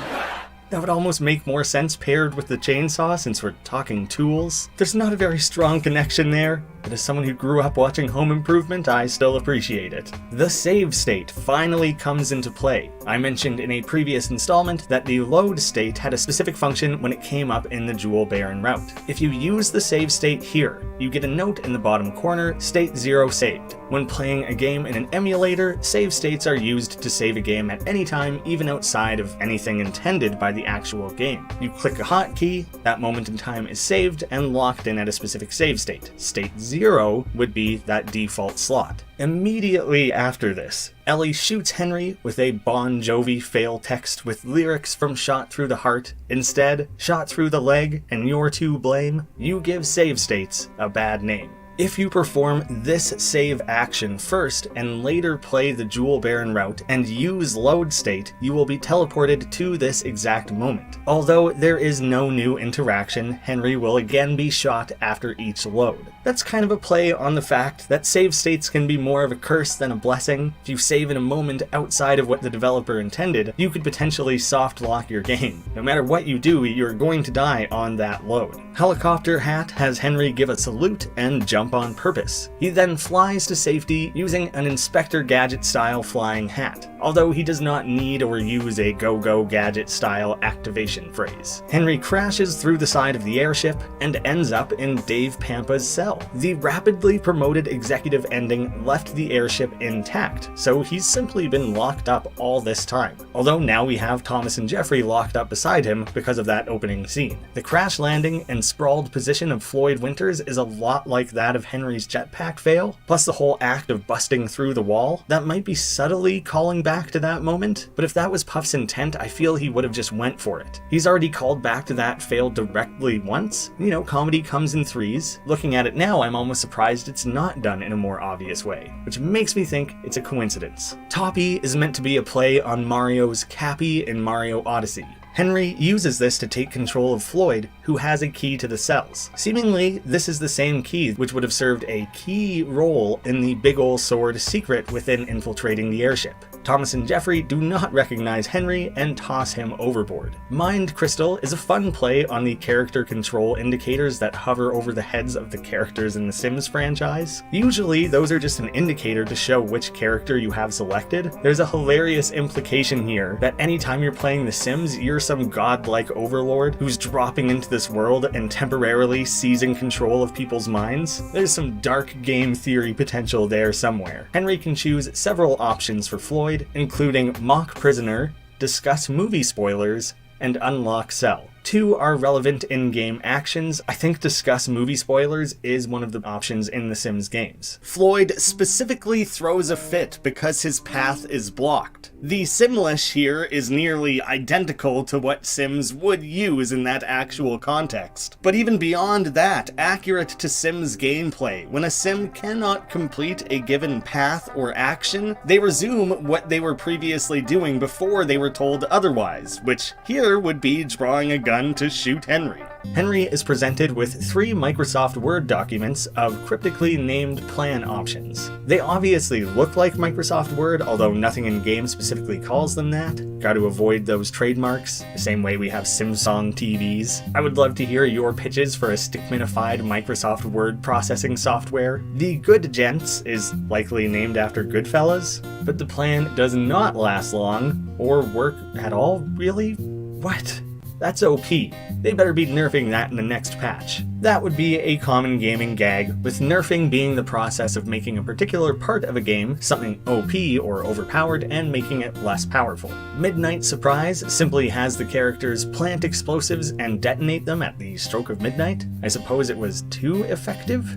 That would almost make more sense paired with the chainsaw since we're talking tools. There's not a very strong connection there. but as someone who grew up watching Home Improvement, I still appreciate it. The save state finally comes into play. I mentioned in a previous installment that the load state had a specific function when it came up in the Jewel Baron route. If you use the save state here, you get a note in the bottom corner, state 0 saved. When playing a game in an emulator, save states are used to save a game at any time, even outside of anything intended by the actual game. You click a hotkey, that moment in time is saved and locked in at a specific save state. State 0 would be that default slot. Immediately after this, Ellie shoots Henry with a Bon Jovi fail text with lyrics from Shot Through the Heart. Instead, shot through the leg and you're to blame. You give save states a bad name. If you perform this save action first and later play the Jewel Baron route and use load state, you will be teleported to this exact moment. Although there is no new interaction, Henry will again be shot after each load. That's kind of a play on the fact that save states can be more of a curse than a blessing. If you save in a moment outside of what the developer intended, you could potentially soft lock your game. No matter what you do, you're going to die on that load. Helicopter Hat has Henry give a salute and jump on purpose. He then flies to safety using an Inspector Gadget style flying hat, although he does not need or use a Go-Go Gadget style activation phrase. Henry crashes through the side of the airship and ends up in Dave Pampa's cell. The rapidly promoted executive ending left the airship intact, so he's simply been locked up all this time. Although now we have Thomas and Jeffrey locked up beside him because of that opening scene. The crash landing and sprawled position of Floyd Winters is a lot like that of Henry's jetpack fail, plus the whole act of busting through the wall. That might be subtly calling back to that moment, but if that was Puff's intent, I feel he would have just went for it. He's already called back to that fail directly once. You know, comedy comes in threes. Looking at it now, I'm almost surprised it's not done in a more obvious way, which makes me think it's a coincidence. Toppy is meant to be a play on Mario's Cappy in Mario Odyssey. Henry uses this to take control of Floyd, who has a key to the cells. Seemingly, this is the same key which would have served a key role in the Big Ol' Sword secret within infiltrating the airship. Thomas and Jeffrey do not recognize Henry and toss him overboard. Mind Crystal is a fun play on the character control indicators that hover over the heads of the characters in the Sims franchise. Usually, those are just an indicator to show which character you have selected. There's a hilarious implication here that anytime you're playing The Sims, you're some godlike overlord who's dropping into this world and temporarily seizing control of people's minds. There's some dark game theory potential there somewhere. Henry can choose several options for Floyd, including Mock Prisoner, Discuss Movie Spoilers, and Unlock Cell. Two are relevant in-game actions. I think Discuss Movie Spoilers is one of the options in the Sims games. Floyd specifically throws a fit because his path is blocked. The Simlish here is nearly identical to what Sims would use in that actual context. But even beyond that, accurate to Sims gameplay. When a Sim cannot complete a given path or action, they resume what they were previously doing before they were told otherwise, which here would be drawing a gun to shoot Henry. Henry is presented with 3 Microsoft Word documents of cryptically named plan options. They obviously look like Microsoft Word, although nothing in game specifically calls them that. Got to avoid those trademarks, the same way we have Samsung TVs. I would love to hear your pitches for a stick-minified Microsoft Word processing software. The Good Gents is likely named after Goodfellas, but the plan does not last long, or work at all, really? What? That's OP. They better be nerfing that in the next patch. That would be a common gaming gag, with nerfing being the process of making a particular part of a game something OP or overpowered and making it less powerful. Midnight Surprise simply has the characters plant explosives and detonate them at the stroke of midnight. I suppose it was too effective?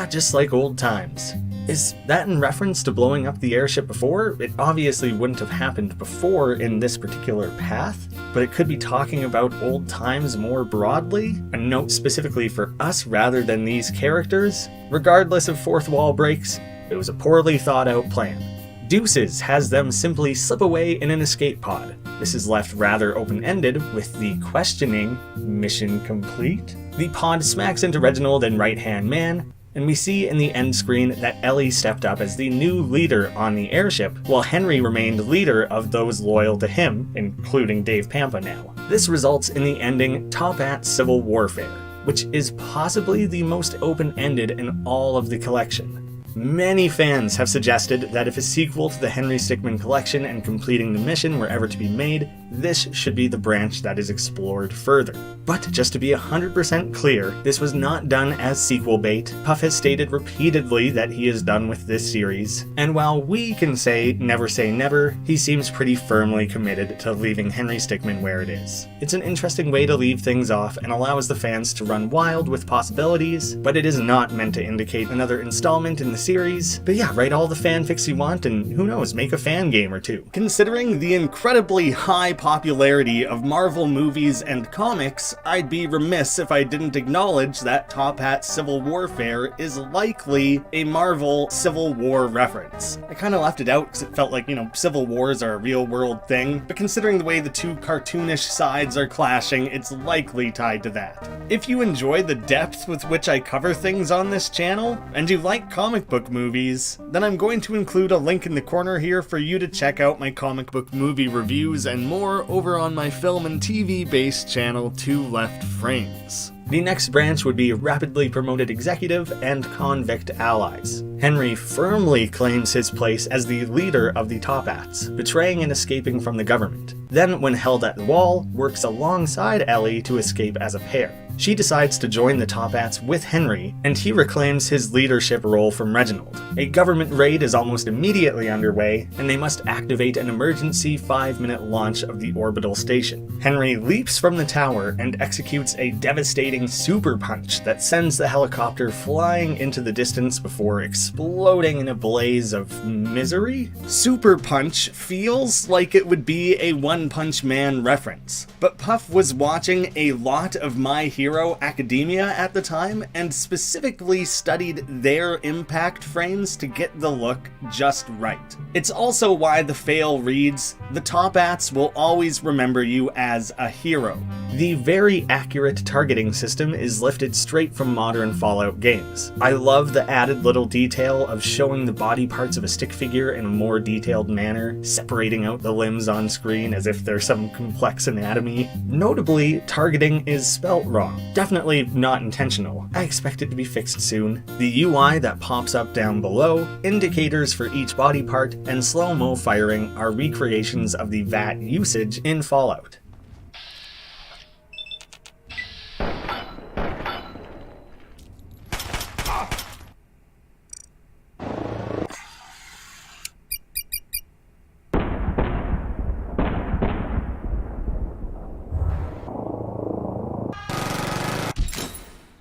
Just like old times. Is that in reference to blowing up the airship before? It obviously wouldn't have happened before in this particular path, but it could be talking about old times more broadly? A note specifically for us rather than these characters? Regardless of fourth wall breaks, it was a poorly thought out plan. Deuces has them simply slip away in an escape pod. This is left rather open-ended with the questioning, mission complete? The pod smacks into Reginald and Right-Hand Man, and we see in the end screen that Ellie stepped up as the new leader on the airship, while Henry remained leader of those loyal to him, including Dave Pampa now. This results in the ending Top at Civil Warfare. which is possibly the most open-ended in all of the collection. Many fans have suggested that if a sequel to the Henry Stickmin collection and completing the mission were ever to be made, this should be the branch that is explored further. But just to be 100% clear, this was not done as sequel bait. Puff has stated repeatedly that he is done with this series, and while we can say never, he seems pretty firmly committed to leaving Henry Stickmin where it is. It's an interesting way to leave things off and allows the fans to run wild with possibilities, but it is not meant to indicate another installment in the series. But yeah, write all the fanfics you want and who knows, make a fan game or two. Considering the incredibly high popularity of Marvel movies and comics, I'd be remiss if I didn't acknowledge that Top Hat Civil Warfare is likely a Marvel Civil War reference. I kind of left it out because it felt like, Civil Wars are a real world thing, but considering the way the two cartoonish sides are clashing, it's likely tied to that. If you enjoy the depth with which I cover things on this channel, and you like comic book movies, then I'm going to include a link in the corner here for you to check out my comic book movie reviews and more over on my film and TV based channel, Two Left Frames. The next branch would be Rapidly Promoted Executive and Convict Allies. Henry firmly claims his place as the leader of the Top Hats, betraying and escaping from the government. Then, when held at the wall, works alongside Ellie to escape as a pair. She decides to join the Top Hats with Henry, and he reclaims his leadership role from Reginald. A government raid is almost immediately underway, and they must activate an emergency 5-minute launch of the orbital station. Henry leaps from the tower and executes a devastating super punch that sends the helicopter flying into the distance before exploding in a blaze of misery? Super punch feels like it would be a One Punch Man reference, but Puff was watching a lot of My Hero Academia at the time and specifically studied their impact frames to get the look just right. It's also why the fail reads, "The Top Hats will always remember you as a hero." The very accurate targeting system is lifted straight from modern Fallout games. I love the added little detail of showing the body parts of a stick figure in a more detailed manner, separating out the limbs on screen as if there's some complex anatomy. Notably, targeting is spelt wrong. Definitely not intentional. I expect it to be fixed soon. The UI that pops up down below, indicators for each body part, and slow-mo firing are recreations of the VAT usage in Fallout.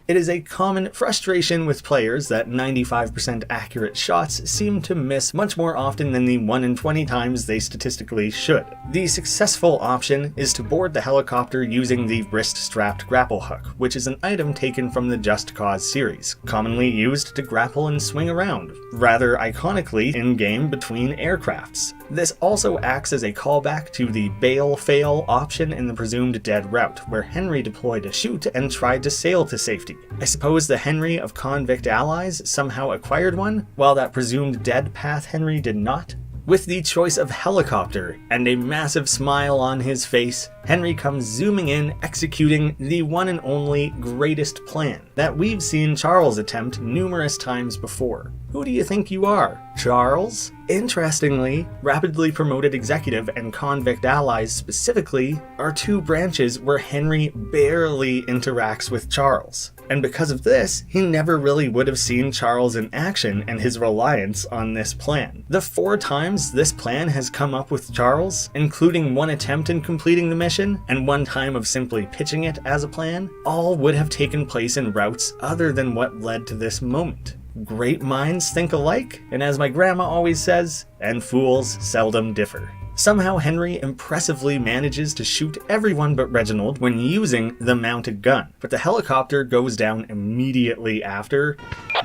It is a common frustration with players that 95% accurate shots seem to miss much more often than the 1 in 20 times they statistically should. The successful option is to board the helicopter using the wrist-strapped grapple hook, which is an item taken from the Just Cause series, commonly used to grapple and swing around, rather iconically in-game between aircrafts. This also acts as a callback to the bail-fail option in the Presumed Dead route, where Henry deployed a chute and tried to sail to safety. I suppose the Henry of Convict Allies somehow acquired one, while that Presumed Dead path Henry did not? With the choice of helicopter and a massive smile on his face, Henry comes zooming in, executing the one and only greatest plan that we've seen Charles attempt numerous times before. Who do you think you are, Charles? Interestingly, Rapidly Promoted Executive and Convict Allies specifically are two branches where Henry barely interacts with Charles. And because of this, he never really would have seen Charles in action and his reliance on this plan. The 4 times this plan has come up with Charles, including one attempt in completing the mission and one time of simply pitching it as a plan, all would have taken place in routes other than what led to this moment. Great minds think alike, and as my grandma always says, and fools seldom differ. Somehow Henry impressively manages to shoot everyone but Reginald when using the mounted gun, but the helicopter goes down immediately after.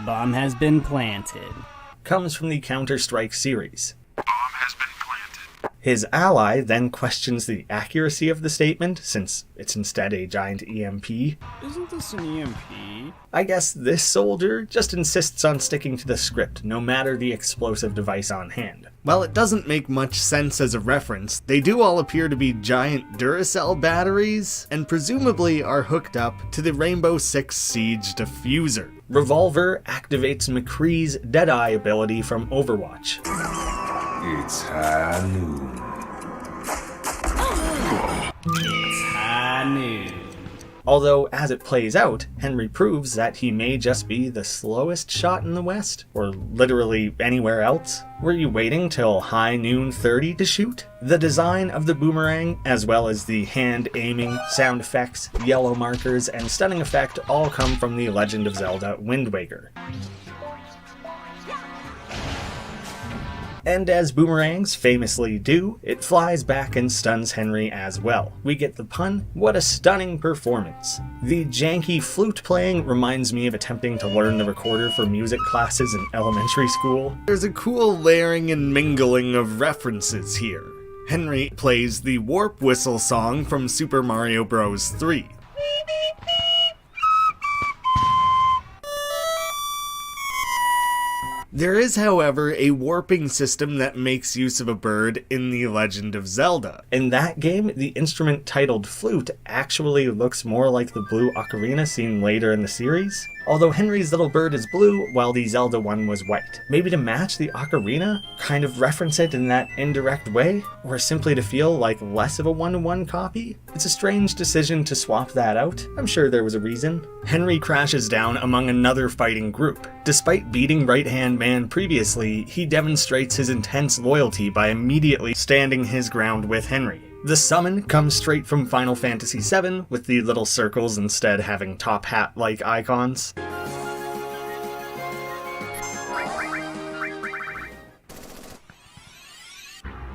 Bomb has been planted. Comes from the Counter-Strike series. Bomb has been planted. His ally then questions the accuracy of the statement, since it's instead a giant EMP. Isn't this an EMP? I guess this soldier just insists on sticking to the script, no matter the explosive device on hand. While it doesn't make much sense as a reference, they do all appear to be giant Duracell batteries, and presumably are hooked up to the Rainbow Six Siege diffuser. Revolver activates McCree's Deadeye ability from Overwatch. It's high noon. It's high noon. Although, as it plays out, Henry proves that he may just be the slowest shot in the West, or literally anywhere else. Were you waiting till high noon 30 to shoot? The design of the boomerang, as well as the hand aiming, sound effects, yellow markers, and stunning effect all come from The Legend of Zelda Wind Waker. And as boomerangs famously do, it flies back and stuns Henry as well. We get the pun, what a stunning performance. The janky flute playing reminds me of attempting to learn the recorder for music classes in elementary school. There's a cool layering and mingling of references here. Henry plays the warp whistle song from Super Mario Bros. 3. There is, however, a warping system that makes use of a bird in The Legend of Zelda. In that game, the instrument titled flute actually looks more like the blue ocarina seen later in the series, although Henry's little bird is blue while the Zelda one was white. Maybe to match the ocarina, kind of reference it in that indirect way, or simply to feel like less of a one-to-one copy? It's a strange decision to swap that out. I'm sure there was a reason. Henry crashes down among another fighting group. Despite beating Right Hand Man previously, he demonstrates his intense loyalty by immediately standing his ground with Henry. The summon comes straight from Final Fantasy VII, with the little circles instead having top hat-like icons.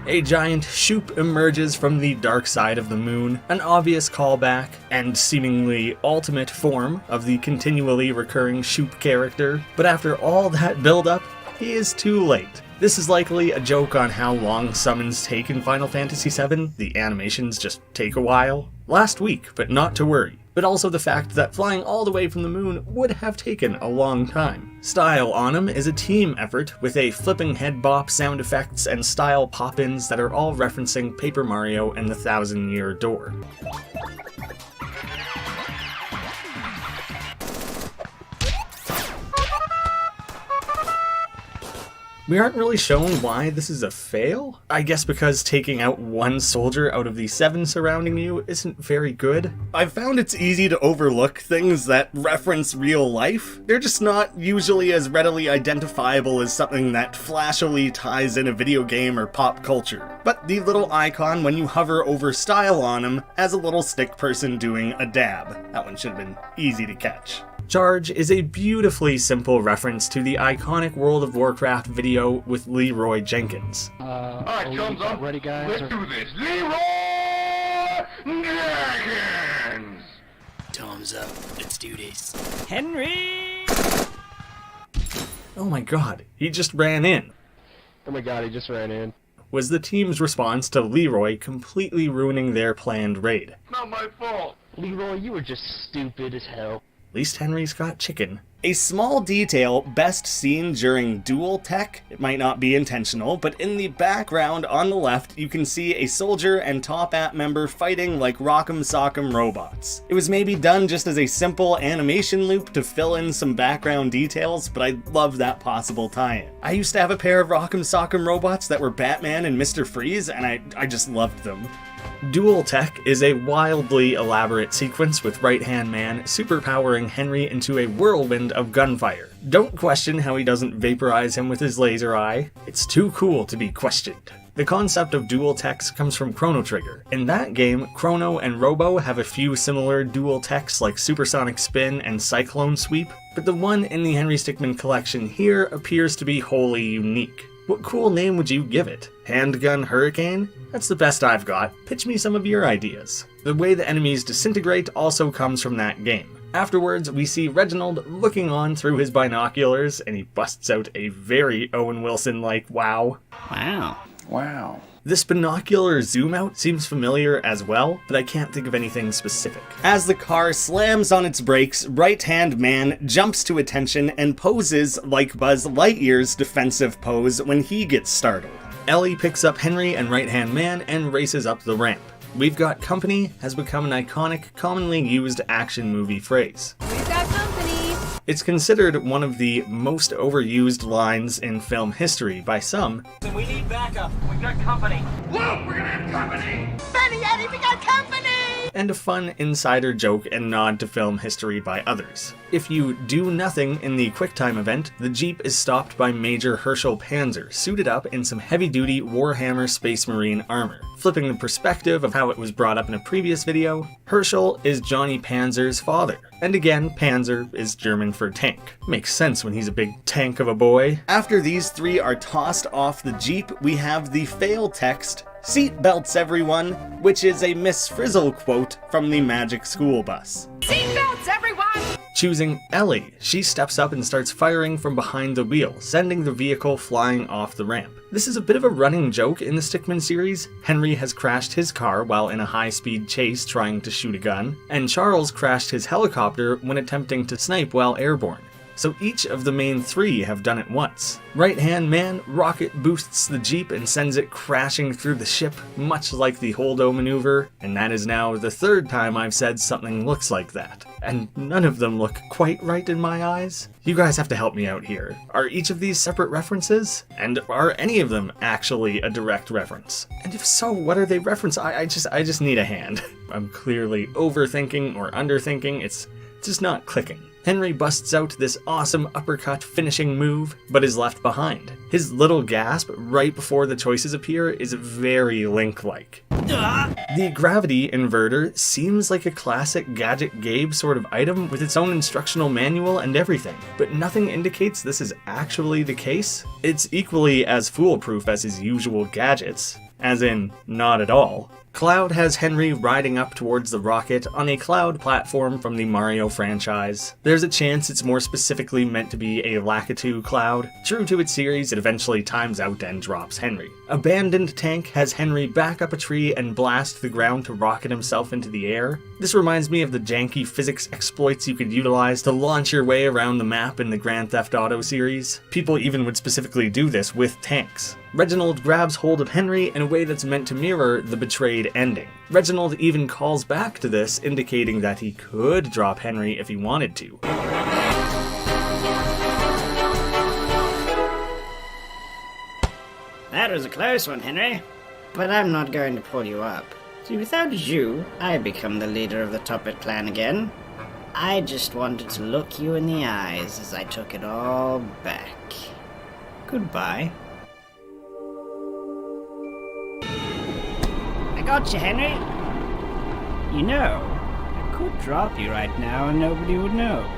A giant Shoop emerges from the dark side of the moon, an obvious callback and seemingly ultimate form of the continually recurring Shoop character, but after all that build-up, he is too late. This is likely a joke on how long summons take in Final Fantasy VII, the animations just take a while. Last week, but not to worry. But also the fact that flying all the way from the moon would have taken a long time. Style on him is a team effort with a flipping head bop, sound effects, and style pop-ins that are all referencing Paper Mario and the Thousand-Year Door. We aren't really shown why this is a fail. I guess because taking out one soldier out of the 7 surrounding you isn't very good. I've found it's easy to overlook things that reference real life. They're just not usually as readily identifiable as something that flashily ties in a video game or pop culture. But the little icon when you hover over Style on him has a little stick person doing a dab. That one should have been easy to catch. Charge is a beautifully simple reference to the iconic World of Warcraft video with Leroy Jenkins. Alright, chums up. Ready, guys? Let's do this. Leroy Jenkins! Time's up. Let's do this. Henry! Oh my god, he just ran in. Oh my god, he just ran in. Was the team's response to Leroy completely ruining their planned raid. Not my fault. Leroy, you were just stupid as hell. At least Henry's got chicken. A small detail best seen during dual tech, it might not be intentional, but in the background on the left you can see a soldier and Top Hat member fighting like Rock'em Sock'em robots. It was maybe done just as a simple animation loop to fill in some background details, but I love that possible tie-in. I used to have a pair of Rock'em Sock'em robots that were Batman and Mr. Freeze, and I just loved them. Dual Tech is a wildly elaborate sequence with Right Hand Man superpowering Henry into a whirlwind of gunfire. Don't question how he doesn't vaporize him with his laser eye. It's too cool to be questioned. The concept of dual techs comes from Chrono Trigger. In that game, Chrono and Robo have a few similar dual techs like Supersonic Spin and Cyclone Sweep, but the one in the Henry Stickmin collection here appears to be wholly unique. What cool name would you give it? Handgun Hurricane? That's the best I've got. Pitch me some of your ideas. The way the enemies disintegrate also comes from that game. Afterwards, we see Reginald looking on through his binoculars, and he busts out a very Owen Wilson-like wow. Wow. Wow. This binocular zoom out seems familiar as well, but I can't think of anything specific. As the car slams on its brakes, right-hand man jumps to attention and poses like Buzz Lightyear's defensive pose when he gets startled. Ellie picks up Henry and right-hand man and races up the ramp. "We've got company" has become an iconic, commonly used action movie phrase. We've got company! It's considered one of the most overused lines in film history by some. We need backup. We've got company. Look, we're gonna have company! Benny, Eddie, we got company! And a fun insider joke and nod to film history by others. If you do nothing in the QuickTime event, the Jeep is stopped by Major Herschel Panzer, suited up in some heavy-duty Warhammer Space Marine armor. Flipping the perspective of how it was brought up in a previous video, Herschel is Johnny Panzer's father. And again, Panzer is German for tank. Makes sense when he's a big tank of a boy. After these three are tossed off the Jeep, we have the fail text, "Seatbelts everyone," which is a Miss Frizzle quote from the Magic School Bus. Seatbelts, everyone! Choosing Ellie, she steps up and starts firing from behind the wheel, sending the vehicle flying off the ramp. This is a bit of a running joke in the Stickmin series. Henry has crashed his car while in a high-speed chase trying to shoot a gun, and Charles crashed his helicopter when attempting to snipe while airborne. So each of the main three have done it once. Right-hand man rocket boosts the Jeep and sends it crashing through the ship, much like the Holdo maneuver, and that is now the third time I've said something looks like that. And none of them look quite right in my eyes. You guys have to help me out here. Are each of these separate references? And are any of them actually a direct reference? And if so, what are they reference? I just need a hand. I'm clearly overthinking or underthinking. It's just not clicking. Henry busts out this awesome uppercut finishing move, but is left behind. His little gasp right before the choices appear is very Link-like. The gravity inverter seems like a classic Gadget Gabe sort of item with its own instructional manual and everything, but nothing indicates this is actually the case. It's equally as foolproof as his usual gadgets, as in, not at all. Cloud has Henry riding up towards the rocket on a Cloud platform from the Mario franchise. There's a chance it's more specifically meant to be a Lakitu Cloud. True to its series, it eventually times out and drops Henry. Abandoned Tank has Henry back up a tree and blast the ground to rocket himself into the air. This reminds me of the janky physics exploits you could utilize to launch your way around the map in the Grand Theft Auto series. People even would specifically do this with tanks. Reginald grabs hold of Henry in a way that's meant to mirror the betrayed ending. Reginald even calls back to this, indicating that he could drop Henry if he wanted to. That was a close one, Henry. But I'm not going to pull you up. See, without you, I become the leader of the Tuppet clan again. I just wanted to look you in the eyes as I took it all back. Goodbye. I got you, Henry. You know, I could drop you right now and nobody would know.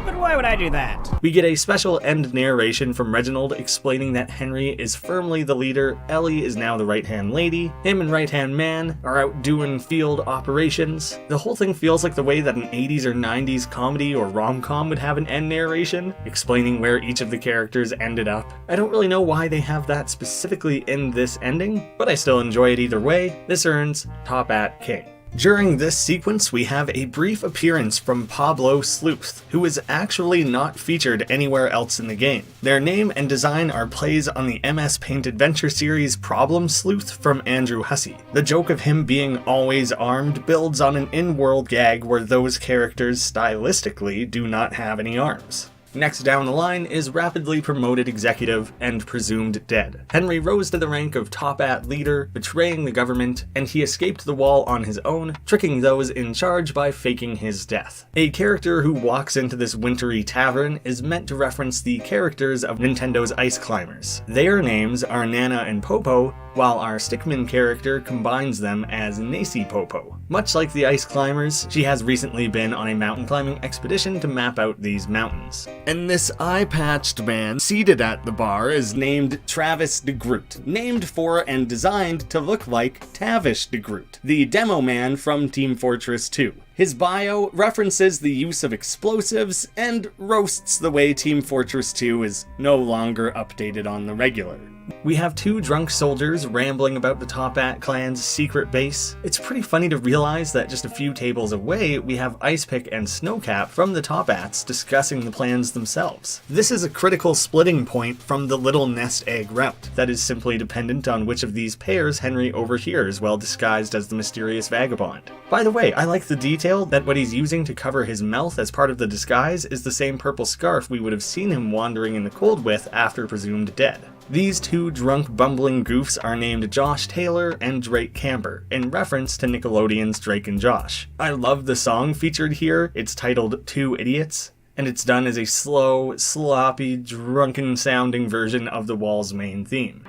But why would I do that? We get a special end narration from Reginald explaining that Henry is firmly the leader, Ellie is now the right-hand lady, him and right-hand man are out doing field operations. The whole thing feels like the way that an 80s or 90s comedy or rom-com would have an end narration, explaining where each of the characters ended up. I don't really know why they have that specifically in this ending, but I still enjoy it either way. This earns Top at King. During this sequence, we have a brief appearance from Pablo Sleuth, who is actually not featured anywhere else in the game. Their name and design are plays on the MS Paint adventure series Problem Sleuth from Andrew Hussey. The joke of him being always armed builds on an in-world gag where those characters stylistically do not have any arms. Next down the line is rapidly promoted executive and presumed dead. Henry rose to the rank of top-at leader, betraying the government, and he escaped the wall on his own, tricking those in charge by faking his death. A character who walks into this wintry tavern is meant to reference the characters of Nintendo's Ice Climbers. Their names are Nana and Popo, while our Stickmin character combines them as Nacy Popo. Much like the Ice Climbers, she has recently been on a mountain climbing expedition to map out these mountains. And this eye-patched man seated at the bar is named Travis DeGroot, named for and designed to look like Tavish DeGroot, the demo man from Team Fortress 2. His bio references the use of explosives and roasts the way Team Fortress 2 is no longer updated on the regular. We have two drunk soldiers rambling about the Top-At clan's secret base. It's pretty funny to realize that just a few tables away, we have Icepick and Snowcap from the Top-Ats discussing the plans themselves. This is a critical splitting point from the little nest egg route that is simply dependent on which of these pairs Henry overhears while disguised as the mysterious vagabond. By the way, I like the detail that what he's using to cover his mouth as part of the disguise is the same purple scarf we would have seen him wandering in the cold with after presumed dead. These two drunk bumbling goofs are named Josh Taylor and Drake Camber, in reference to Nickelodeon's Drake and Josh. I love the song featured here. It's titled Two Idiots, and it's done as a slow, sloppy, drunken-sounding version of The Wall's main theme.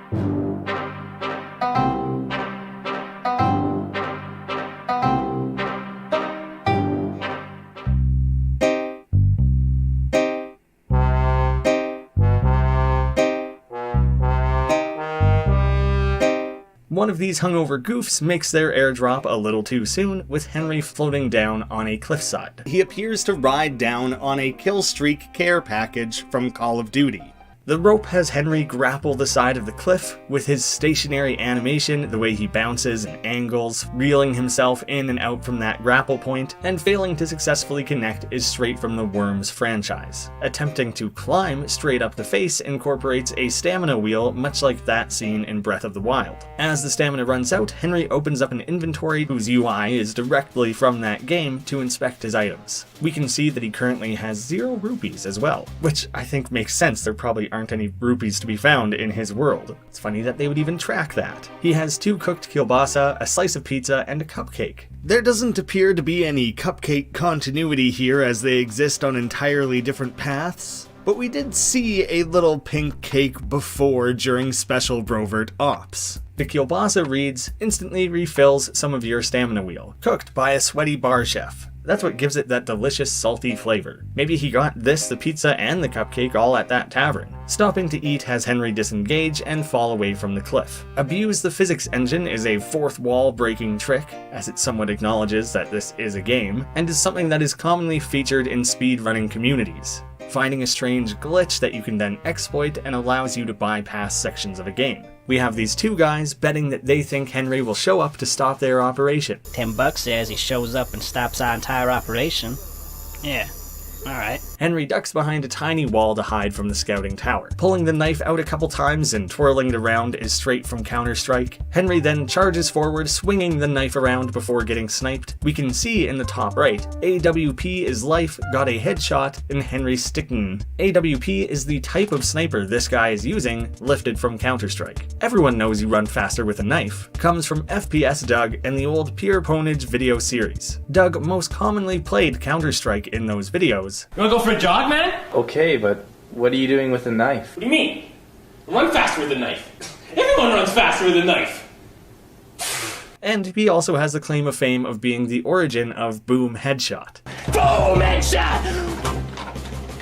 One of these hungover goofs makes their airdrop a little too soon, with Henry floating down on a cliffside. He appears to ride down on a Killstreak care package from Call of Duty. The rope has Henry grapple the side of the cliff with his stationary animation, the way he bounces and angles, reeling himself in and out from that grapple point, and failing to successfully connect is straight from the Worms franchise. Attempting to climb straight up the face incorporates a stamina wheel much like that seen in Breath of the Wild. As the stamina runs out, Henry opens up an inventory whose UI is directly from that game to inspect his items. We can see that he currently has 0 rupees as well, which I think makes sense. There probably aren't any rupees to be found in his world. It's funny that they would even track that. He has 2 cooked kielbasa, a slice of pizza, and a cupcake. There doesn't appear to be any cupcake continuity here as they exist on entirely different paths, but we did see a little pink cake before during Special Brovert Ops. The kielbasa reads, instantly refills some of your stamina wheel, cooked by a sweaty bar chef. That's what gives it that delicious salty flavor. Maybe he got this, the pizza, and the cupcake all at that tavern. Stopping to eat has Henry disengage and fall away from the cliff. Abuse the physics engine is a fourth wall breaking trick, as it somewhat acknowledges that this is a game, and is something that is commonly featured in speedrunning communities. Finding a strange glitch that you can then exploit and allows you to bypass sections of a game. We have these two guys betting that they think Henry will show up to stop their operation. $10 says he shows up and stops our entire operation. Yeah, alright. Henry ducks behind a tiny wall to hide from the scouting tower. Pulling the knife out a couple times and twirling it around is straight from Counter-Strike. Henry then charges forward, swinging the knife around before getting sniped. We can see in the top right, AWP is life, got a headshot, and Henry sticking. AWP is the type of sniper this guy is using, lifted from Counter-Strike. Everyone knows you run faster with a knife. Comes from FPS Doug and the old Pure Ponage video series. Doug most commonly played Counter-Strike in those videos. You wanna go for a jog, man? Okay, but what are you doing with a knife? What do you mean? Run faster with a knife. Everyone runs faster with a knife. And he also has the claim of fame of being the origin of Boom Headshot. Boom headshot!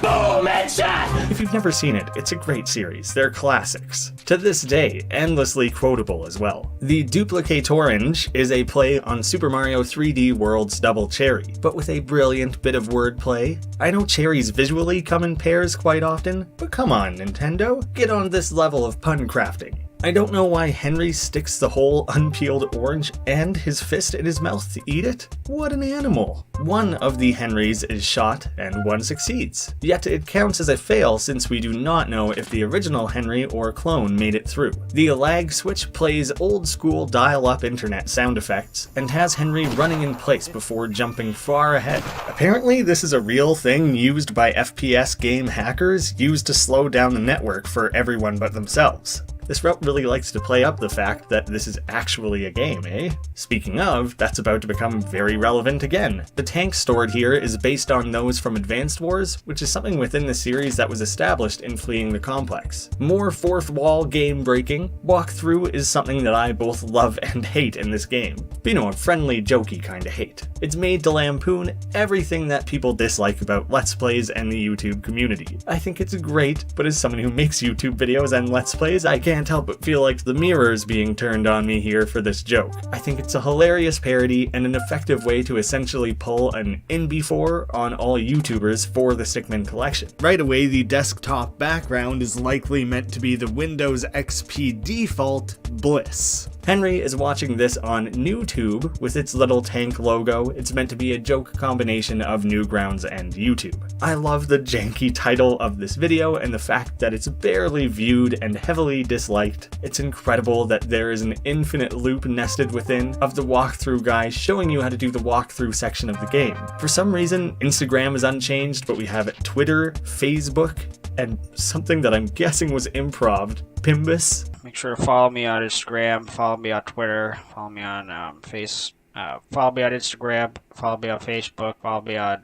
Boom headshot! If you've never seen it, it's a great series. They're classics. To this day, endlessly quotable as well. The Duplicatorange is a play on Super Mario 3D World's Double Cherry, but with a brilliant bit of wordplay. I know cherries visually come in pairs quite often, but come on, Nintendo, get on this level of pun crafting. I don't know why Henry sticks the whole unpeeled orange and his fist in his mouth to eat it. What an animal. One of the Henrys is shot and one succeeds. Yet it counts as a fail since we do not know if the original Henry or clone made it through. The lag switch plays old school dial-up internet sound effects and has Henry running in place before jumping far ahead. Apparently this is a real thing used by FPS game hackers used to slow down the network for everyone but themselves. This route really likes to play up the fact that this is actually a game, eh? Speaking of, that's about to become very relevant again. The tank stored here is based on those from Advanced Wars, which is something within the series that was established in Fleeing the Complex. More fourth wall game breaking. Walkthrough is something that I both love and hate in this game. But you know, a friendly, jokey kind of hate. It's made to lampoon everything that people dislike about Let's Plays and the YouTube community. I think it's great, but as someone who makes YouTube videos and Let's Plays, I can't can't help but feel like the mirror is being turned on me here for this joke. I think it's a hilarious parody and an effective way to essentially pull an in before on all YouTubers for the Stickmin collection. Right away, the desktop background is likely meant to be the Windows XP default Bliss. Henry is watching this on NewTube with its little tank logo. It's meant to be a joke combination of Newgrounds and YouTube. I love the janky title of this video and the fact that it's barely viewed and heavily disliked. It's incredible that there is an infinite loop nested within of the walkthrough guy showing you how to do the walkthrough section of the game. For some reason, Instagram is unchanged, but we have Twitter, Facebook, and something that I'm guessing was improv, Pimbus. Make sure to follow me on Instagram, follow me on Twitter, follow me on follow me on Instagram, follow me on Facebook, follow me on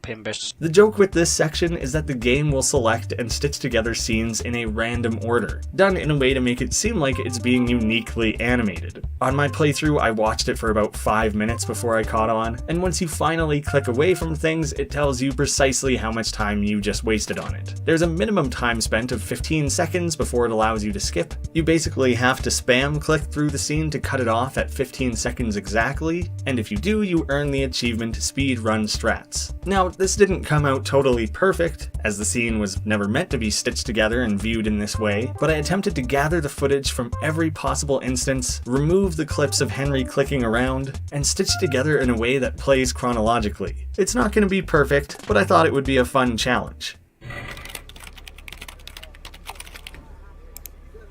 Pimbus. The joke with this section is that the game will select and stitch together scenes in a random order, done in a way to make it seem like it's being uniquely animated. On my playthrough, I watched it for about 5 minutes before I caught on, and once you finally click away from things, it tells you precisely how much time you just wasted on it. There's a minimum time spent of 15 seconds before it allows you to skip. You basically have to spam click through the scene to cut it off at 15 seconds exactly, and if you do, you earn the achievement Speedrun Strats. Now, this didn't come out totally perfect, as the scene was never meant to be stitched together and viewed in this way, but I attempted to gather the footage from every possible instance, remove the clips of Henry clicking around, and stitch together in a way that plays chronologically. It's not going to be perfect, but I thought it would be a fun challenge.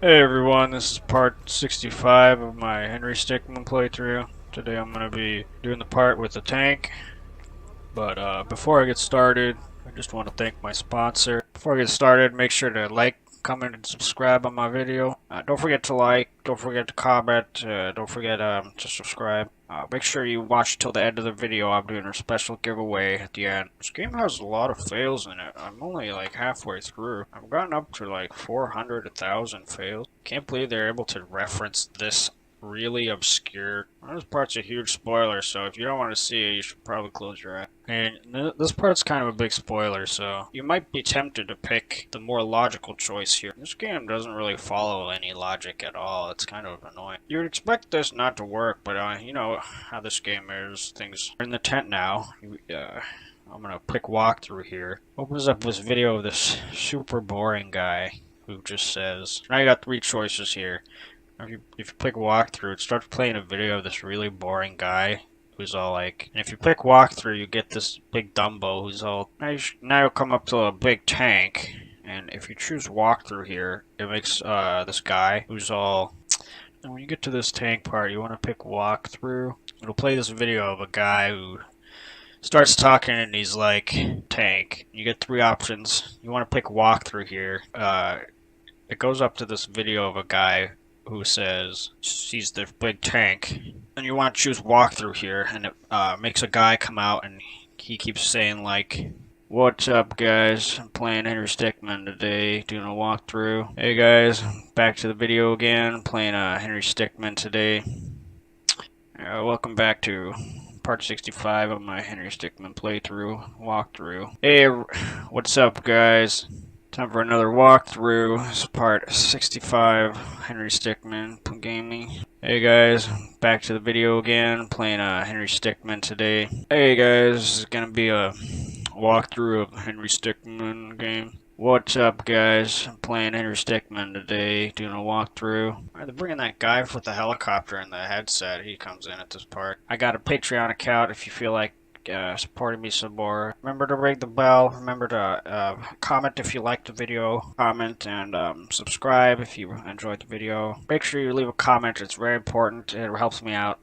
Hey everyone, this is part 65 of my Henry Stickmin playthrough. Today I'm going to be doing the part with the tank. But before I get started, I just want to thank my sponsor. Before I get started, make sure to like, comment, and subscribe on my video. Don't forget to like, don't forget to comment, don't forget to subscribe. Make sure you watch till the end of the video. I'm doing a special giveaway at the end. This game has a lot of fails in it. I'm only like halfway through. I've gotten up to like 400, 1,000 fails. Can't believe they're able to reference this really obscure. This part's a huge spoiler, so if you don't want to see it, you should probably close your eye. And this part's kind of a big spoiler, so you might be tempted to pick the more logical choice here. This game doesn't really follow any logic at all. It's kind of annoying. You would expect this not to work, but you know how this game is. Things are in the tent now. I'm gonna pick walkthrough here. Opens up this video of this super boring guy who just says, now you got 3 choices here. If you click walkthrough, it starts playing a video of this really boring guy who's all like, and if you click walkthrough, you get this big Dumbo who's all, now you'll come up to a big tank, and if you choose walkthrough here, it makes this guy who's all, and when you get to this tank part, you want to pick walkthrough. It'll play this video of a guy who starts talking and he's like, tank. You get 3 options. You want to pick walkthrough here. It goes up to this video of a guy who says sees the big tank, and you want to choose walkthrough here, and it makes a guy come out and he keeps saying like, what's up guys, I'm playing Henry Stickmin today, doing a walkthrough. Hey guys, back to the video again, playing Henry Stickmin today. Welcome back to part 65 of my Henry Stickmin walkthrough. Hey, what's up guys? Time for another walkthrough. This is part 65, Henry Stickmin gaming. Hey guys, back to the video again, playing Henry Stickmin today. Hey guys, this is gonna be a walkthrough of Henry Stickmin game. What's up guys, I'm playing Henry Stickmin today, doing a walkthrough. They're bringing that guy with the helicopter and the headset, he comes in at this part. I got a Patreon account if you feel like supporting me some more. Remember to ring the bell. Remember to comment if you liked the video. Comment and subscribe if you enjoyed the video. Make sure you leave a comment. It's very important. It helps me out.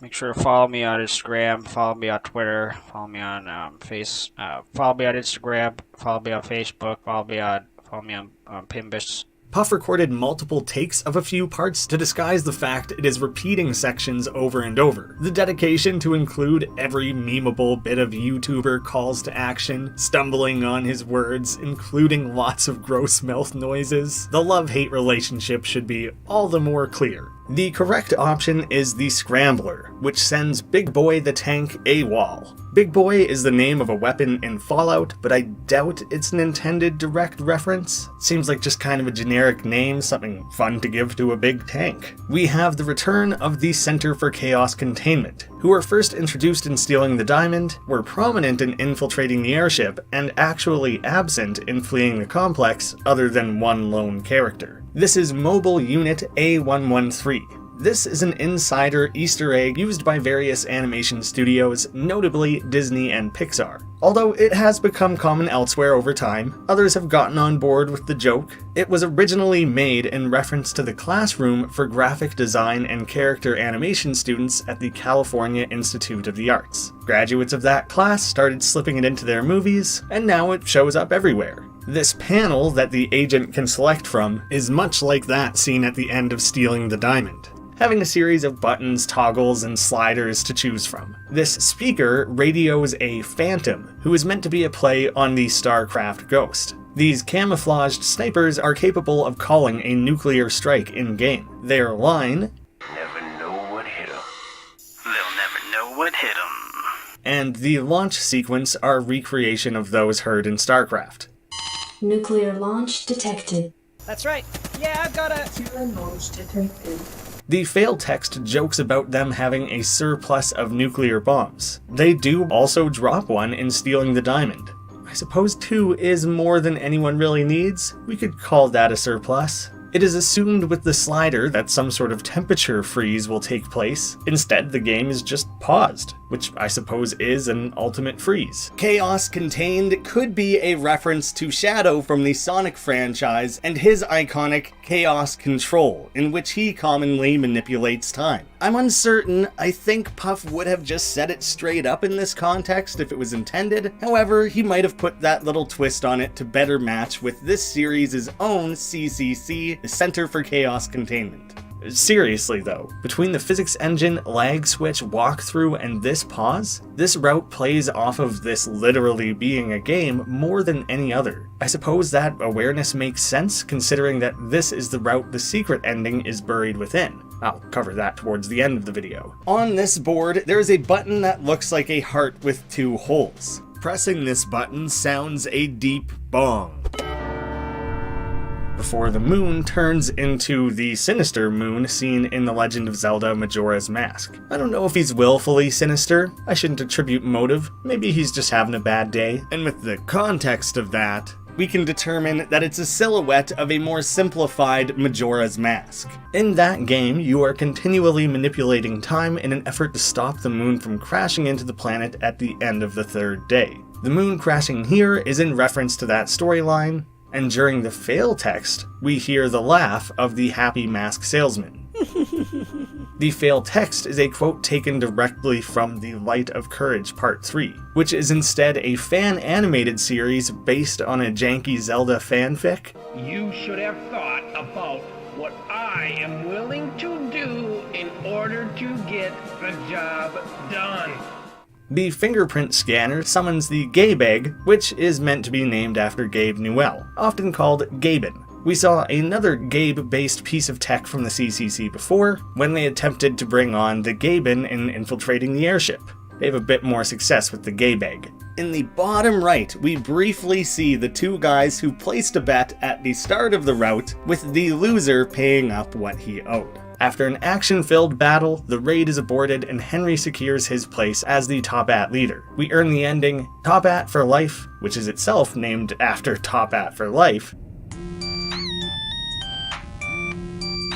Make sure to follow me on Instagram. Follow me on Twitter. Follow me on follow me on Instagram. Follow me on Facebook. Follow me on Pimbus. Puff recorded multiple takes of a few parts to disguise the fact it is repeating sections over and over. The dedication to include every memeable bit of YouTuber calls to action, stumbling on his words, including lots of gross mouth noises. The love-hate relationship should be all the more clear. The correct option is the Scrambler, which sends Big Boy the Tank AWOL. Big Boy is the name of a weapon in Fallout, but I doubt it's an intended direct reference. Seems like just kind of a generic name, something fun to give to a big tank. We have the return of the Center for Chaos Containment, who were first introduced in Stealing the Diamond, were prominent in infiltrating the airship, and actually absent in fleeing the complex other than one lone character. This is Mobile Unit A113. This is an insider Easter egg used by various animation studios, notably Disney and Pixar. Although it has become common elsewhere over time, others have gotten on board with the joke. It was originally made in reference to the classroom for graphic design and character animation students at the California Institute of the Arts. Graduates of that class started slipping it into their movies, and now it shows up everywhere. This panel that the agent can select from is much like that seen at the end of Stealing the Diamond, having a series of buttons, toggles, and sliders to choose from. This speaker radios a phantom, who is meant to be a play on the StarCraft Ghost. These camouflaged snipers are capable of calling a nuclear strike in-game. Their line, Never know what hit 'em. They'll never know what hit 'em. And the launch sequence are recreation of those heard in StarCraft. Nuclear launch detected. That's right. Yeah, I've got a... Nuclear launch detected. The fail text jokes about them having a surplus of nuclear bombs. They do also drop one in Stealing the Diamond. I suppose 2 is more than anyone really needs. We could call that a surplus. It is assumed with the slider that some sort of temperature freeze will take place. Instead, the game is just paused, which I suppose is an ultimate freeze. Chaos Contained could be a reference to Shadow from the Sonic franchise and his iconic Chaos Control, in which he commonly manipulates time. I'm uncertain. I think Puff would have just said it straight up in this context if it was intended. However, he might have put that little twist on it to better match with this series' own CCC, the Center for Chaos Containment. Seriously though, between the physics engine, lag switch, walkthrough, and this pause, this route plays off of this literally being a game more than any other. I suppose that awareness makes sense considering that this is the route the secret ending is buried within. I'll cover that towards the end of the video. On this board, there is a button that looks like a heart with 2 holes. Pressing this button sounds a deep bong before the moon turns into the sinister moon seen in The Legend of Zelda Majora's Mask. I don't know if he's willfully sinister. I shouldn't attribute motive. Maybe he's just having a bad day. And with the context of that, we can determine that it's a silhouette of a more simplified Majora's Mask. In that game, you are continually manipulating time in an effort to stop the moon from crashing into the planet at the end of the 3rd day. The moon crashing here is in reference to that storyline, and during the fail text, we hear the laugh of the happy mask salesman. The fail text is a quote taken directly from The Light of Courage Part 3, which is instead a fan-animated series based on a janky Zelda fanfic. You should have thought about what I am willing to do in order to get the job done. The fingerprint scanner summons the Gabe egg, which is meant to be named after Gabe Newell, often called Gaben. We saw another Gabe-based piece of tech from the CCC before, when they attempted to bring on the Gaben in infiltrating the airship. They have a bit more success with the Gabe egg. In the bottom right, we briefly see the 2 guys who placed a bet at the start of the route, with the loser paying up what he owed. After an action-filled battle, the raid is aborted and Henry secures his place as the Top At leader. We earn the ending, Top At for Life, which is itself named after Top At for Life.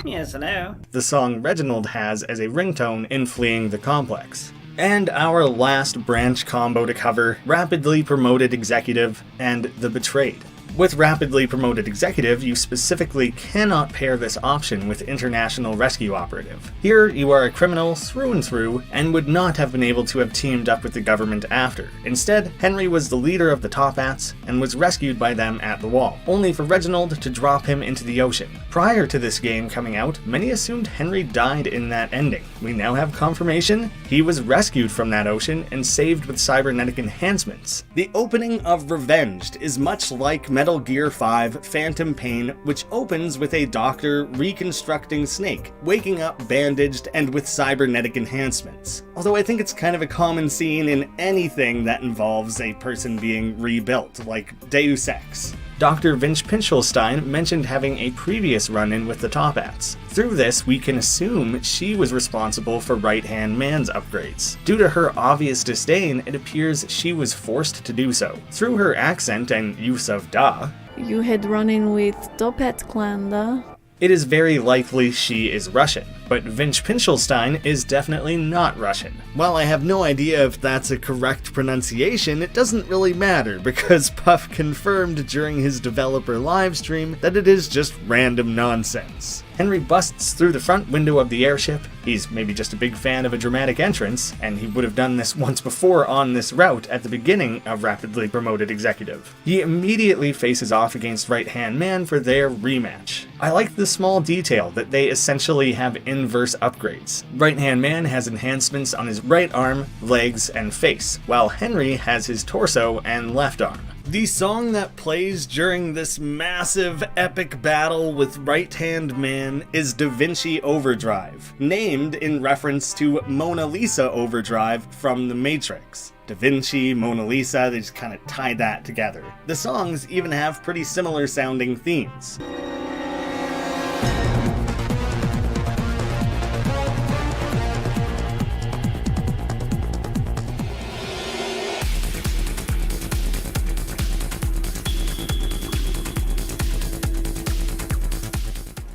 Yes, hello. The song Reginald has as a ringtone in fleeing the complex. And our last branch combo to cover, Rapidly Promoted Executive and The Betrayed. With Rapidly Promoted Executive, you specifically cannot pair this option with International Rescue Operative. Here, you are a criminal through and through, and would not have been able to have teamed up with the government after. Instead, Henry was the leader of the Top Ats, and was rescued by them at the wall, only for Reginald to drop him into the ocean. Prior to this game coming out, many assumed Henry died in that ending. We now have confirmation he was rescued from that ocean and saved with cybernetic enhancements. The opening of Revenged is much like Metal Gear 5 Phantom Pain, which opens with a doctor reconstructing Snake, waking up bandaged and with cybernetic enhancements. Although I think it's kind of a common scene in anything that involves a person being rebuilt, like Deus Ex. Dr. Vince Pinchelstein mentioned having a previous run-in with the Toppats. Through this, we can assume she was responsible for Right-Hand Man's upgrades. Due to her obvious disdain, it appears she was forced to do so. Through her accent and use of da, you had run-in with Toppat clan, da? It is very likely she is Russian, but Vince Pinchelstein is definitely not Russian. While I have no idea if that's a correct pronunciation, it doesn't really matter because Puff confirmed during his developer livestream that it is just random nonsense. Henry busts through the front window of the airship. He's maybe just a big fan of a dramatic entrance, and he would have done this once before on this route at the beginning of Rapidly Promoted Executive. He immediately faces off against Right-Hand Man for their rematch. I like the small detail that they essentially have inverse upgrades. Right-Hand Man has enhancements on his right arm, legs, and face, while Henry has his torso and left arm. The song that plays during this massive epic battle with Right-Hand Man is Da Vinci Overdrive, named in reference to Mona Lisa Overdrive from The Matrix. Da Vinci, Mona Lisa, they just kind of tie that together. The songs even have pretty similar sounding themes.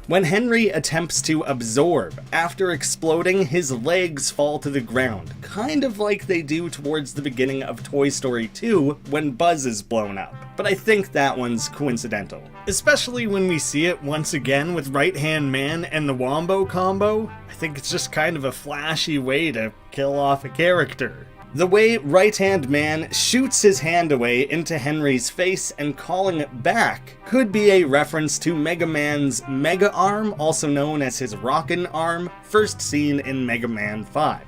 When Henry attempts to absorb, after exploding, his legs fall to the ground, kind of like they do towards the beginning of Toy Story 2 when Buzz is blown up. But I think that one's coincidental. Especially when we see it once again with Right-Hand Man and the Wombo combo. I think it's just kind of a flashy way to kill off a character. The way Right-Hand Man shoots his hand away into Henry's face and calling it back could be a reference to Mega Man's Mega Arm, also known as his Rockin' Arm, first seen in Mega Man 5.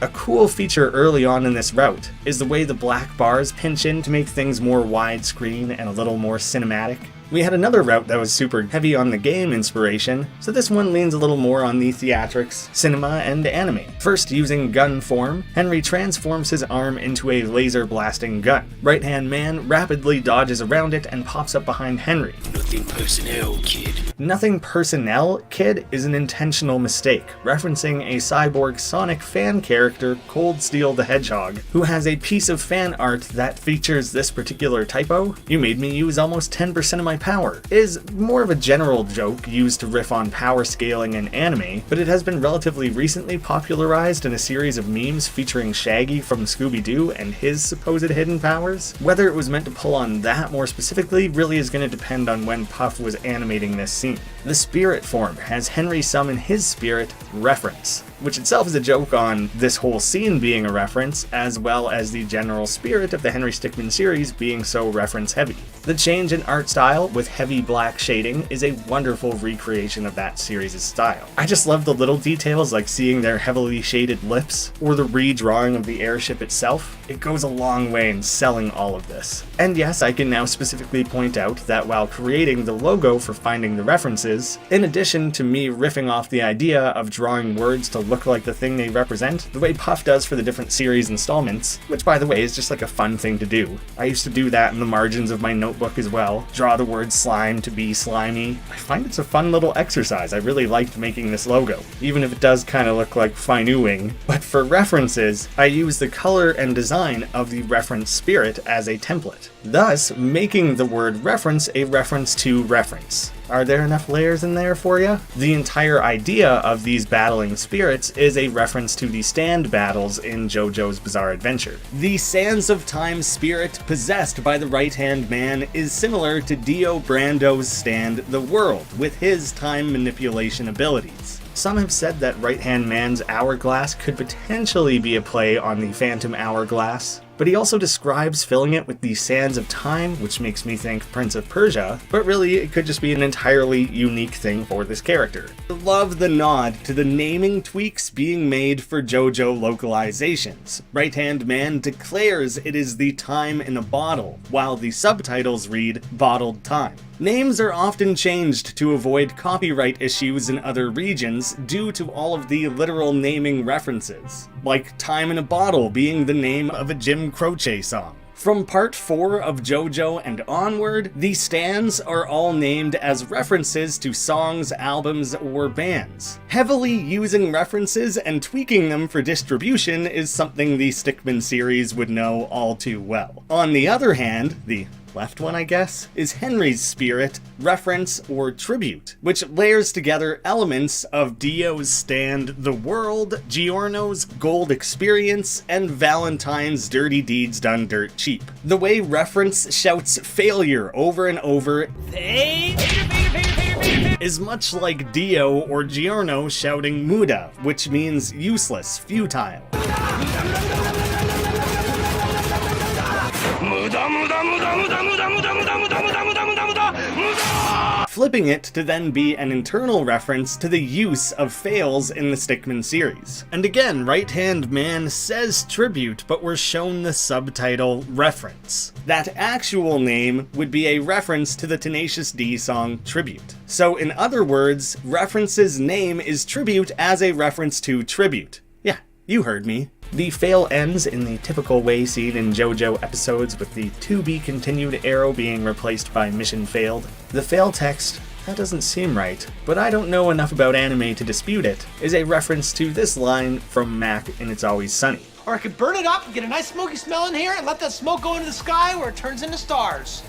A cool feature early on in this route is the way the black bars pinch in to make things more widescreen and a little more cinematic. We had another route that was super heavy on the game inspiration, so this one leans a little more on the theatrics, cinema, and anime. First, using gun form, Henry transforms his arm into a laser blasting gun. Right-Hand Man rapidly dodges around it and pops up behind Henry. Nothing personnel, kid. Nothing personnel, kid is an intentional mistake, referencing a cyborg Sonic fan character, Cold Steel the Hedgehog, who has a piece of fan art that features this particular typo. You made me use almost 10% of my power. It is more of a general joke used to riff on power scaling in anime, but it has been relatively recently popularized in a series of memes featuring Shaggy from Scooby-Doo and his supposed hidden powers. Whether it was meant to pull on that more specifically really is going to depend on when Puff was animating this scene. The spirit form has Henry summon his spirit, Reference, which itself is a joke on this whole scene being a reference, as well as the general spirit of the Henry Stickmin series being so reference heavy. The change in art style with heavy black shading is a wonderful recreation of that series' style. I just love the little details like seeing their heavily shaded lips, or the redrawing of the airship itself. It goes a long way in selling all of this. And yes, I can now specifically point out that while creating the logo for Finding the References, in addition to me riffing off the idea of drawing words to look like the thing they represent, the way Puff does for the different series installments, which by the way is just like a fun thing to do. I used to do that in the margins of my notebook as well, draw the word slime to be slimy. I find it's a fun little exercise. I really liked making this logo, even if it does kind of look like finooing. But for references, I use the color and design of the reference spirit as a template, thus making the word reference a reference to reference. Are there enough layers in there for you? The entire idea of these battling spirits is a reference to the stand battles in JoJo's Bizarre Adventure. The Sands of Time spirit possessed by the Right-Hand Man is similar to Dio Brando's stand The World, with his time manipulation abilities. Some have said that Right-Hand Man's hourglass could potentially be a play on the Phantom Hourglass. but he also describes filling it with the sands of time, which makes me think Prince of Persia, but really it could just be an entirely unique thing for this character. I love the nod to the naming tweaks being made for JoJo localizations. Right Hand Man declares it is the time in a bottle, while the subtitles read bottled time. Names are often changed to avoid copyright issues in other regions due to all of the literal naming references, like Time in a Bottle being the name of a Jim Croce song. From part 4 of JoJo and onward, the stands are all named as references to songs, albums, or bands. Heavily using references and tweaking them for distribution is something the Stickmin series would know all too well. On the other hand, the left one, I guess, is Henry's spirit, reference, or tribute, which layers together elements of Dio's stand The World, Giorno's Gold Experience, and Valentine's Dirty Deeds Done Dirt Cheap. The way reference shouts failure over and over is much like Dio or Giorno shouting Muda, which means useless, futile. Flipping it to then be an internal reference to the use of fails in the Stickmin series. And again, Right Hand Man says tribute, but we're shown the subtitle reference. That actual name would be a reference to the Tenacious D song Tribute. So in other words, reference's name is tribute as a reference to tribute. Yeah, you heard me. The fail ends in the typical way seen in JoJo episodes, with the to be continued arrow being replaced by mission failed. The fail text, that doesn't seem right, but I don't know enough about anime to dispute it, is a reference to this line from Mac in It's Always Sunny. Or I could burn it up and get a nice smoky smell in here and let that smoke go into the sky where it turns into stars.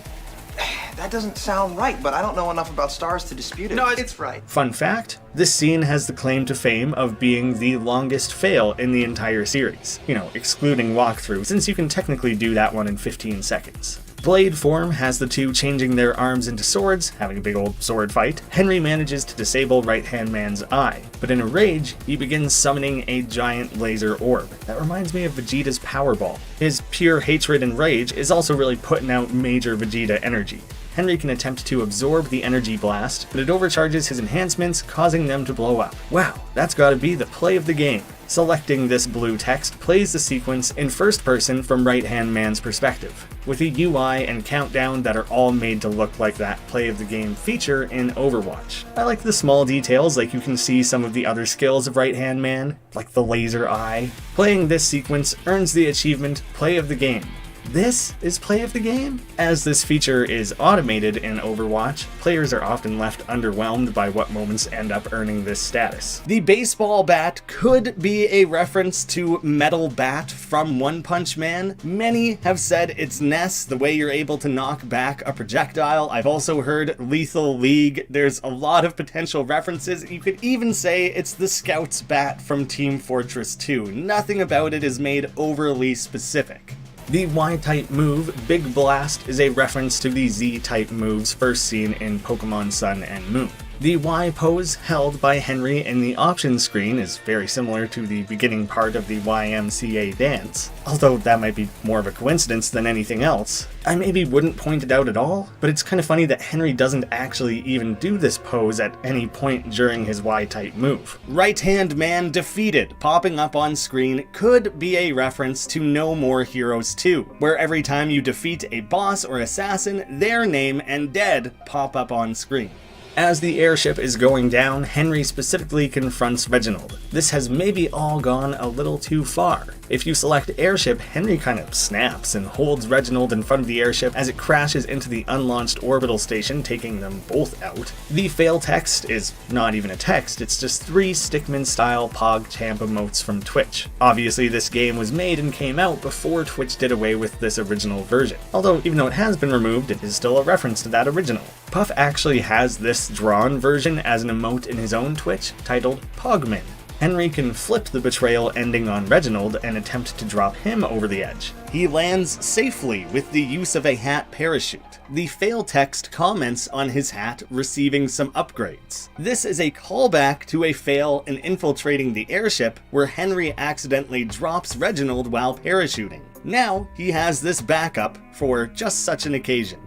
That doesn't sound right, but I don't know enough about stars to dispute it. No, it's right. Fun fact, this scene has the claim to fame of being the longest fail in the entire series. You know, excluding walkthrough, since you can technically do that one in 15 seconds. Blade form has the two changing their arms into swords, having a big old sword fight. Henry manages to disable Right Hand Man's eye, but in a rage, he begins summoning a giant laser orb. That reminds me of Vegeta's Power Ball. His pure hatred and rage is also really putting out major Vegeta energy. Henry can attempt to absorb the energy blast, but it overcharges his enhancements, causing them to blow up. Wow, that's gotta be the play of the game. Selecting this blue text plays the sequence in first person from Right Hand Man's perspective, with a UI and countdown that are all made to look like that play of the game feature in Overwatch. I like the small details, like you can see some of the other skills of Right Hand Man, like the laser eye. Playing this sequence earns the achievement Play of the Game. This is play of the game? As this feature is automated in Overwatch, players are often left underwhelmed by what moments end up earning this status. The baseball bat could be a reference to Metal Bat from One Punch Man. Many have said it's Ness, the way you're able to knock back a projectile. I've also heard Lethal League. There's a lot of potential references. You could even say it's the Scout's bat from Team Fortress 2. Nothing about it is made overly specific. The Y-type move, Big Blast, is a reference to the Z-type moves first seen in Pokemon Sun and Moon. The Y pose held by Henry in the options screen is very similar to the beginning part of the YMCA dance, although that might be more of a coincidence than anything else. I maybe wouldn't point it out at all, but it's kind of funny that Henry doesn't actually even do this pose at any point during his Y-type move. Right Hand Man defeated, popping up on screen, could be a reference to No More Heroes 2, where every time you defeat a boss or assassin, their name and dead pop up on screen. As the airship is going down, Henry specifically confronts Reginald. This has maybe all gone a little too far. If you select airship, Henry kind of snaps and holds Reginald in front of the airship as it crashes into the unlaunched orbital station, taking them both out. The fail text is not even a text, it's just 3 Stickmin-style PogChamp emotes from Twitch. Obviously, this game was made and came out before Twitch did away with this original version. Although, even though it has been removed, it is still a reference to that original. Puff actually has this drawn version as an emote in his own Twitch, titled Pogman. Henry can flip the betrayal ending on Reginald and attempt to drop him over the edge. He lands safely with the use of a hat parachute. The fail text comments on his hat receiving some upgrades. This is a callback to a fail in infiltrating the airship where Henry accidentally drops Reginald while parachuting. Now he has this backup for just such an occasion.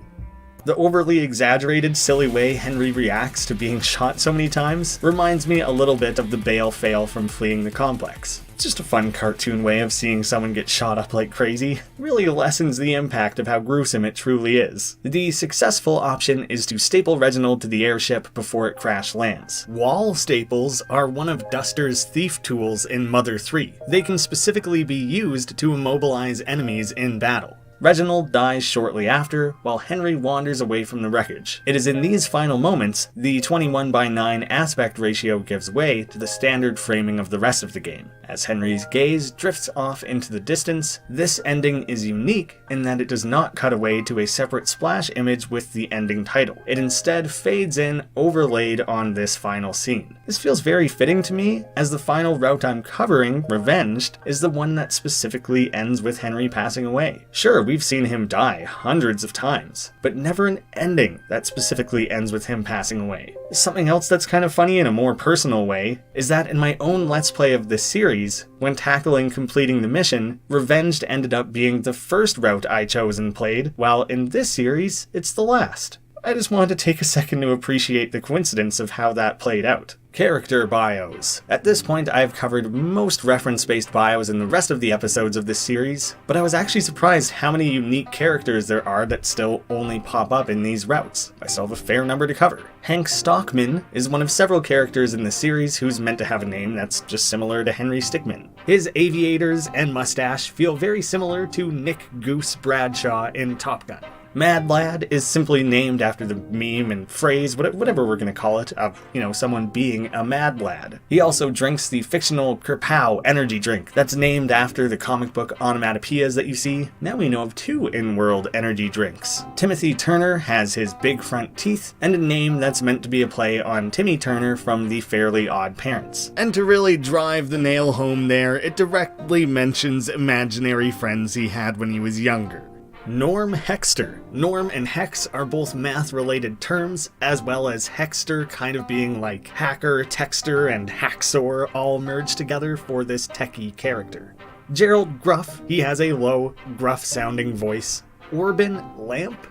The overly exaggerated, silly way Henry reacts to being shot so many times reminds me a little bit of the Bale fail from Fleeing the Complex. It's just a fun cartoon way of seeing someone get shot up like crazy. It really lessens the impact of how gruesome it truly is. The successful option is to staple Reginald to the airship before it crash lands. Wall staples are one of Duster's thief tools in Mother 3. They can specifically be used to immobilize enemies in battle. Reginald dies shortly after, while Henry wanders away from the wreckage. It is in these final moments, the 21:9 aspect ratio gives way to the standard framing of the rest of the game. As Henry's gaze drifts off into the distance, this ending is unique in that it does not cut away to a separate splash image with the ending title. It instead fades in, overlaid on this final scene. This feels very fitting to me, as the final route I'm covering, Revenged, is the one that specifically ends with Henry passing away. Sure, we've seen him die hundreds of times, but never an ending that specifically ends with him passing away. Something else that's kind of funny in a more personal way is that in my own Let's Play of this series, when tackling completing the mission, Revenged ended up being the first route I chose and played, while in this series, it's the last. I just wanted to take a second to appreciate the coincidence of how that played out. Character bios. At this point, I've covered most reference-based bios in the rest of the episodes of this series, but I was actually surprised how many unique characters there are that still only pop up in these routes. I still have a fair number to cover. Hank Stockman is one of several characters in the series who's meant to have a name that's just similar to Henry Stickmin. His aviators and mustache feel very similar to Nick Goose Bradshaw in Top Gun. Mad Lad is simply named after the meme and phrase, whatever we're gonna call it, of, someone being a mad lad. He also drinks the fictional Kerpow energy drink that's named after the comic book onomatopoeias that you see. Now we know of 2 in-world energy drinks. Timothy Turner has his big front teeth, and a name that's meant to be a play on Timmy Turner from the Fairly Odd Parents. And to really drive the nail home there, it directly mentions imaginary friends he had when he was younger. Norm Hexter. Norm and Hex are both math-related terms, as well as Hexter kind of being like hacker, texter, and hacksaw all merged together for this techie character. Gerald Gruff. He has a low, gruff-sounding voice. Orban Lamp?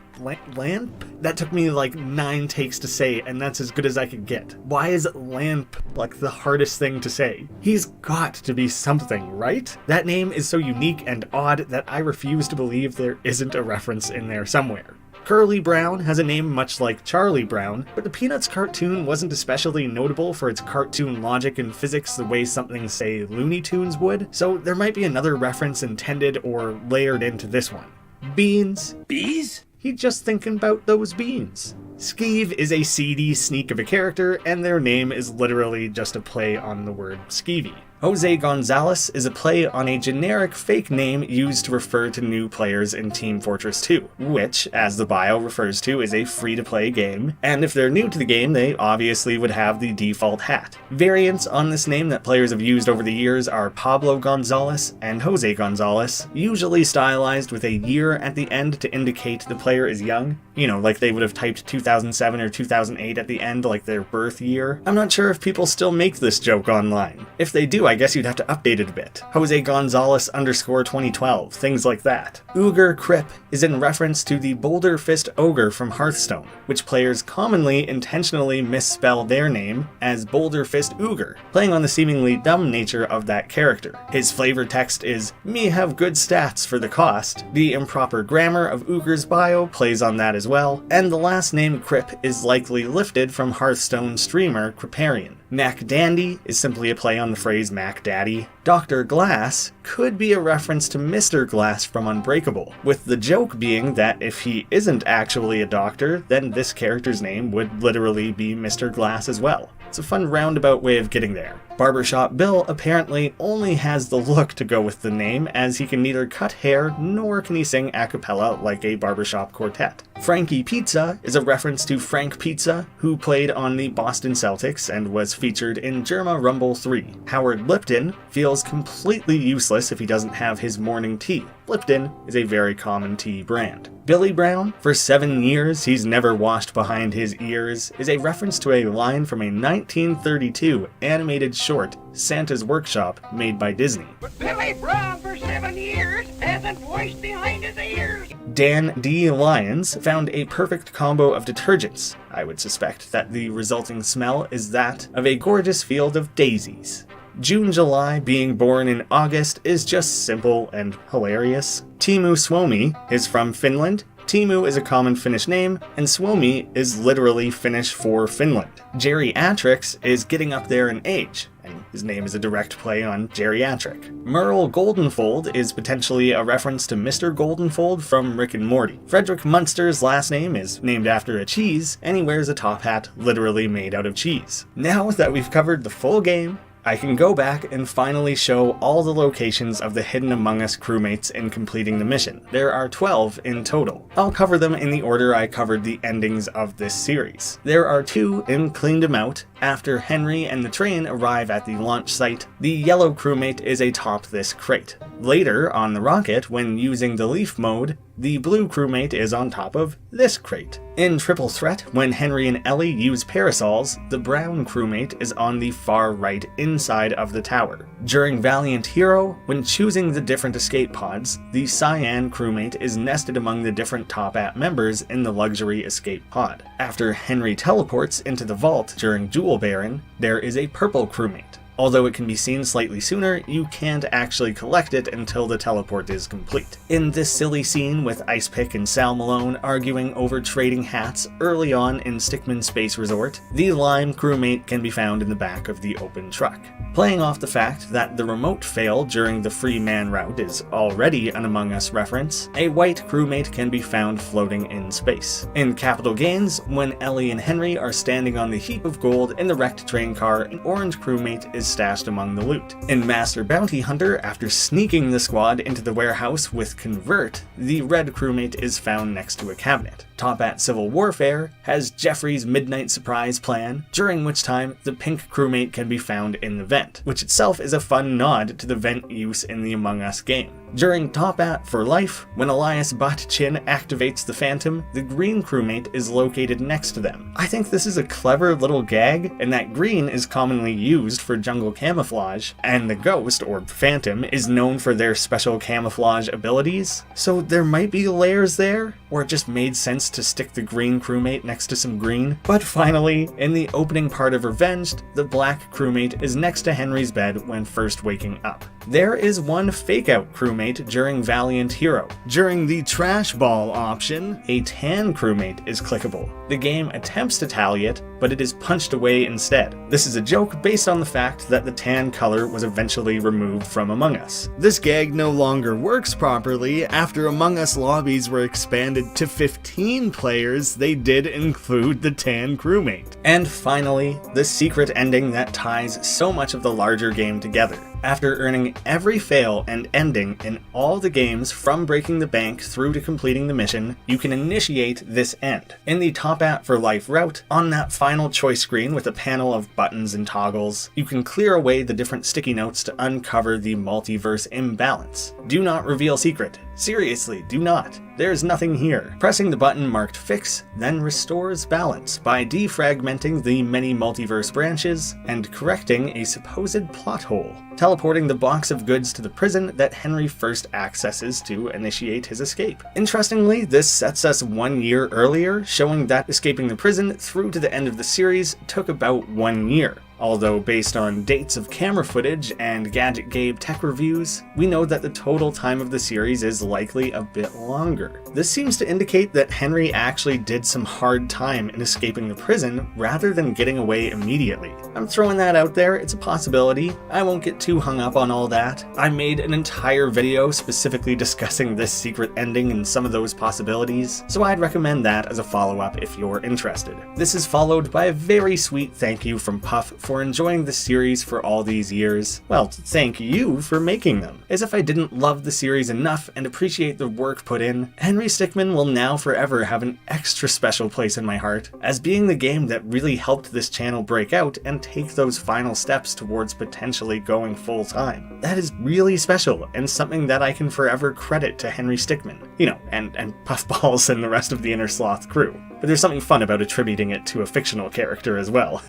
Lamp? That took me like 9 takes to say, and that's as good as I could get. Why is lamp like the hardest thing to say? He's got to be something, right? That name is so unique and odd that I refuse to believe there isn't a reference in there somewhere. Curly Brown has a name much like Charlie Brown, but the Peanuts cartoon wasn't especially notable for its cartoon logic and physics the way something, say, Looney Tunes would, so there might be another reference intended or layered into this one. Beans. Bees? He just thinking about those beans. Skeeve is a seedy sneak of a character, and their name is literally just a play on the word skeevy. Jose Gonzalez is a play on a generic fake name used to refer to new players in Team Fortress 2, which, as the bio refers to, is a free-to-play game, and if they're new to the game, they obviously would have the default hat. Variants on this name that players have used over the years are Pablo Gonzalez and Jose Gonzalez, usually stylized with a year at the end to indicate the player is young. Like they would have typed 2007 or 2008 at the end, like their birth year. I'm not sure if people still make this joke online. If they do, I guess you'd have to update it a bit. Jose Gonzalez _2012, things like that. Ogre Crip is in reference to the Boulder Fist Ogre from Hearthstone, which players commonly intentionally misspell their name as Boulder Fist Ogre, playing on the seemingly dumb nature of that character. His flavor text is, "Me have good stats for the cost." The improper grammar of Ogre's bio plays on that as well, and the last name Crip is likely lifted from Hearthstone streamer Criparian. Mac Dandy is simply a play on the phrase Mac Daddy. Dr. Glass could be a reference to Mr. Glass from Unbreakable, with the joke being that if he isn't actually a doctor, then this character's name would literally be Mr. Glass as well. It's a fun roundabout way of getting there. Barbershop Bill apparently only has the look to go with the name, as he can neither cut hair nor can he sing a cappella like a barbershop quartet. Frankie Pizza is a reference to Frank Pizza, who played on the Boston Celtics and was featured in Germa Rumble 3. Howard Lipton feels completely useless if he doesn't have his morning tea. Lipton is a very common tea brand. Billy Brown, for 7 years he's never washed behind his ears, is a reference to a line from a 1932 animated short, Santa's Workshop, made by Disney. But Billy Brown for 7 years hasn't washed behind his ears. Dan D. Lyons found a perfect combo of detergents. I would suspect that the resulting smell is that of a gorgeous field of daisies. June July being born in August is just simple and hilarious. Teemu Suomi is from Finland. Teemu is a common Finnish name, and Suomi is literally Finnish for Finland. Geriatrics is getting up there in age, and his name is a direct play on geriatric. Merle Goldenfold is potentially a reference to Mr. Goldenfold from Rick and Morty. Frederick Munster's last name is named after a cheese, and he wears a top hat literally made out of cheese. Now that we've covered the full game, I can go back and finally show all the locations of the Hidden Among Us crewmates in completing the mission. There are 12 in total. I'll cover them in the order I covered the endings of this series. There are 2 in Cleaned 'Em Out. After Henry and the train arrive at the launch site, the yellow crewmate is atop this crate. Later, on the rocket, when using the leaf mode, the blue crewmate is on top of this crate. In Triple Threat, when Henry and Ellie use parasols, the brown crewmate is on the far right inside of the tower. During Valiant Hero, when choosing the different escape pods, the cyan crewmate is nested among the different Top Hat members in the luxury escape pod. After Henry teleports into the vault during Jewel Baron, there is a purple crewmate. Although it can be seen slightly sooner, you can't actually collect it until the teleport is complete. In this silly scene with Ice Pick and Sal Malone arguing over trading hats early on in Stickman Space Resort, the lime crewmate can be found in the back of the open truck. Playing off the fact that the remote fail during the free man route is already an Among Us reference, a white crewmate can be found floating in space. In Capital Gains, when Ellie and Henry are standing on the heap of gold in the wrecked train car, an orange crewmate is stashed among the loot. In Master Bounty Hunter, after sneaking the squad into the warehouse with Convert, the red crewmate is found next to a cabinet. Top Hat Civil Warfare has Jeffrey's Midnight Surprise plan, during which time the pink crewmate can be found in the vent, which itself is a fun nod to the vent use in the Among Us game. During Top Hat for Life, when Elias Botchin activates the Phantom, the green crewmate is located next to them. I think this is a clever little gag, and that green is commonly used for jungle camouflage, and the Ghost, or Phantom, is known for their special camouflage abilities, so there might be layers there, or it just made sense to stick the green crewmate next to some green. But finally, in the opening part of Revenged, the black crewmate is next to Henry's bed when first waking up. There is one fake-out crewmate during Valiant Hero. During the Trash Ball option, a tan crewmate is clickable. The game attempts to tally it, but it is punched away instead. This is a joke based on the fact that the tan color was eventually removed from Among Us. This gag no longer works properly. After Among Us lobbies were expanded to 15 players, they did include the tan crewmate. And finally, the secret ending that ties so much of the larger game together. After earning every fail and ending in all the games from breaking the bank through to completing the mission, you can initiate this end. In the Top Hat for Life route, on that final choice screen with a panel of buttons and toggles, you can clear away the different sticky notes to uncover the multiverse imbalance. Do not reveal secret. Seriously, do not. There's nothing here. Pressing the button marked Fix then restores balance by defragmenting the many multiverse branches and correcting a supposed plot hole, teleporting the box of goods to the prison that Henry first accesses to initiate his escape. Interestingly, this sets us 1 year earlier, showing that escaping the prison through to the end of the series took about 1 year. Although based on dates of camera footage and Gadget Gabe tech reviews, we know that the total time of the series is likely a bit longer. This seems to indicate that Henry actually did some hard time in escaping the prison rather than getting away immediately. I'm throwing that out there, it's a possibility. I won't get too hung up on all that. I made an entire video specifically discussing this secret ending and some of those possibilities, so I'd recommend that as a follow-up if you're interested. This is followed by a very sweet thank you from Puff for enjoying the series for all these years. Well, thank you for making them. As if I didn't love the series enough and appreciate the work put in, Henry Stickmin will now forever have an extra special place in my heart, as being the game that really helped this channel break out and take those final steps towards potentially going full-time. That is really special, and something that I can forever credit to Henry Stickmin. You know, and Puffballs and the rest of the Inner Sloth crew. But there's something fun about attributing it to a fictional character as well.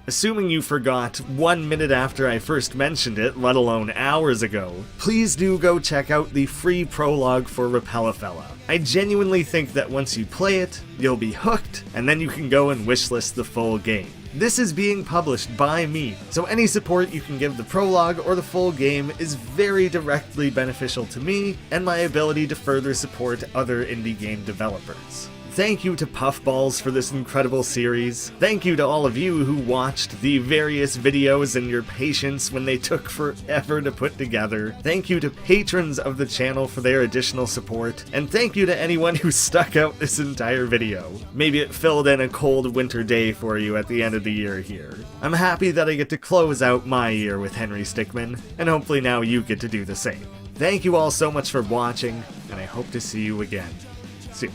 Assuming you forgot 1 minute after I first mentioned it, let alone hours ago, please do go check out the free prologue for Repellafella. I genuinely think that once you play it, you'll be hooked, and then you can go and wishlist the full game. This is being published by me, so any support you can give the prologue or the full game is very directly beneficial to me and my ability to further support other indie game developers. Thank you to Puffballs for this incredible series. Thank you to all of you who watched the various videos and your patience when they took forever to put together. Thank you to patrons of the channel for their additional support. And thank you to anyone who stuck out this entire video. Maybe it filled in a cold winter day for you at the end of the year here. I'm happy that I get to close out my year with Henry Stickmin, and hopefully now you get to do the same. Thank you all so much for watching, and I hope to see you again soon.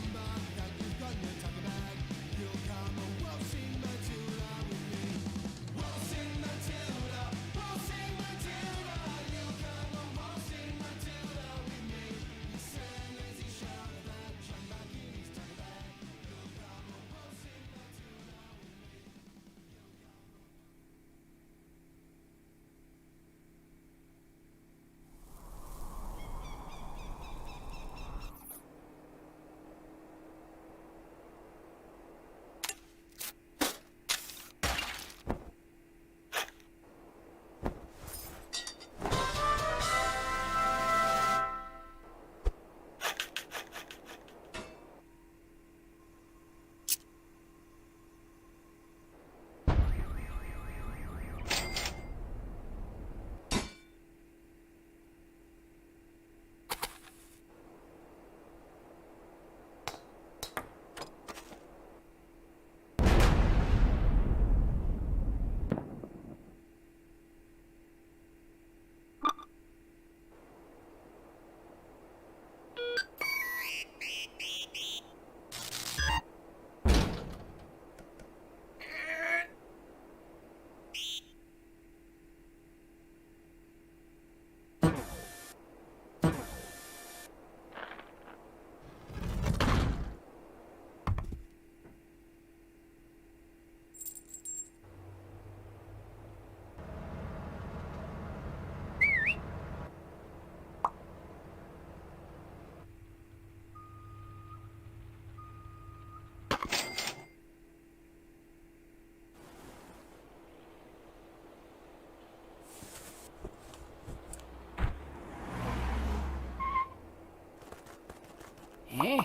Eh?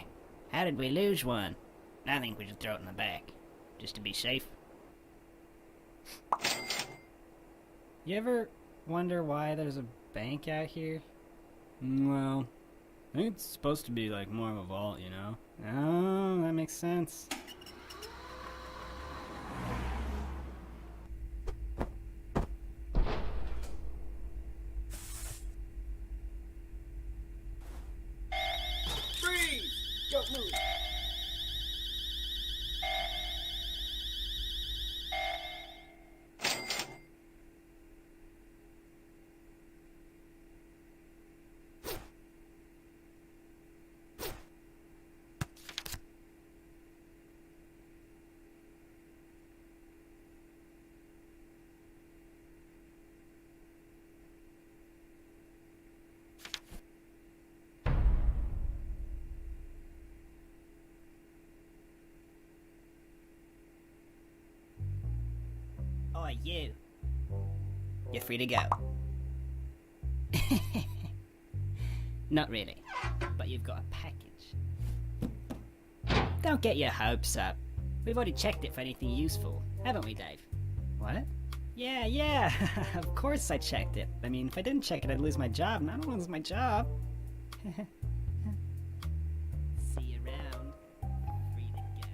How did we lose one? I think we should throw it in the back, just to be safe. You ever wonder why there's a bank out here? Well, I think it's supposed to be like more of a vault, you know? Oh, that makes sense. Don't move. Oh, you. You're free to go. Not really, but you've got a package. Don't get your hopes up. We've already checked it for anything useful, haven't we, Dave? What? Yeah, of course I checked it. I mean, if I didn't check it, I'd lose my job, and I don't want to lose my job. See you around. Free to go.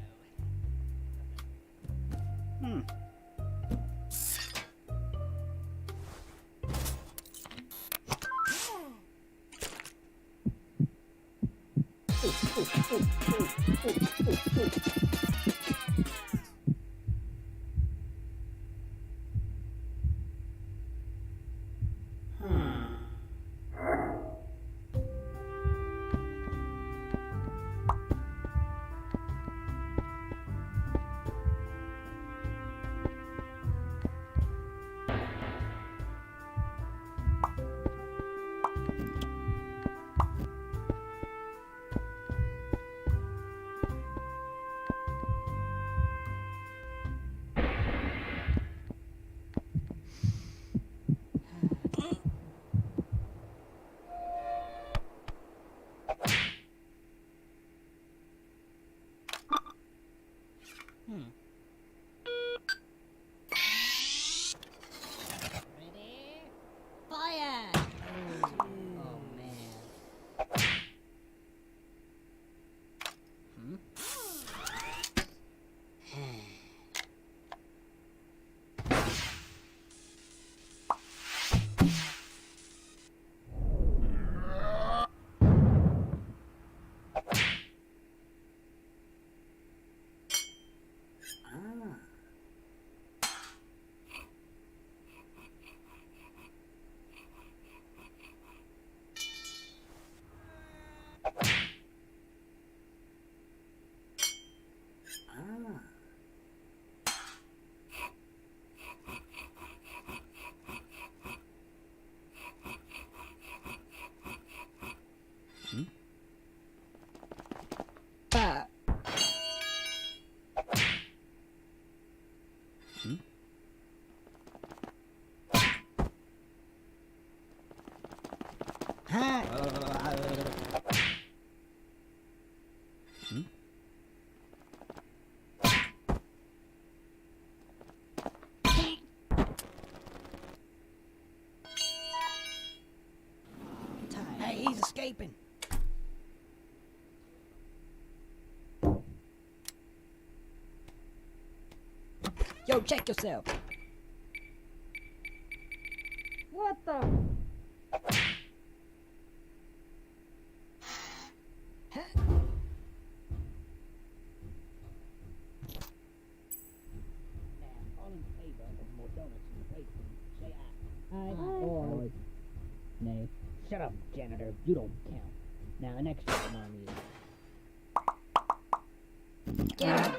Ready? Fire! Oh man. Hey, he's escaping. Yo, check yourself. What the? Or nay. Shut up, janitor. You don't count. Now an extra one on you. Yeah.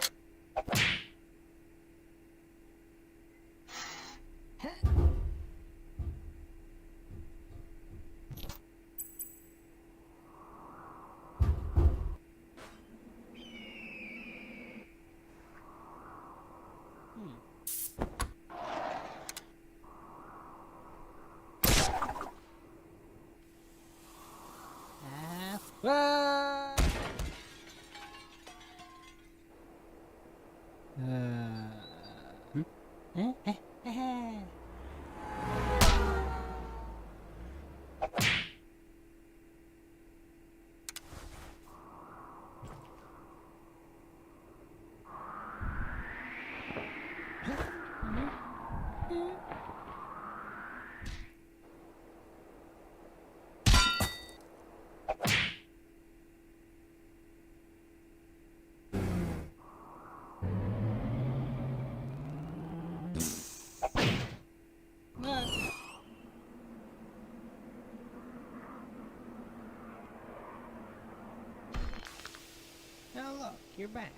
Oh look, you're back.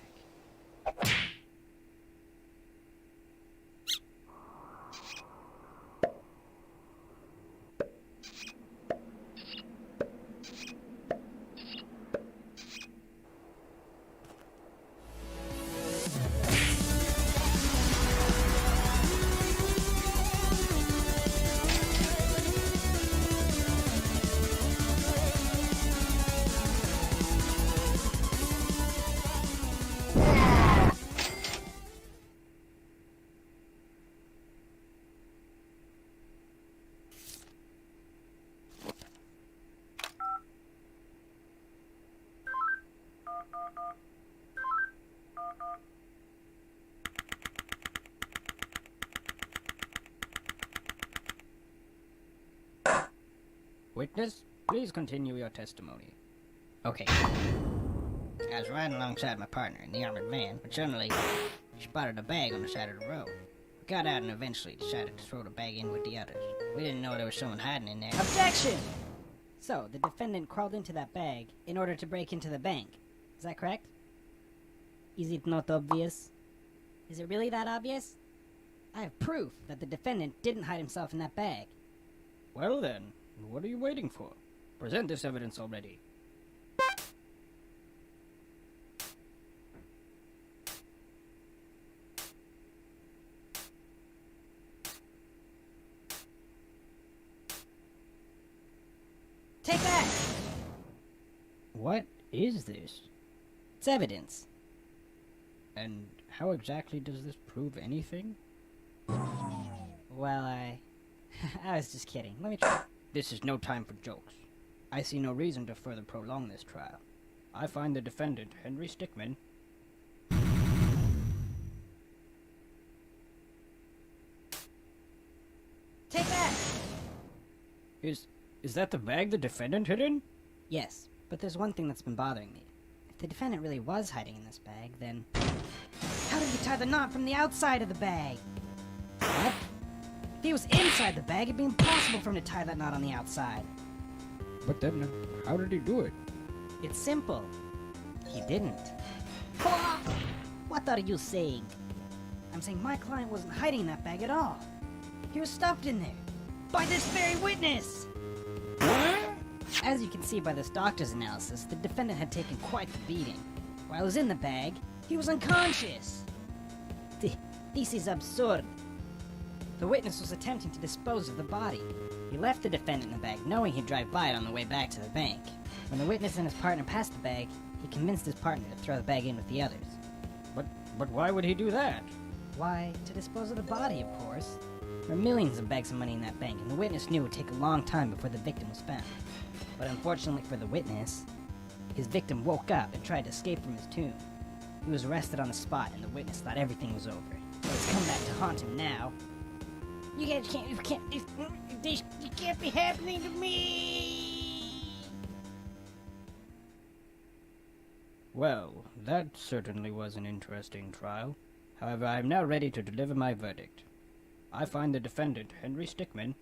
Witness, please continue your testimony. Okay. I was riding alongside my partner in the armored van, but suddenly she spotted a bag on the side of the road. We got out and eventually decided to throw the bag in with the others. We didn't know there was someone hiding in there. Objection! So, the defendant crawled into that bag in order to break into the bank. Is that correct? Is it not obvious? Is it really that obvious? I have proof that the defendant didn't hide himself in that bag. Well then, what are you waiting for? Present this evidence already. Take that! What is this? It's evidence. And how exactly does this prove anything? Well, I was just kidding. Let me try. This is no time for jokes. I see no reason to further prolong this trial. I find the defendant, Henry Stickmin. Take that! Is that the bag the defendant hid in? Yes, but there's one thing that's been bothering me. If the defendant really was hiding in this bag, then how did he tie the knot from the outside of the bag? What? If he was inside the bag, it'd be impossible for him to tie that knot on the outside. But then, how did he do it? It's simple. He didn't. What are you saying? I'm saying my client wasn't hiding in that bag at all. He was stuffed in there. By this very witness! As you can see by this doctor's analysis, the defendant had taken quite the beating. While he was in the bag, he was unconscious. This is absurd. The witness was attempting to dispose of the body. He left the defendant in the bag, knowing he'd drive by it on the way back to the bank. When the witness and his partner passed the bag, he convinced his partner to throw the bag in with the others. But why would he do that? Why, to dispose of the body, of course. There were millions of bags of money in that bank, and the witness knew it would take a long time before the victim was found. But unfortunately for the witness, his victim woke up and tried to escape from his tomb. He was arrested on the spot, and the witness thought everything was over. So it's come back to haunt him now. You can't be happening to me! Well, that certainly was an interesting trial. However, I am now ready to deliver my verdict. I find the defendant, Henry Stickmin,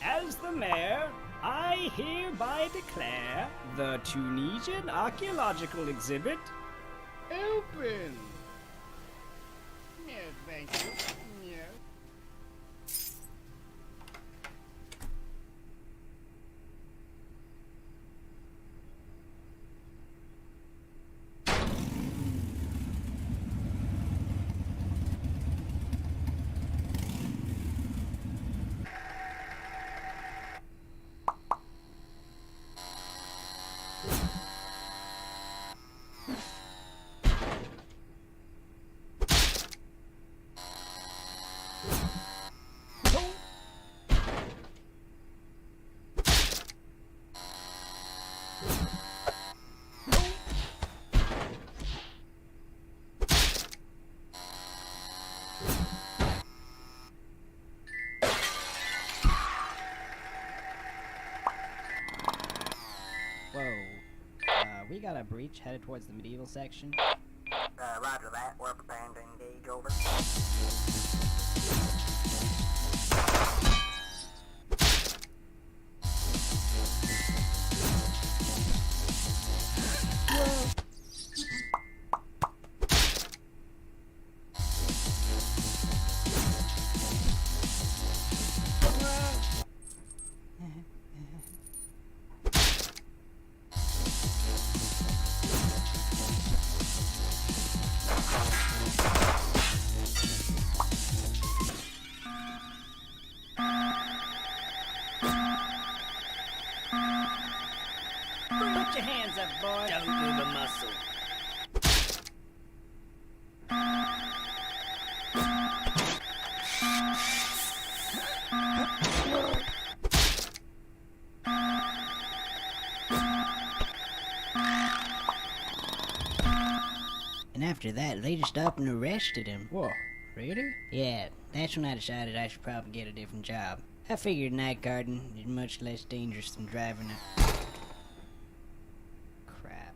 As the mayor, I hereby declare the Tunisian archaeological exhibit open. Yes, thank you. Yes. Whoa. We got a breach headed towards the medieval section. Roger that. We're preparing to engage. Over. Put your hands up, boy. Don't move a muscle. And after that, they just up and arrested him. Whoa, really? Yeah, that's when I decided I should probably get a different job. I figured night guarding is much less dangerous than driving a... Crap.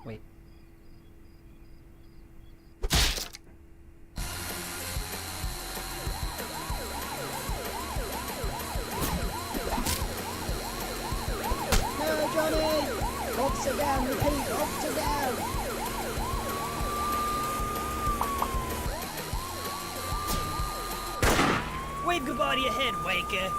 Wait. No, Johnny! Officer down, repeat, officer down! Wave goodbye to your head, Waker.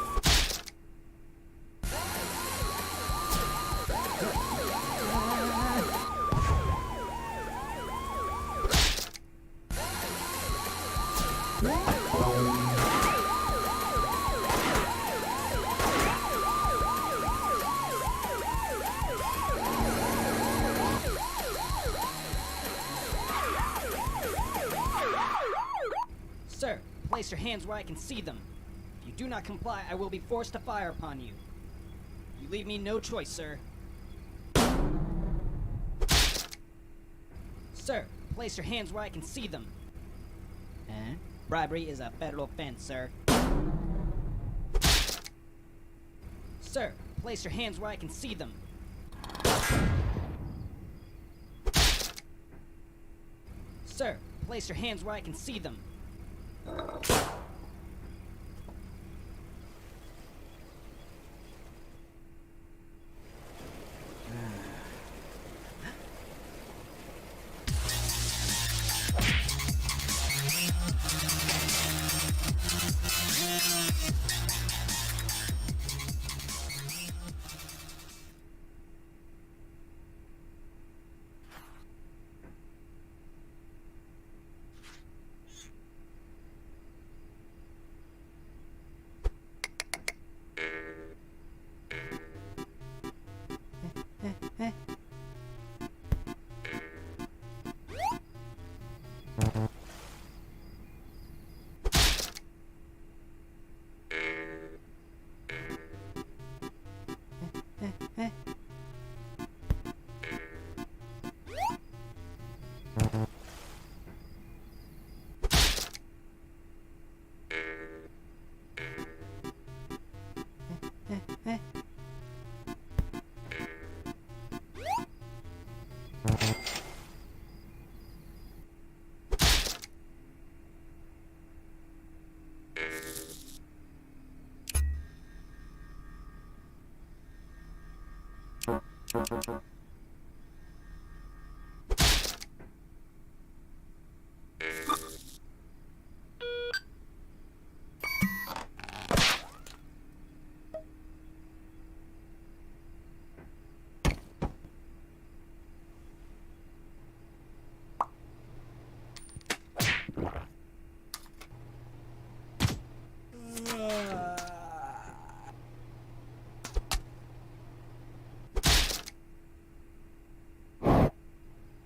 place your hands where I can see them. If you do not comply, I will be forced to fire upon you. You leave me no choice, sir. Sir, place your hands where I can see them. Bribery is a federal offense, sir. Sir, place your hands where I can see them. Sir, place your hands where I can see them.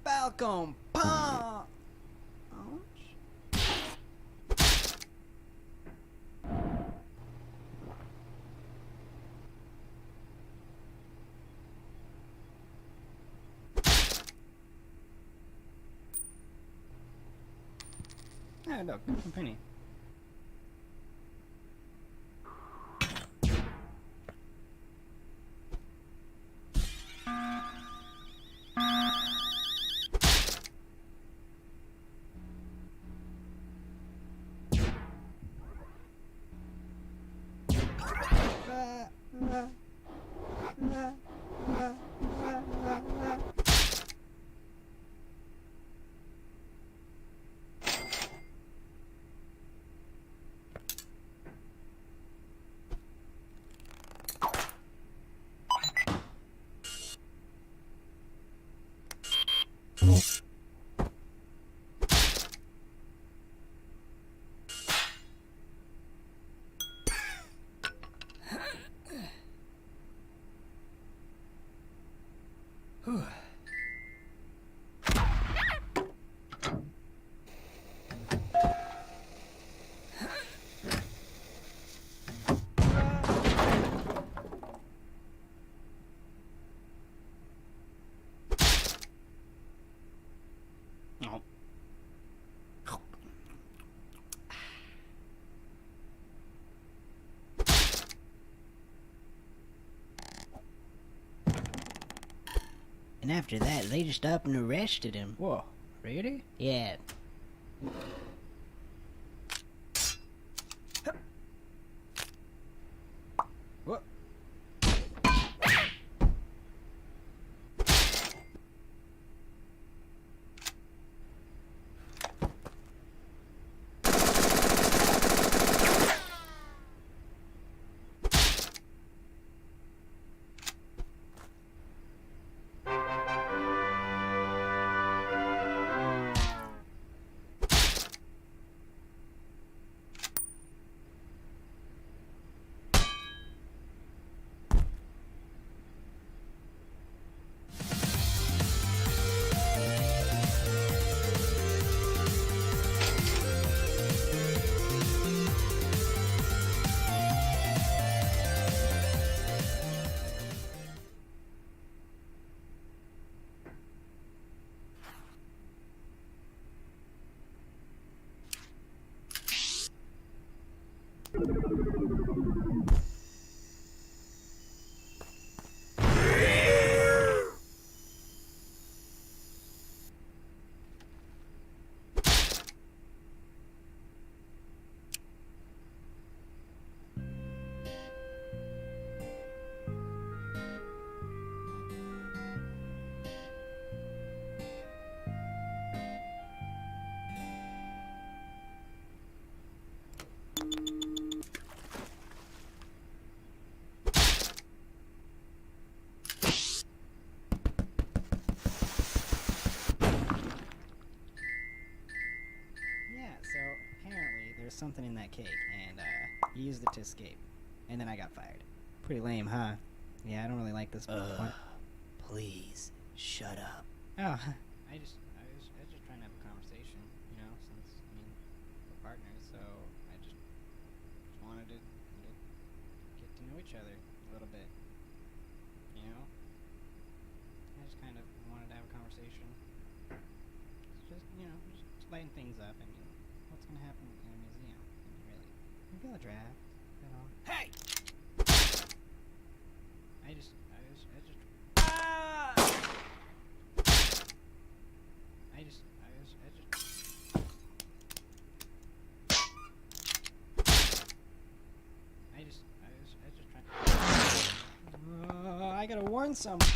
Falcon Punch! Ah, look, a penny. And after that, they just up and arrested him. Whoa, really? Yeah. What? something in that cake, and he used it to escape. And then I got fired. Pretty lame, huh? Yeah, I don't really like this. What? Please, shut up. Oh, I was just trying to have a conversation, you know, since, I mean, we're partners, so I just wanted to get to know each other a little bit, you know? I just kind of wanted to have a conversation. It's just, you know, just lighten things up. I mean, what's gonna happen in a museum? I mean, really? Maybe I'll draft, you know? Hey! I just... Ah! I just trying. I gotta warn someone.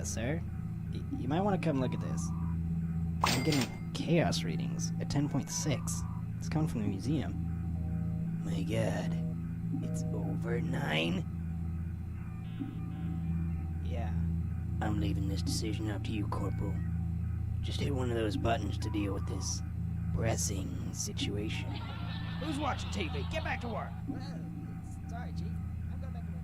Sir? You might want to come look at this. I'm getting chaos readings at 10.6. It's coming from the museum. My god. It's over 9? Yeah. I'm leaving this decision up to you, Corporal. Just hit one of those buttons to deal with this pressing situation. Who's watching TV? Get back to work! Sorry, Chief. I'm going back to work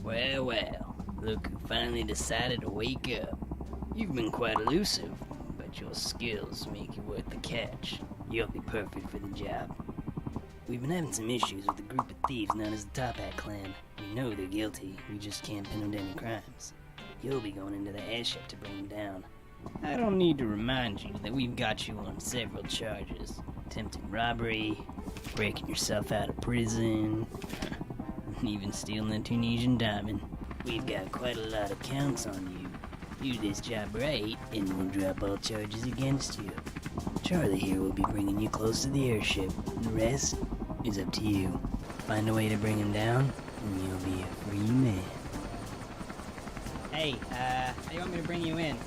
Well, well, look who finally decided to wake up. You've been quite elusive, but your skills make you worth the catch. You'll be perfect for the job. We've been having some issues with a group of thieves known as the Top Hat Clan. We know they're guilty, we just can't pin them to any crimes. You'll be going into the airship to bring them down. I don't need to remind you that we've got you on several charges. Attempted robbery, breaking yourself out of prison, and even stealing a Tunisian diamond. We've got quite a lot of counts on you. Do this job right, and we'll drop all charges against you. Charlie here will be bringing you close to the airship. The rest is up to you. Find a way to bring him down, and you'll be a free man. Hey, how do you want me to bring you in?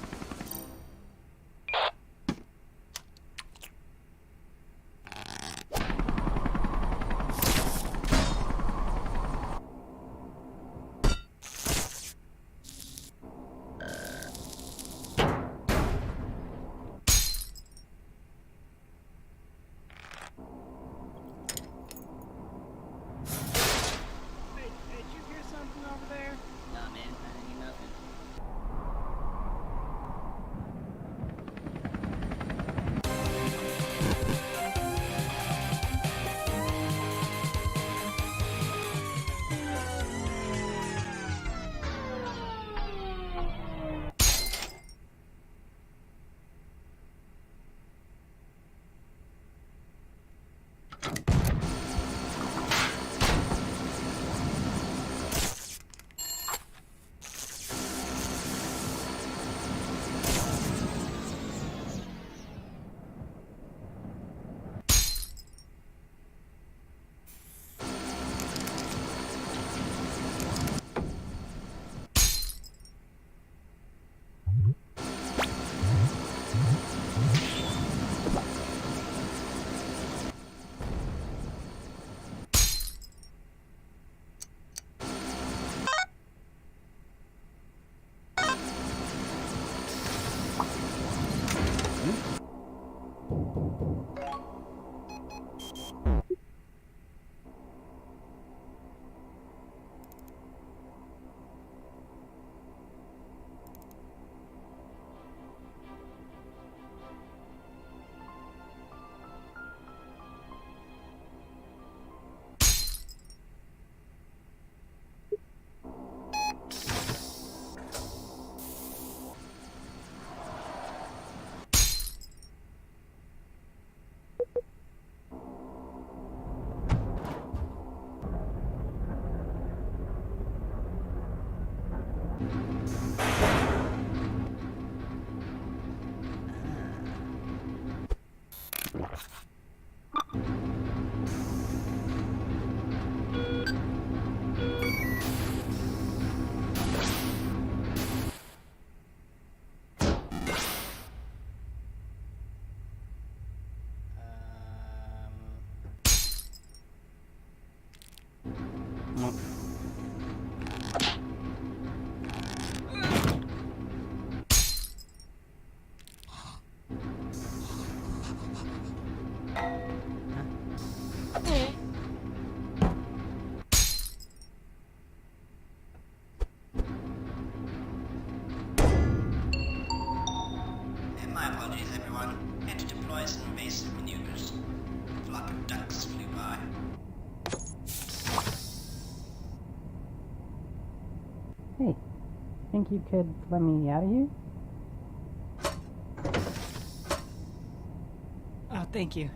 My apologies, everyone. Had to deploy some evasive maneuvers. A flock of ducks flew by. Hey, think you could let me out of here? Oh, thank you.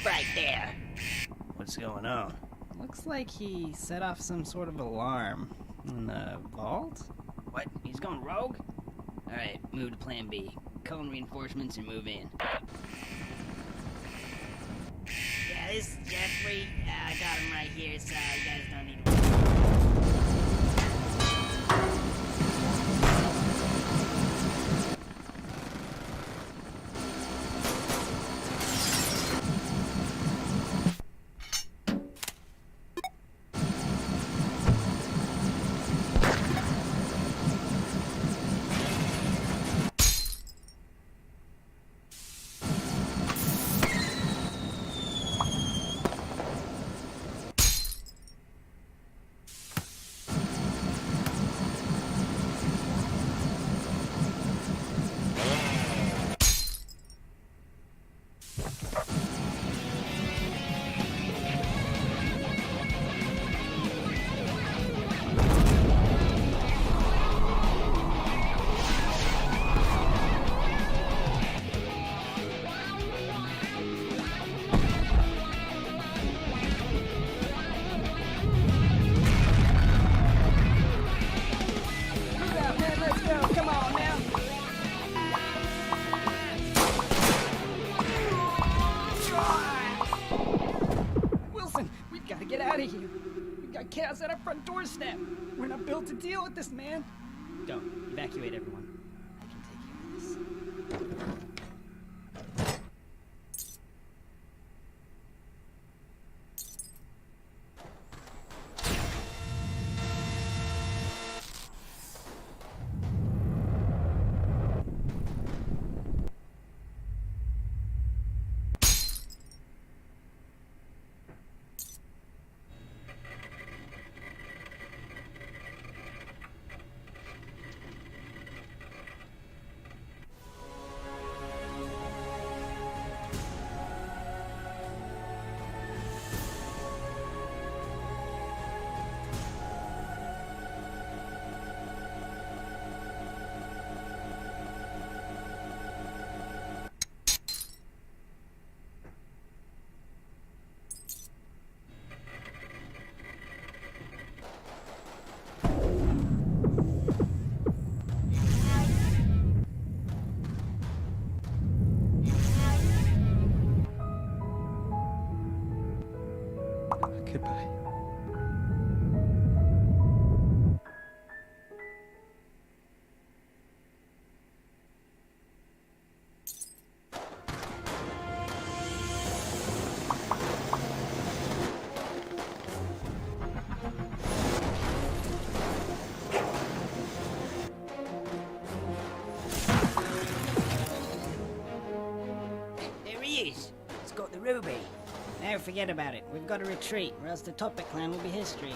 right there. What's going on? Looks like he set off some sort of alarm in the vault. What? He's gone rogue? Alright, move to plan B. Call in reinforcements and move in. Yeah, this is Jeffrey. I got him right here, so you guys don't need to... Chaos at our front doorstep. We're not built to deal with this, man. Go. Evacuate everyone. I can take care of this. Goodbye. There he is. He's got the ruby. Now forget about it. We've got to retreat, or else the Topic clan will be history.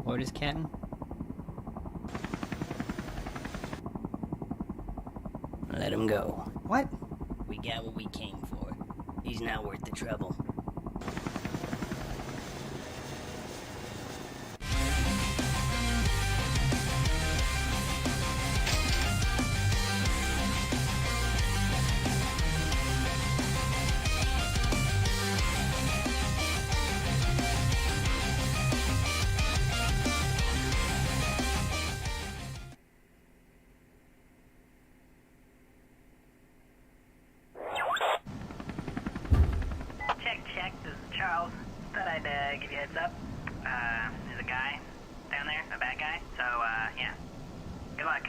Orders, Captain? Let him go. What? We got what we came for. He's not worth the trouble. Check, this is Charles. Thought I'd give you a heads up. There's a guy down there, a bad guy. So, yeah. Good luck.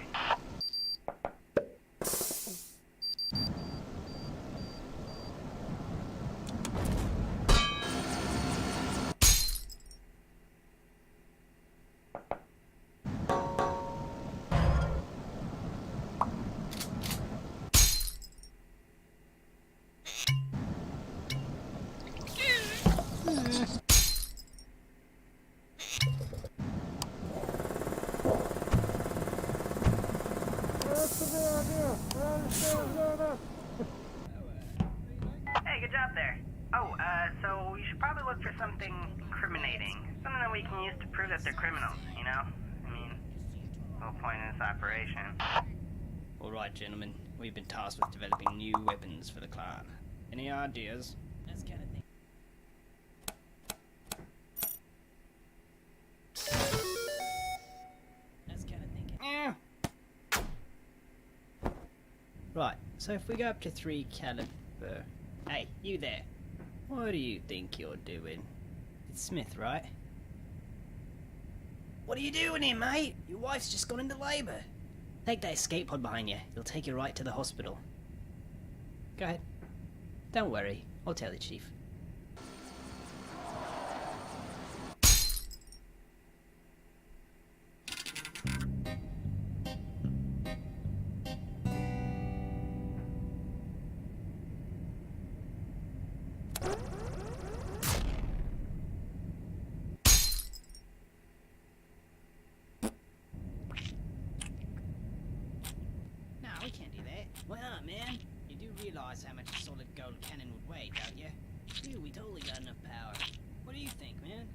Hey, good job there. Oh, so you should probably look for something incriminating. Something that we can use to prove that they're criminals, you know? I mean, the whole point of this operation. Alright, gentlemen. We've been tasked with developing new weapons for the clan. Any ideas? That's kind of thing. That's kind of thinking. Right, so if we go up to 3 caliber... Hey, you there. What do you think you're doing? It's Smith, right? What are you doing here, mate? Your wife's just gone into labor. Take that escape pod behind you. It'll take you right to the hospital. Go ahead. Don't worry. I'll tell the chief. No, we can't do that. Why not, man? You do realize how much a solid gold cannon would weigh, don't you? Dude, we totally got enough power. What do you think, man?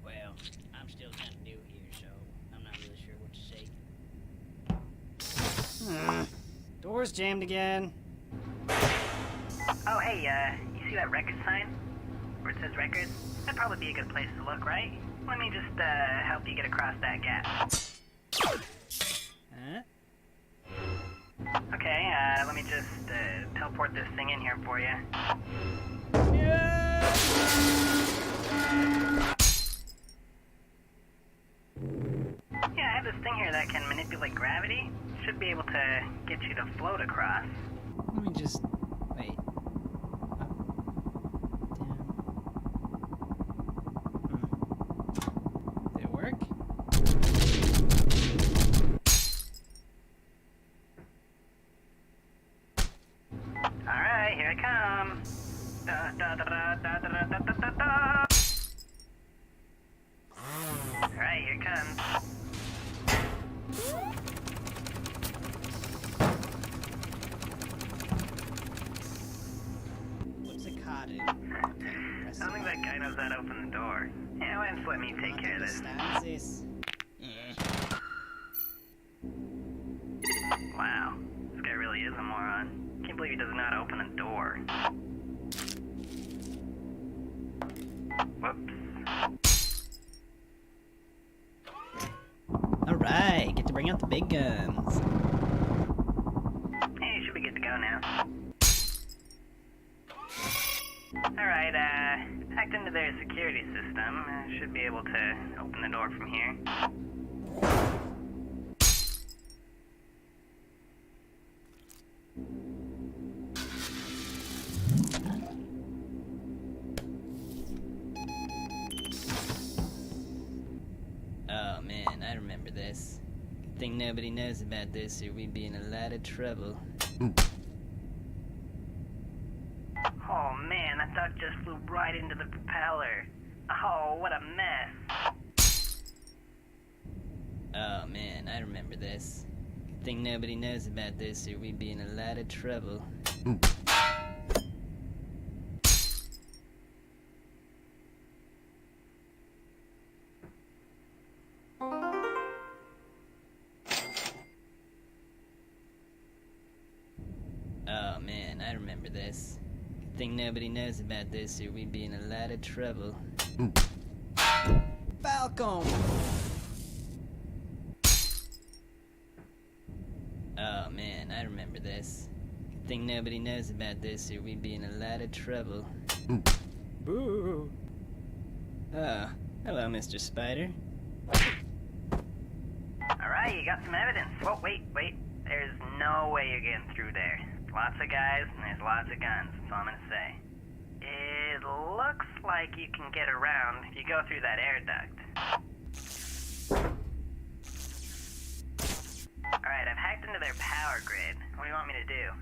Well, I'm still kind of new here, so I'm not really sure what to say. Door's jammed again. Oh, hey, you see that record sign? Where it says records? That'd probably be a good place to look, right? Let me just, help you get across that gap. Huh? Okay, let me just, teleport this thing in here for you. Yeah, I have this thing here that can manipulate gravity. Should be able to get you to float across. Let me just... wait. Did it work? Alright, here I come. Da, da, da, da, da, da, da, da, da, da. Alright, here it comes. What's a card in? I don't think that guy knows how to open the door. Yeah, why don't you let me take care of this? This. Wow, this guy really is a moron. Can't believe he does not open a door. Whoops. Alright, get to bring out the big guns. Hey, you should be good to go now. Alright, hacked into their security system. Should be able to open the door from here. Oh man, I remember this. Good thing nobody knows about this or we'd be in a lot of trouble. Oh man, that duck just flew right into the propeller. Oh, what a mess. Oh man, I remember this. Good thing nobody knows about this or we'd be in a lot of trouble. Oh man, I remember this. Good thing nobody knows about this or we'd be in a lot of trouble. Falcon! Oh man, I remember this. Good thing nobody knows about this or we'd be in a lot of trouble. Boo! Oh, hello, Mr. Spider. Alright, you got some evidence. Whoa, wait. There's no way you're getting through there. Lots of guys, and there's lots of guns, that's all I'm gonna say. It looks like you can get around if you go through that air duct. Alright, I've hacked into their power grid. What do you want me to do?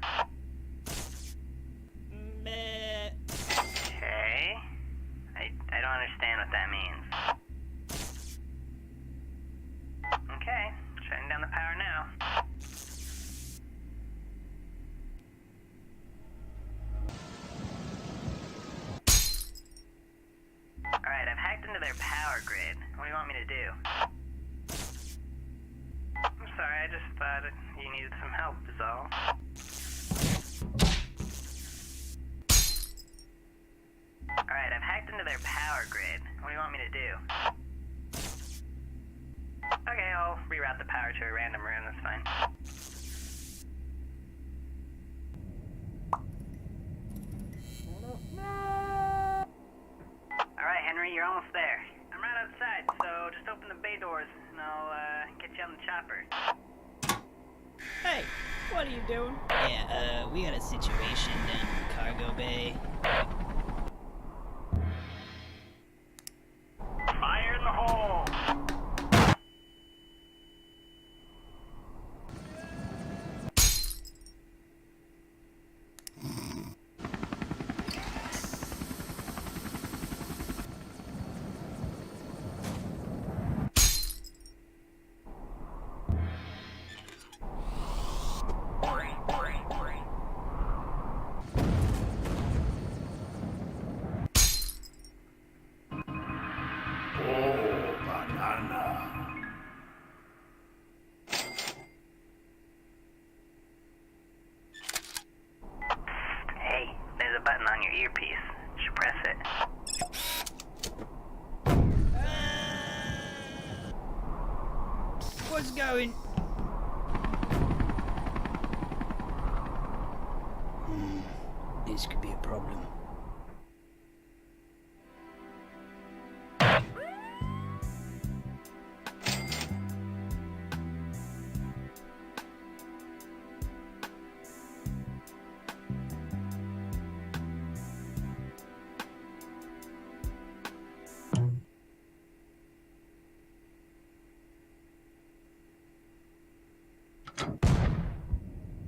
Okay. I don't understand what that means. Okay, shutting down the power now. thought you needed some help, is all. Alright, I've hacked into their power grid. What do you want me to do? Okay, I'll reroute the power to a random room, that's fine. Alright, Henry, you're almost there. I'm right outside, so just open the bay doors and I'll get you on the chopper. Hey, what are you doing? Yeah, we got a situation down in the cargo bay. Fire in the hole! Hey, there's a button on your earpiece. You should press it. What's going? This could be a problem.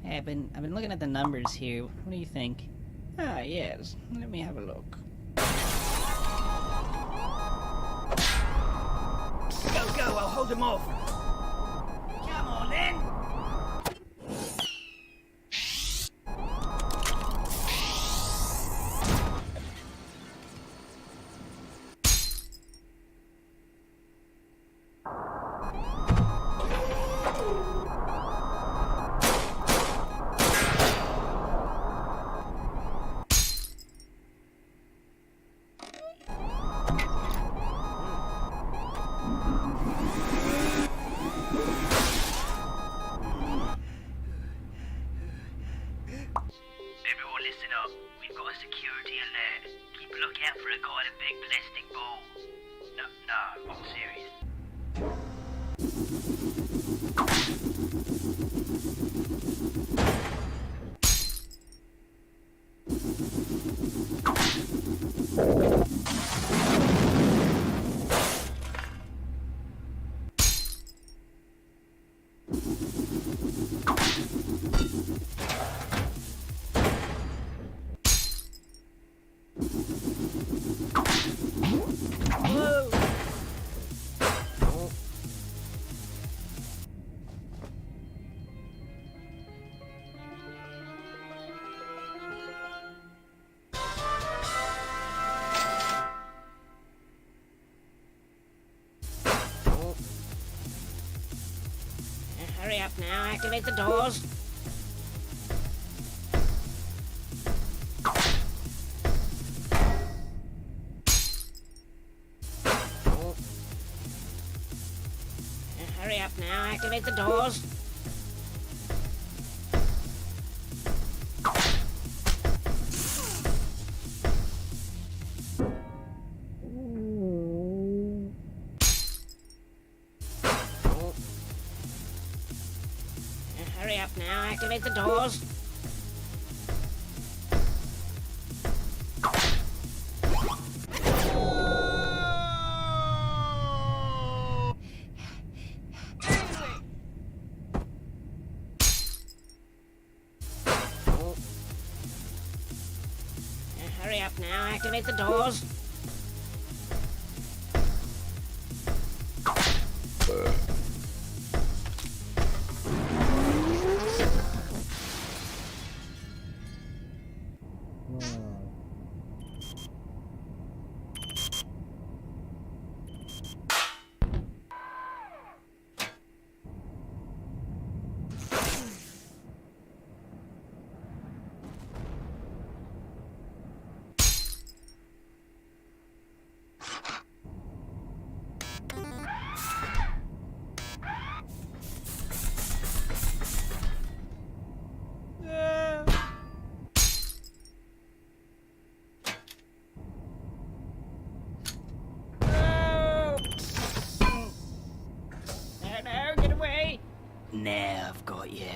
Hey, I've been looking at the numbers here. What do you think? Ah, yes. Let me have a look. Go! I'll hold him off. Come on, then. Everyone listen up. We've got a security alert. Keep a lookout for a guy in a big plastic ball. No, I'm serious. Hurry up now, activate the doors. Hurry up now, activate the doors. Hurry up now, activate the doors. Hurry up now, activate the doors. I've got you.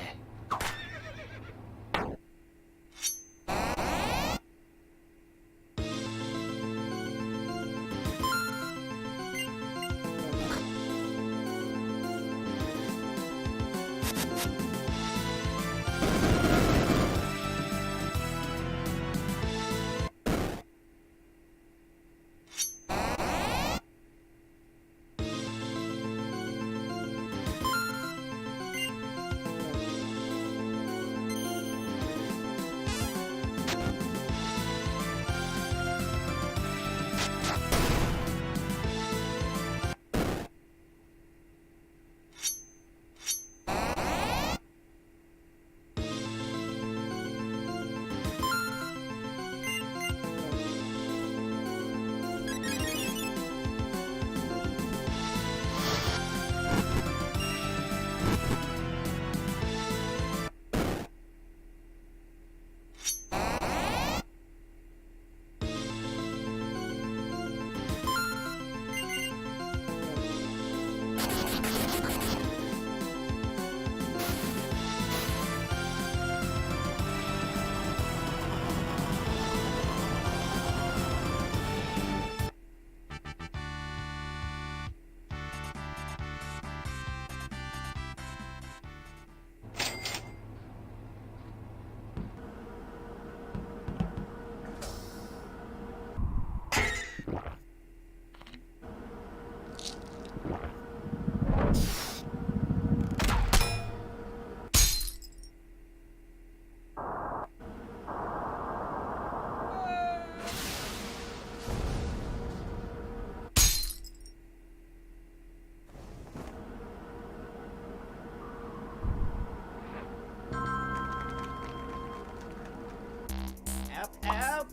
Help, help!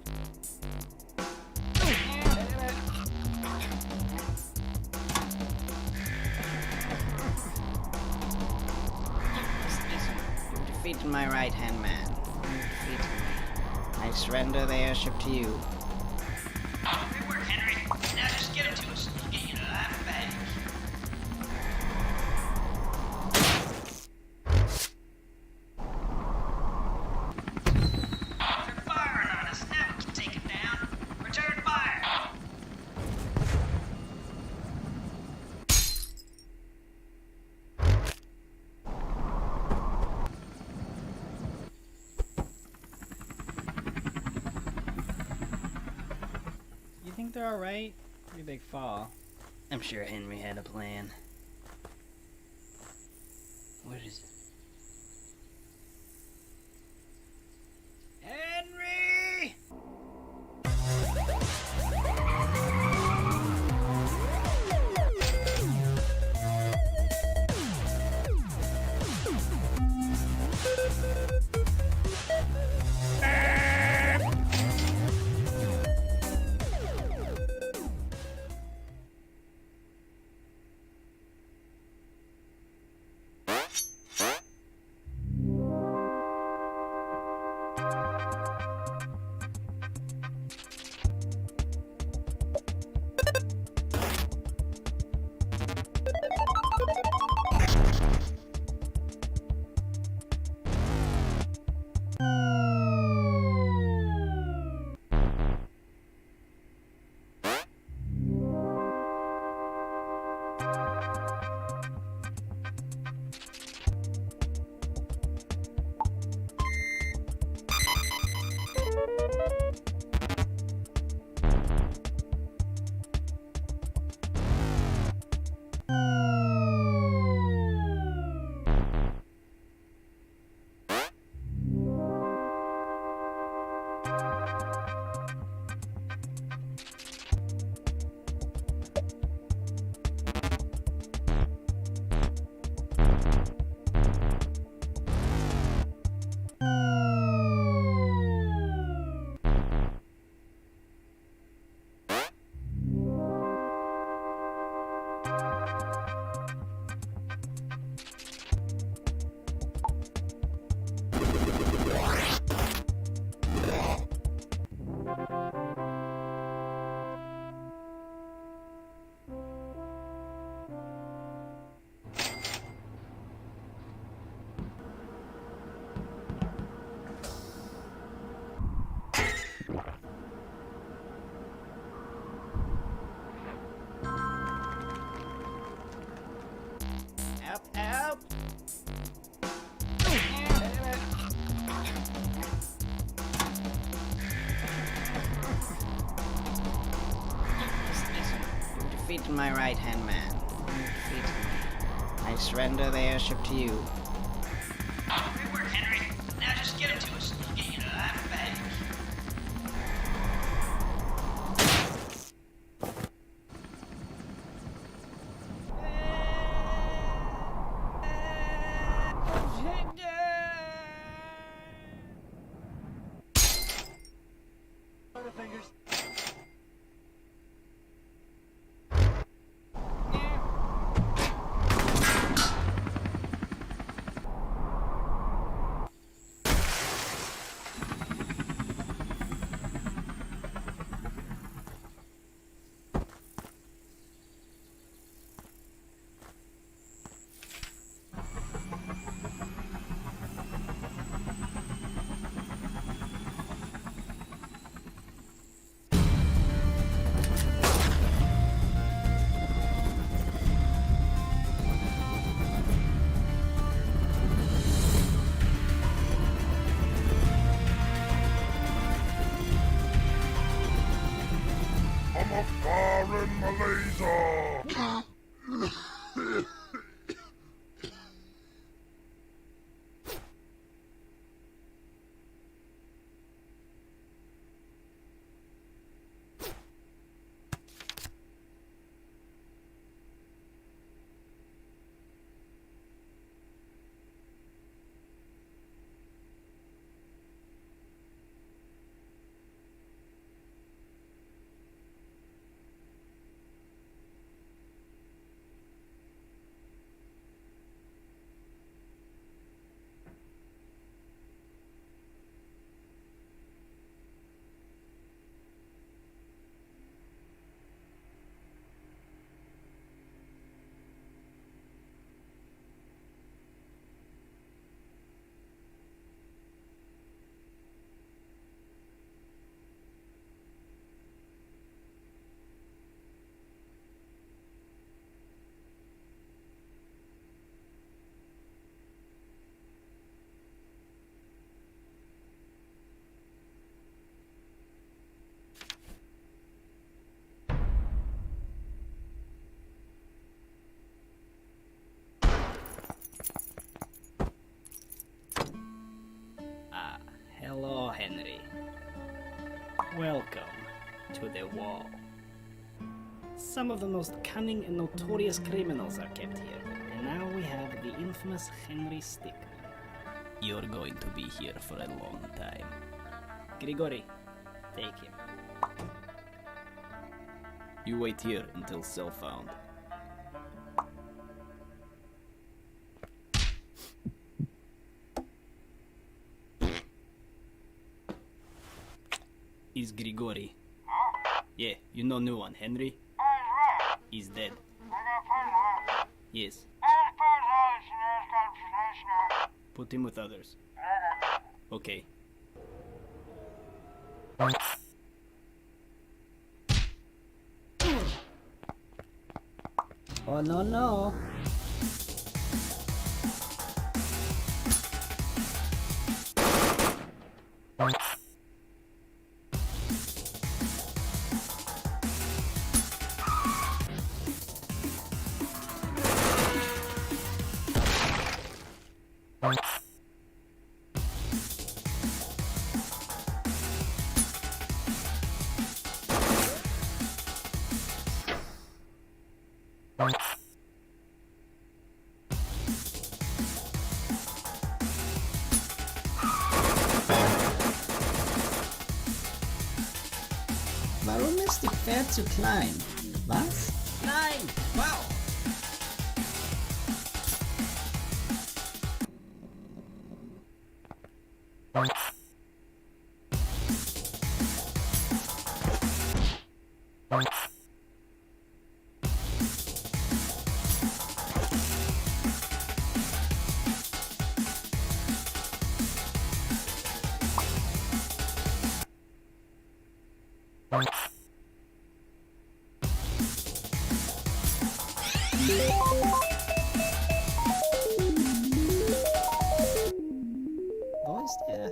You've defeated my right-hand man. You've defeated me. I surrender the airship to you. Good work, Henry. Now just get it to us. We'll get you to life back. They're firing on us. Now we can take it down. Return fire. You think they're alright? Pretty big fall. I'm sure Henry had a plan. What is it? Henry! defeat my right-hand man. You defeated me. I surrender the airship to you. Good work, Henry. Now just get him to us. We'll get you to life back. I'm a foreign Malaysia! Hello, Henry. Welcome to the wall. Some of the most cunning and notorious criminals are kept here, and now we have the infamous Henry Stickman. You're going to be here for a long time. Grigori, take him. You wait here until cell found. Is Grigori? Yeah, you know new one, Henry? He's dead. Yes. Put him with others. Okay. Oh no no. Warum ist die Pferd zu klein? Was? Nein! Wow! Wo ist er?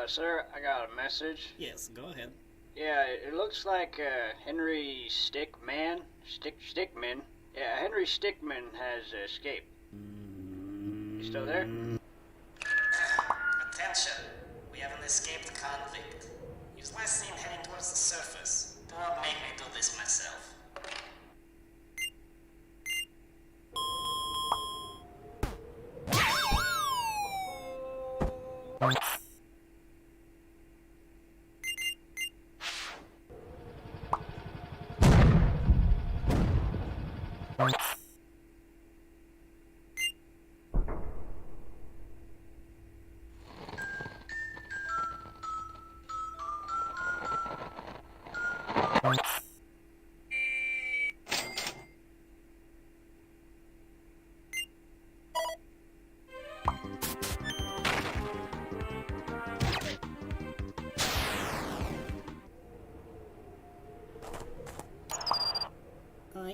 Sir, I got a message. Yes, go ahead. Yeah, it looks like Henry Stickman. Stickman. Yeah, Henry Stickman has escaped. You still there? Attention! We have an escaped convict. He was last seen heading towards the surface. Do not make me do this myself.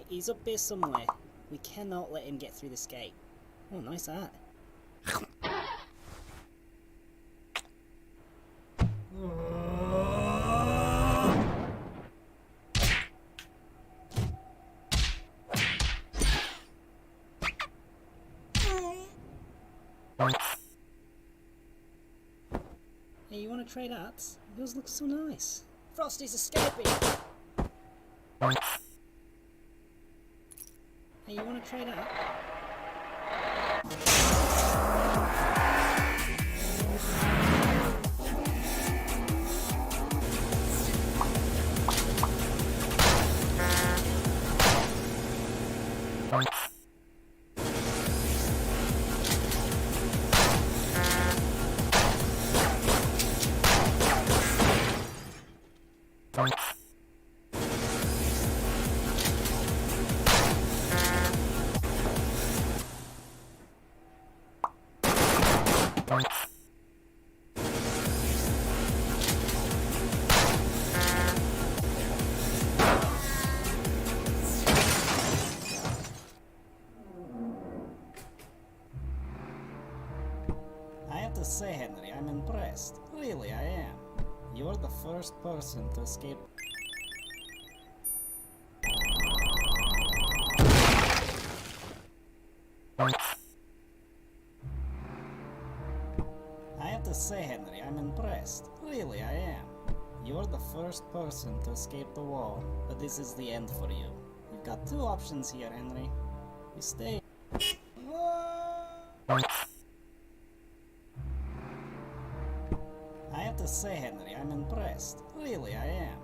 He's up there somewhere. We cannot let him get through this gate. Oh, nice art. Hey, you want to trade arts? Yours looks so nice. Frosty's escaping! Hey, you want to trade out? I have to say, Henry, I'm impressed. Really, I am. You're the first person to escape. I have to say, Henry, I'm impressed. Really, I am. You're the first person to escape the wall, but this is the end for you. You've got two options here, Henry. You stay. I have to say, Henry, I'm impressed. Really, I am.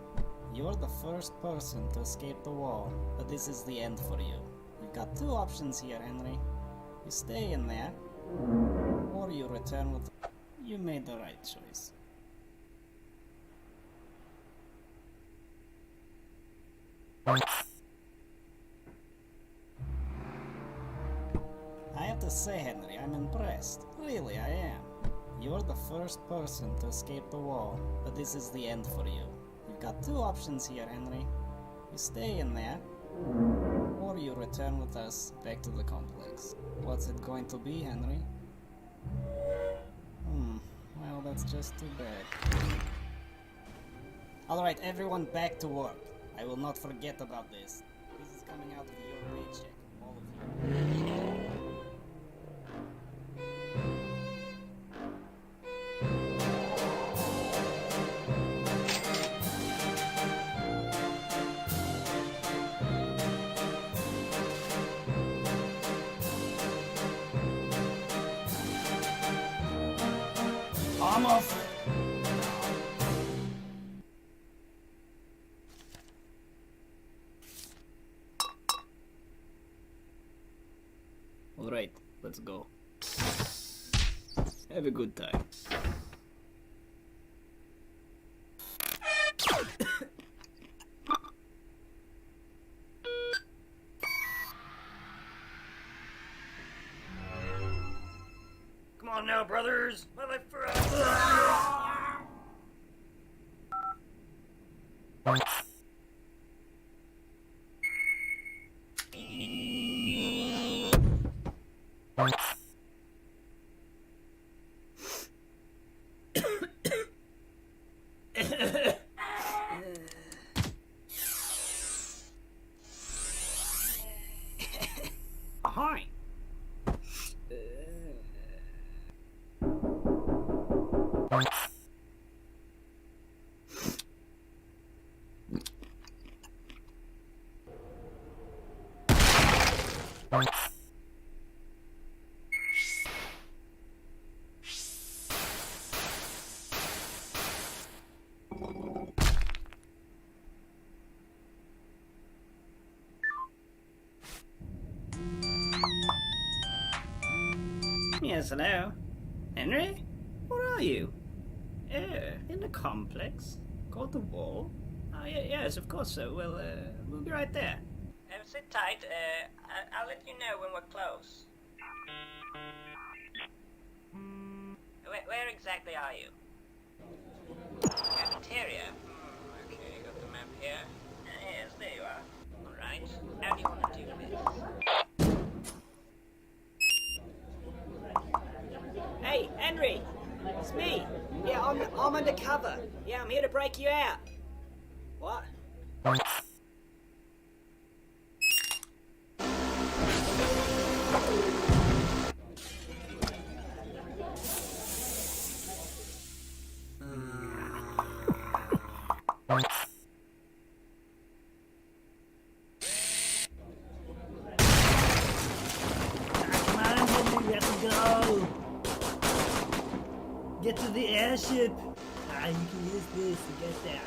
You're the first person to escape the wall, but this is the end for you. You've got two options here, Henry. You stay in there, or you return with... You made the right choice. I have to say, Henry, I'm impressed. Really, I am. You're the first person to escape the wall, but this is the end for you. You've got two options here, Henry. You stay in there, or you return with us back to the complex. What's it going to be, Henry? Well, that's just too bad. Alright, everyone back to work. I will not forget about this. This is coming out of your paycheck, all of you. I'm off. Alright, let's go. Have a good time. Come on now, brothers. My life forever. Yes, hello? Henry? Where are you? In the complex? Called the Wall? Oh, yes, of course so. We'll be right there. Sit tight. I'll let you know when we're close. Where exactly are you? Cafeteria? Okay, got the map here. Yes, there you are. Alright. How do you want to do this? Hey, Henry! It's me! Yeah, I'm undercover. Yeah, I'm here to break you out. What? Get to the airship! You can use this to get there.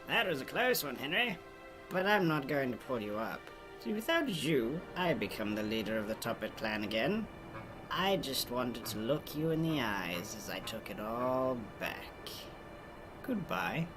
That was a close one, Henry. But I'm not going to pull you up. See, without you, I become the leader of the Tuppet clan again. I just wanted to look you in the eyes as I took it all back. Goodbye.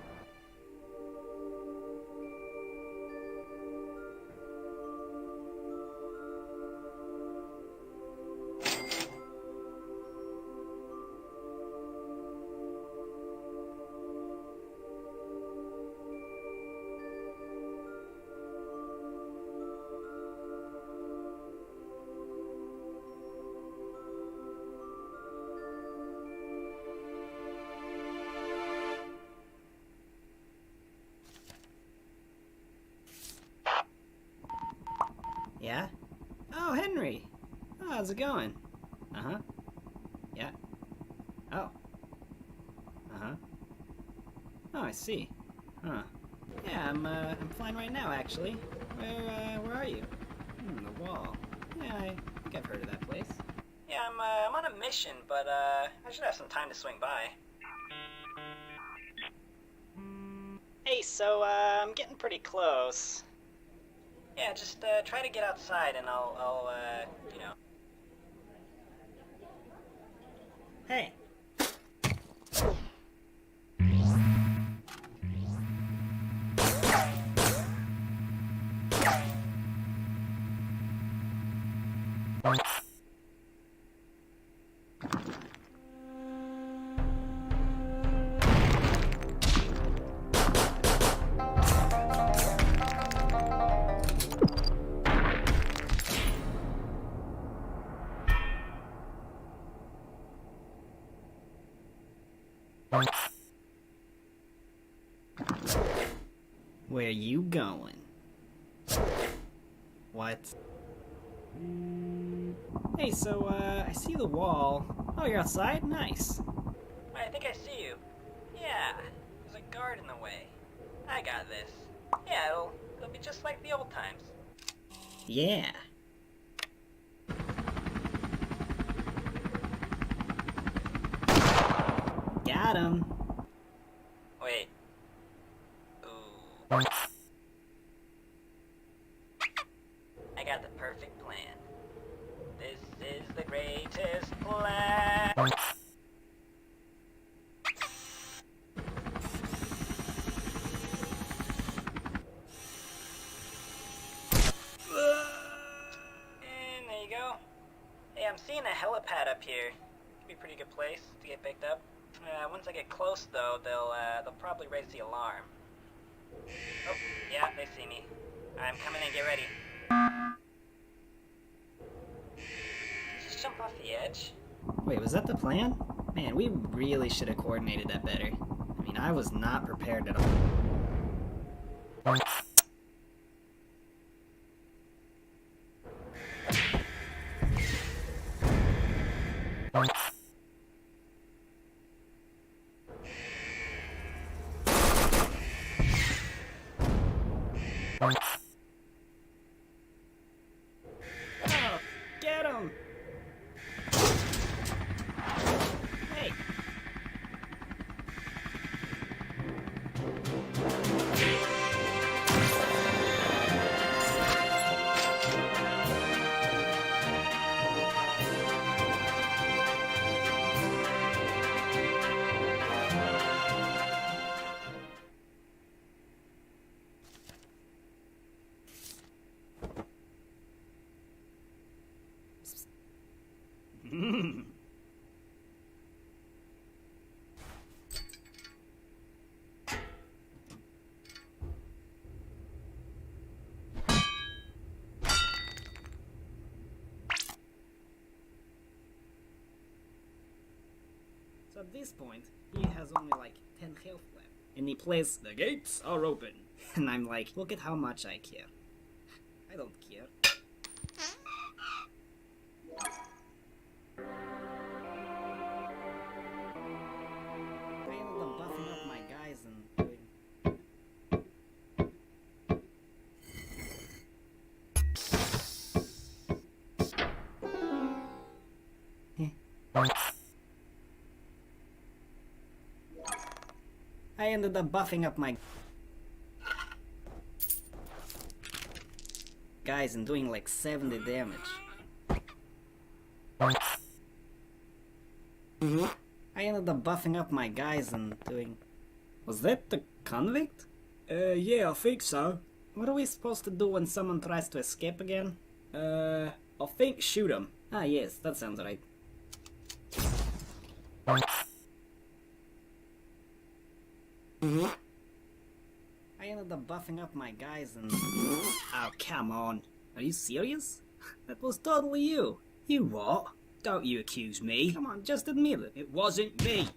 Yeah? Oh, Henry! Oh, how's it going? Uh-huh. Yeah. Oh. Uh-huh. Oh, I see. Huh. Yeah, I'm flying right now, actually. Where are you? The Wall. Yeah, I think I've heard of that place. Yeah, I'm on a mission, but I should have some time to swing by. Hey, so I'm getting pretty close. Yeah, just try to get outside and I'll you know. Hey. Where you going? What? Hey, so, I see the wall. Oh, you're outside? Nice. I think I see you. Yeah, there's a guard in the way. I got this. Yeah, it'll be just like the old times. Yeah. Got him. Wait. Ooh. I got the perfect plan. This is the greatest plan. And there you go. Hey, I'm seeing a helipad up here. Could be a pretty good place to get picked up. Once I get close, though, they'll probably raise the alarm. Oh, yeah, they see me. I'm coming in. Get ready. Just jump off the edge. Wait, was that the plan? Man, we really should have coordinated that better. I mean, I was not prepared at all. Oh, get him! Hey! So at this point, he has only like 10 health left. And he plays, "The gates are open." And I'm like, look at how much I care. I don't care. I ended up buffing up my guys and I ended up buffing up my guys and doing like 70 damage. I ended up buffing up my guys and doing... Was that the convict? Yeah, I think so. What are we supposed to do when someone tries to escape again? I think shoot him. Ah, yes, that sounds right. I ended up buffing up my guys and... Oh, come on. Are you serious? That was totally you. You what? Don't you accuse me. Come on, just admit it. It wasn't me.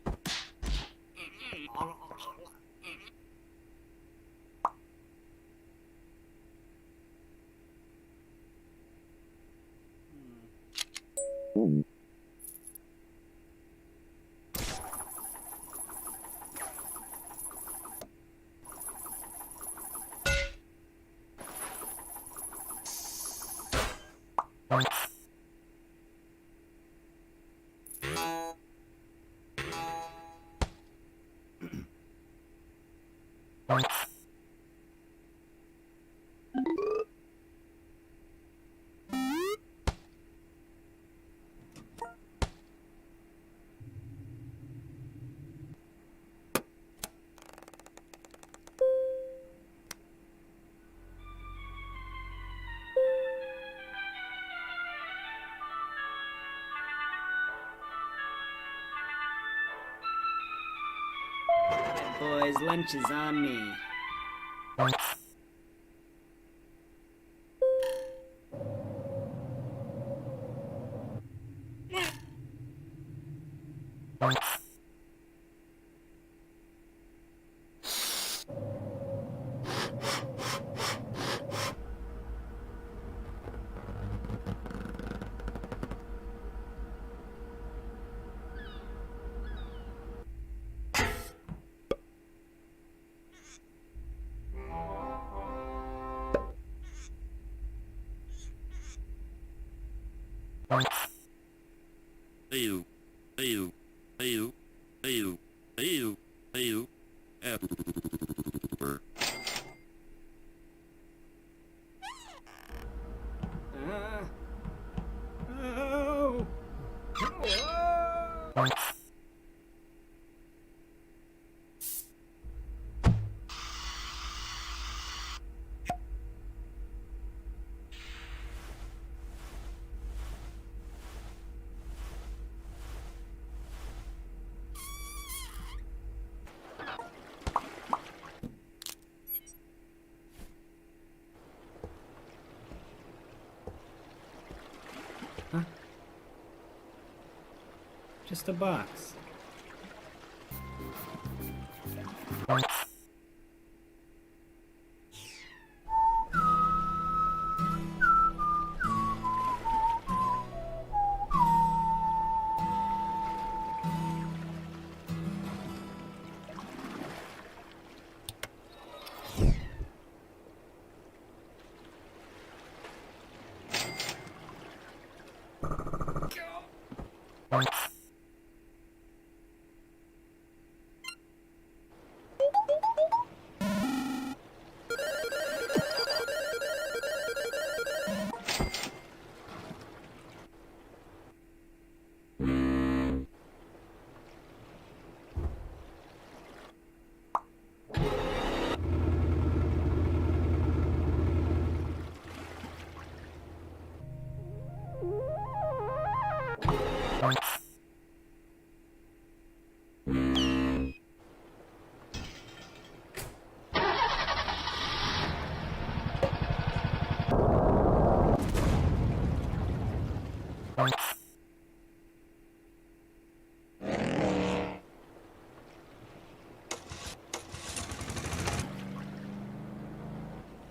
Boys, lunch is on me. Ayu, ayu, ayu, ayu, ayu, ayu, apple. Oh. Huh? Just a box.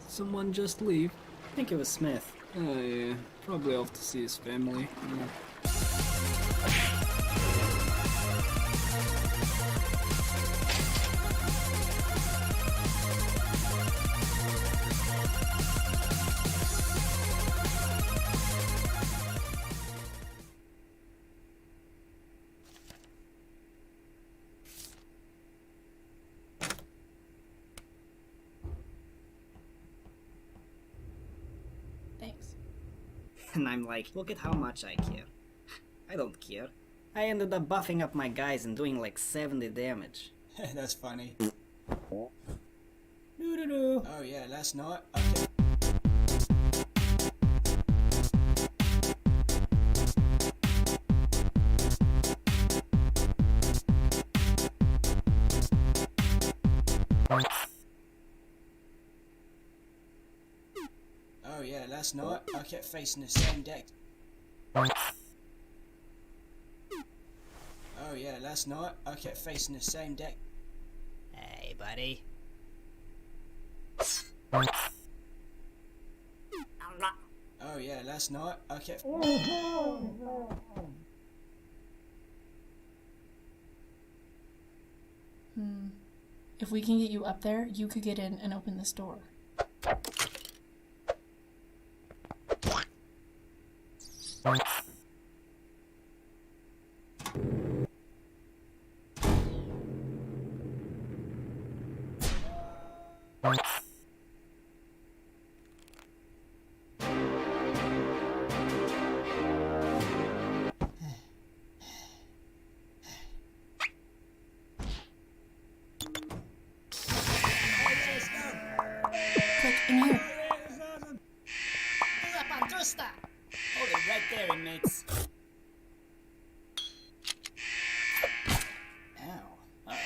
Someone just leave? I think it was Smith. Oh yeah, probably off to see his family. Yeah. Thanks. And I'm like, look at how much I care. I don't care. I ended up buffing up my guys and doing like 70 damage. That's funny. Doo-doo-doo. Oh yeah, last night. Okay. Oh yeah, last night I kept facing the same deck. Oh yeah, last night I kept facing the same deck. Hey, buddy. Oh yeah, last night I kept. If we can get you up there, you could get in and open this door. Quick, in here. Hold it right there, inmates. Ow. Uh-oh.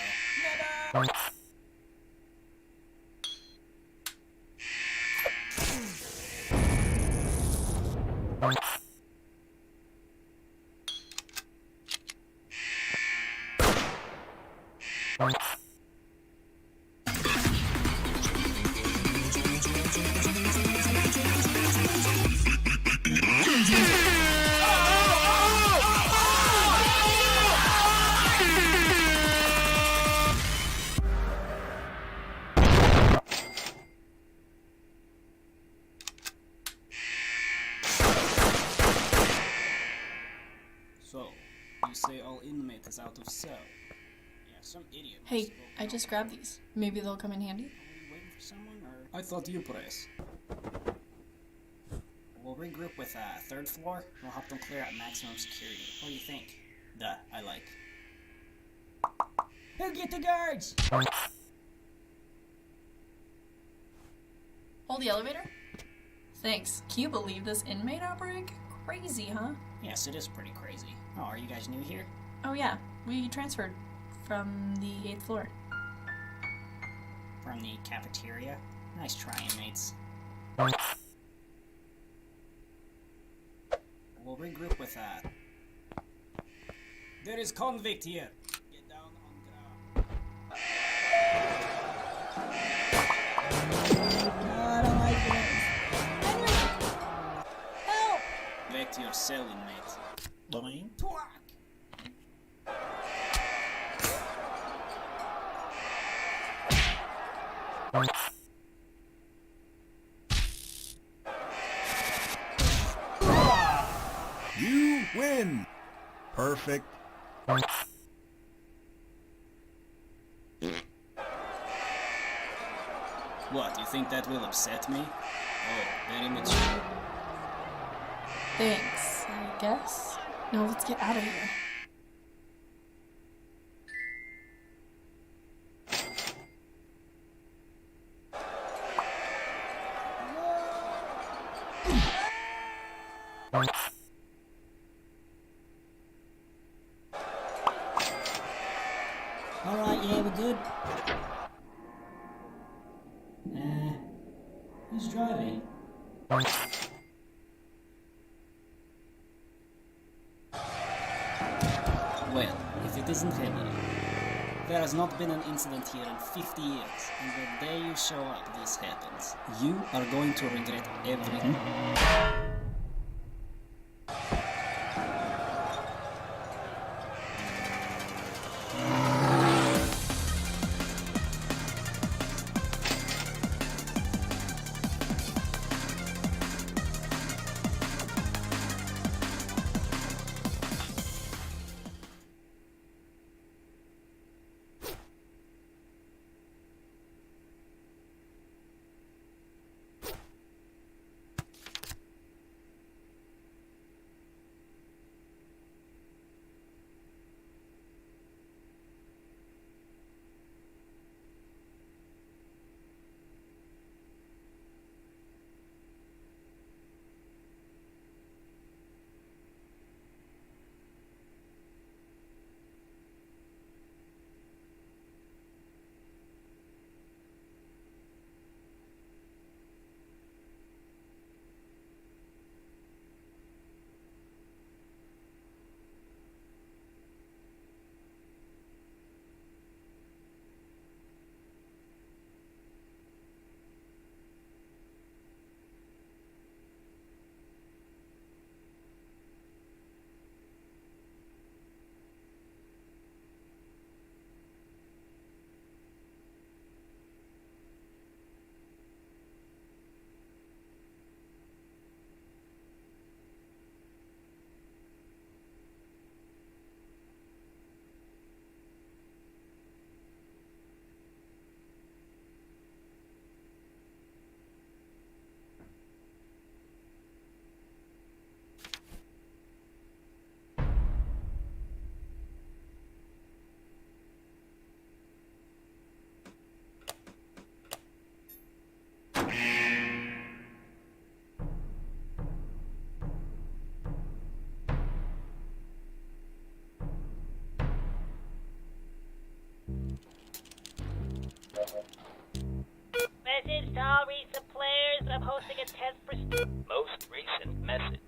say all inmates is out of cell. Yeah, some idiot. Hey, I just grabbed these. Maybe they'll come in handy. Are we waiting for someone, or? I thought you press. We'll regroup with third floor. We'll help them clear out maximum security. What do you think? Duh, I like. Who get the guards? Hold the elevator? Thanks. Can you believe this inmate outbreak? Crazy, huh? Yes, it is pretty crazy. Oh, are you guys new here? Oh yeah, we transferred from the 8th floor. From the cafeteria? Nice try, inmates. We'll regroup with There is convict here. Get down on ground. I don't like this. Help! Back to your cell, inmate. Boing. You win! Perfect. What, you think that will upset me? Oh, very mature. Thanks, I guess. Now let's get out of here. Alright, yeah, we're good. Who's driving? Well, if it isn't Henry. There has not been an incident here in 50 years, and the day you show up, this happens. You are going to regret everything. Message to all recent players. I'm hosting a test for... Most recent message.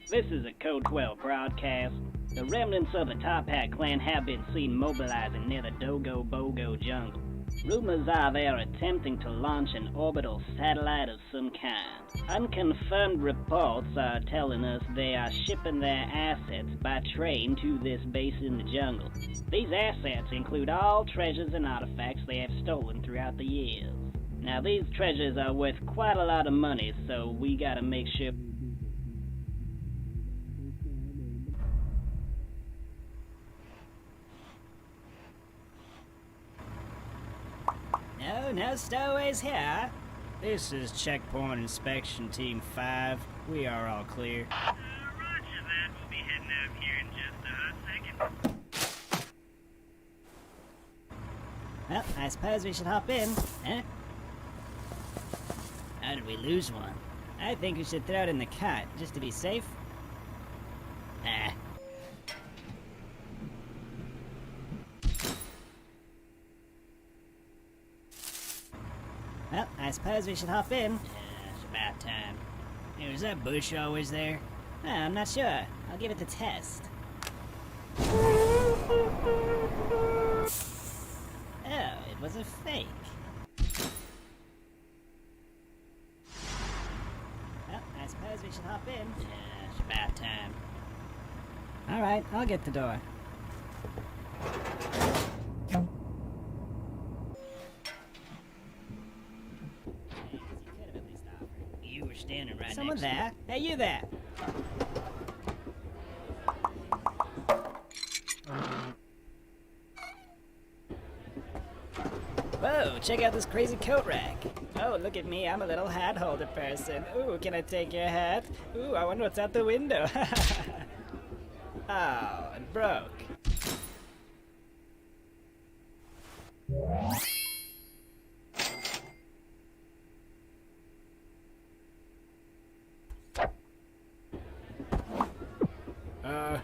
This is a Code 12 broadcast. The remnants of the Top Hat clan have been seen mobilizing near the Dogo Bogo jungle. Rumors are they are attempting to launch an orbital satellite of some kind. Unconfirmed reports are telling us they are shipping their assets by train to this base in the jungle. These assets include all treasures and artifacts they have stolen throughout the years. Now these treasures are worth quite a lot of money, so we gotta make sure... no stowaways here. This is Checkpoint Inspection Team 5. We are all clear. Roger that. We'll be heading out here in just a hot second. Well, I suppose we should hop in, huh? How did we lose one? I think we should throw it in the cart, just to be safe. Ah. Well, I suppose we should hop in. It's about time. Hey, was that bush always there? I'm not sure. I'll give it a test. Oh, it was a fake. Well, I suppose we should hop in. It's about time. Alright, I'll get the door. You were standing right Someone next there? Hey, you there! Whoa, check out this crazy coat rack. Oh, look at me, I'm a little hat holder person. Ooh, can I take your hat? Ooh, I wonder what's out the window. Oh, it broke.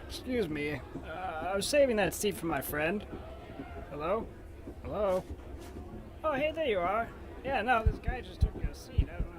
Excuse me. I was saving that seat for my friend. Hello? Hello? Oh, hey, there you are. Yeah, no, this guy just took your seat. I don't know.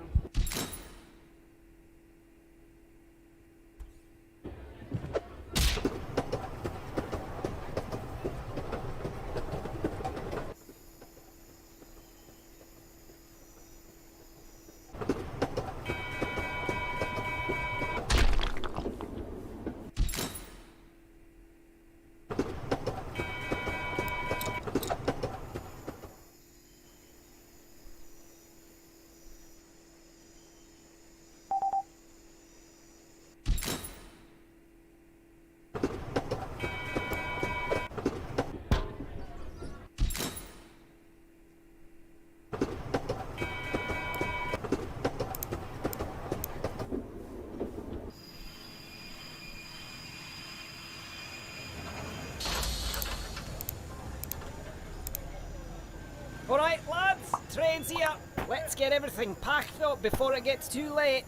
Alright, lads, train's here. Let's get everything packed up before it gets too late.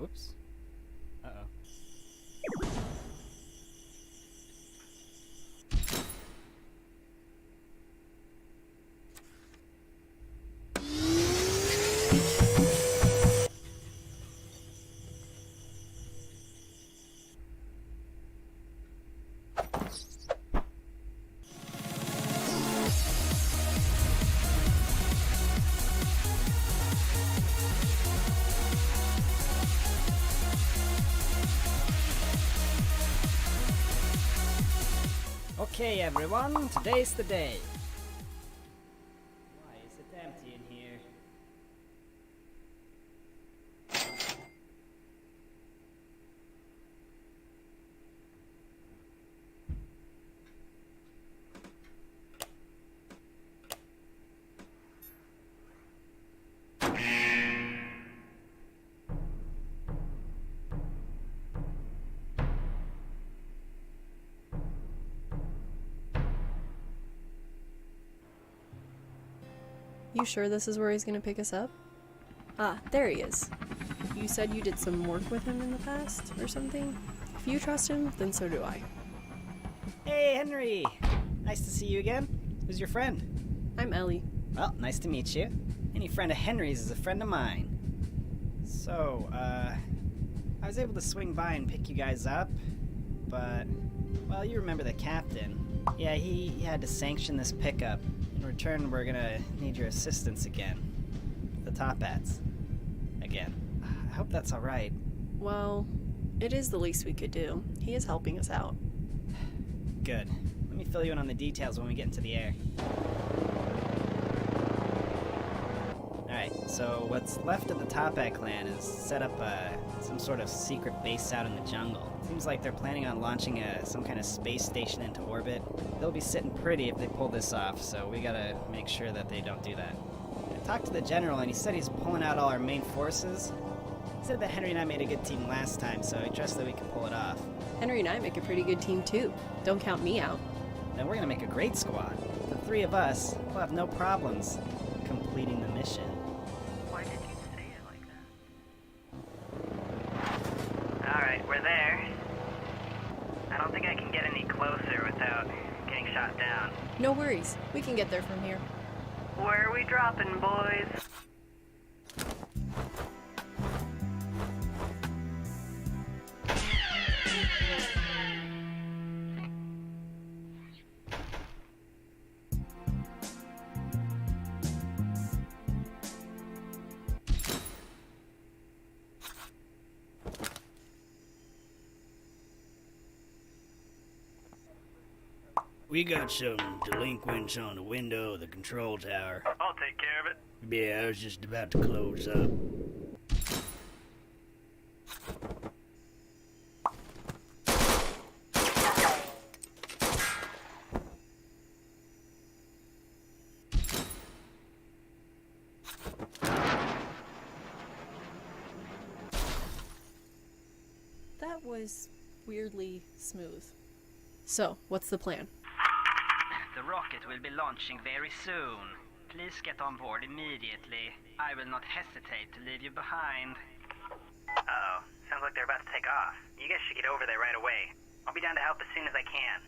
Oops. Uh-oh. Okay, everyone, today's the day. Why is it empty in here? You sure this is where he's gonna pick us up? Ah, there he is. You said you did some work with him in the past, or something? If you trust him, then so do I. Hey, Henry! Nice to see you again. Who's your friend? I'm Ellie. Well, nice to meet you. Any friend of Henry's is a friend of mine. So, I was able to swing by and pick you guys up, but, well, you remember the captain. Yeah, he had to sanction this pickup. In return, we're gonna need your assistance again. The Top Hats. again. I hope that's alright. Well, it is the least we could do. He is helping us out. Good. Let me fill you in on the details when we get into the air. Alright, so what's left of the Toppat clan is set up some sort of secret base out in the jungle. Seems like they're planning on launching some kind of space station into orbit. They'll be sitting pretty if they pull this off, so we gotta make sure that they don't do that. I talked to the general and he said he's pulling out all our main forces. He said that Henry and I made a good team last time, so I trust that we can pull it off. Henry and I make a pretty good team too. Don't count me out. Then we're gonna make a great squad. The three of us will have no problems completing the mission. Why did you say it like that? Alright, we're there. I don't think I can get any closer without getting shot down. No worries. We can get there from here. Where are we dropping, boys? We got some delinquents on the window of the control tower. I'll take care of it. Yeah, I was just about to close up. That was weirdly smooth. So, what's the plan? The rocket will be launching very soon. Please get on board immediately. I will not hesitate to leave you behind. Uh-oh. Sounds like they're about to take off. You guys should get over there right away. I'll be down to help as soon as I can.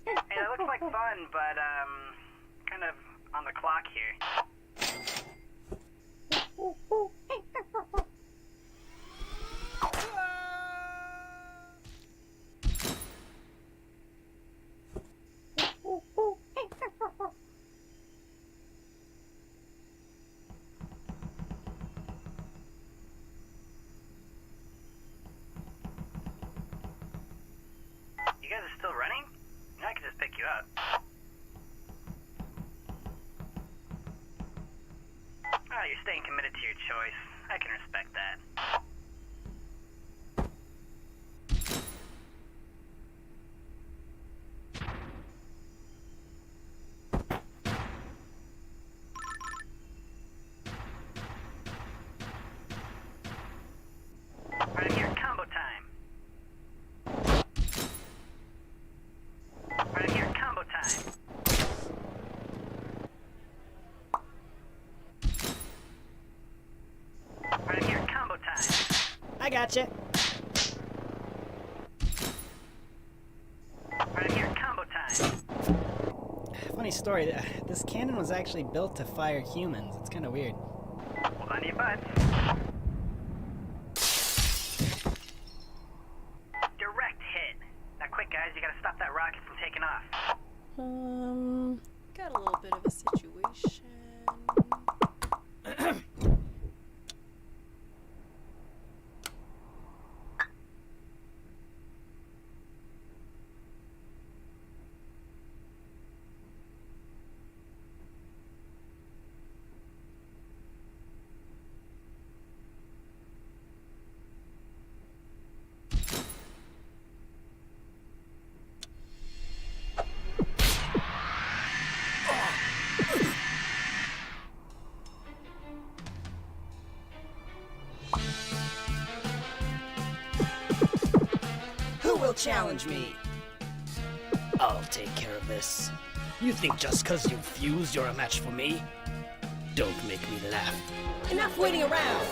Hey, that looks like fun, but, kind of on the clock here. You guys are still running? I can just pick you up. Oh, you're staying committed to your choice. I can respect that. Right here, combo time. Right here, combo time. Right here, combo time. I gotcha. Right here, combo time. Funny story, this cannon was actually built to fire humans. It's kind of weird. Hold on to your butts. Direct hit. Now quick guys, you gotta stop that rocket from taking off. Got a little bit of a situation. Who will challenge me? I'll take care of this. You think just 'cause you've fused you're a match for me? Don't make me laugh. Enough waiting around!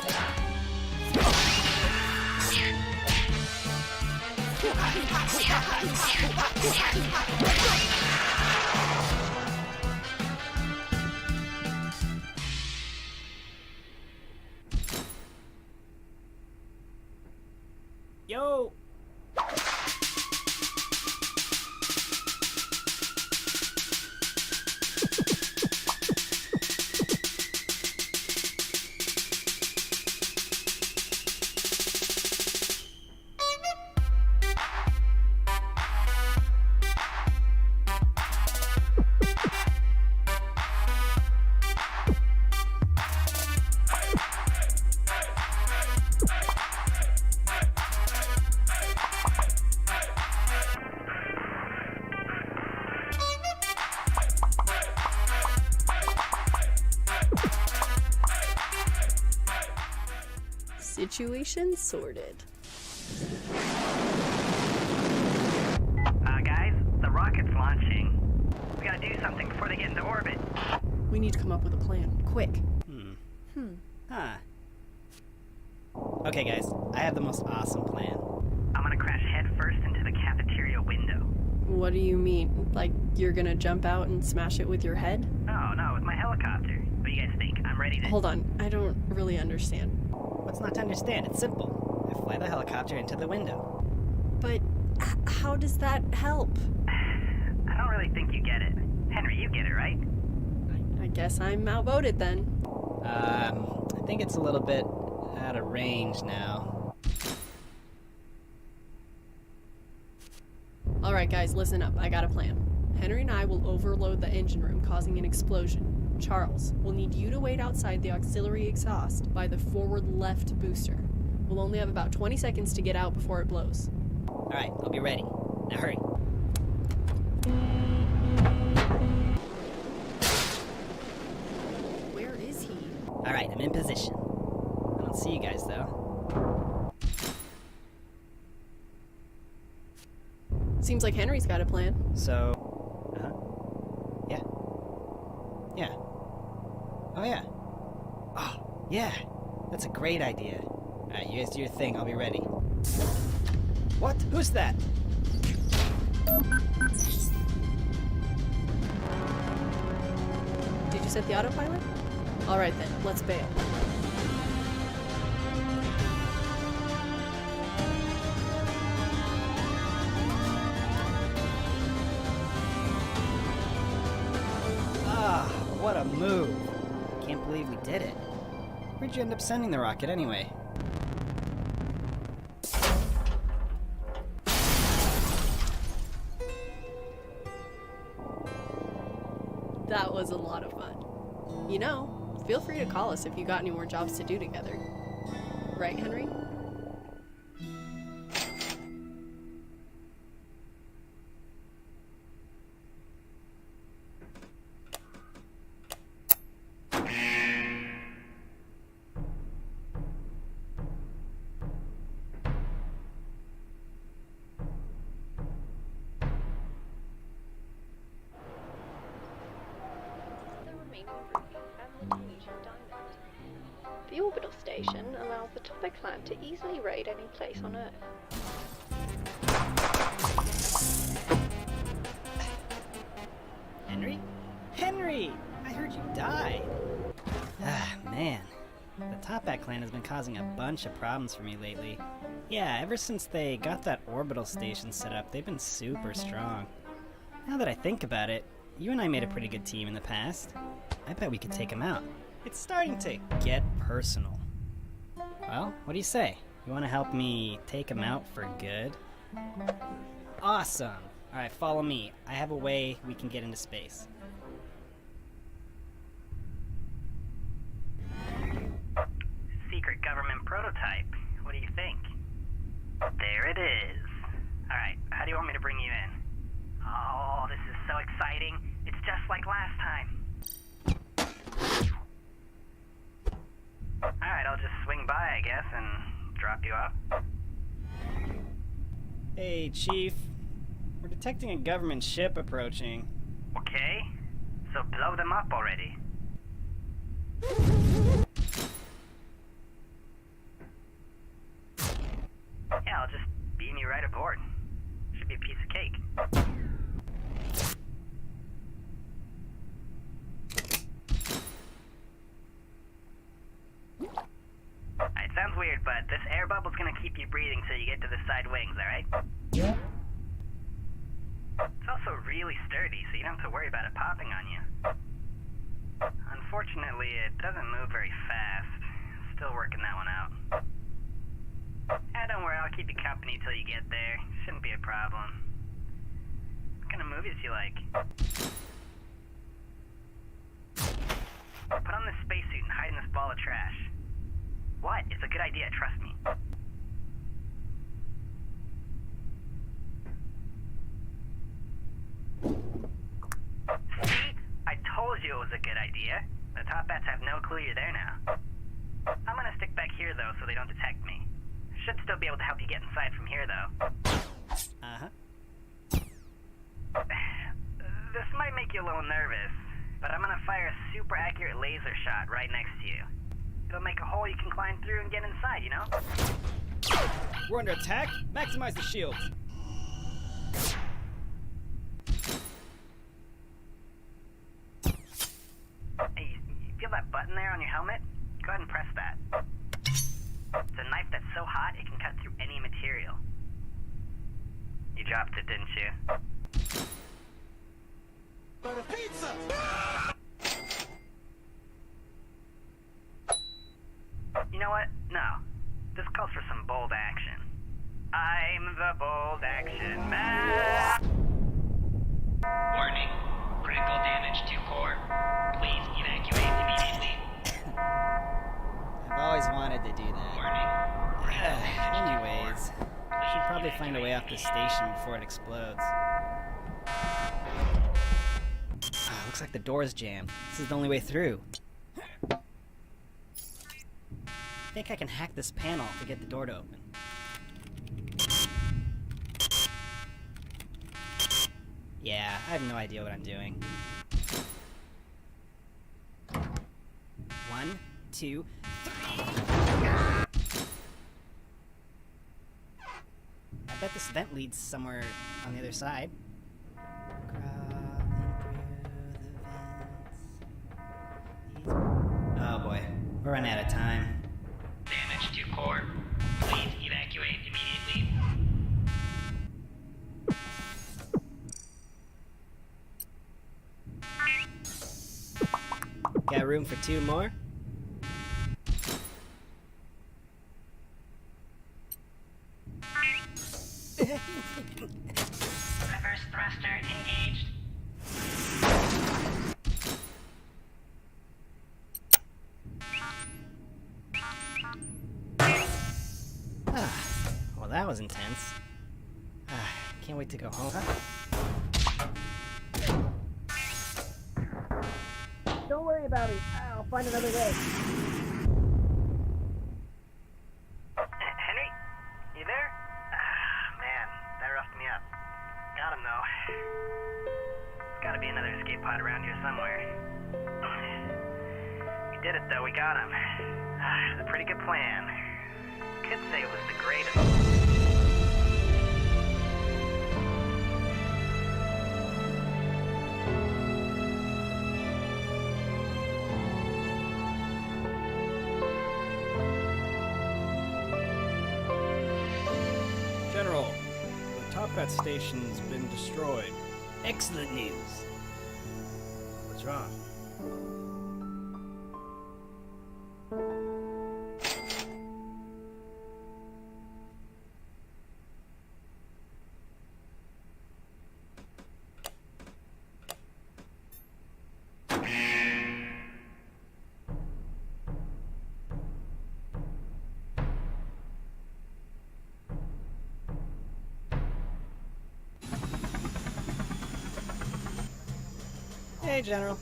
Yo! Situation sorted. Guys, the rocket's launching. We gotta do something before they get into orbit. We need to come up with a plan. Quick. Huh. Okay, guys, I have the most awesome plan. I'm gonna crash headfirst into the cafeteria window. What do you mean? Like, you're gonna jump out and smash it with your head? No, with my helicopter. What do you guys think? I'm ready to... Hold on, I don't really understand. What's not to understand? It's simple. I fly the helicopter into the window. But how does that help? I don't really think you get it. Henry, you get it, right? I guess I'm outvoted then. I think it's a little bit out of range now. Alright guys, listen up. I got a plan. Henry and I will overload the engine room, causing an explosion. Charles, we'll need you to wait outside the auxiliary exhaust by the forward left booster. We'll only have about 20 seconds to get out before it blows. Alright, I'll be ready. Now hurry. Where is he? Alright, I'm in position. I don't see you guys, though. Seems like Henry's got a plan. So... Yeah. Yeah. Oh, yeah. Oh, yeah. That's a great idea. Alright, you guys do your thing. I'll be ready. What? Who's that? Did you set the autopilot? Alright then, let's bail. Ah, what a move. Can't believe we did it. Where'd you end up sending the rocket anyway? That was a lot of fun. You know, feel free to call us if you got any more jobs to do together. Right, Henry? The orbital station allows the Topic clan to easily raid any place on Earth. Henry? Henry! I heard you died! Ah, man. The Toppat clan has been causing a bunch of problems for me lately. Yeah, ever since they got that orbital station set up, they've been super strong. Now that I think about it, you and I made a pretty good team in the past. I bet we could take them out. It's starting to get personal. Well, what do you say? You want to help me take them out for good? Awesome! Alright, follow me. I have a way we can get into space. Secret government prototype. What do you think? There it is. Alright, how do you want me to bring you in? Oh, this is so exciting. It's just like last time. Alright, I'll just swing by, I guess, and drop you off. Hey, Chief. We're detecting a government ship approaching. Okay, so blow them up already. aboard. Should be a piece of cake. It sounds weird, but this air bubble's gonna keep you breathing till you get to the side wings, alright? Yeah. It's also really sturdy, so you don't have to worry about it popping on you. Unfortunately, it doesn't move very fast. Still working that one out. Don't worry, I'll keep you company till you get there. Shouldn't be a problem. What kind of movies do you like? Put on this spacesuit and hide in this ball of trash. What? It's a good idea, trust me. See? I told you it was a good idea. The top bats have no clue you're there now. I'm gonna stick back here, though, so they don't detect me. Should still be able to help you get inside from here, though. Uh-huh. This might make you a little nervous, but I'm gonna fire a super accurate laser shot right next to you. It'll make a hole you can climb through and get inside, you know? We're under attack. Maximize the shields. Hey, you feel that button there on your helmet? Go ahead and press that. It's a knife that's so hot it can cut through any material. You dropped it, didn't you? But a pizza! You know what? No. This calls for some bold action. I'm the bold action man. Warning. Critical damage to core. Please evacuate immediately. I've always wanted to do that. Warning. Anyways, I should probably find a way off the station before it explodes. Looks like the door's jammed. This is the only way through. I think I can hack this panel to get the door to open. Yeah, I have no idea what I'm doing. 1, 2, 3. I bet this vent leads somewhere on the other side. Oh boy, we're running out of time. Damage to core. Please evacuate immediately. Got room for 2 more? Reverse thruster engaged. Well, that was intense. Can't wait to go home. Don't worry about it. I'll find another way. Henry? You there? Man, that roughed me up. Got him, though. There's gotta be another escape pod around here somewhere. We did it, though. We got him. It was a pretty good plan. Could say it was the greatest. General, the Toppat station's been destroyed. Excellent news. What's wrong? Hey, General.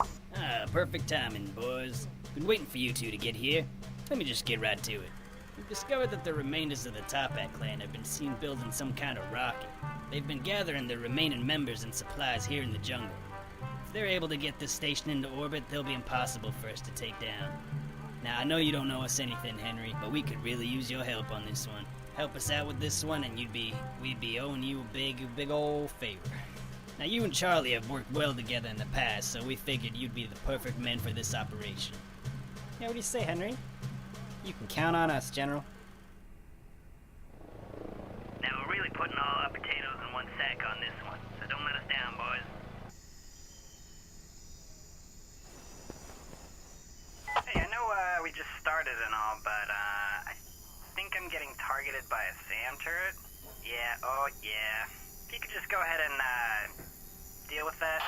Perfect timing, boys. Been waiting for you two to get here. Let me just get right to it. We've discovered that the remainders of the Toppat clan have been seen building some kind of rocket. They've been gathering their remaining members and supplies here in the jungle. If they're able to get this station into orbit, they'll be impossible for us to take down. Now, I know you don't know us anything, Henry, but we could really use your help on this one. help us out with this one, and we'd be owing you a big old favor. Now, you and Charlie have worked well together in the past, so we figured you'd be the perfect men for this operation. Yeah, what do you say, Henry? You can count on us, General. Now we're really putting all our potatoes in one sack on this one, so don't let us down, boys. Hey, I know we just started and all, but I think I'm getting targeted by a SAM turret. Yeah, oh yeah. If you could just go ahead and deal with that.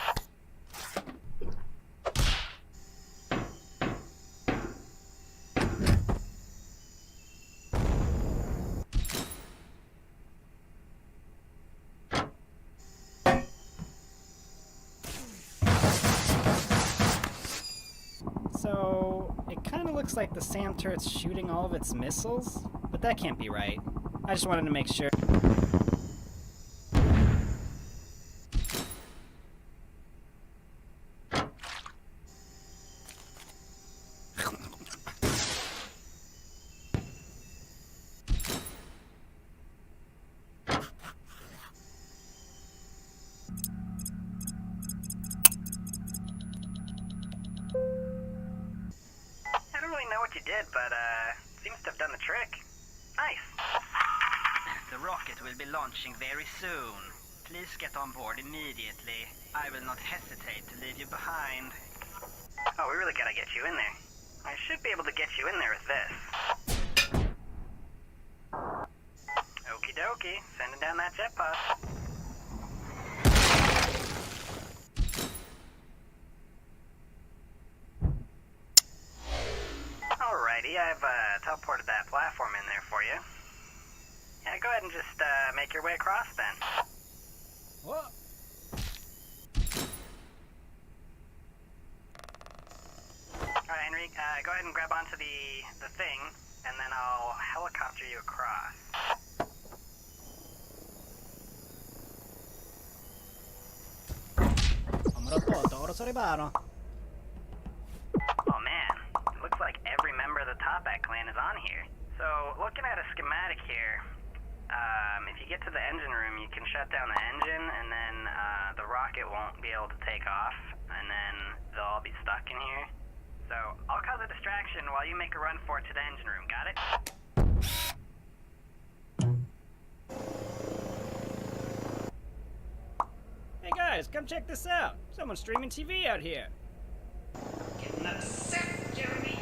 So, it kind of looks like the SAM turret's shooting all of its missiles, but that can't be right. I just wanted to make sure. I don't really know what you did, but seems to have done the trick. Nice. The rocket will be launching very soon. Please get on board immediately. I will not hesitate to leave you behind. Oh, we really gotta get you in there. I should be able to get you in there with this. Okie dokie, sending down that jet pod. Alrighty, I've teleported that platform in there for you. Yeah, go ahead and just make your way across then. What? Alright, Henry, go ahead and grab onto the thing, and then I'll helicopter you across. Oh man, it looks like every member of the Toppat clan is on here. So, looking at a schematic here, if you get to the engine room, you can shut down the engine, and then the rocket won't be able to take off, and then they'll all be stuck in here. So, I'll cause a distraction while you make a run for it to the engine room, got it? Hey guys, come check this out. Someone's streaming TV out here. Getting upset, Jeremy.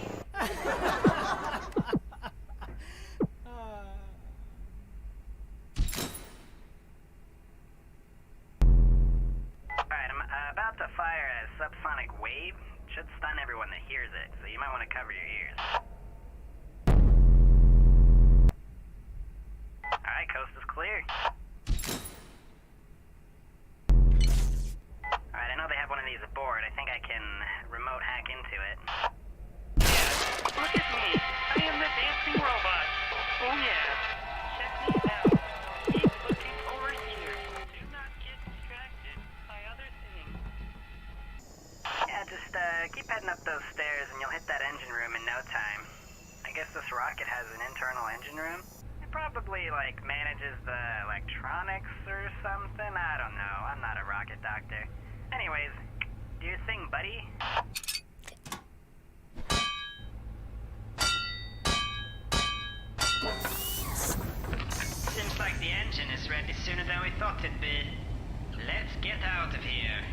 Alright, I'm about to fire a subsonic wave. Should stun everyone that hears it, so you might want to cover your ears. Alright, coast is clear. Alright, I know they have one of these aboard. I think I can remote hack into it. Yeah, look at me. I am the dancing robot. Oh yeah. Check me out. Keep looking over here. Do not get distracted by other things. Yeah, just keep heading up those stairs and you'll hit that engine room in no time. I guess this rocket has an internal engine room. It probably, like, manages the electronics or something. I don't know. I'm not a rocket doctor. Anyways, do your thing, buddy. Seems like the engine is ready sooner than we thought it'd be. Let's get out of here.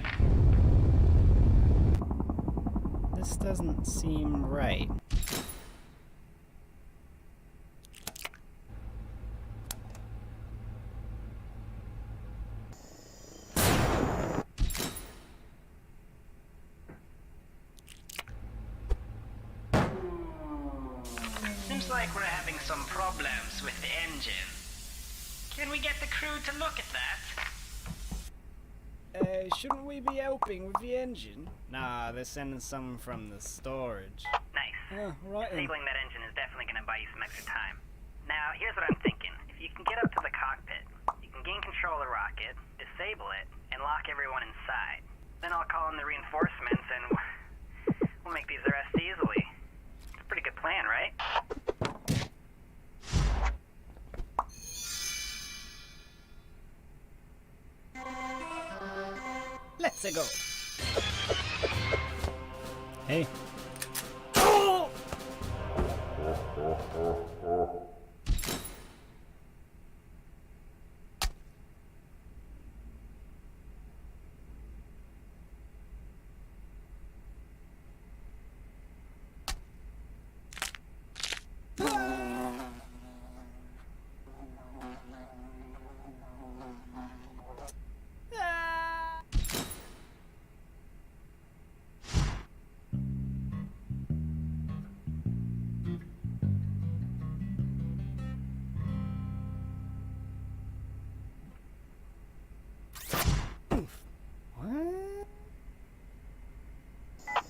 This doesn't seem right. Seems like we're having some problems with the engine. Can we get the crew to look at that? Shouldn't we be helping with the engine? Nah, they're sending someone from the storage. Nice. Right. Disabling that engine is definitely going to buy you some extra time. Now, here's what I'm thinking. If you can get up to the cockpit, you can gain control of the rocket, disable it, and lock everyone inside. Then I'll call in the reinforcements and we'll make these arrests easily. It's a pretty good plan, right? Let's go. Hey.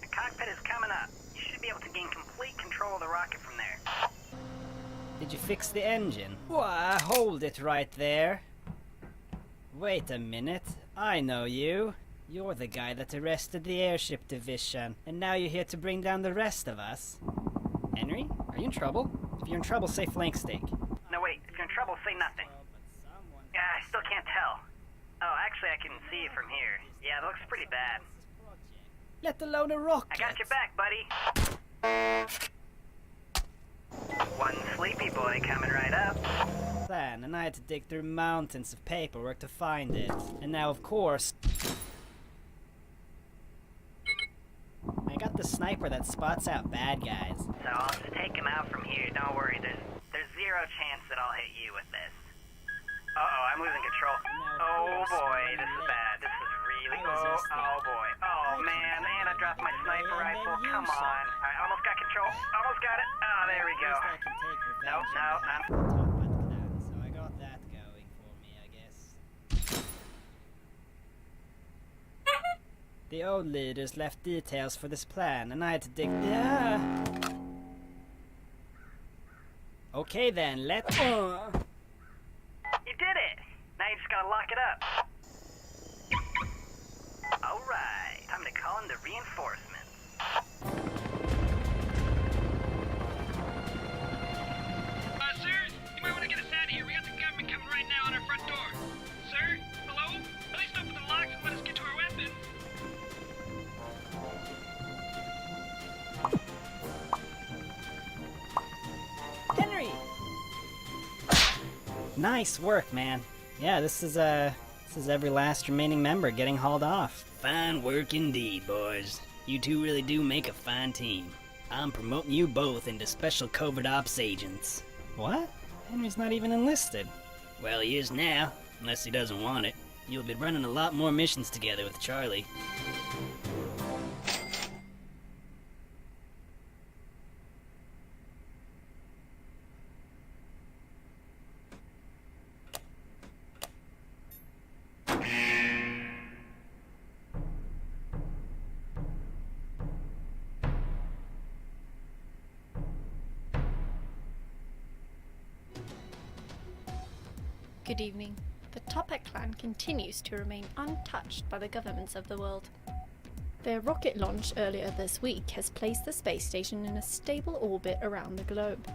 The cockpit is coming up. You should be able to gain complete control of the rocket from there. Did you fix the engine? Why, hold it right there. Wait a minute. I know you. You're the guy that arrested the airship division, and now you're here to bring down the rest of us. Henry, are you in trouble? If you're in trouble, say flank steak. No, wait. If you're in trouble, say nothing. I still can't tell. Oh, actually, I can see it from here. Yeah, it looks pretty bad. Let alone a rocket. I got your back, buddy. One sleepy boy coming right up. Plan, and I had to dig through mountains of paperwork to find it. And now, of course, I got the sniper that spots out bad guys. So I'll just take him out from here. Don't worry, there's zero chance that I'll hit you with this. Uh-oh, I'm losing control. Oh boy, this is bad. This is really... Oh boy. Oh man, and I dropped my sniper rifle. Come on. I almost got control. Almost got it. Oh, there we go. No, So I got that going for me, I guess. The old leaders left details for this plan, and I had to dig... Okay then, let's... You did it! Now you just gotta lock it up. Alright, time to call in the reinforcements. Sir, you might want to get us out of here. We got the government coming right now on our front door. Sir? Hello? At least open the locks and let us get to our weapons. Henry! Nice work, man. Yeah, this is every last remaining member getting hauled off. Fine work indeed, boys. You two really do make a fine team. I'm promoting you both into Special Covert Ops agents. What? Henry's not even enlisted. Well, he is now, unless he doesn't want it. You'll be running a lot more missions together with Charlie. Good evening. The Toppat clan continues to remain untouched by the governments of the world. Their rocket launch earlier this week has placed the space station in a stable orbit around the globe.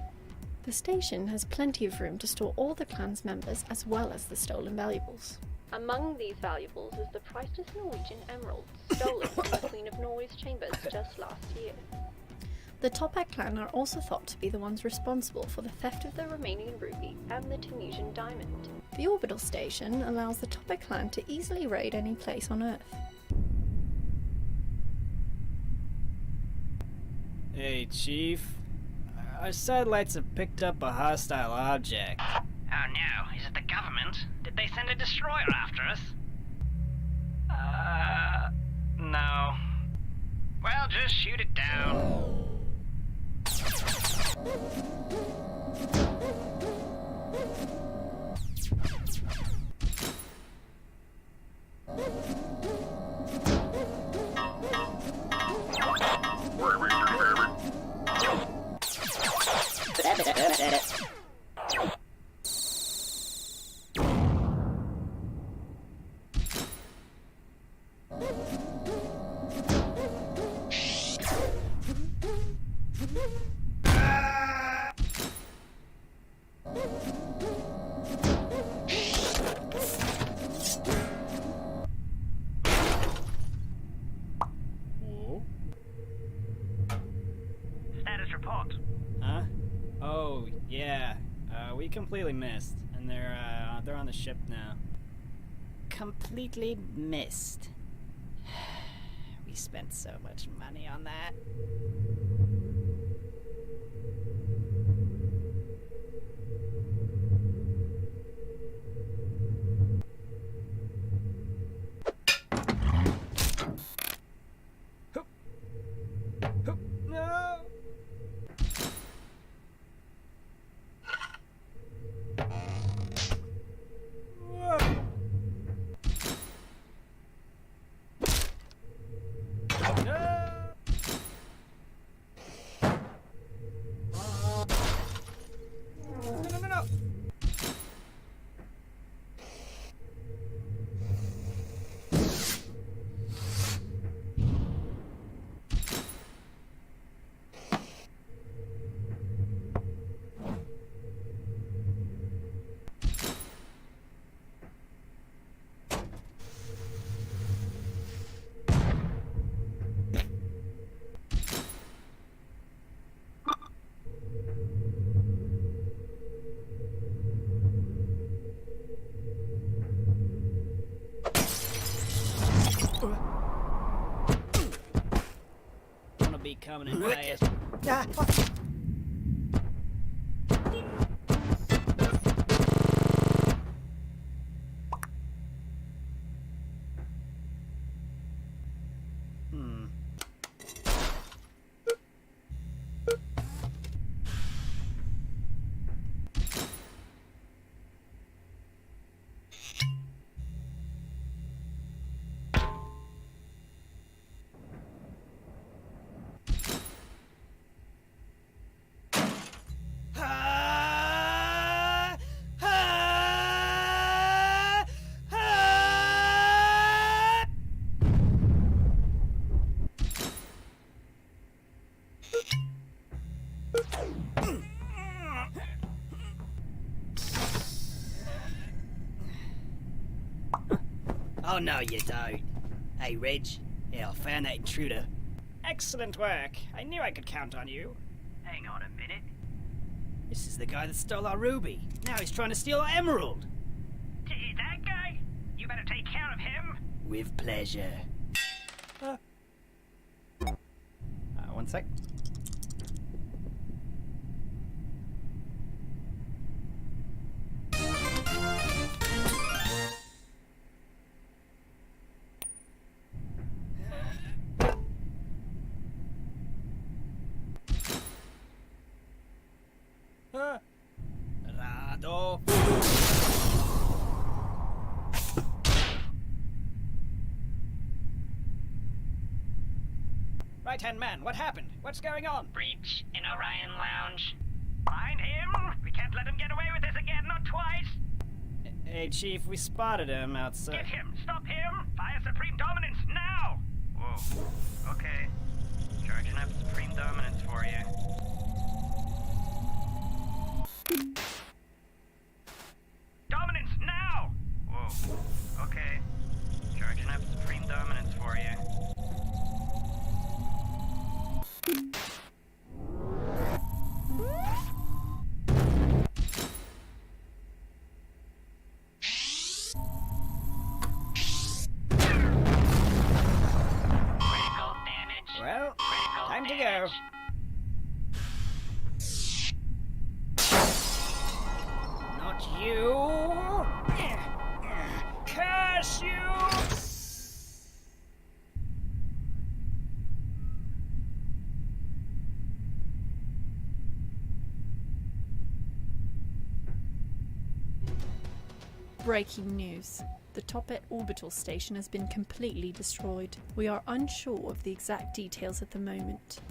The station has plenty of room to store all the clan's members as well as the stolen valuables. Among these valuables is the priceless Norwegian emerald, stolen from the Queen of Norway's chambers just last year. The Toppat clan are also thought to be the ones responsible for the theft of the Romanian ruby and the Tunisian diamond. The orbital station allows the Toppat clan to easily raid any place on Earth. Hey, Chief. Our satellites have picked up a hostile object. Oh no, is it the government? Did they send a destroyer after us? No. Well, just shoot it down. completely missed, and they're on the ship now. Completely missed. We spent so much money on that. No! No. Gonna be coming in fast. Oh no, you don't. Hey, Reg. Yeah, I found that intruder. Excellent work. I knew I could count on you. Hang on a minute. This is the guy that stole our ruby. Now he's trying to steal our emerald. That guy? You better take care of him. With pleasure. One sec. Rado. Right-hand man, what happened? What's going on? Breach in Orion Lounge. Find him! We can't let him get away with this again, not twice! Hey, Chief, we spotted him outside. Get him! Stop him! Fire Supreme Dominance now! Whoa. Okay. Charging up Supreme Dominance for you. Dominance now! Whoa. Okay. Charging up Supreme Dominance for you. Well, time to go. Not you! Curse you! Breaking news. The Topet orbital station has been completely destroyed. We are unsure of the exact details at the moment.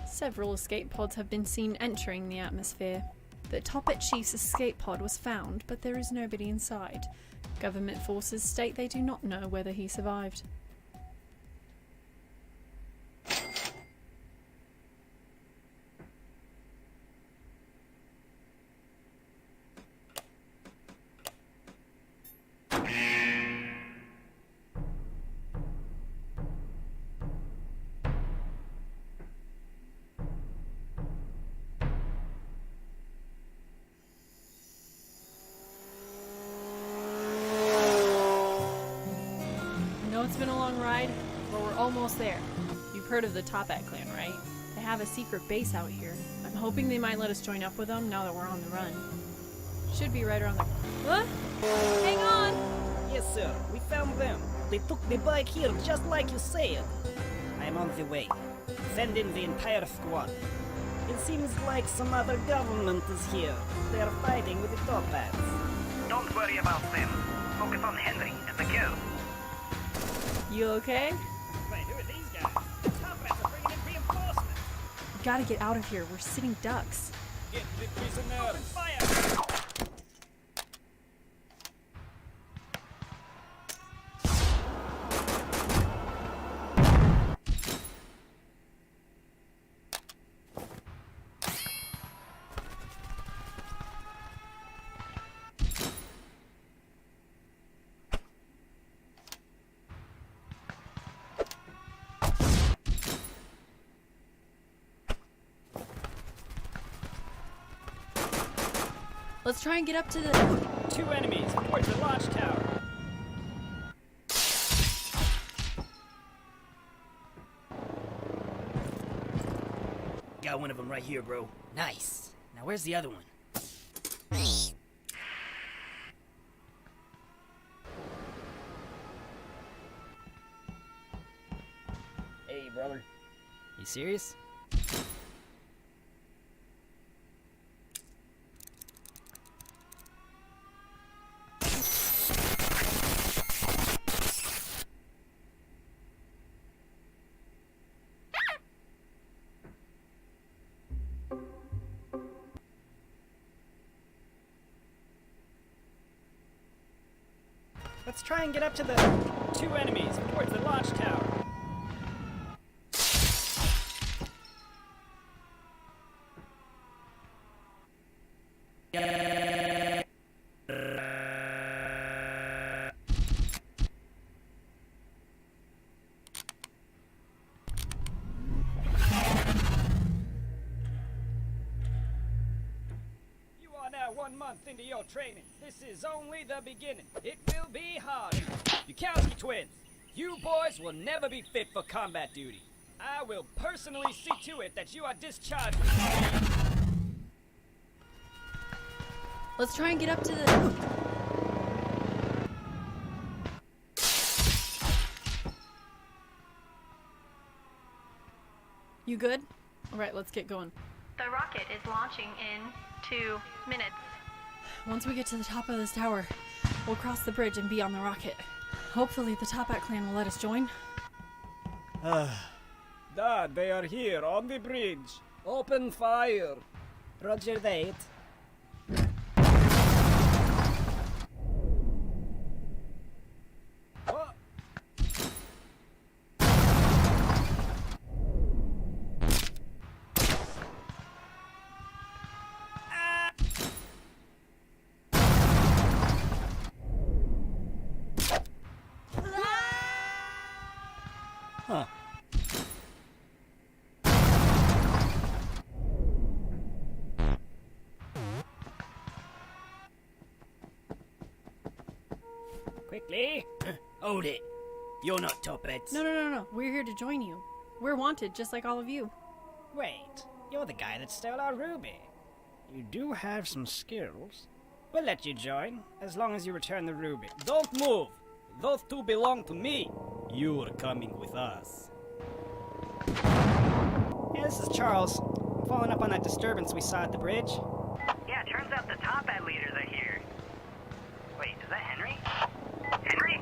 Several escape pods have been seen entering the atmosphere. The Topet Chief's escape pod was found, but there is nobody inside. Government forces state they do not know whether he survived. know it's been a long ride, but we're almost there. You've heard of the Topat clan, right? They have a secret base out here. I'm hoping they might let us join up with them now that we're on the run. Should be right around the... What? Hang on! Yes, sir. We found them. They took the bike here just like you said. I am on the way. Send in the entire squad. It seems like some other government is here. They are fighting with the Topats. Don't worry about them. Focus on Henry and the girl. You okay? Wait, who are these guys? The Topats are bringing in reinforcements. We gotta get out of here. We're sitting ducks. Get the prisoners. Open fire! Let's try and get up to the... 2 enemies towards the launch tower. Got one of them right here, bro. Nice. Now where's the other one? Hey, brother. You serious? Let's try and get up to the 2 enemies towards the launch tower. You are now 1 month into your training. This is only the beginning. It will be hard. Bukowski twins, you boys will never be fit for combat duty. I will personally see to it that you are discharged. Let's try and get up to the... You good? Alright, let's get going. The rocket is launching in 2 minutes. Once we get to the top of this tower, we'll cross the bridge and be on the rocket. Hopefully the Topat clan will let us join. Dad, they are here on the bridge. Open fire. Roger that. What? Huh. Quickly! Hold it. You're not Topats. No. We're here to join you. We're wanted, just like all of you. Wait, you're the guy that stole our ruby. You do have some skills. We'll let you join, as long as you return the ruby. Don't move! Those 2 belong to me. You're coming with us. Hey, this is Charles. I'm following up on that disturbance we saw at the bridge. Yeah, turns out the Topat leaders are here. Wait, is that Henry? Henry?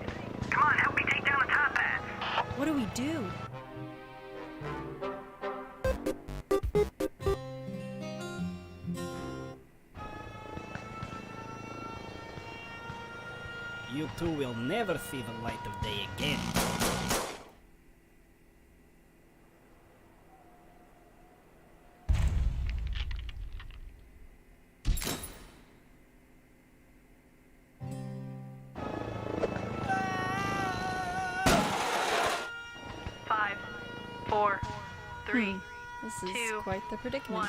Come on, help me take down the Topats! What do we do? You 2 will never see the light of day again. Five, 4, 3, This is 2, quite the predicament. 1.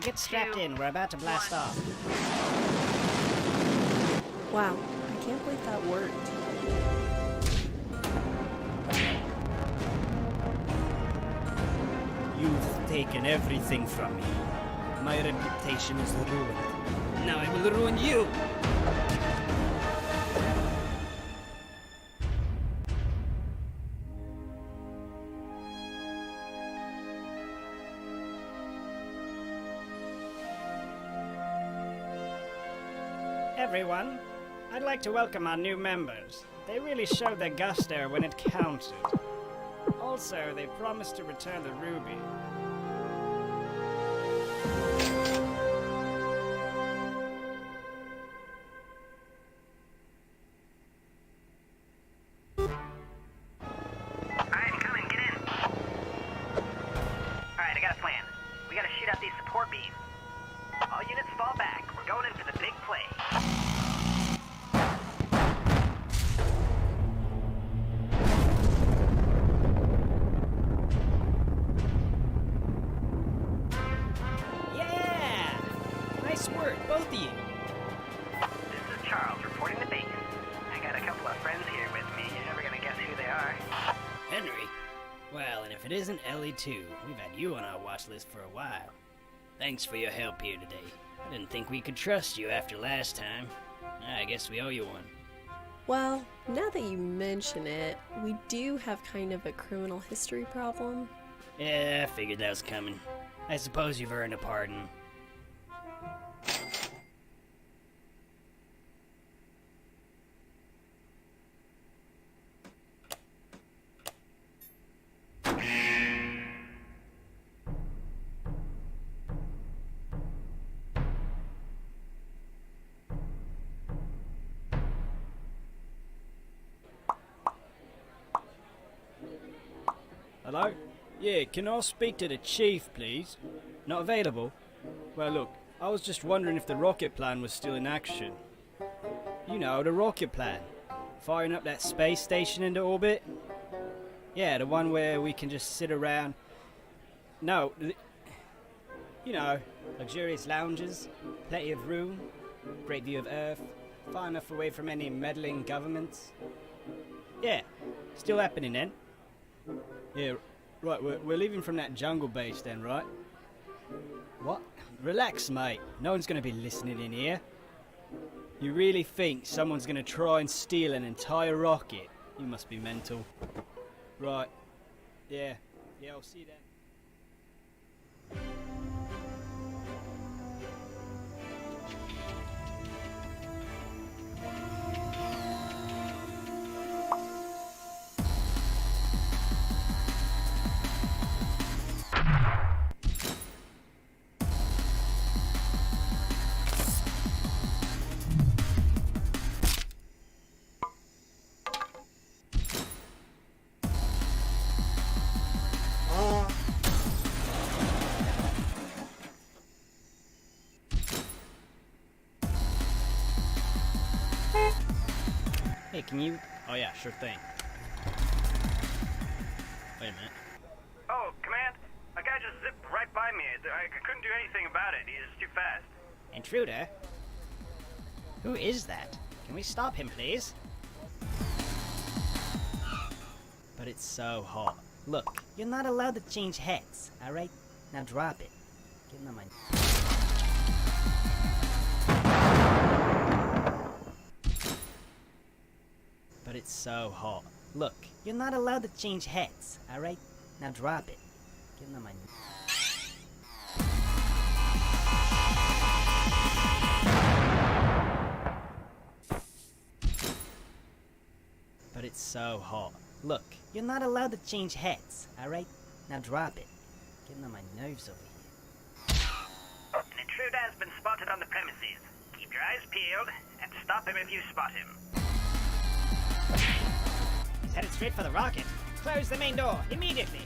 Get strapped in. We're about to blast off. Wow, I can't believe that worked. You've taken everything from me. My reputation is ruined. Now I will ruin you! Everyone, I'd like to welcome our new members. They really showed their gusto when it counted. Also, they promised to return the ruby. Alright, come in, get in. Alright, I got a plan. We gotta shoot out these support beams. All units fall back. We're going in for the big play. Yeah! Nice work, both of you. This is Charles reporting to base. I got a couple of friends here with me. You're never gonna guess who they are. Henry? Well, and if it isn't Ellie too, we've had you on our watch list for a while. Thanks for your help here today. I didn't think we could trust you after last time. I guess we owe you one. Well, now that you mention it, we do have kind of a criminal history problem. Yeah, I figured that was coming. I suppose you've earned a pardon. Hello? Yeah, can I speak to the chief, please? Not available? Well, look, I was just wondering if the rocket plan was still in action. You know, the rocket plan. Firing up that space station into orbit? Yeah, the one where we can just sit around... No, you know, luxurious lounges, plenty of room, great view of Earth, far enough away from any meddling governments. Yeah, still happening then. Yeah, right, we're leaving from that jungle base then, right? What? Relax, mate. No one's gonna be listening in here. You really think someone's gonna try and steal an entire rocket? You must be mental. Right. Yeah, I'll see you then. Hey, can you... Oh yeah, sure thing. Wait a minute. Oh, Command, a guy just zipped right by me. I couldn't do anything about it. He was too fast. Intruder? Who is that? Can we stop him, please? But it's so hot. Look, you're not allowed to change heads, alright? Now drop it. Get on my... But it's so hot. Look, you're not allowed to change heads, alright? Now drop it. Get on my... But it's so hot. Look, you're not allowed to change heads, alright? Now drop it. Getting on my nerves over here. An intruder has been spotted on the premises. Keep your eyes peeled and stop him if you spot him. He's headed straight for the rocket. Close the main door, immediately!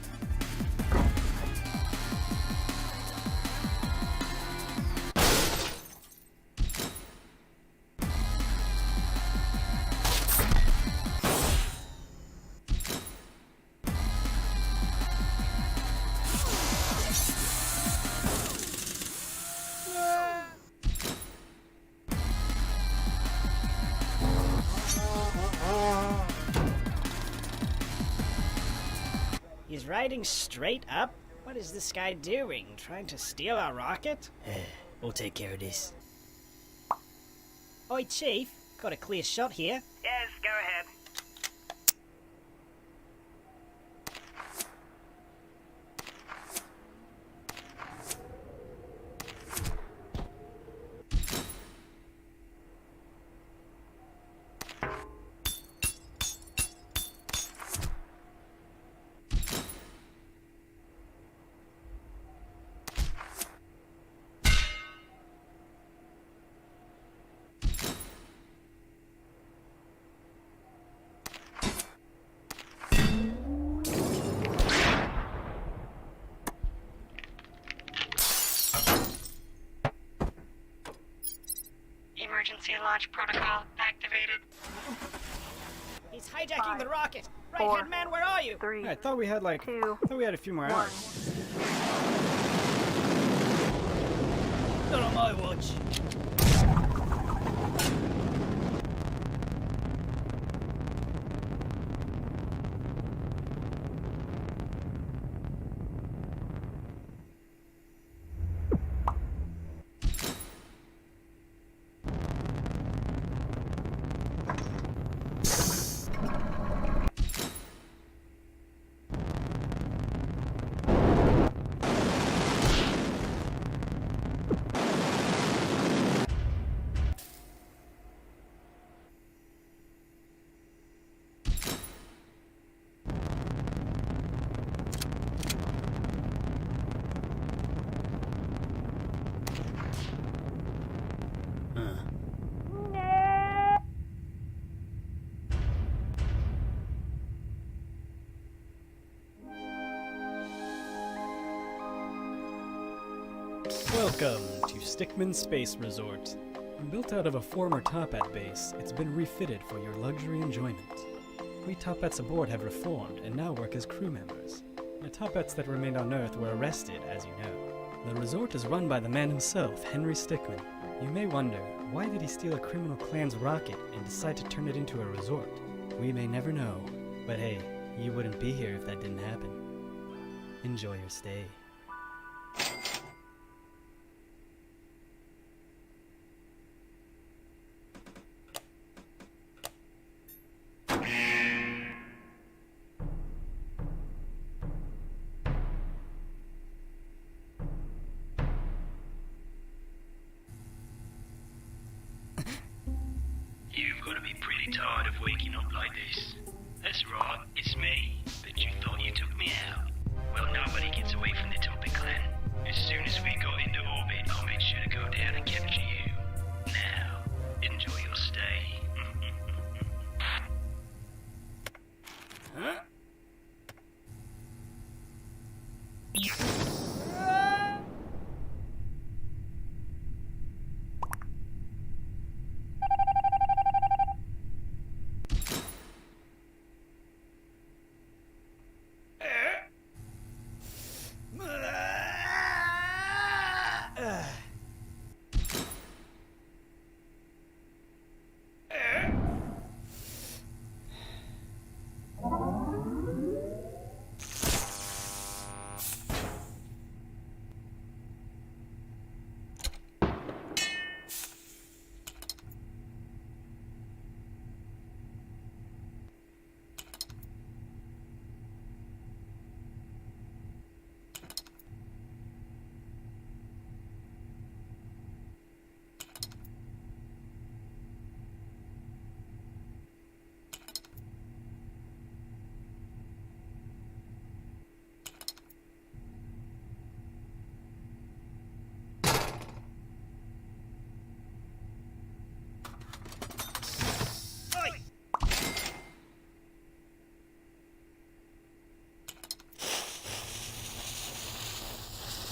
He's riding straight up? What is this guy doing? Trying to steal our rocket? We'll take care of this. Oi, Chief. Got a clear shot here. Yes, go ahead. Emergency launch protocol activated. He's hijacking the rocket. Right, four, Headman, where are you? 3, I thought we had I thought we had a few more hours. Not on my watch. Welcome to Stickman Space Resort. Built out of a former Top Hat base, it's been refitted for your luxury enjoyment. We Top Hats aboard have reformed and now work as crew members. The Top Hats that remained on Earth were arrested, as you know. The resort is run by the man himself, Henry Stickman. You may wonder, why did he steal a criminal clan's rocket and decide to turn it into a resort? We may never know, but hey, you wouldn't be here if that didn't happen. Enjoy your stay. You've got to be pretty tired of waking up like this. That's right, it's me. But you thought you took me out. Well, nobody gets away from the Topic Clan. As soon as we got into orbit, I made sure to go down and capture you. Now, enjoy your stay. Huh?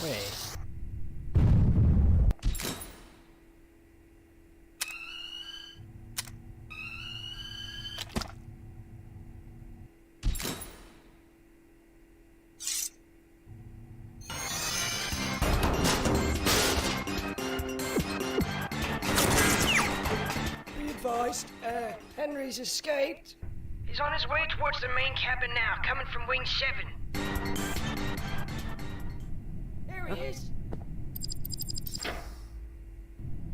Wait. Be advised, Henry's escaped. He's on his way towards the main cabin now, coming from Wing 7. There he is.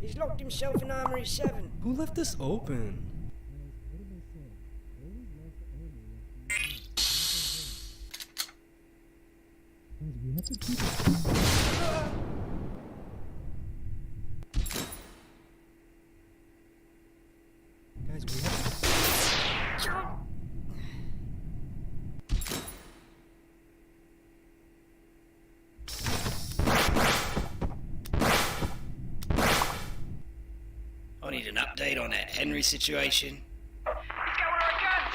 He's locked himself in Armory 7. Who left this open? Guys, we have to... I need an update on that Henry situation. He's got one of our guns!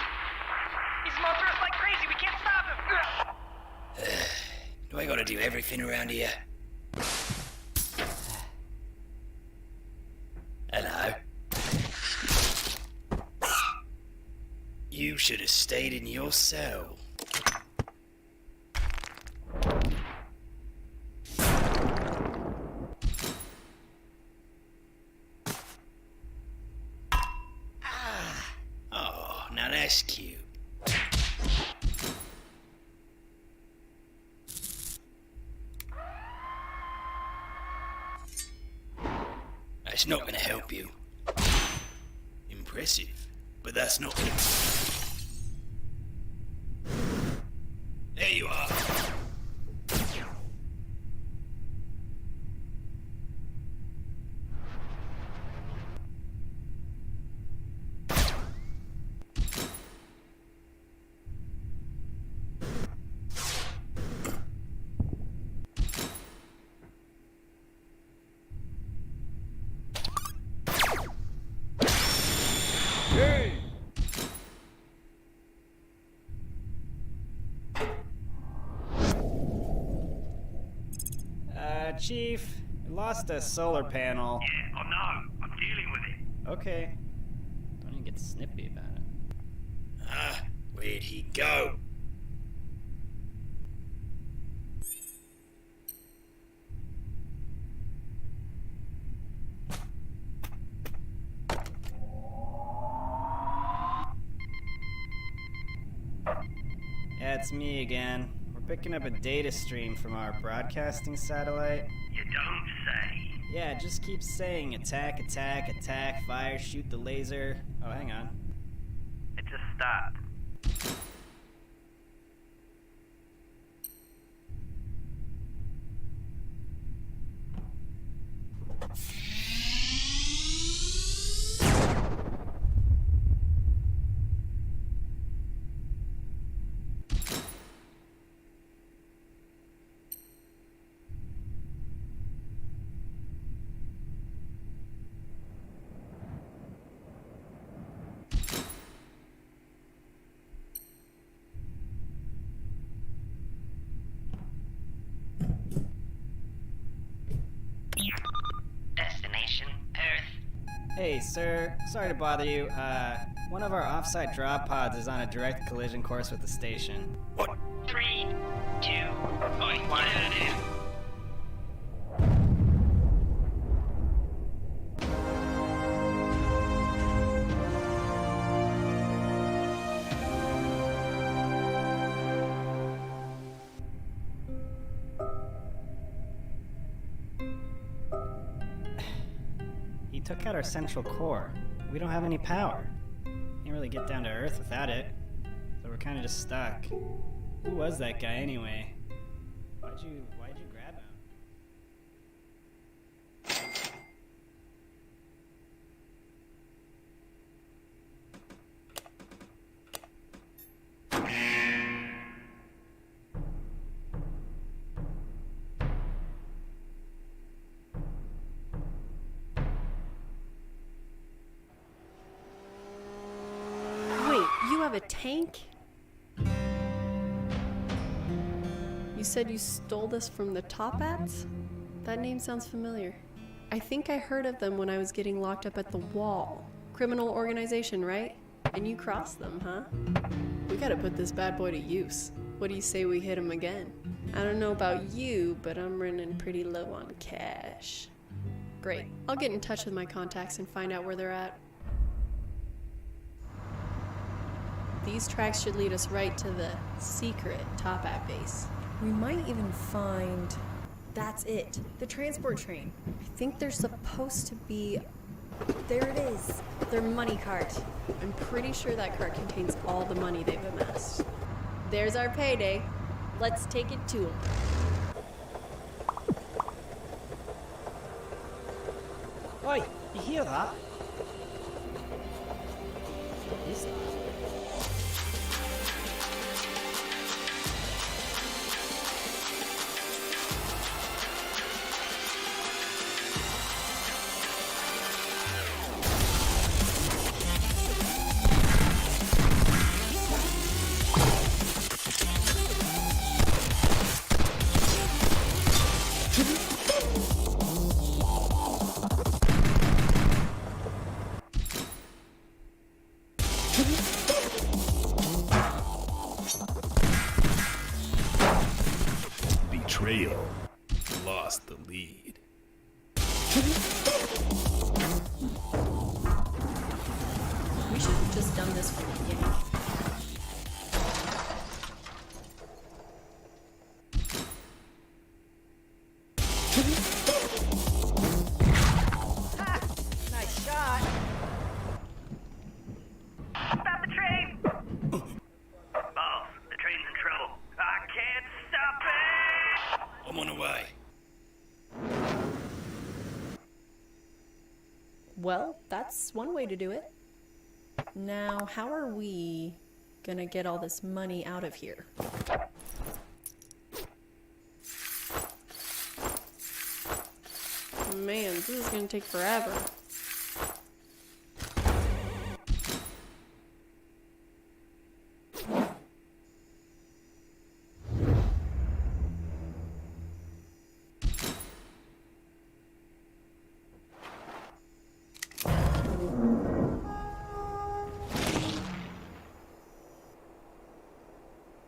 He's after us like crazy, we can't stop him! Do I gotta do everything around here? Hello? You should have stayed in your cell. Oh, now that's cute. That's not gonna help you. Impressive, but that's not gonna... There you are. Chief, we lost a solar panel. Yeah, I know. I'm dealing with it. Okay. Don't even get snippy about it. Ah, where'd he go? Yeah, it's me again. We're picking up a data stream from our broadcasting satellite. You don't say. Yeah, it just keeps saying attack, attack, attack, fire, shoot the laser. Oh, hang on. It just stopped. Destination Earth. Hey, sir. Sorry to bother you. One of our offsite drop pods is on a direct collision course with the station. 3, 2, 1. He took out our central core. We don't have any power. Can't really get down to Earth without it. So we're kind of just stuck. Who was that guy anyway? Why'd you grab him? Wait, you have a tank? You said you stole this from the Top Hats? That name sounds familiar. I think I heard of them when I was getting locked up at the Wall. Criminal organization, right? And you crossed them, huh? We gotta put this bad boy to use. What do you say we hit him again? I don't know about you, but I'm running pretty low on cash. Great. I'll get in touch with my contacts and find out where they're at. These tracks should lead us right to the secret Top Hat base. We might even find... That's it. The transport train. I think there's supposed to be... There it is. Their money cart. I'm pretty sure that cart contains all the money they've amassed. There's our payday. Let's take it to them. Oi, you hear that? What is that? Betrayal lost the lead. We should have just done this from the beginning. Nice shot. Stop the train! Boss, the train's in trouble. I can't stop it! I'm on the way. Well, that's one way to do it. Now, how are we gonna get all this money out of here? Man, this is gonna take forever.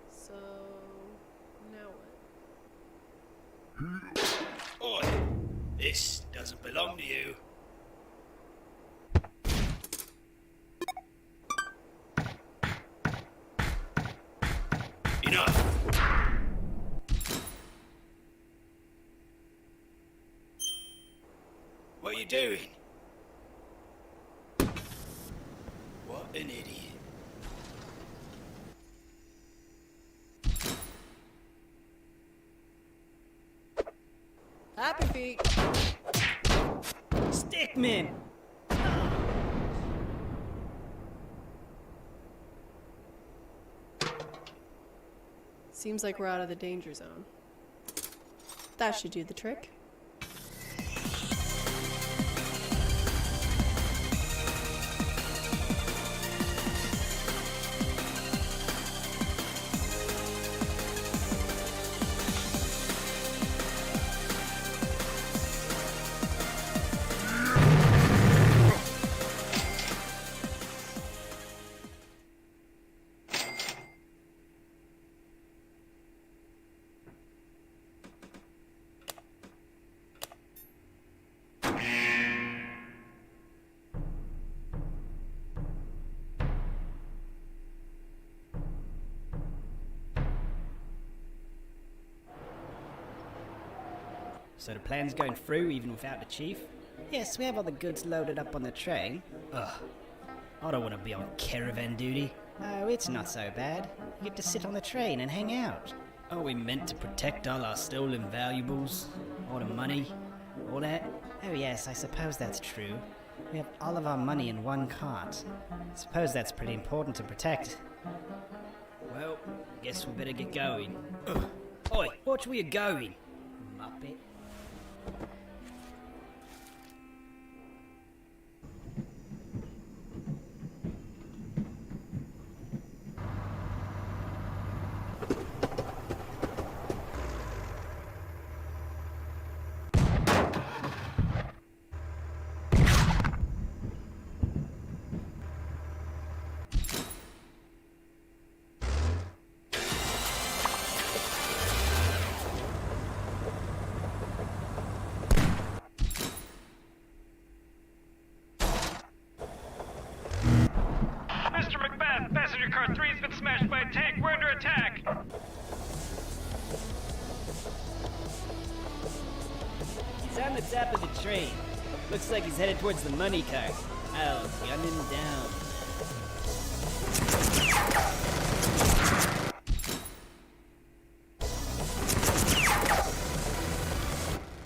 So, now what? Oi! This doesn't belong to you. Enough! What are you doing? What an idiot. Happy feet! Stickman! Seems like we're out of the danger zone. That should do the trick. So the plan's going through even without the chief? Yes, we have all the goods loaded up on the train. Ugh. I don't want to be on caravan duty. Oh, it's not so bad. You get to sit on the train and hang out. Are we meant to protect all our stolen valuables? All the money? All that? Oh yes, I suppose that's true. We have all of our money in one cart. I suppose that's pretty important to protect. Well, guess we better get going. Ugh. Oi, watch where you're going, Muppet. top of the train. Looks like he's headed towards the money cart. I'll gun him down.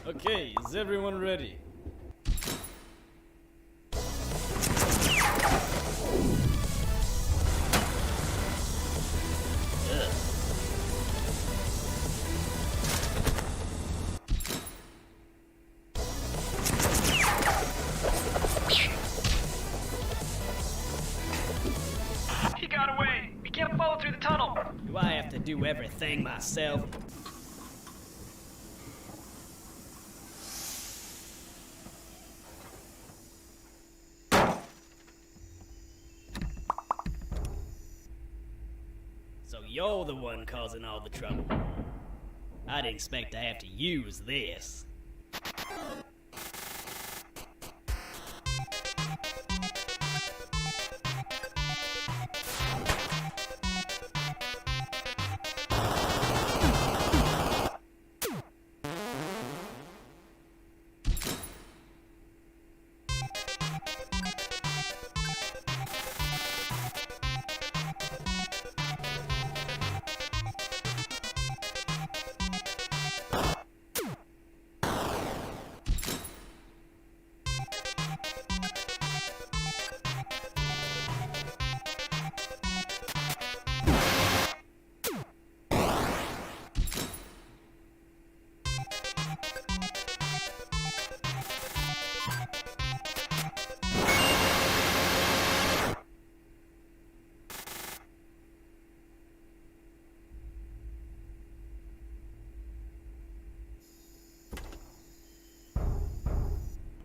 Okay, is everyone ready? He got away. We can't follow through the tunnel. Do I have to do everything myself? So you're the one causing all the trouble. I didn't expect to have to use this.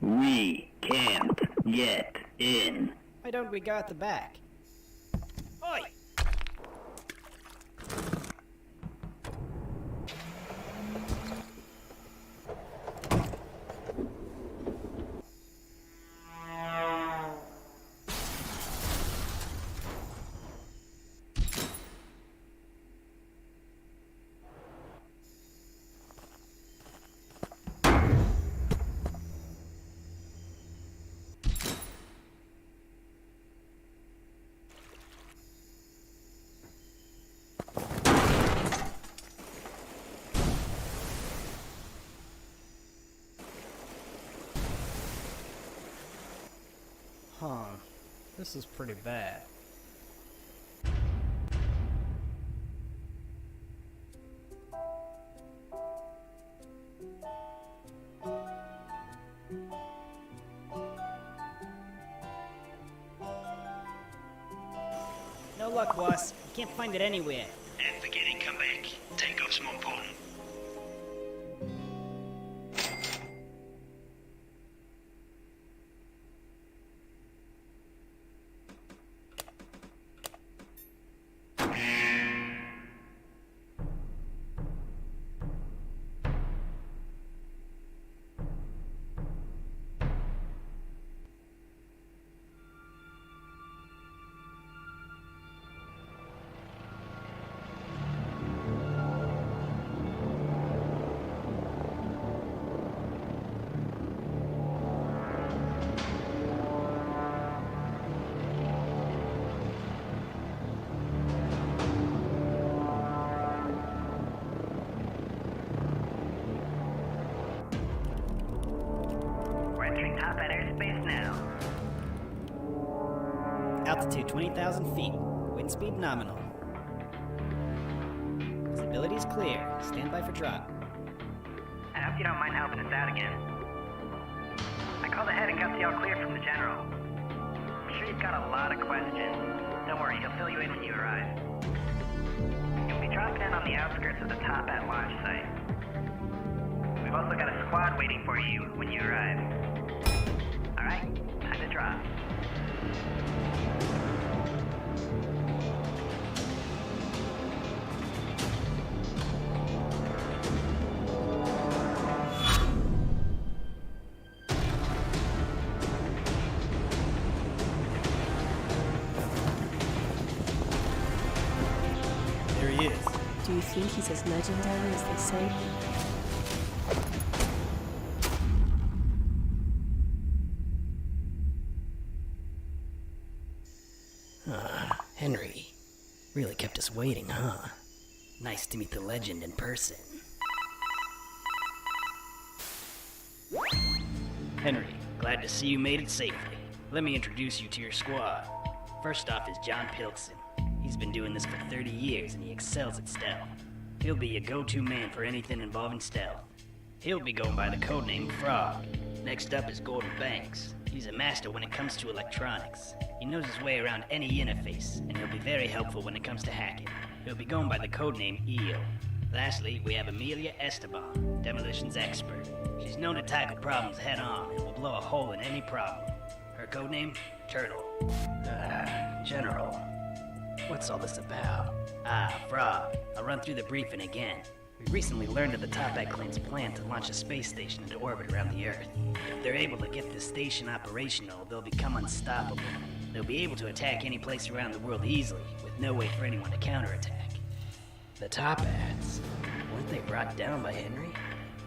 We can't get in. Why don't we go at the back? Oi! Huh. This is pretty bad. No luck, boss. You can't find it anywhere. And forgetting, come back. Takeoff's more important. Top at airspace now. Altitude 20,000 feet. Wind speed nominal. Visibility is clear. Stand by for drop. I hope you don't mind helping us out again. I called ahead and got the all clear from the general. I'm sure you've got a lot of questions. Don't worry, he'll fill you in when you arrive. You'll be dropping in on the outskirts of the Top Hat launch site. We've also got a squad waiting for you when you arrive. Alright, time to drop. There he is. Do you think he's as legendary as they say? us waiting, huh? Nice to meet the legend in person. Henry, glad to see you made it safely. Let me introduce you to your squad. First off is John Pilkson. He's been doing this for 30 years and he excels at stealth. He'll be your go-to man for anything involving stealth. He'll be going by the codename Frog. Next up is Gordon Banks. He's a master when it comes to electronics. He knows his way around any interface, and he'll be very helpful when it comes to hacking. He'll be going by the codename EO. Lastly, we have Amelia Esteban, demolitions expert. She's known to tackle problems head-on and will blow a hole in any problem. Her codename? Turtle. General. What's all this about? Frog. I'll run through the briefing again. We recently learned of the Toppat clan's plan to launch a space station into orbit around the Earth. If they're able to get this station operational, they'll become unstoppable. They'll be able to attack any place around the world easily, with no way for anyone to counterattack. The Toppats? Weren't they brought down by Henry?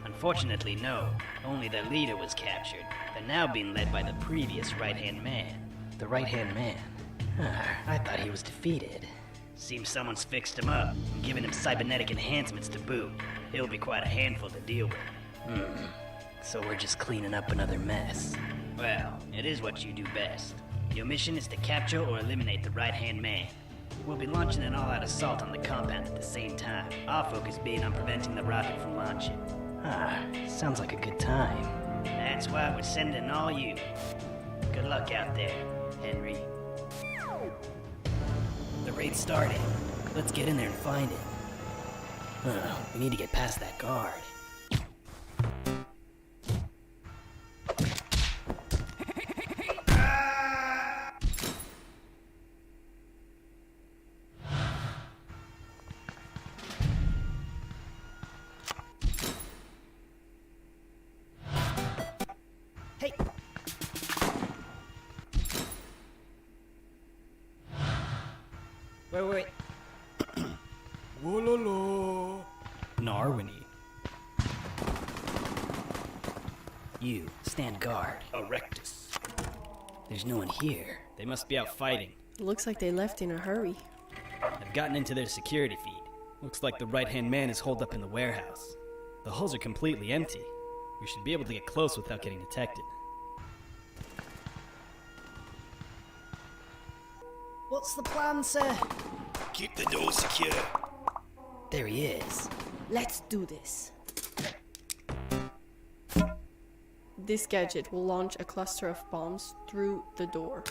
Unfortunately, no. Only their leader was captured. They're now being led by the previous right-hand man. The right-hand man? I thought he was defeated. Seems someone's fixed him up and given him cybernetic enhancements to boot. He'll be quite a handful to deal with. So we're just cleaning up another mess. Well, it is what you do best. Your mission is to capture or eliminate the right-hand man. We'll be launching an all-out assault on the compound at the same time. Our focus being on preventing the rocket from launching. Sounds like a good time. That's why we're sending all you. Good luck out there, Henry. The raid's starting. Let's get in there and find it. We need to get past that guard. Hey! Wait. Wololo. Narwini. You, stand guard. Erectus. There's no one here. They must be out fighting. Looks like they left in a hurry. I've gotten into their security feed. Looks like the right-hand man is holed up in the warehouse. The hulls are completely empty. We should be able to get close without getting detected. What's the plan, sir? Keep the door secure. There he is. Let's do this. This gadget will launch a cluster of bombs through the door.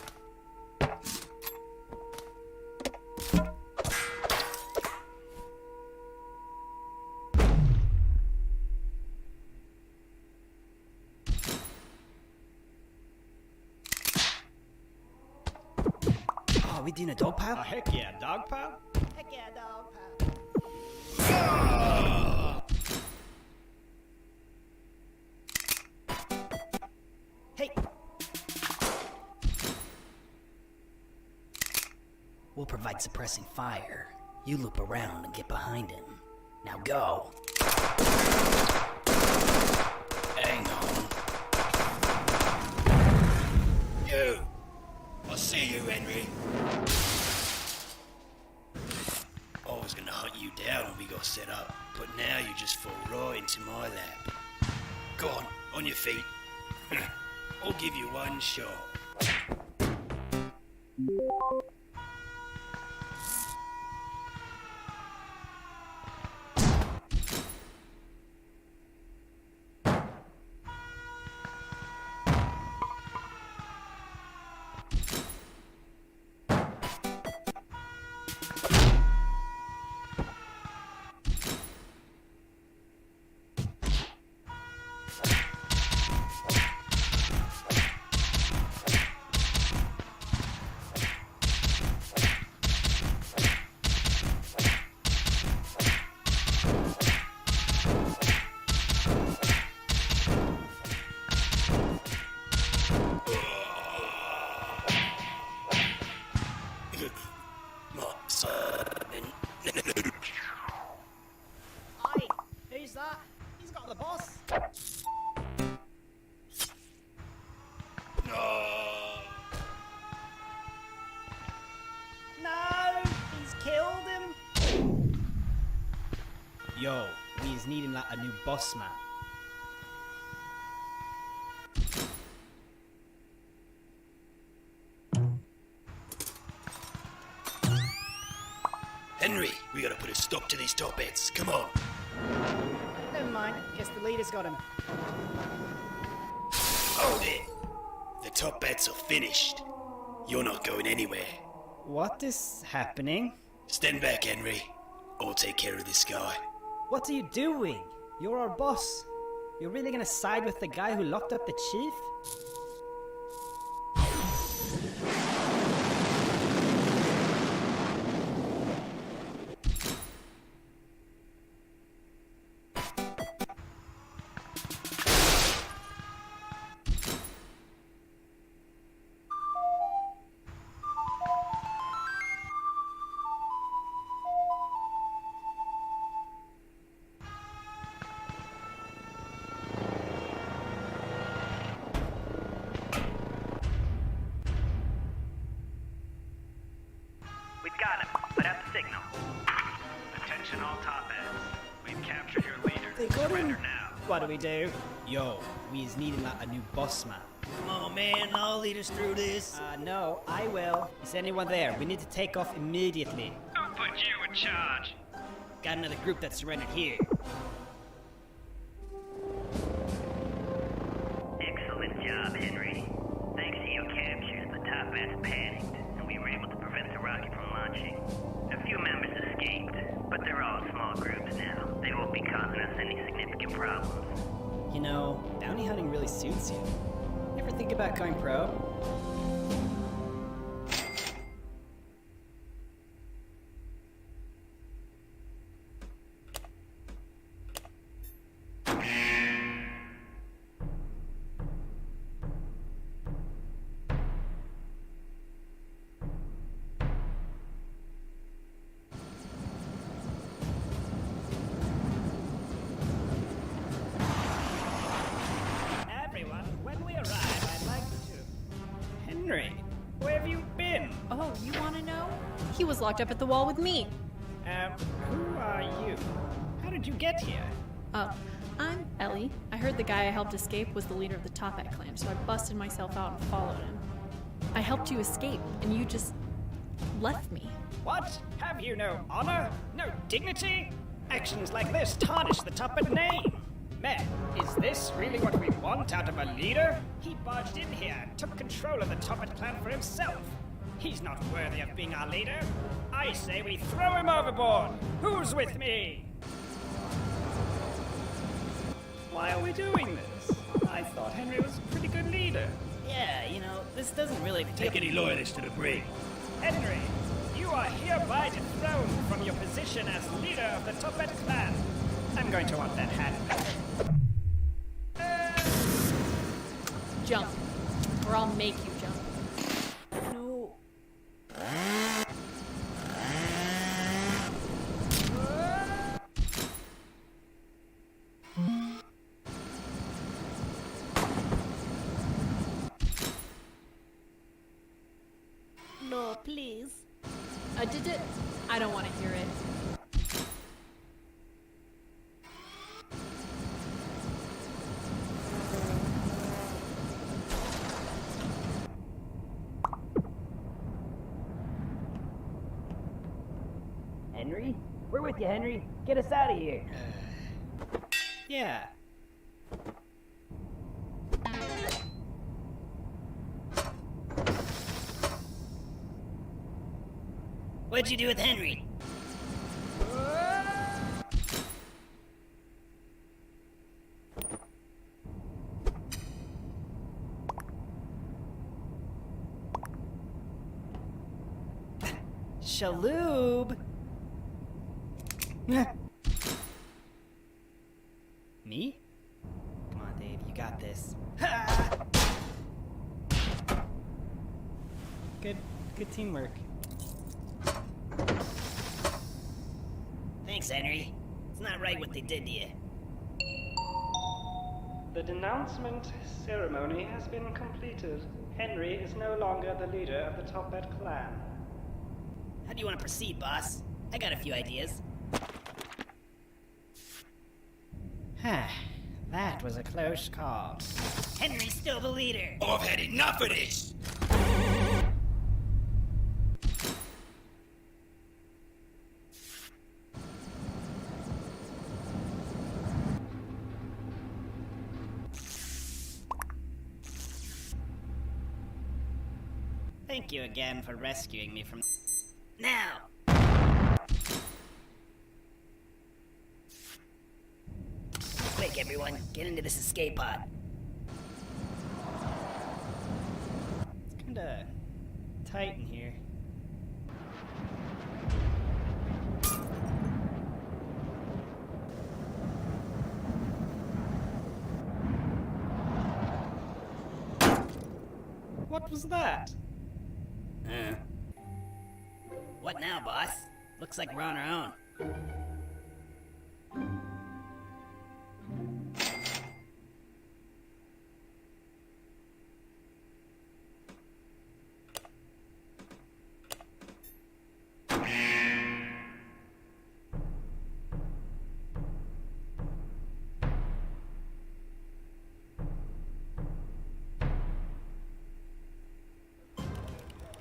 Are we doing a dog pile? Oh, heck yeah, dog pile? Heck yeah, dog pal. Hey! We'll provide suppressing fire. You loop around and get behind him. Now go. Hang on. You! I see you, Henry. I was gonna hunt you down when we got set up, but now you just fall right into my lap. Go on your feet. I'll give you one shot. Yo, we is needing like a new boss man. Henry, we gotta put a stop to these top hats. Come on. Never mind, guess the leader's got him. Hold it. The top hats are finished. You're not going anywhere. What is happening? Stand back, Henry. I'll take care of this guy. What are you doing? You're our boss. You're really gonna side with the guy who locked up the chief? We've got him. Put out the signal. Attention all top heads. We've captured your leader. They got Surrender him. now. What do we do? Yo, we is needing like a new boss man. Come on, man. I'll lead us through this. No, I will. Is anyone there? We need to take off immediately. Who put you in charge? Got another group that surrendered here. Excellent job, Henry. Thanks to your captures, the top hats panicked, and we were able to prevent the rocket from launching. A few members escaped, but they're all small groups now. They won't be causing us any significant problems. You know, bounty hunting really suits you. You ever think about going pro? Everyone, when we arrive, I'd like to... Henry, where have you been? Oh, you want to know? He was locked up at the wall with me. Who are you? How did you get here? Oh, I'm Ellie. I heard the guy I helped escape was the leader of the Top Hat clan, so I busted myself out and followed him. I helped you escape, and you just left me. What? Have you no honor? No dignity? Actions like this tarnish the Top Hat name. Men, is this really what we want out of a leader? He barged in here and took control of the Top Hat clan for himself. He's not worthy of being our leader. I say we throw him overboard. Who's with me? Why are we doing this? I thought Henry was a pretty good leader. Yeah, you know, this doesn't really... Take any loyalists to the brig. Henry, you are hereby dethroned from your position as leader of the Top Hat clan. I'm going to want that hat back. Jump, or I'll make you jump. No. No, please. Did it? I don't want to hear it. Henry? We're with you, Henry. Get us out of here. Yeah. What'd you do with Henry? Shaloob! Me? Come on, Dave, you got this. Good teamwork. Thanks, Henry. It's not right what they did to you. The denouncement ceremony has been completed. Henry is no longer the leader of the Top Hat clan. How do you want to proceed, boss? I got a few ideas. That was a close call. Henry's still the leader. I've had enough of this! Thank you again for rescuing me from... Now! Quick, everyone, get into this escape pod. It's kinda tight in here. What was that? What now, boss? Looks like we're on our own.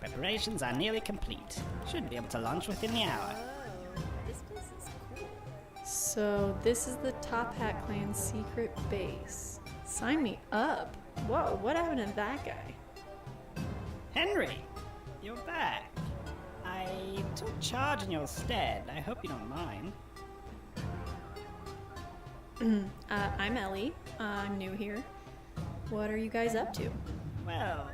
Preparations are nearly complete. Should be able to launch within the hour. This place is cool. So this is the Top Hat Clan's secret base. Sign me up. Whoa, what happened to that guy? Henry, you're back. I took charge in your stead. I hope you don't mind. I'm Ellie. I'm new here. What are you guys up to? Well,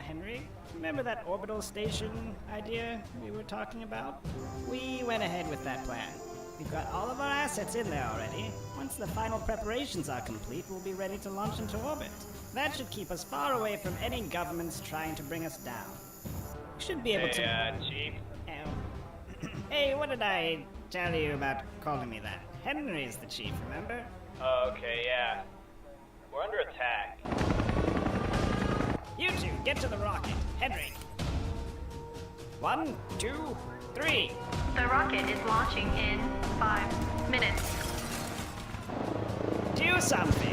Henry, remember that orbital station idea we were talking about? We went ahead with that plan. We've got all of our assets in there already. Once the final preparations are complete, we'll be ready to launch into orbit. That should keep us far away from any governments trying to bring us down. We should be able to... Chief? Hey, what did I tell you about calling me that? Henry's the chief, remember? Okay, yeah. We're under attack. You two, get to the rocket. Henry. 1, 2, 3. The rocket is launching in 5 minutes. Do something.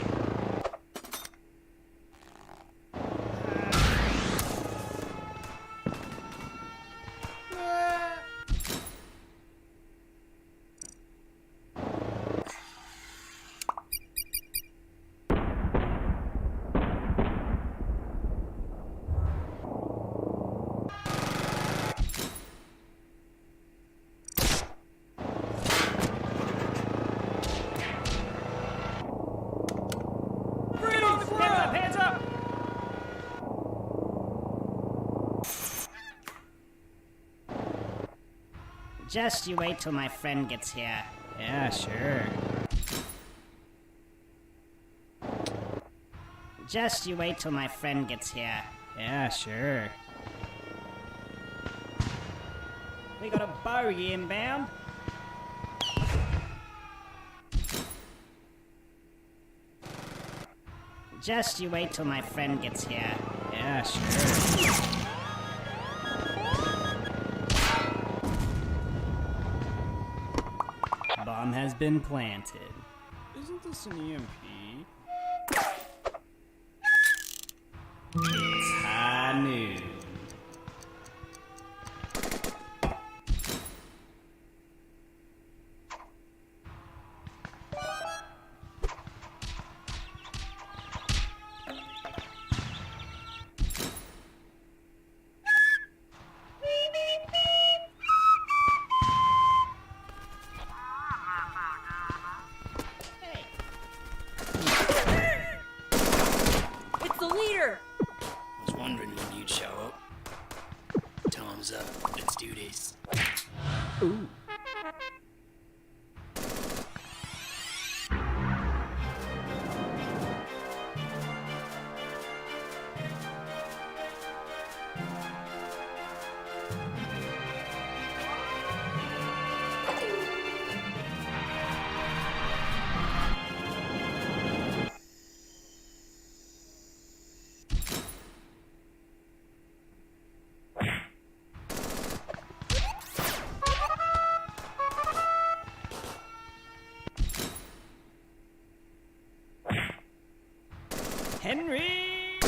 Hands up! Just you wait till my friend gets here. Yeah, sure. Just you wait till my friend gets here. Yeah, sure. We got a bogey inbound. Just you wait till my friend gets here. Yeah, sure. Bomb has been planted. Isn't this an EMP? It's high noon. It's the leader! I was wondering when you'd show up. Henry!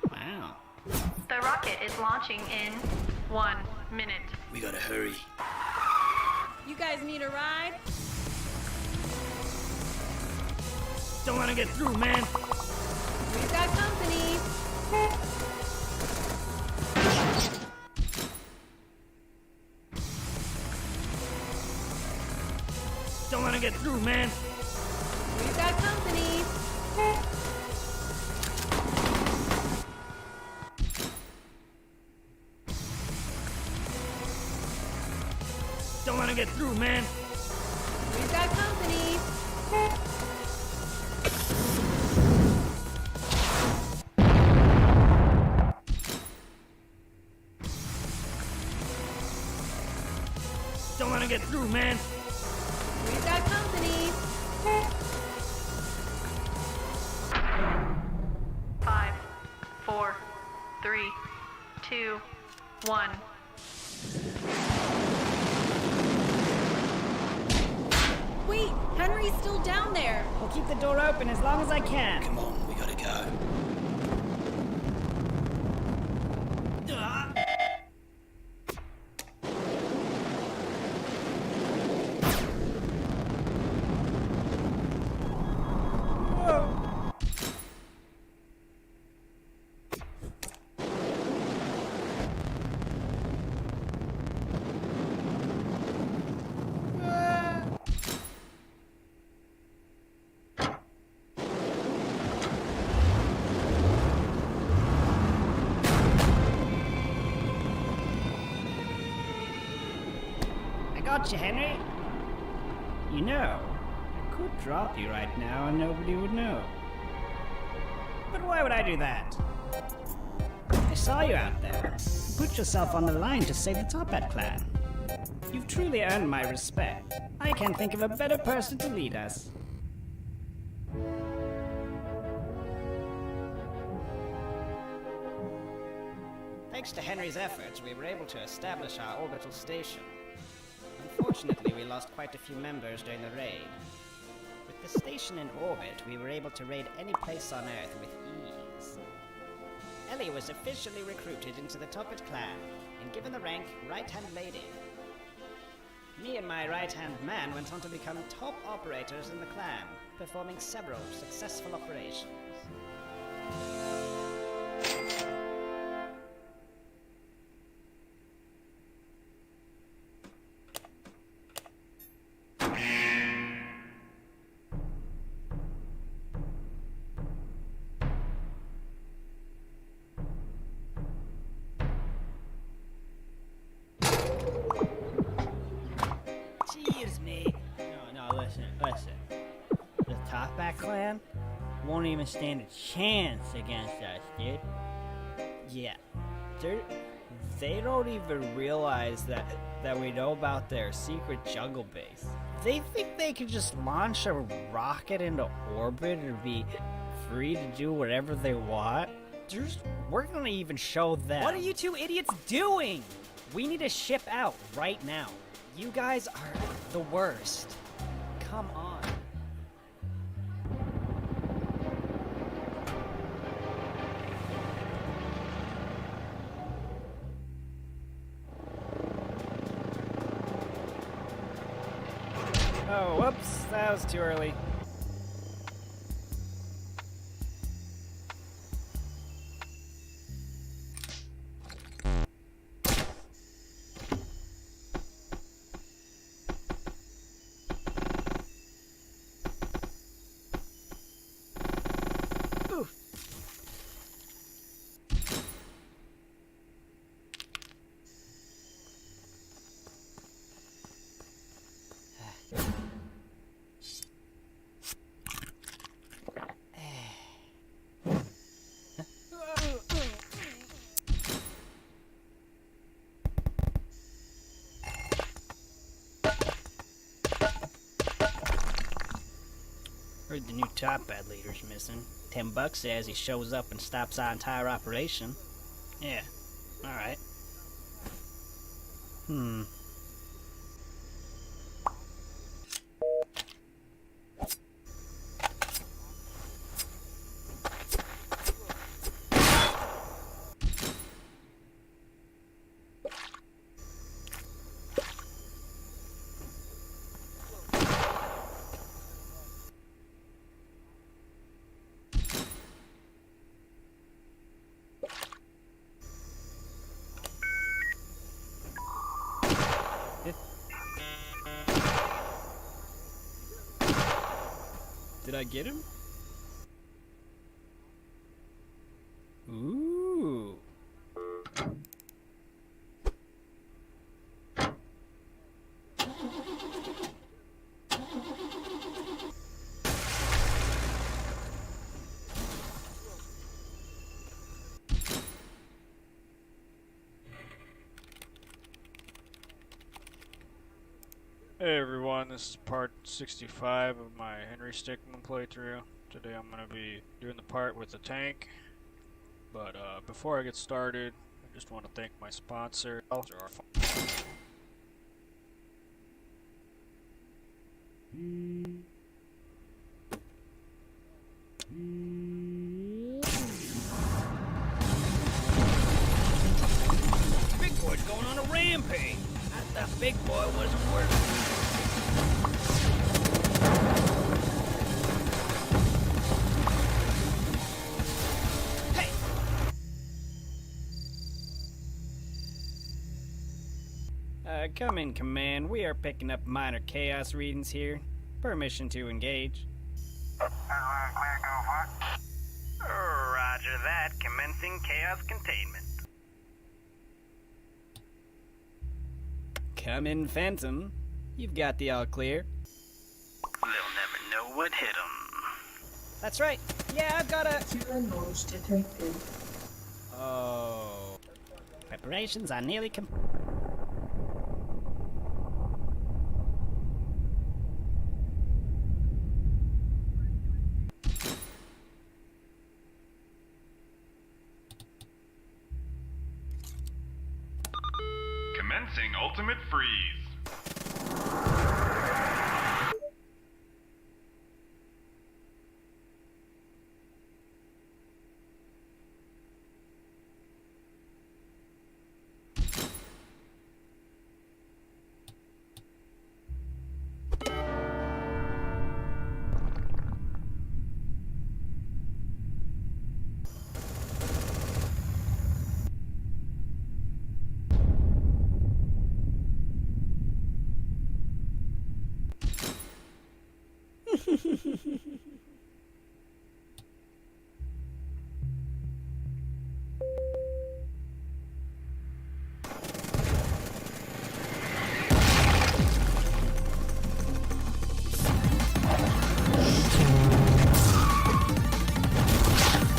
Wow. The rocket is launching in 1 minute. We gotta hurry. You guys need a ride? Don't wanna get through, man. We've got company. Don't wanna get through, man. We've got company. Don't wanna get through, man. We've got company. Don't wanna get through, man. We've got company. 5, 4, 3, 2, 1. Wait, Henry's still down there. I'll keep the door open as long as I can. Come on, we gotta go. I got you, Henry. You know, I could drop you right now and nobody would know. But why would I do that? I saw you out there. Put yourself on the line to save the Top Hat clan. You've truly earned my respect. I can't think of a better person to lead us. Thanks to Henry's efforts, we were able to establish our orbital station. Unfortunately, we lost quite a few members during the raid. With the station in orbit, we were able to raid any place on Earth with ease. Ellie was officially recruited into the Top Hat clan and given the rank Right-Hand Lady. Me and my right-hand man went on to become top operators in the clan, performing several successful operations. Cheers, mate. No, listen. The Top Hat clan won't even stand a chance against us, dude. Yeah. They don't even realize that we know about their secret jungle base. They think they can just launch a rocket into orbit and be free to do whatever they want. We're gonna even show them. What are you two idiots doing? We need to ship out right now. You guys are the worst. Come on. Oh, whoops, that was too early. Heard the new Top Hat leader's missing. $10 says he shows up and stops our entire operation. Yeah, alright. Did I get him? Ooh. Hey everyone, this is part 65 of my Henry Stickman playthrough. Today I'm going to be doing the part with the tank. But before I get started, I just want to thank my sponsor. Big Boy's going on a rampage! I thought Big Boy wasn't working. Come in, Command. We are picking up minor chaos readings here. Permission to engage. Roger that. Commencing chaos containment. Come in, Phantom. You've got the all clear. They'll never know what hit them. That's right. Yeah, I've got a... Challenge detected. Oh. Preparations are nearly complete. Commencing ultimate freeze.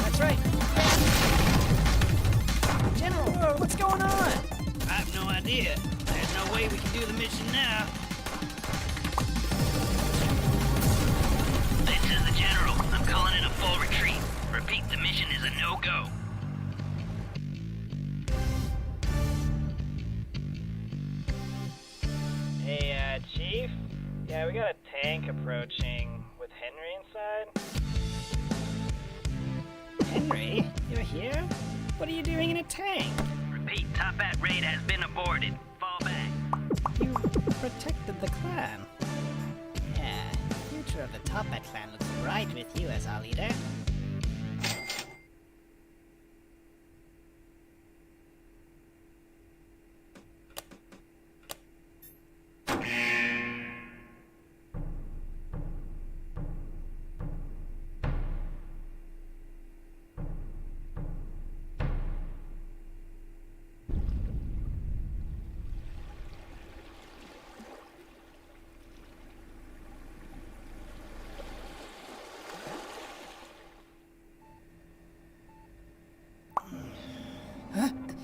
That's right. General, what's going on? I have no idea. There's no way we can do the mission now. This is the General. I'm calling in a full retreat. Repeat, the mission is a no-go. Hey, Chief? Yeah, we got a tank approaching with Henry inside. Henry? You're here? What are you doing in a tank? Repeat, Top Hat raid has been aborted. Fall back. You protected the clan. Yeah, the future of the Top Hat clan looks bright with you as our leader.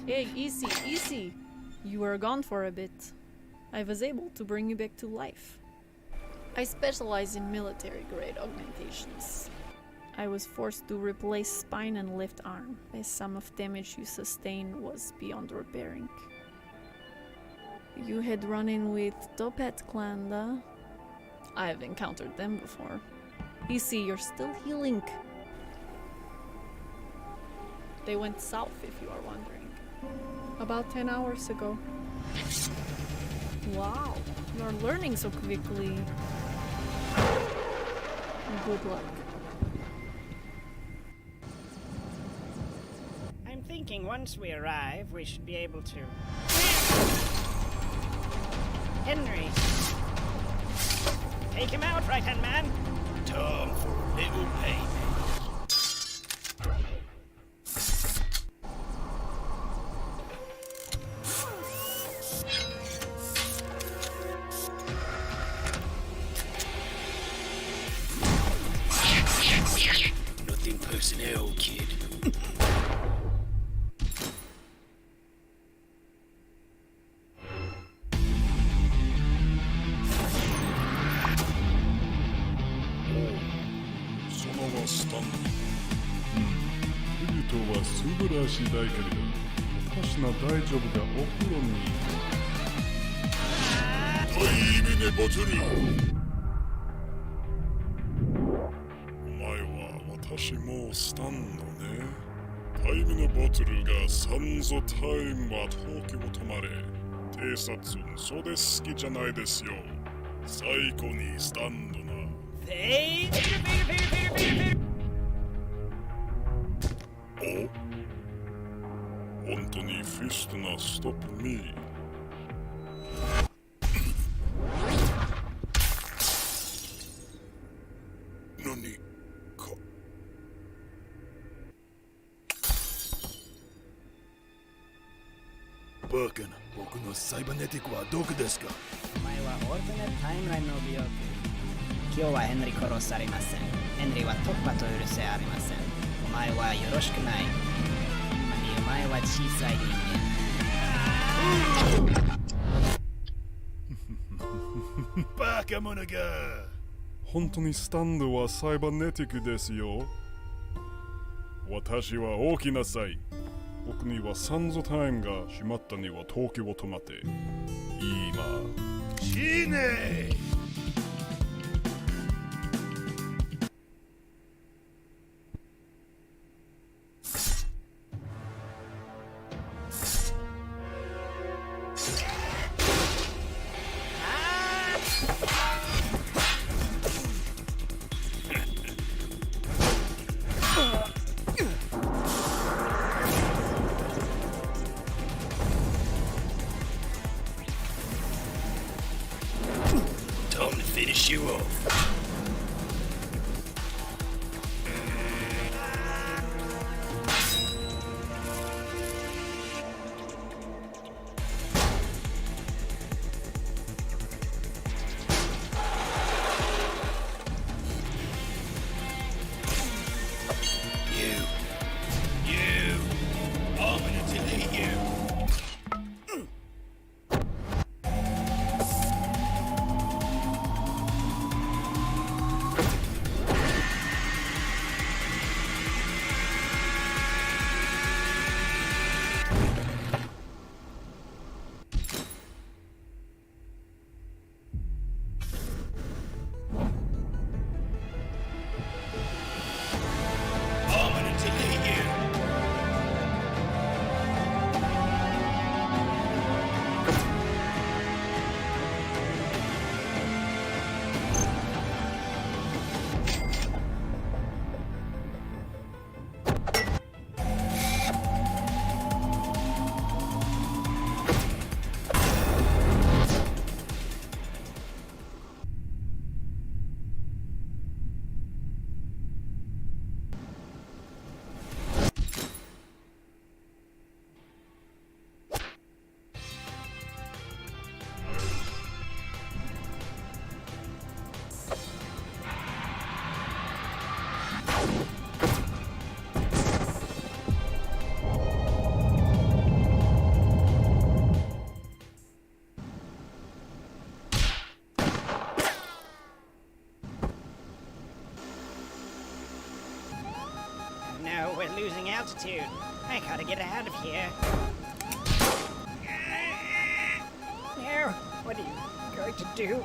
Hey, easy, easy. You were gone for a bit. I was able to bring you back to life. I specialize in military-grade augmentations. I was forced to replace spine and left arm, as some of damage you sustained was beyond repairing. You had run in with Topet clan, I've encountered them before. You see, you're still healing. They went south, if you are wondering. About 10 hours ago. Wow, you're learning so quickly. Good luck. I'm thinking once we arrive, we should be able to... Henry! Take him out, right-hand man! Time for a little payment. Nothing personnel, kid. Time to finish you off. Oh, we're losing altitude. I gotta get out of here. No, what are you going to do?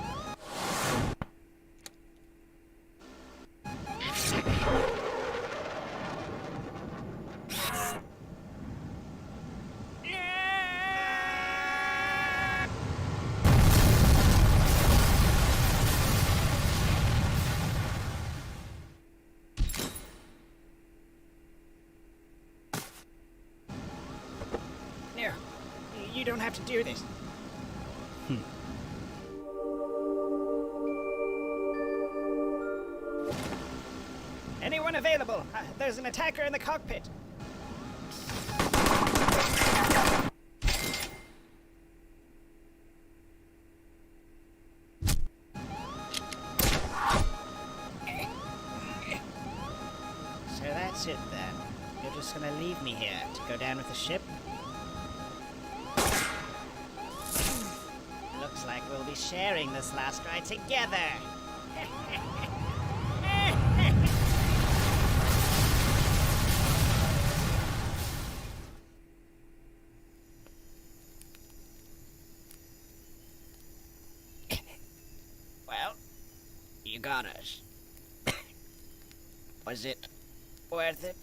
No, you don't have to do this. Anyone available? There's an attacker in the cockpit. So that's it then. You're just gonna leave me here to go down with the ship? Looks like we'll be sharing this last ride together. Well, you got us. Was it worth it?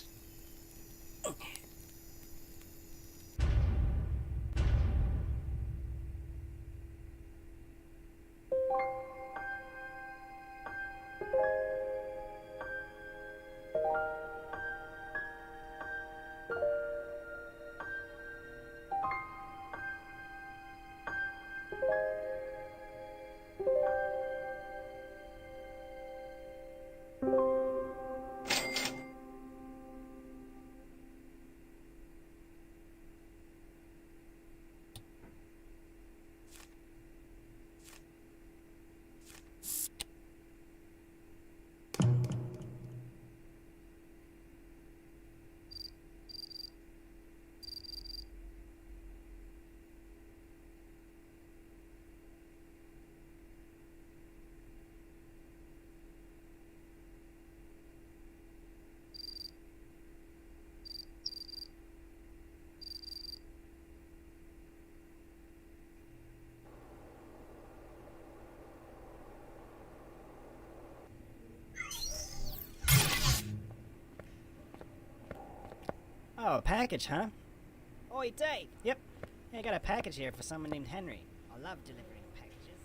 Oh, a package, huh? Oi, Dave! Yep. I got a package here for someone named Henry. I love delivering packages.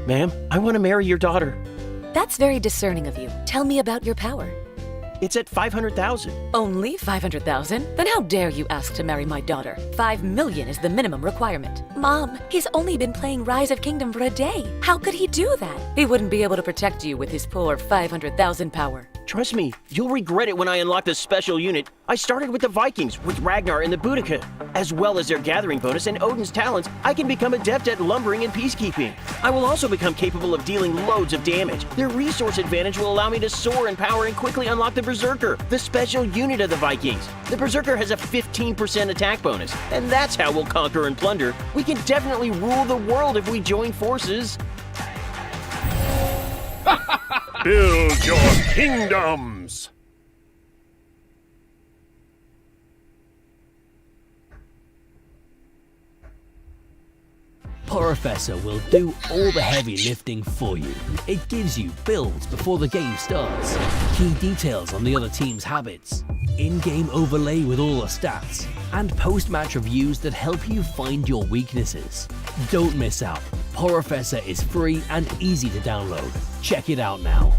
Ma'am, I want to marry your daughter. That's very discerning of you. Tell me about your power. It's at 500,000. Only 500,000? Then how dare you ask to marry my daughter? 5 million is the minimum requirement. Mom, he's only been playing Rise of Kingdom for a day. How could he do that? He wouldn't be able to protect you with his poor 500,000 power. Trust me, you'll regret it when I unlock the special unit. I started with the Vikings, with Ragnar and the Boudica. As well as their gathering bonus and Odin's talents, I can become adept at lumbering and peacekeeping. I will also become capable of dealing loads of damage. Their resource advantage will allow me to soar in power and quickly unlock the Berserker, the special unit of the Vikings. The Berserker has a 15% attack bonus, and that's how we'll conquer and plunder. We can definitely rule the world if we join forces. Build your kingdoms! Professor will do all the heavy lifting for you. It gives you builds before the game starts, key details on the other team's habits, in-game overlay with all the stats, and post-match reviews that help you find your weaknesses. Don't miss out. Professor is free and easy to download. Check it out now.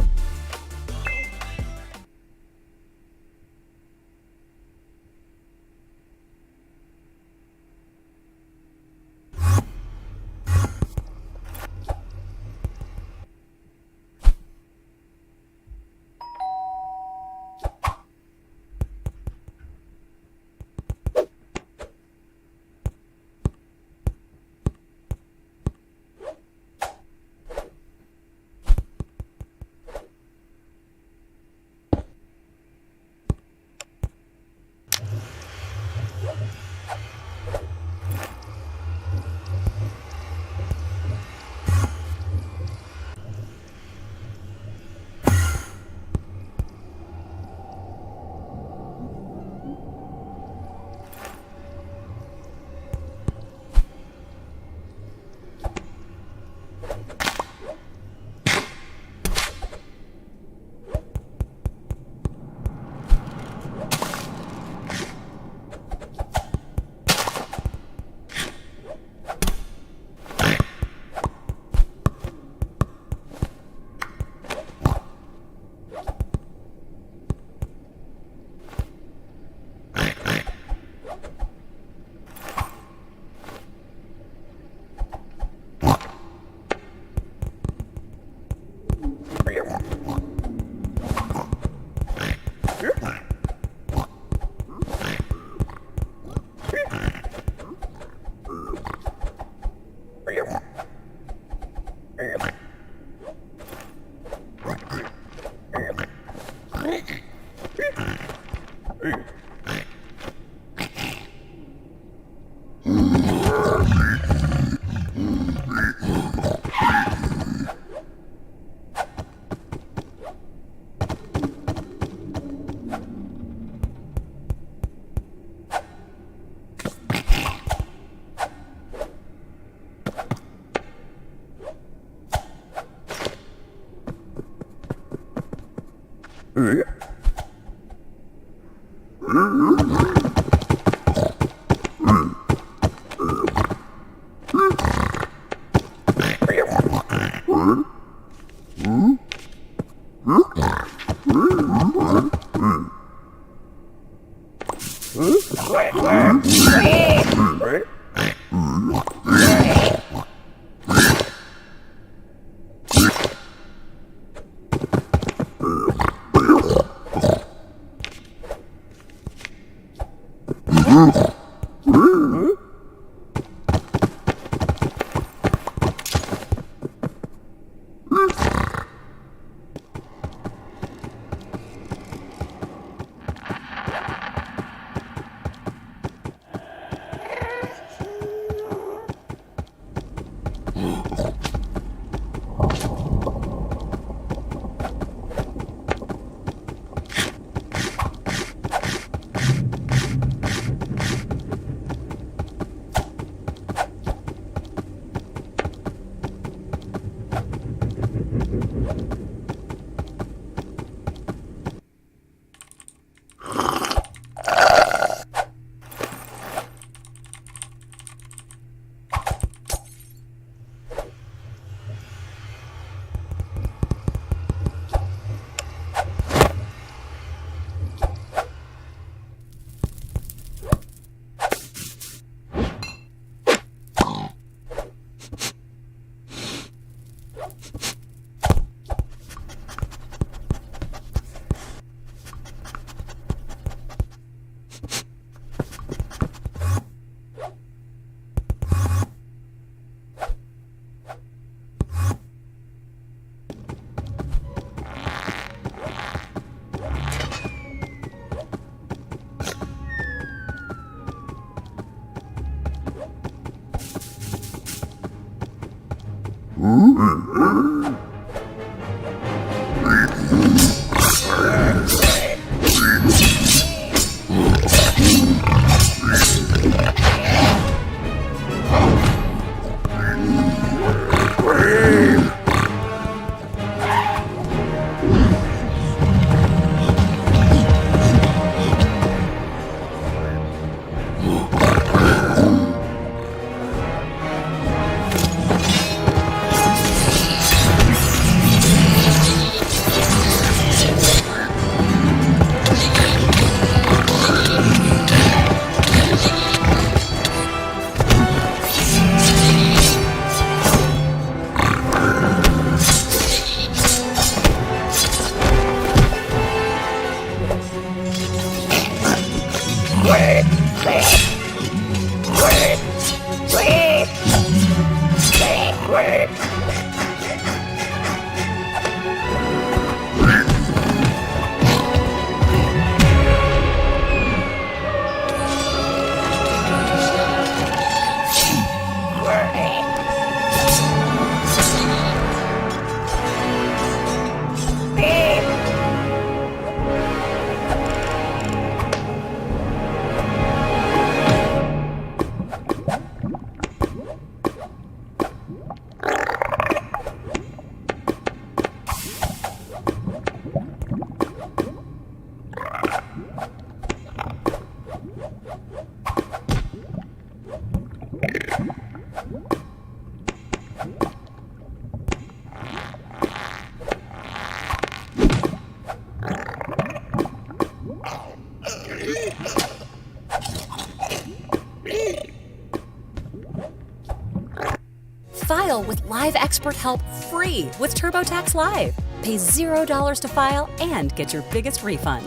File with live expert help free with TurboTax Live. Pay $0 to file and get your biggest refund.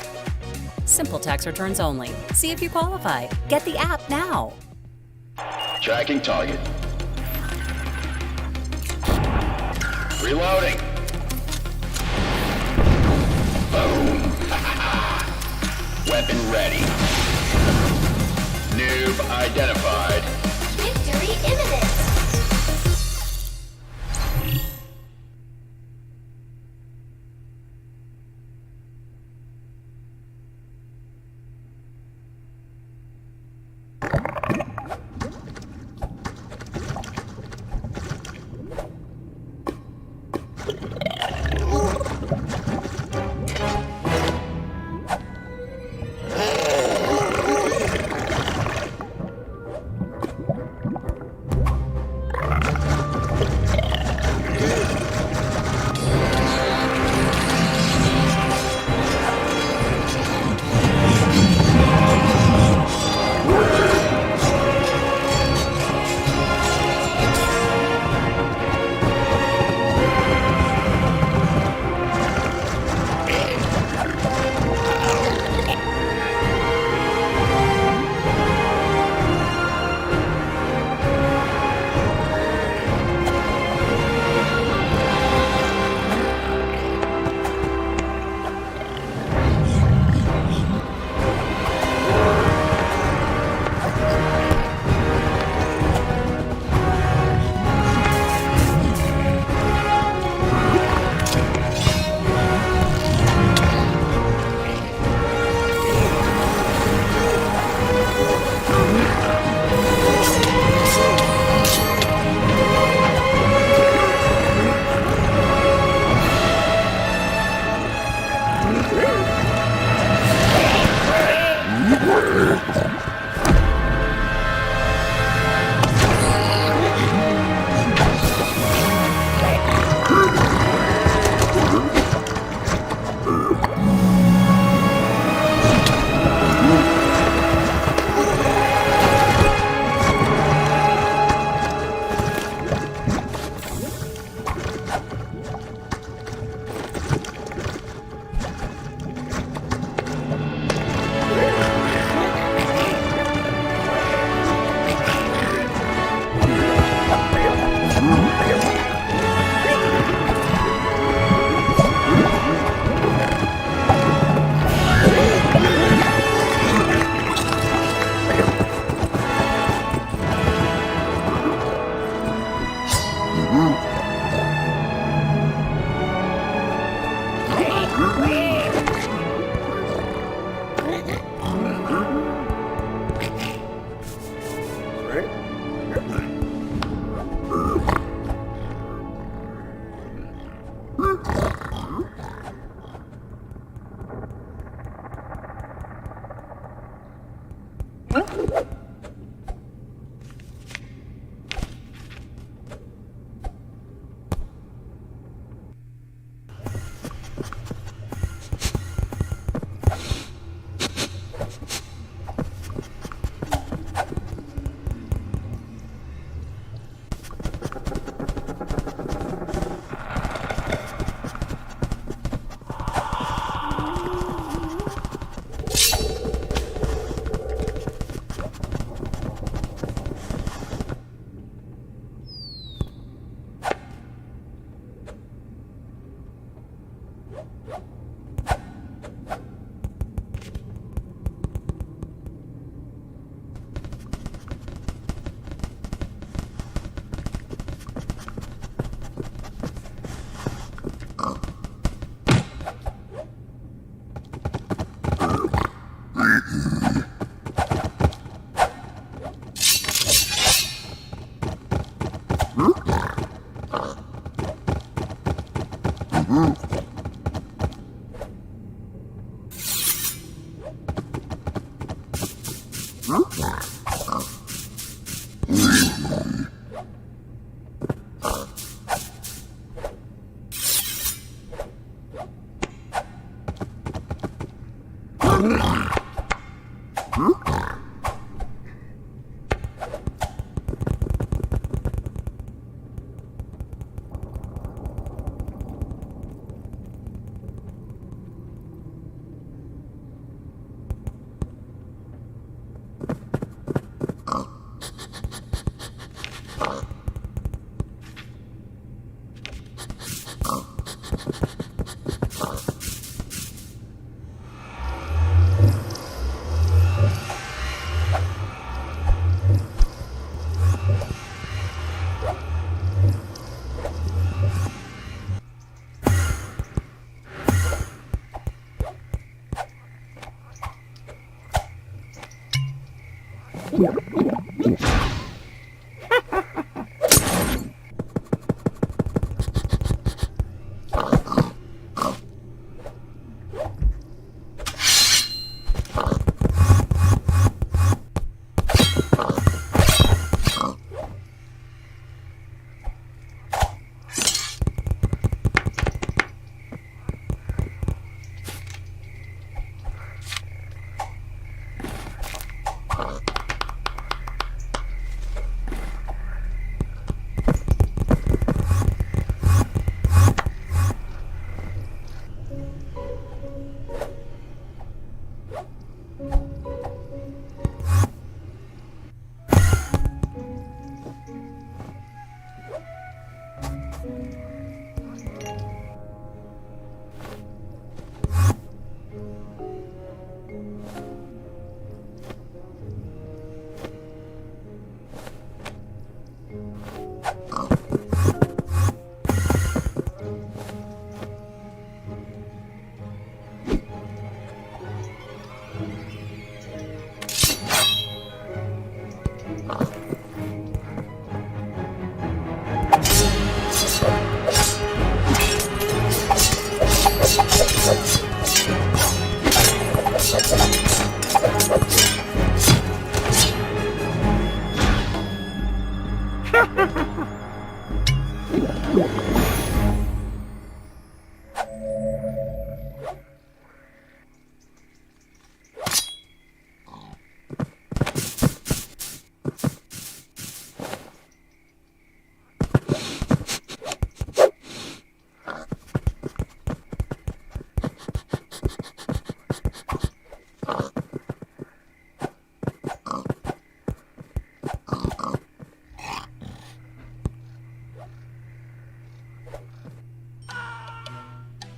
Simple tax returns only. See if you qualify. Get the app now. Tracking target. Reloading. Boom. Weapon ready. Noob identified. Victory imminent.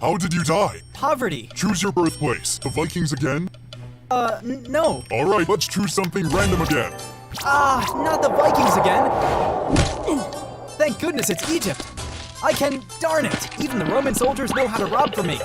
How did you die? Poverty. Choose your birthplace. The Vikings again? No. Alright, let's choose something random again. Not the Vikings again. Thank goodness it's Egypt. Darn it, even the Roman soldiers know how to rob for me.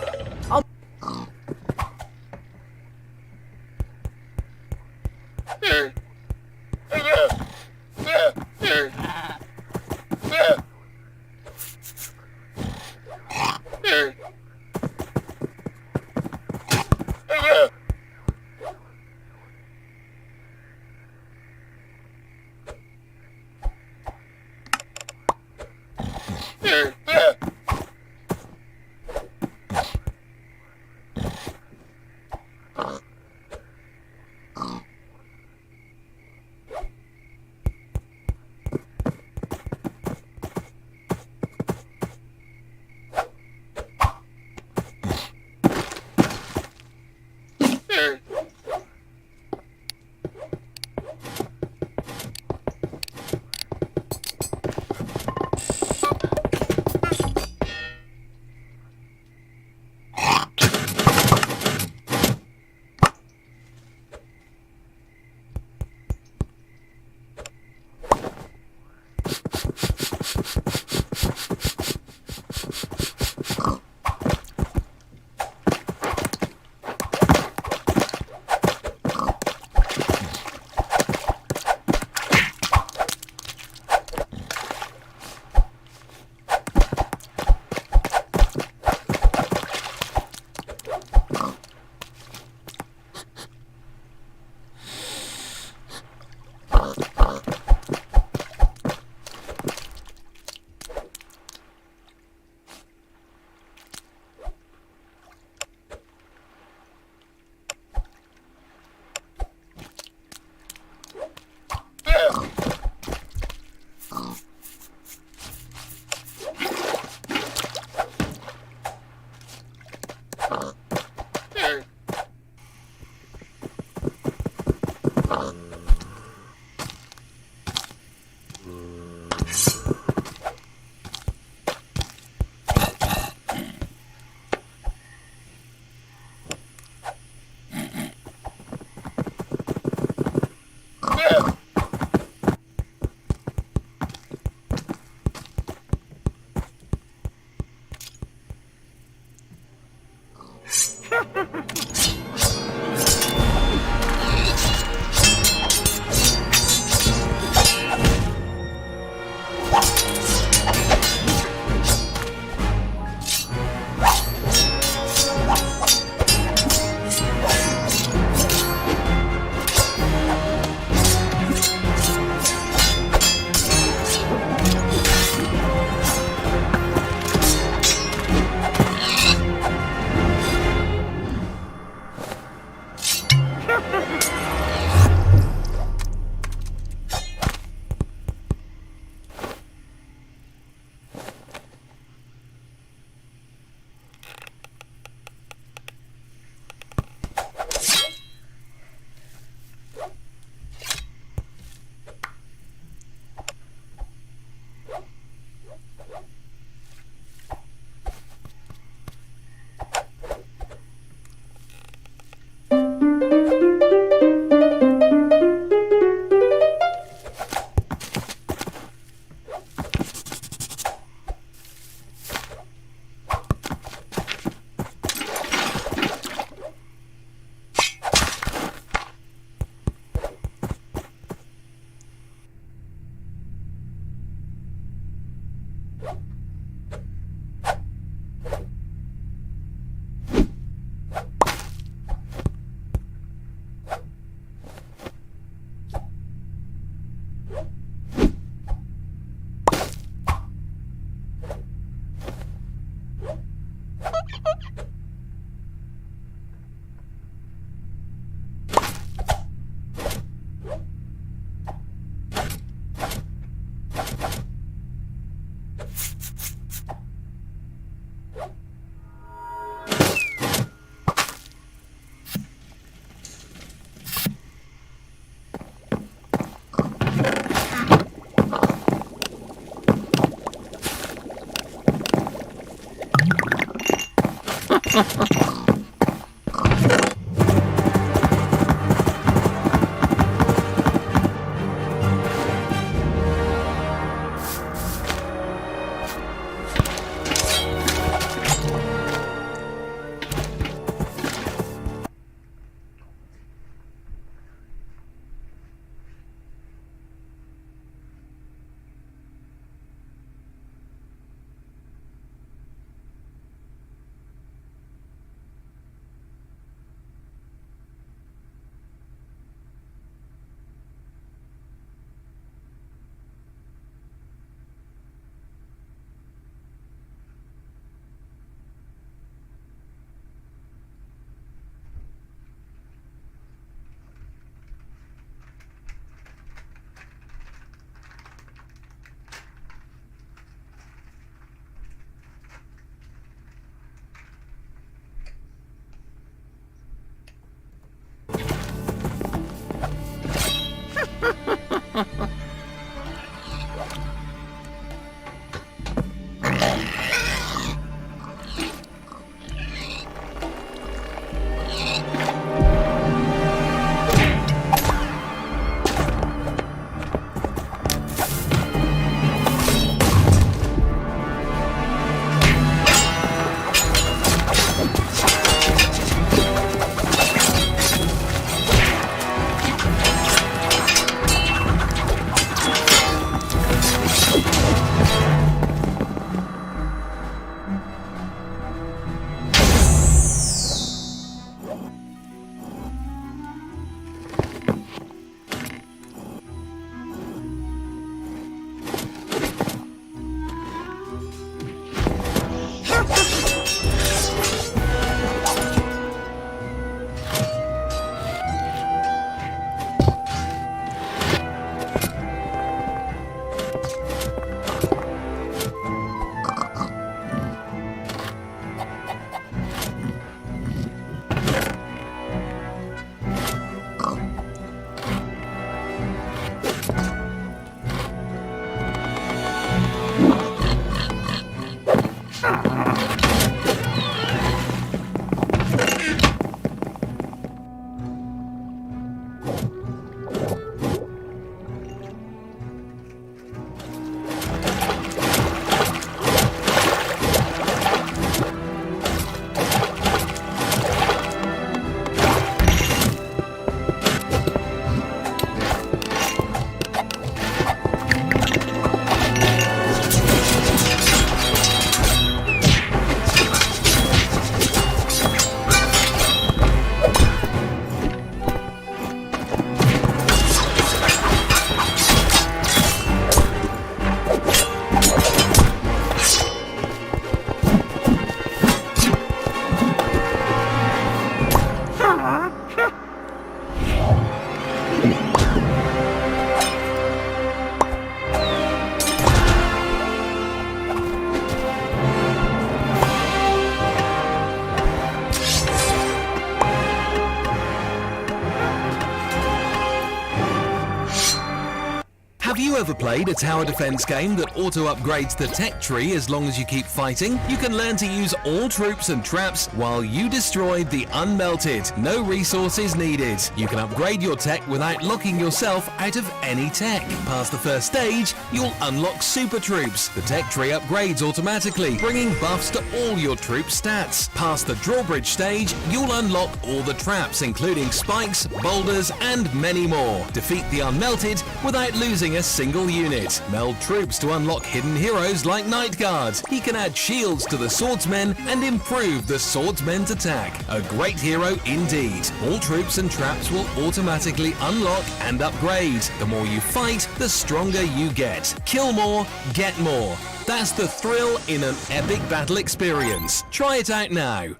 ever played a tower defense game that auto-upgrades the tech tree as long as you keep fighting? You can learn to use all troops and traps while you destroy the unmelted. No resources needed. You can upgrade your tech without locking yourself out of any tech. Past the first stage, you'll unlock super troops. The tech tree upgrades automatically, bringing buffs to all your troop stats. Past the drawbridge stage, you'll unlock all the traps, including spikes, boulders, and many more. Defeat the unmelted without losing a single unit. Meld troops to unlock hidden heroes like Night Guard. He can add shields to the swordsmen and improve the swordsmen's attack. A great hero indeed. All troops and traps will automatically unlock and upgrade. The more you fight, the stronger you get. Kill more, get more. That's the thrill in an epic battle experience. Try it out now.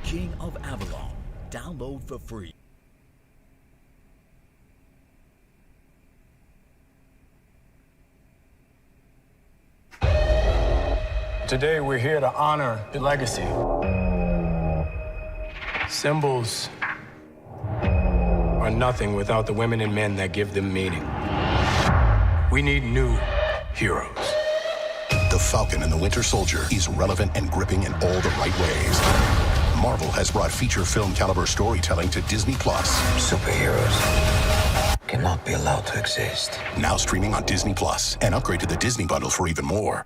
King of Avalon. Download for free. Today we're here to honor the legacy. Symbols are nothing without the women and men that give them meaning. We need new heroes. The Falcon and the Winter Soldier is relevant and gripping in all the right ways. Marvel has brought feature film caliber storytelling to Disney+. Superheroes cannot be allowed to exist. Now streaming on Disney+, and upgrade to the Disney bundle for even more.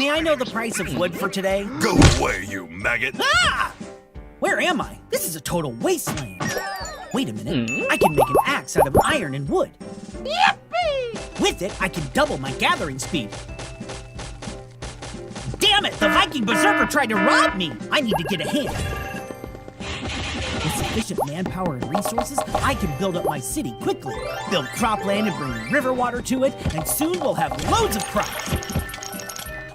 May I know the price of wood for today? Go away, you maggot! Ah! Where am I? This is a total wasteland. Wait a minute. I can make an axe out of iron and wood. Yippee! With it, I can double my gathering speed. Damn it! The Viking berserker tried to rob me! I need to get a hand. With sufficient manpower and resources, I can build up my city quickly, build cropland and bring river water to it, and soon we'll have loads of crops.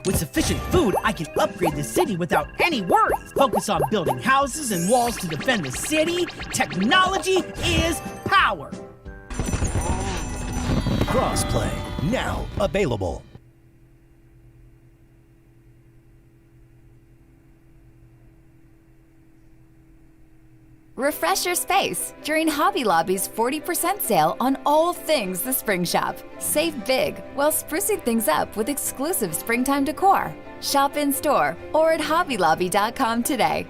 With sufficient food, I can upgrade the city without any worries. Focus on building houses and walls to defend the city. Technology is power. Crossplay, now available. Refresh your space during Hobby Lobby's 40% sale on all things the Spring Shop. Save big while sprucing things up with exclusive springtime decor. Shop in store or at hobbylobby.com today.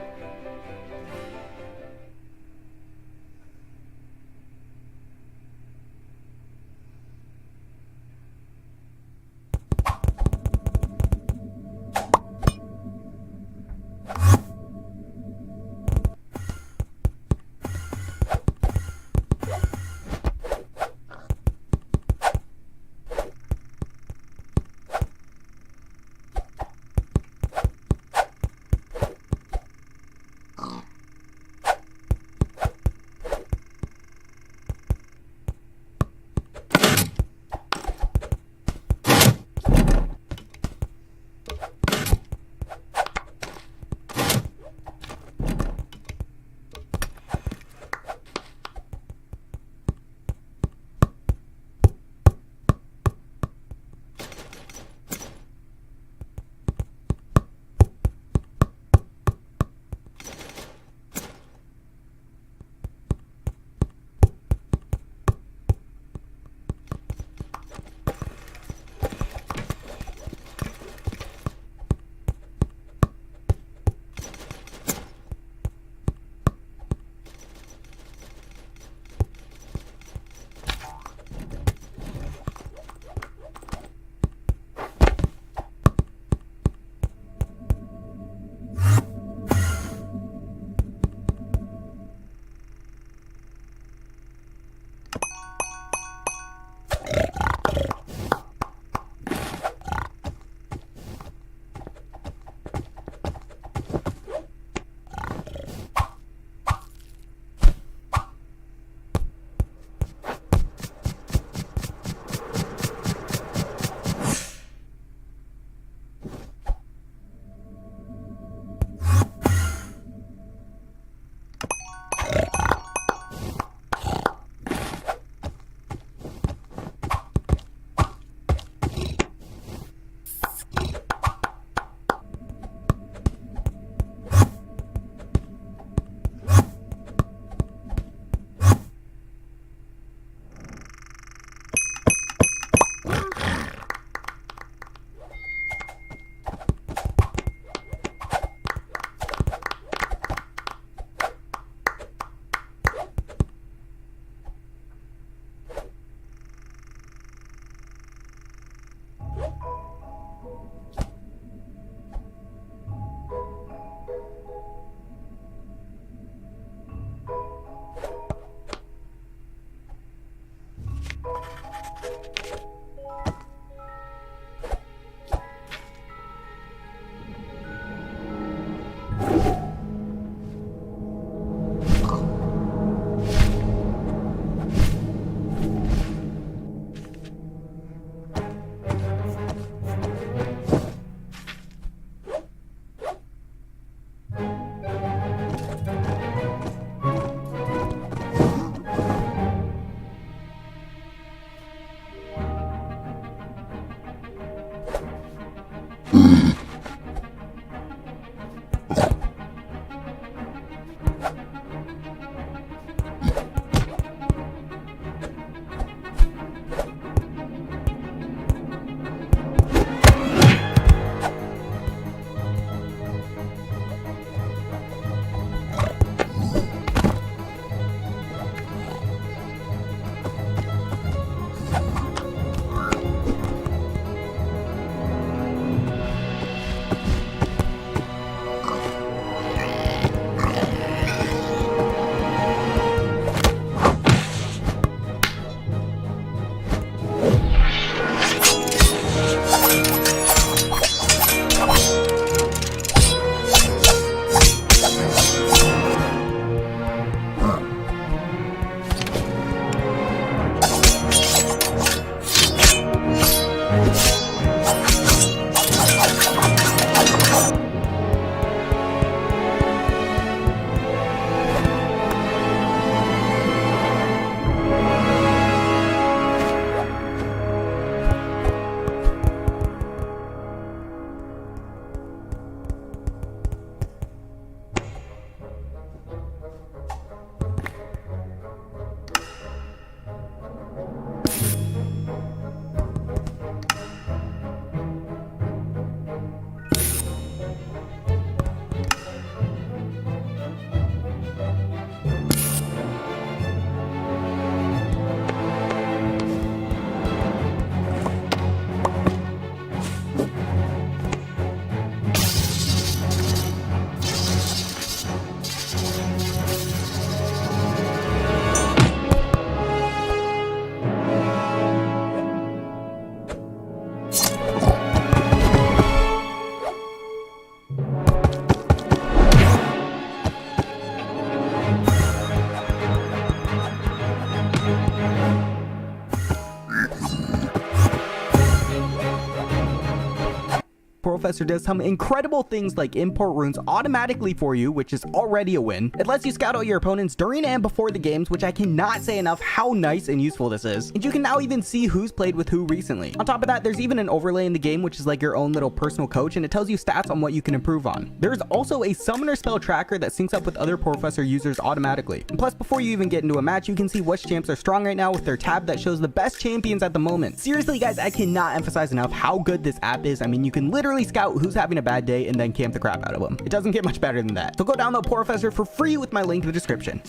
Professor does some incredible things like import runes automatically for you, which is already a win. It lets you scout out your opponents during and before the games, which I cannot say enough how nice and useful this is. And you can now even see who's played with who recently. On top of that, there's even an overlay in the game, which is like your own little personal coach, and it tells you stats on what you can improve on. There's also a summoner spell tracker that syncs up with other Professor users automatically. And plus, before you even get into a match, you can see which champs are strong right now with their tab that shows the best champions at the moment. Seriously guys, I cannot emphasize enough how good this app is. I mean, you can literally scout who's having a bad day and then camp the crap out of them. It doesn't get much better than that. So go download Professor for free with my link in the description.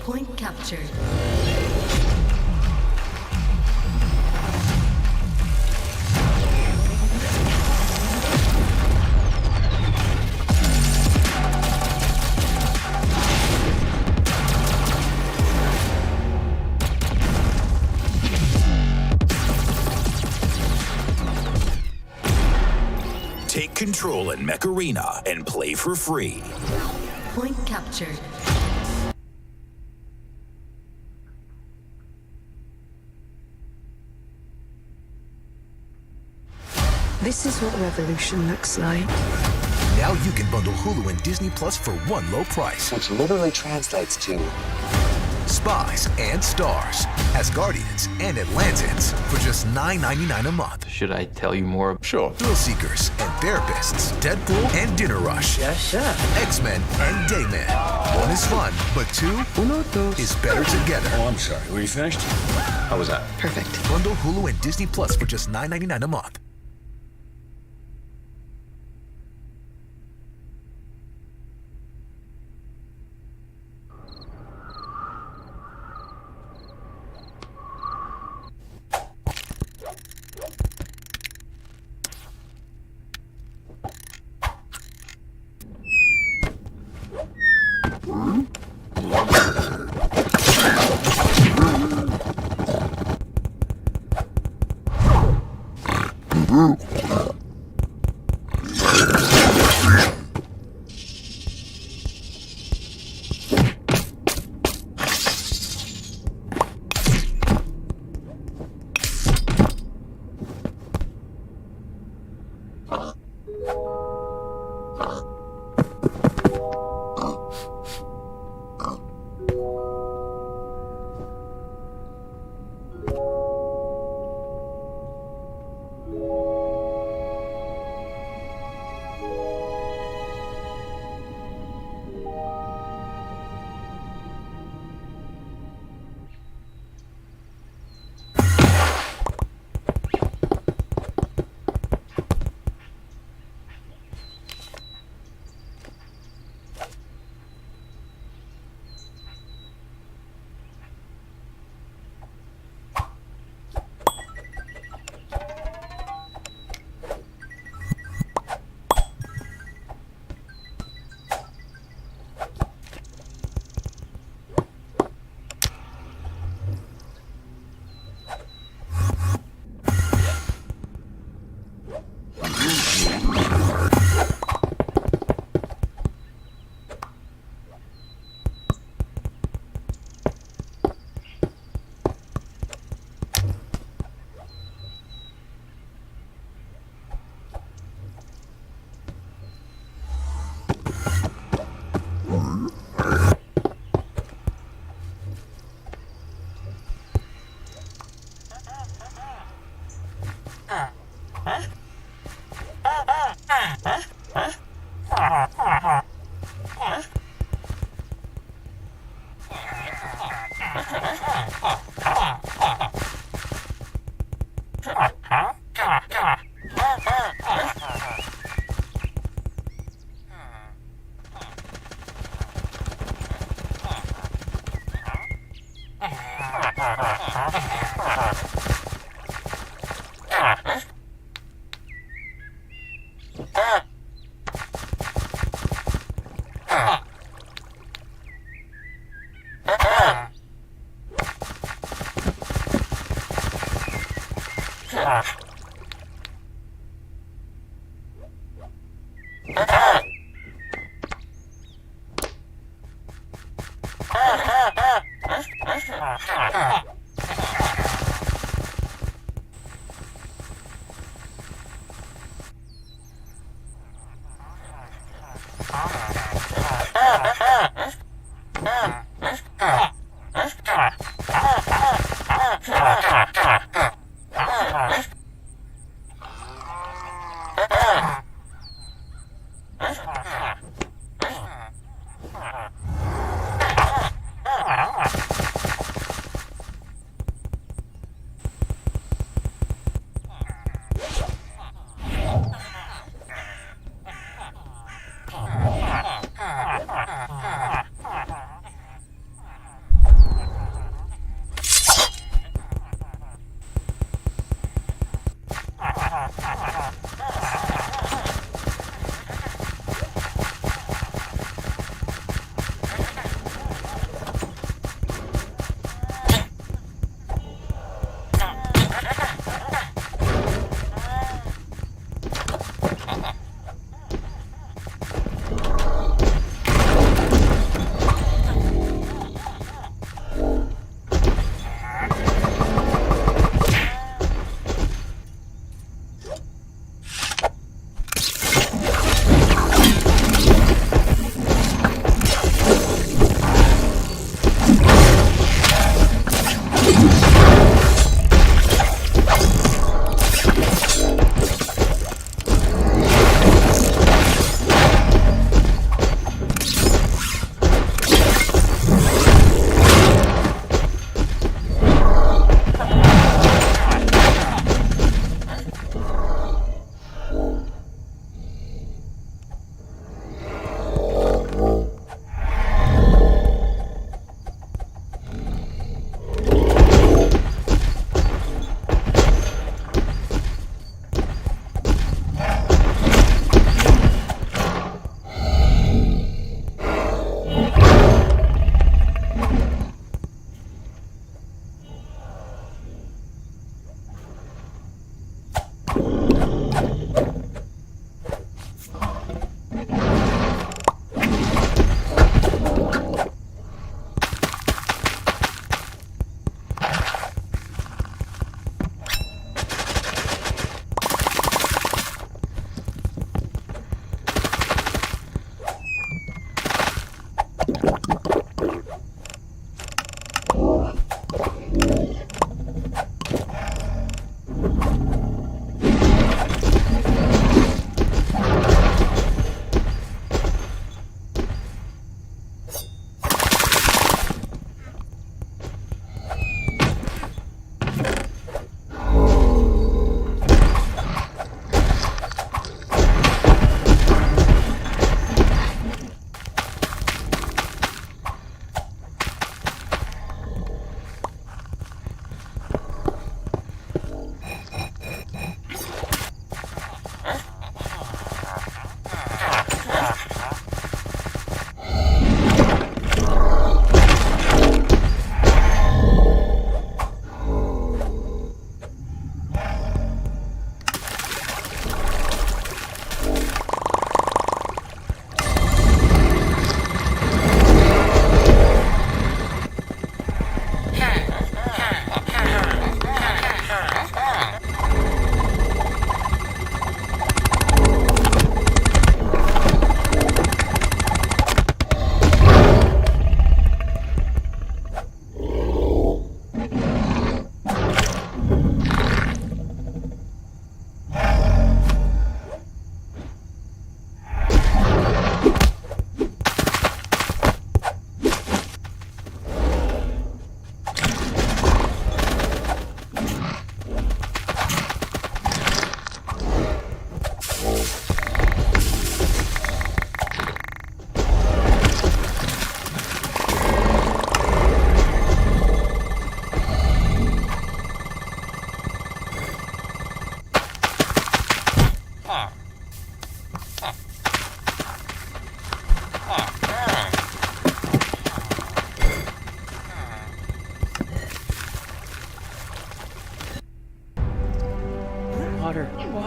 Point captured. Take control in Mech Arena and play for free. Point captured. This is what revolution looks like. Now you can bundle Hulu and Disney Plus for one low price. Which literally translates to Spies and Stars, Asgardians and Atlanteans for just $9.99 a month. Should I tell you more? Sure. Thrill Seekers and Therapists, Deadpool and Dinner Rush. Yes, sir. X-Men and Gay Men. One is fun, but two is better together. Oh, I'm sorry. Were you finished? How was that? Perfect. Bundle Hulu and Disney Plus for just $9.99 a month.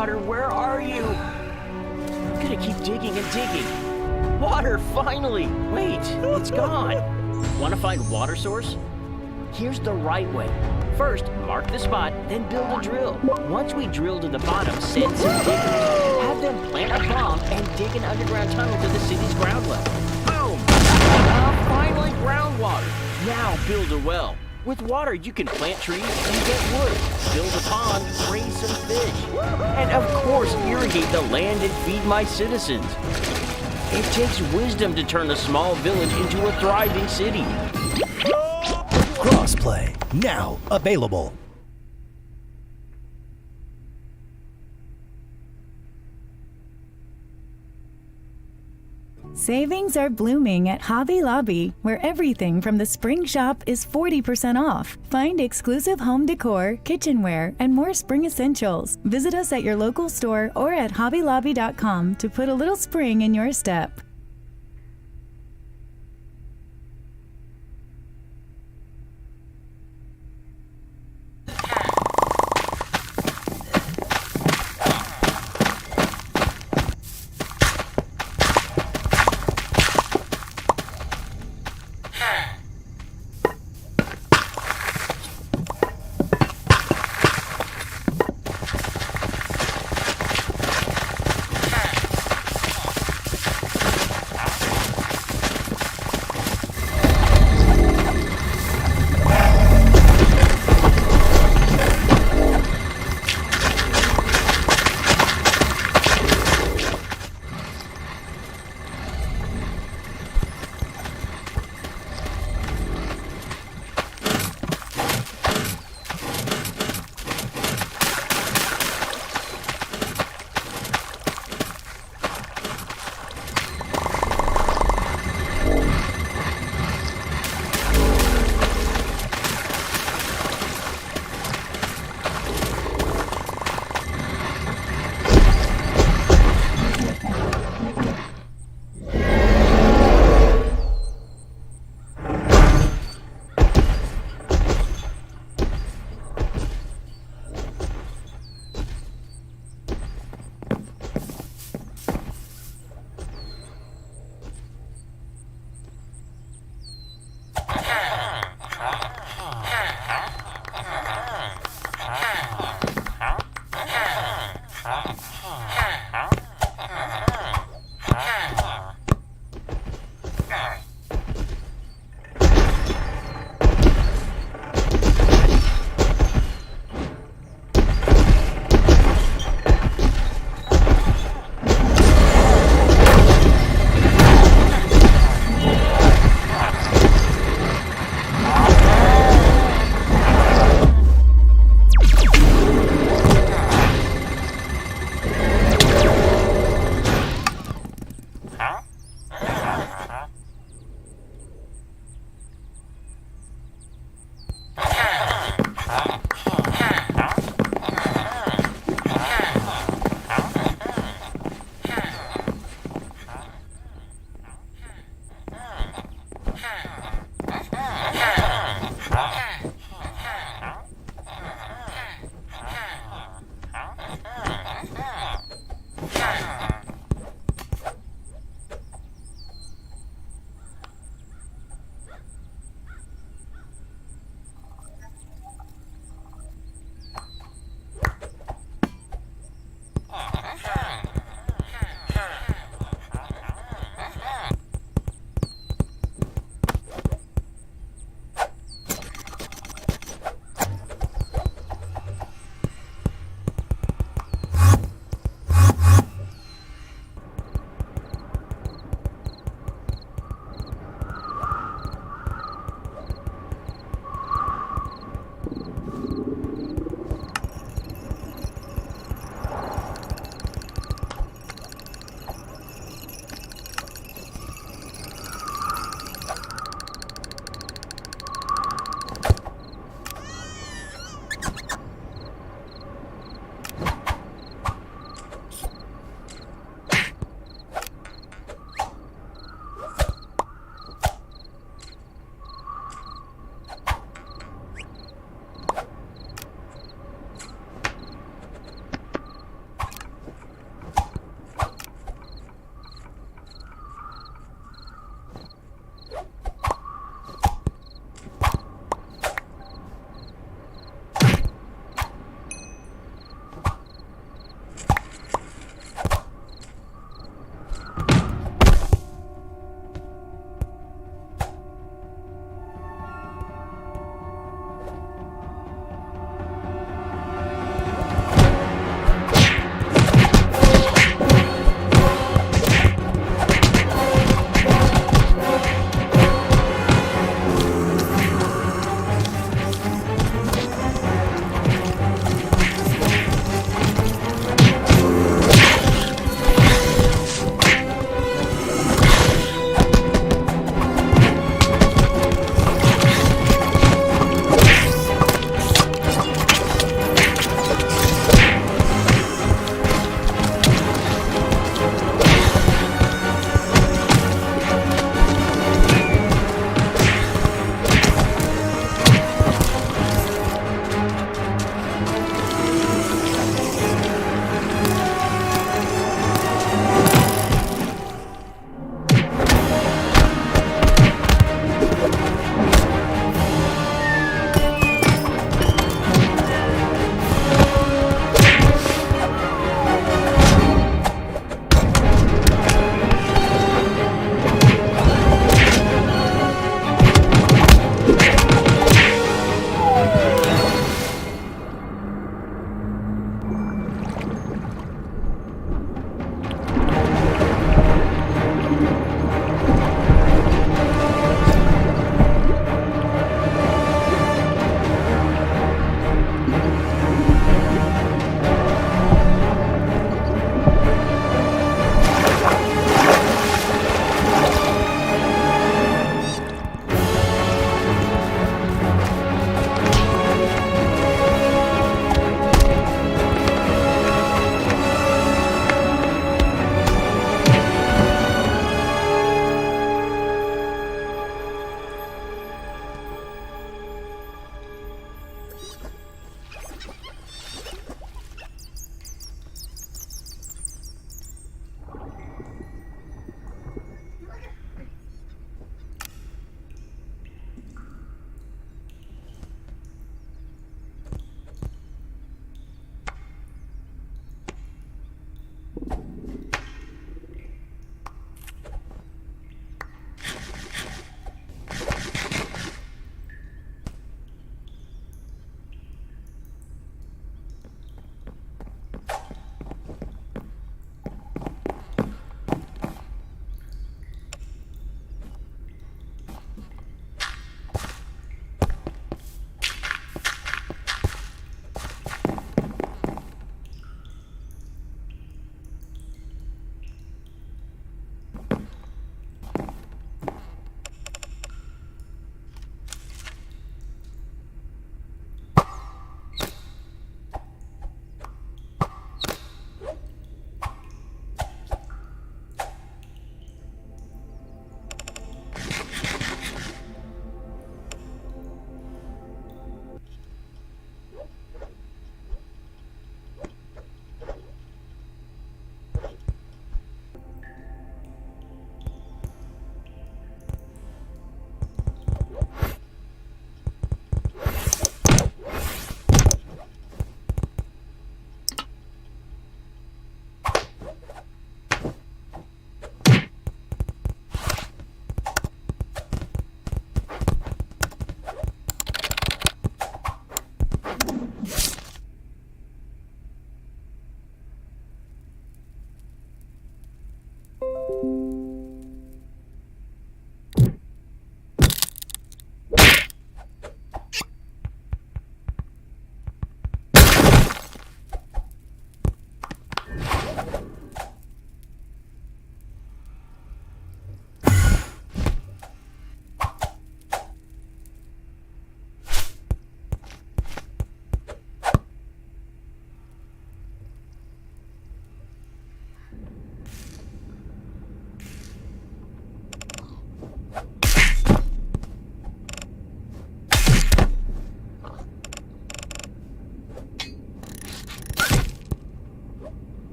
Water, where are you? I'm gonna keep digging and digging. Water, finally! Wait, it's gone. Want to find water source? Here's the right way. First, mark the spot, then build a drill. Once we drill to the bottom, send some diggers. Have them plant a bomb and dig an underground tunnel to the city's ground level. Boom! Finally groundwater. Now build a well. With water, you can plant trees and get wood, build a pond, raise some fish, and of course, irrigate the land and feed my citizens. It takes wisdom to turn a small village into a thriving city. Crossplay, now available. Savings are blooming at Hobby Lobby, where everything from the spring shop is 40% off. Find exclusive home decor, kitchenware, and more spring essentials. Visit us at your local store or at hobbylobby.com to put a little spring in your step.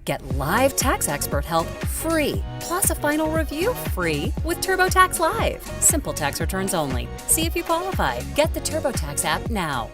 Get live tax expert help free, plus a final review free with TurboTax Live. Simple tax returns only. See if you qualify. Get the TurboTax app now.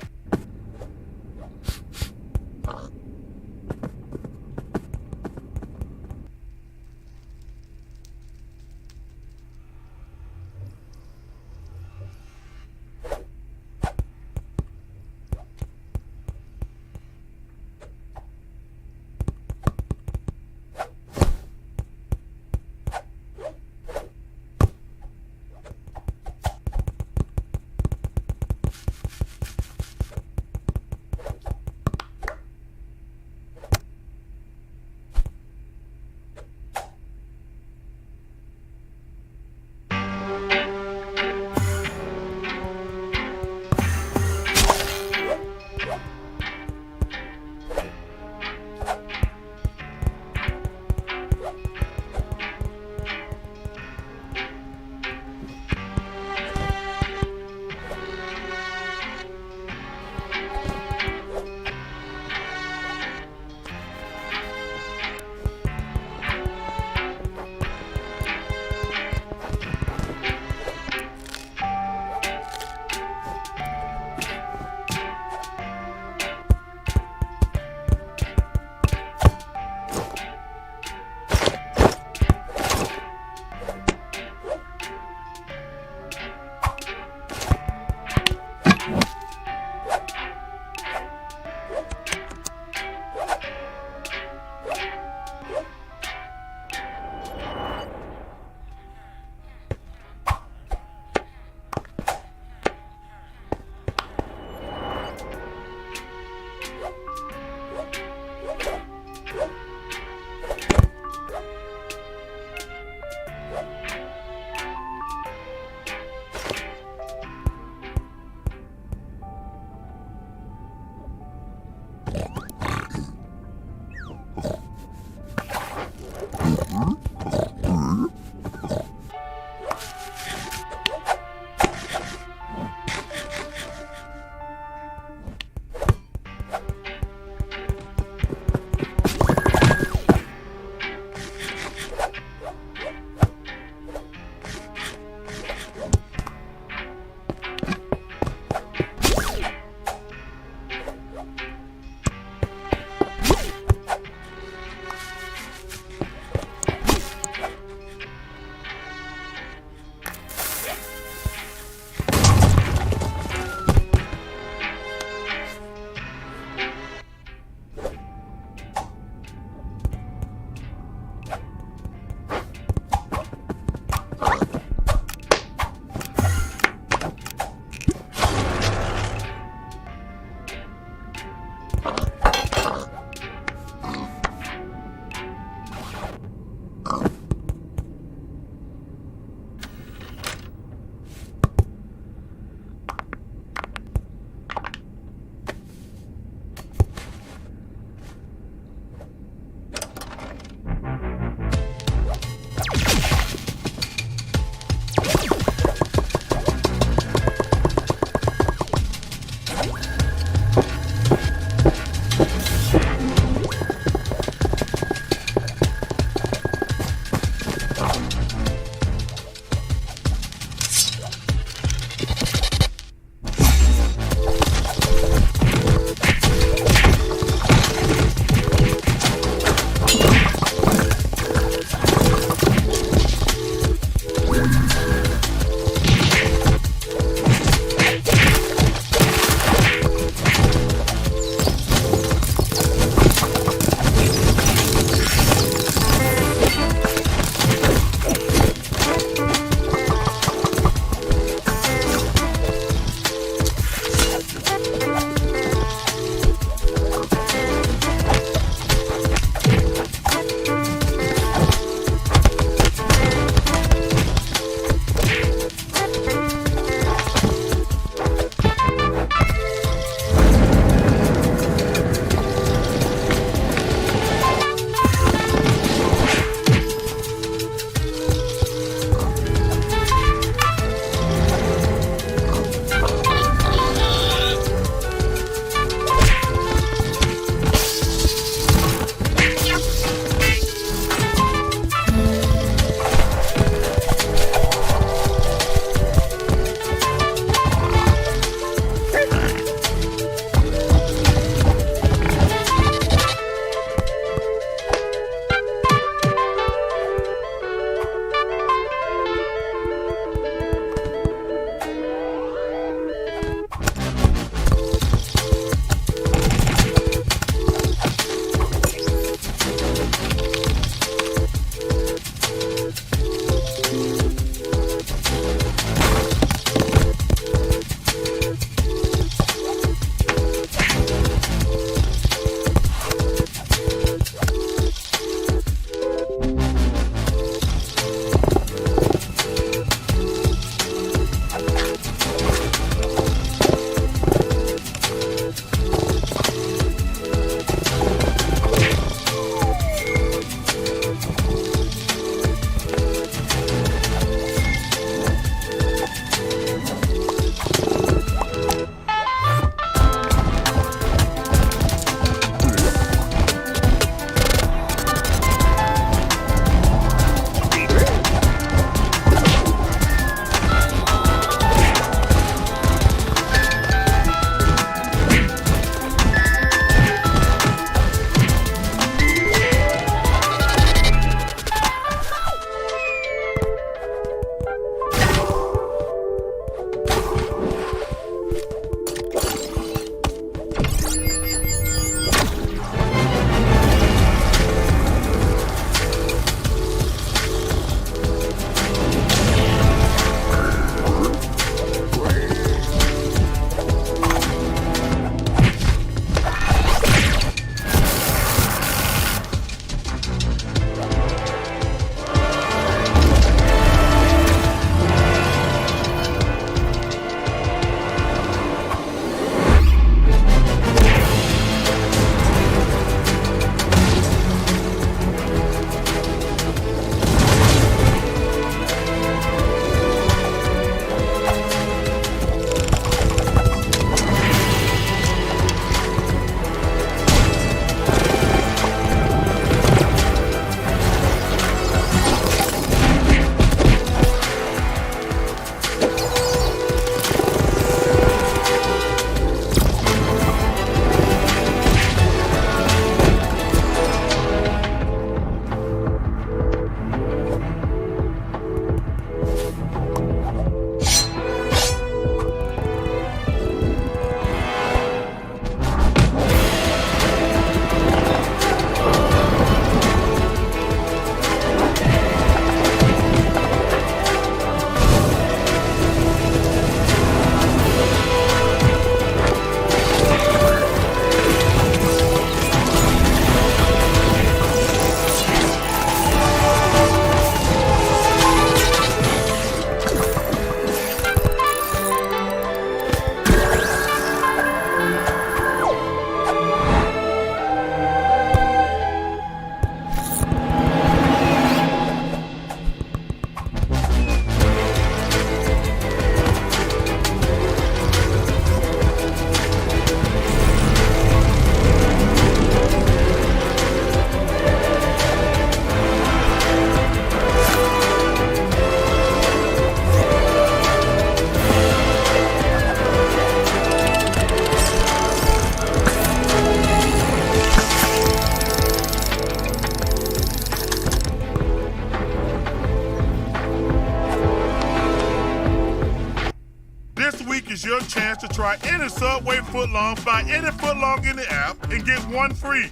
Buy any Subway footlong, buy any footlong in the app, and get one free.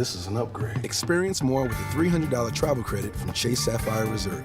This is an upgrade. Experience more with a $300 travel credit from Chase Sapphire Reserve.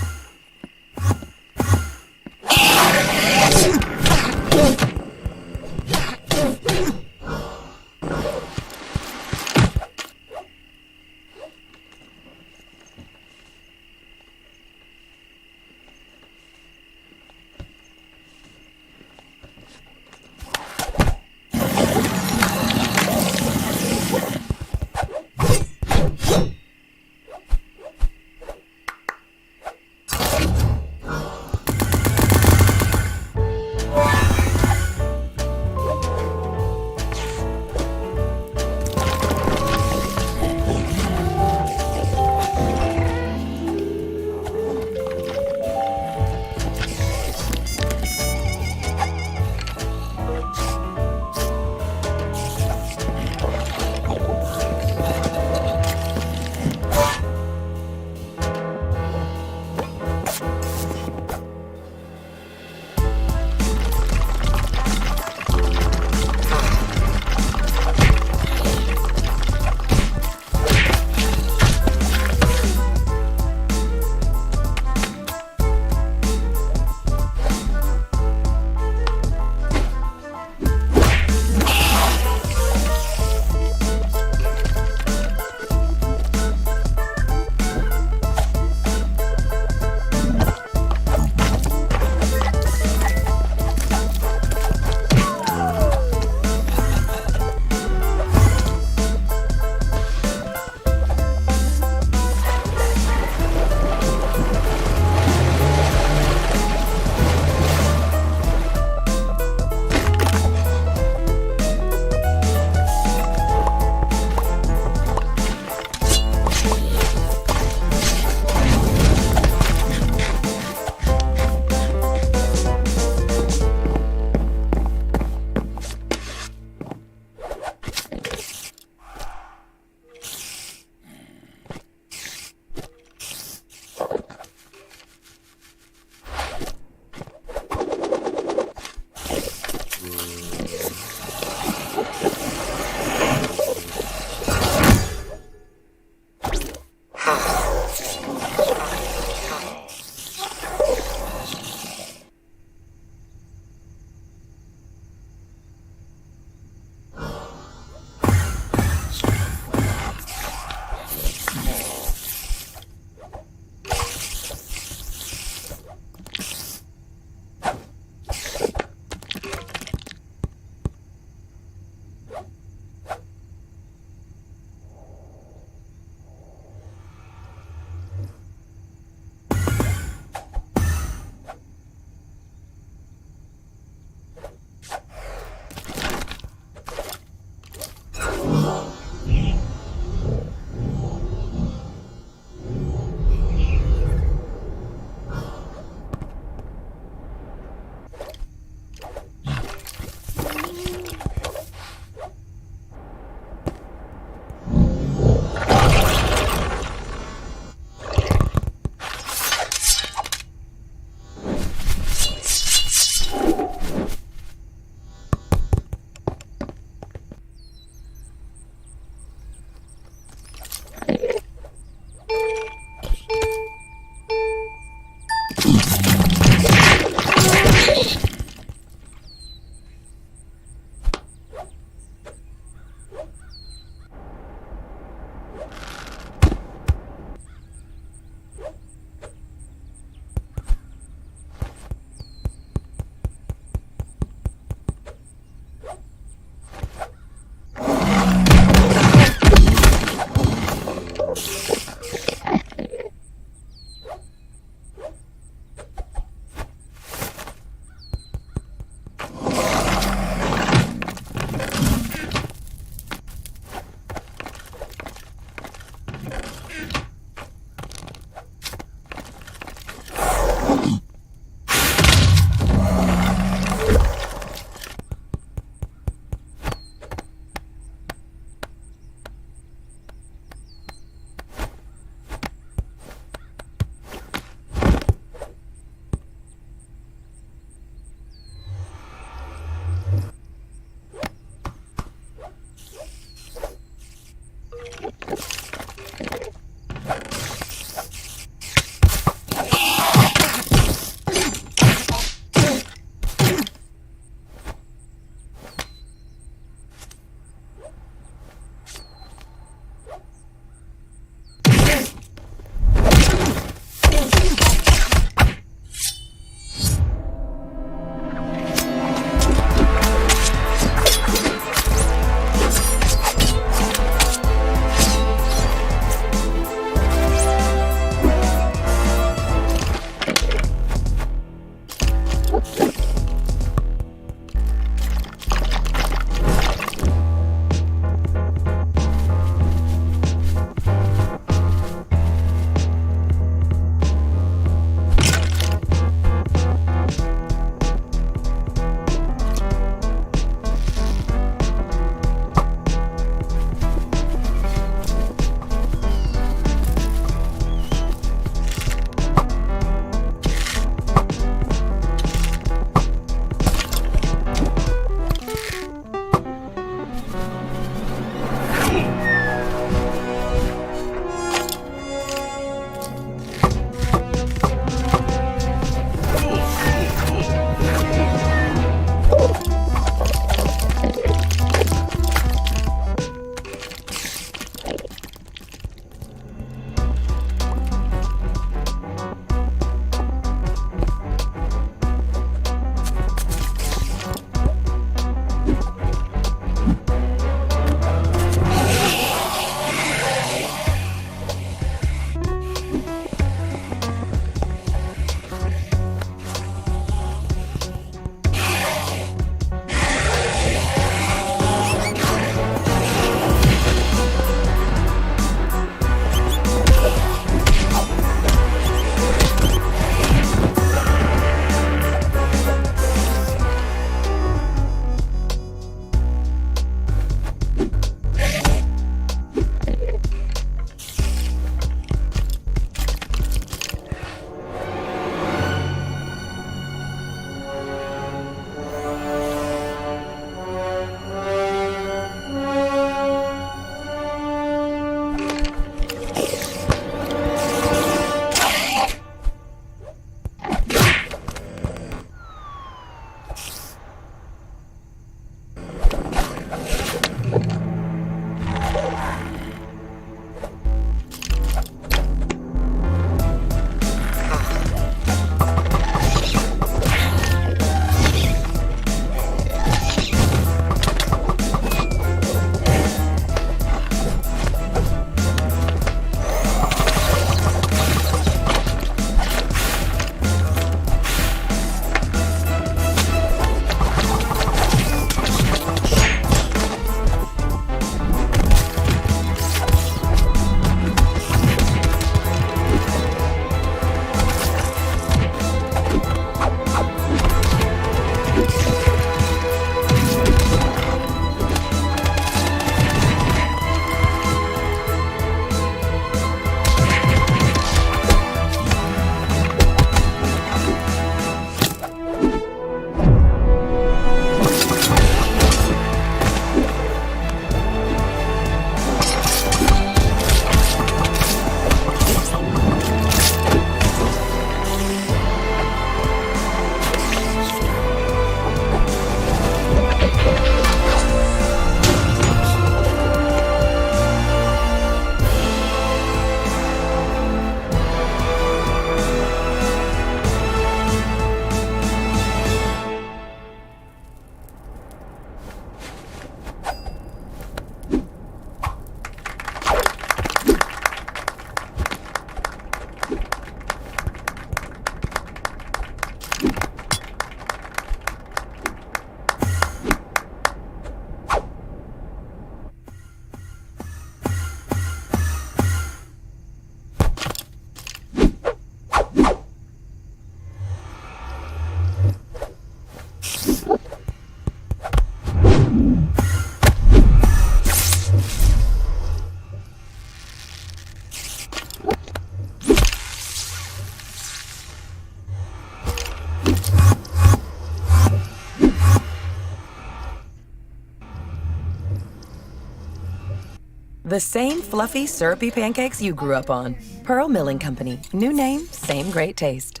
The same fluffy, syrupy pancakes you grew up on. Pearl Milling Company. New name, same great taste.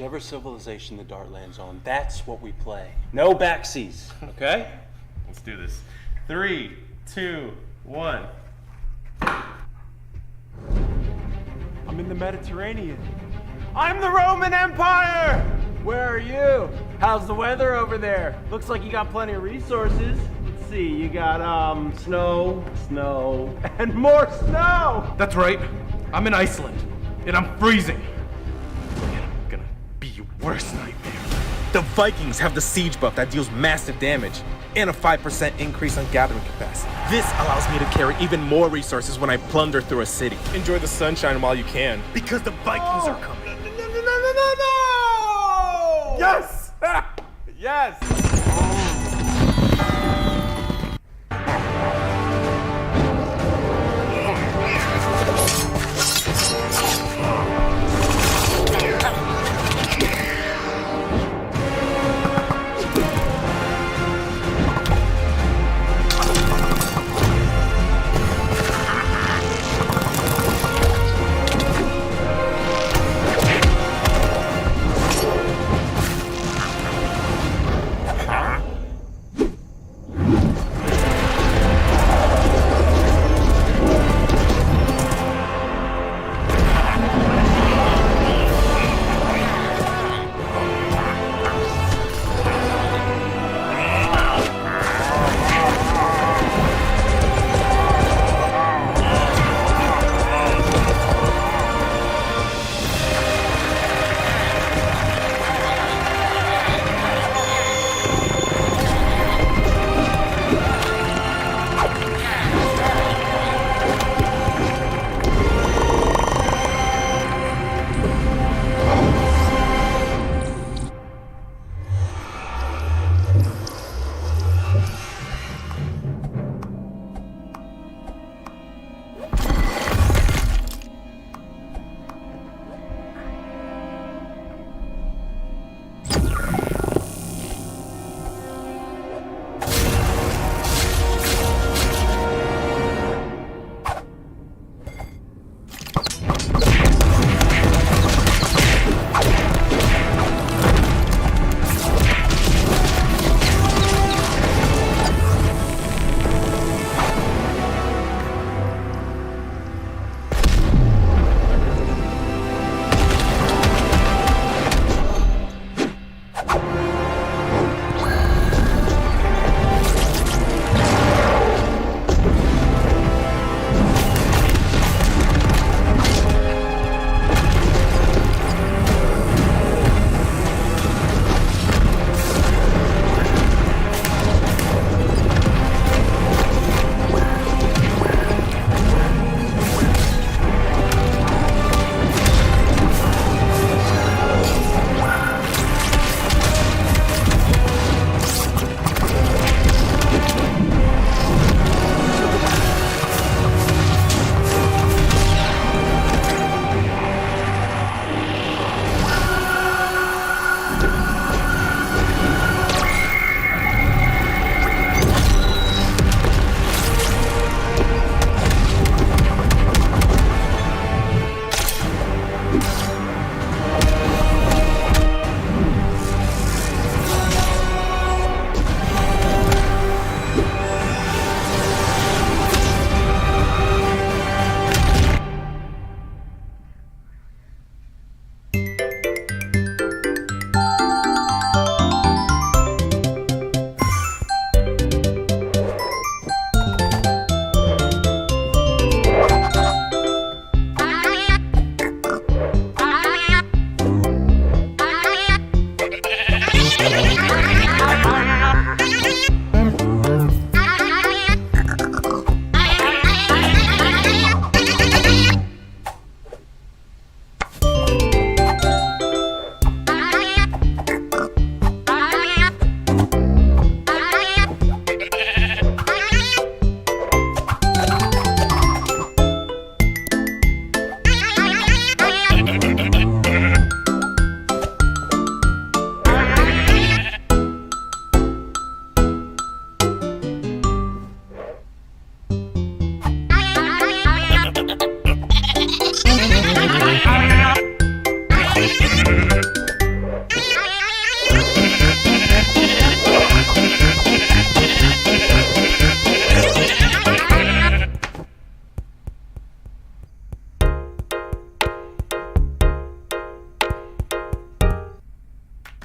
Whichever civilization the dart lands on, that's what we play. No backsies, okay? Let's do this. 3, 2, 1. I'm in the Mediterranean. I'm the Roman Empire! Where are you? How's the weather over there? Looks like you got plenty of resources. Let's see, you got, snow, and more snow! That's right. I'm in Iceland, and I'm freezing. And I'm gonna be your worst nightmare. The Vikings have the siege buff that deals massive damage, and a 5% increase on gathering capacity. This allows me to carry even more resources when I plunder through a city. Enjoy the sunshine while you can, because the Vikings are coming. No! Yes! Yes!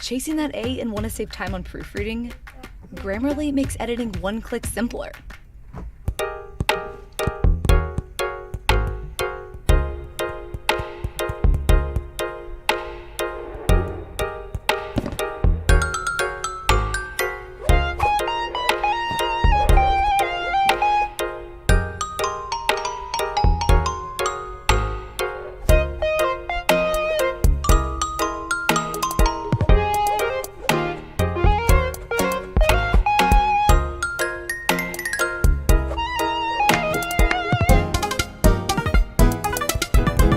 Chasing that A and want to save time on proofreading? Grammarly makes editing one click simpler.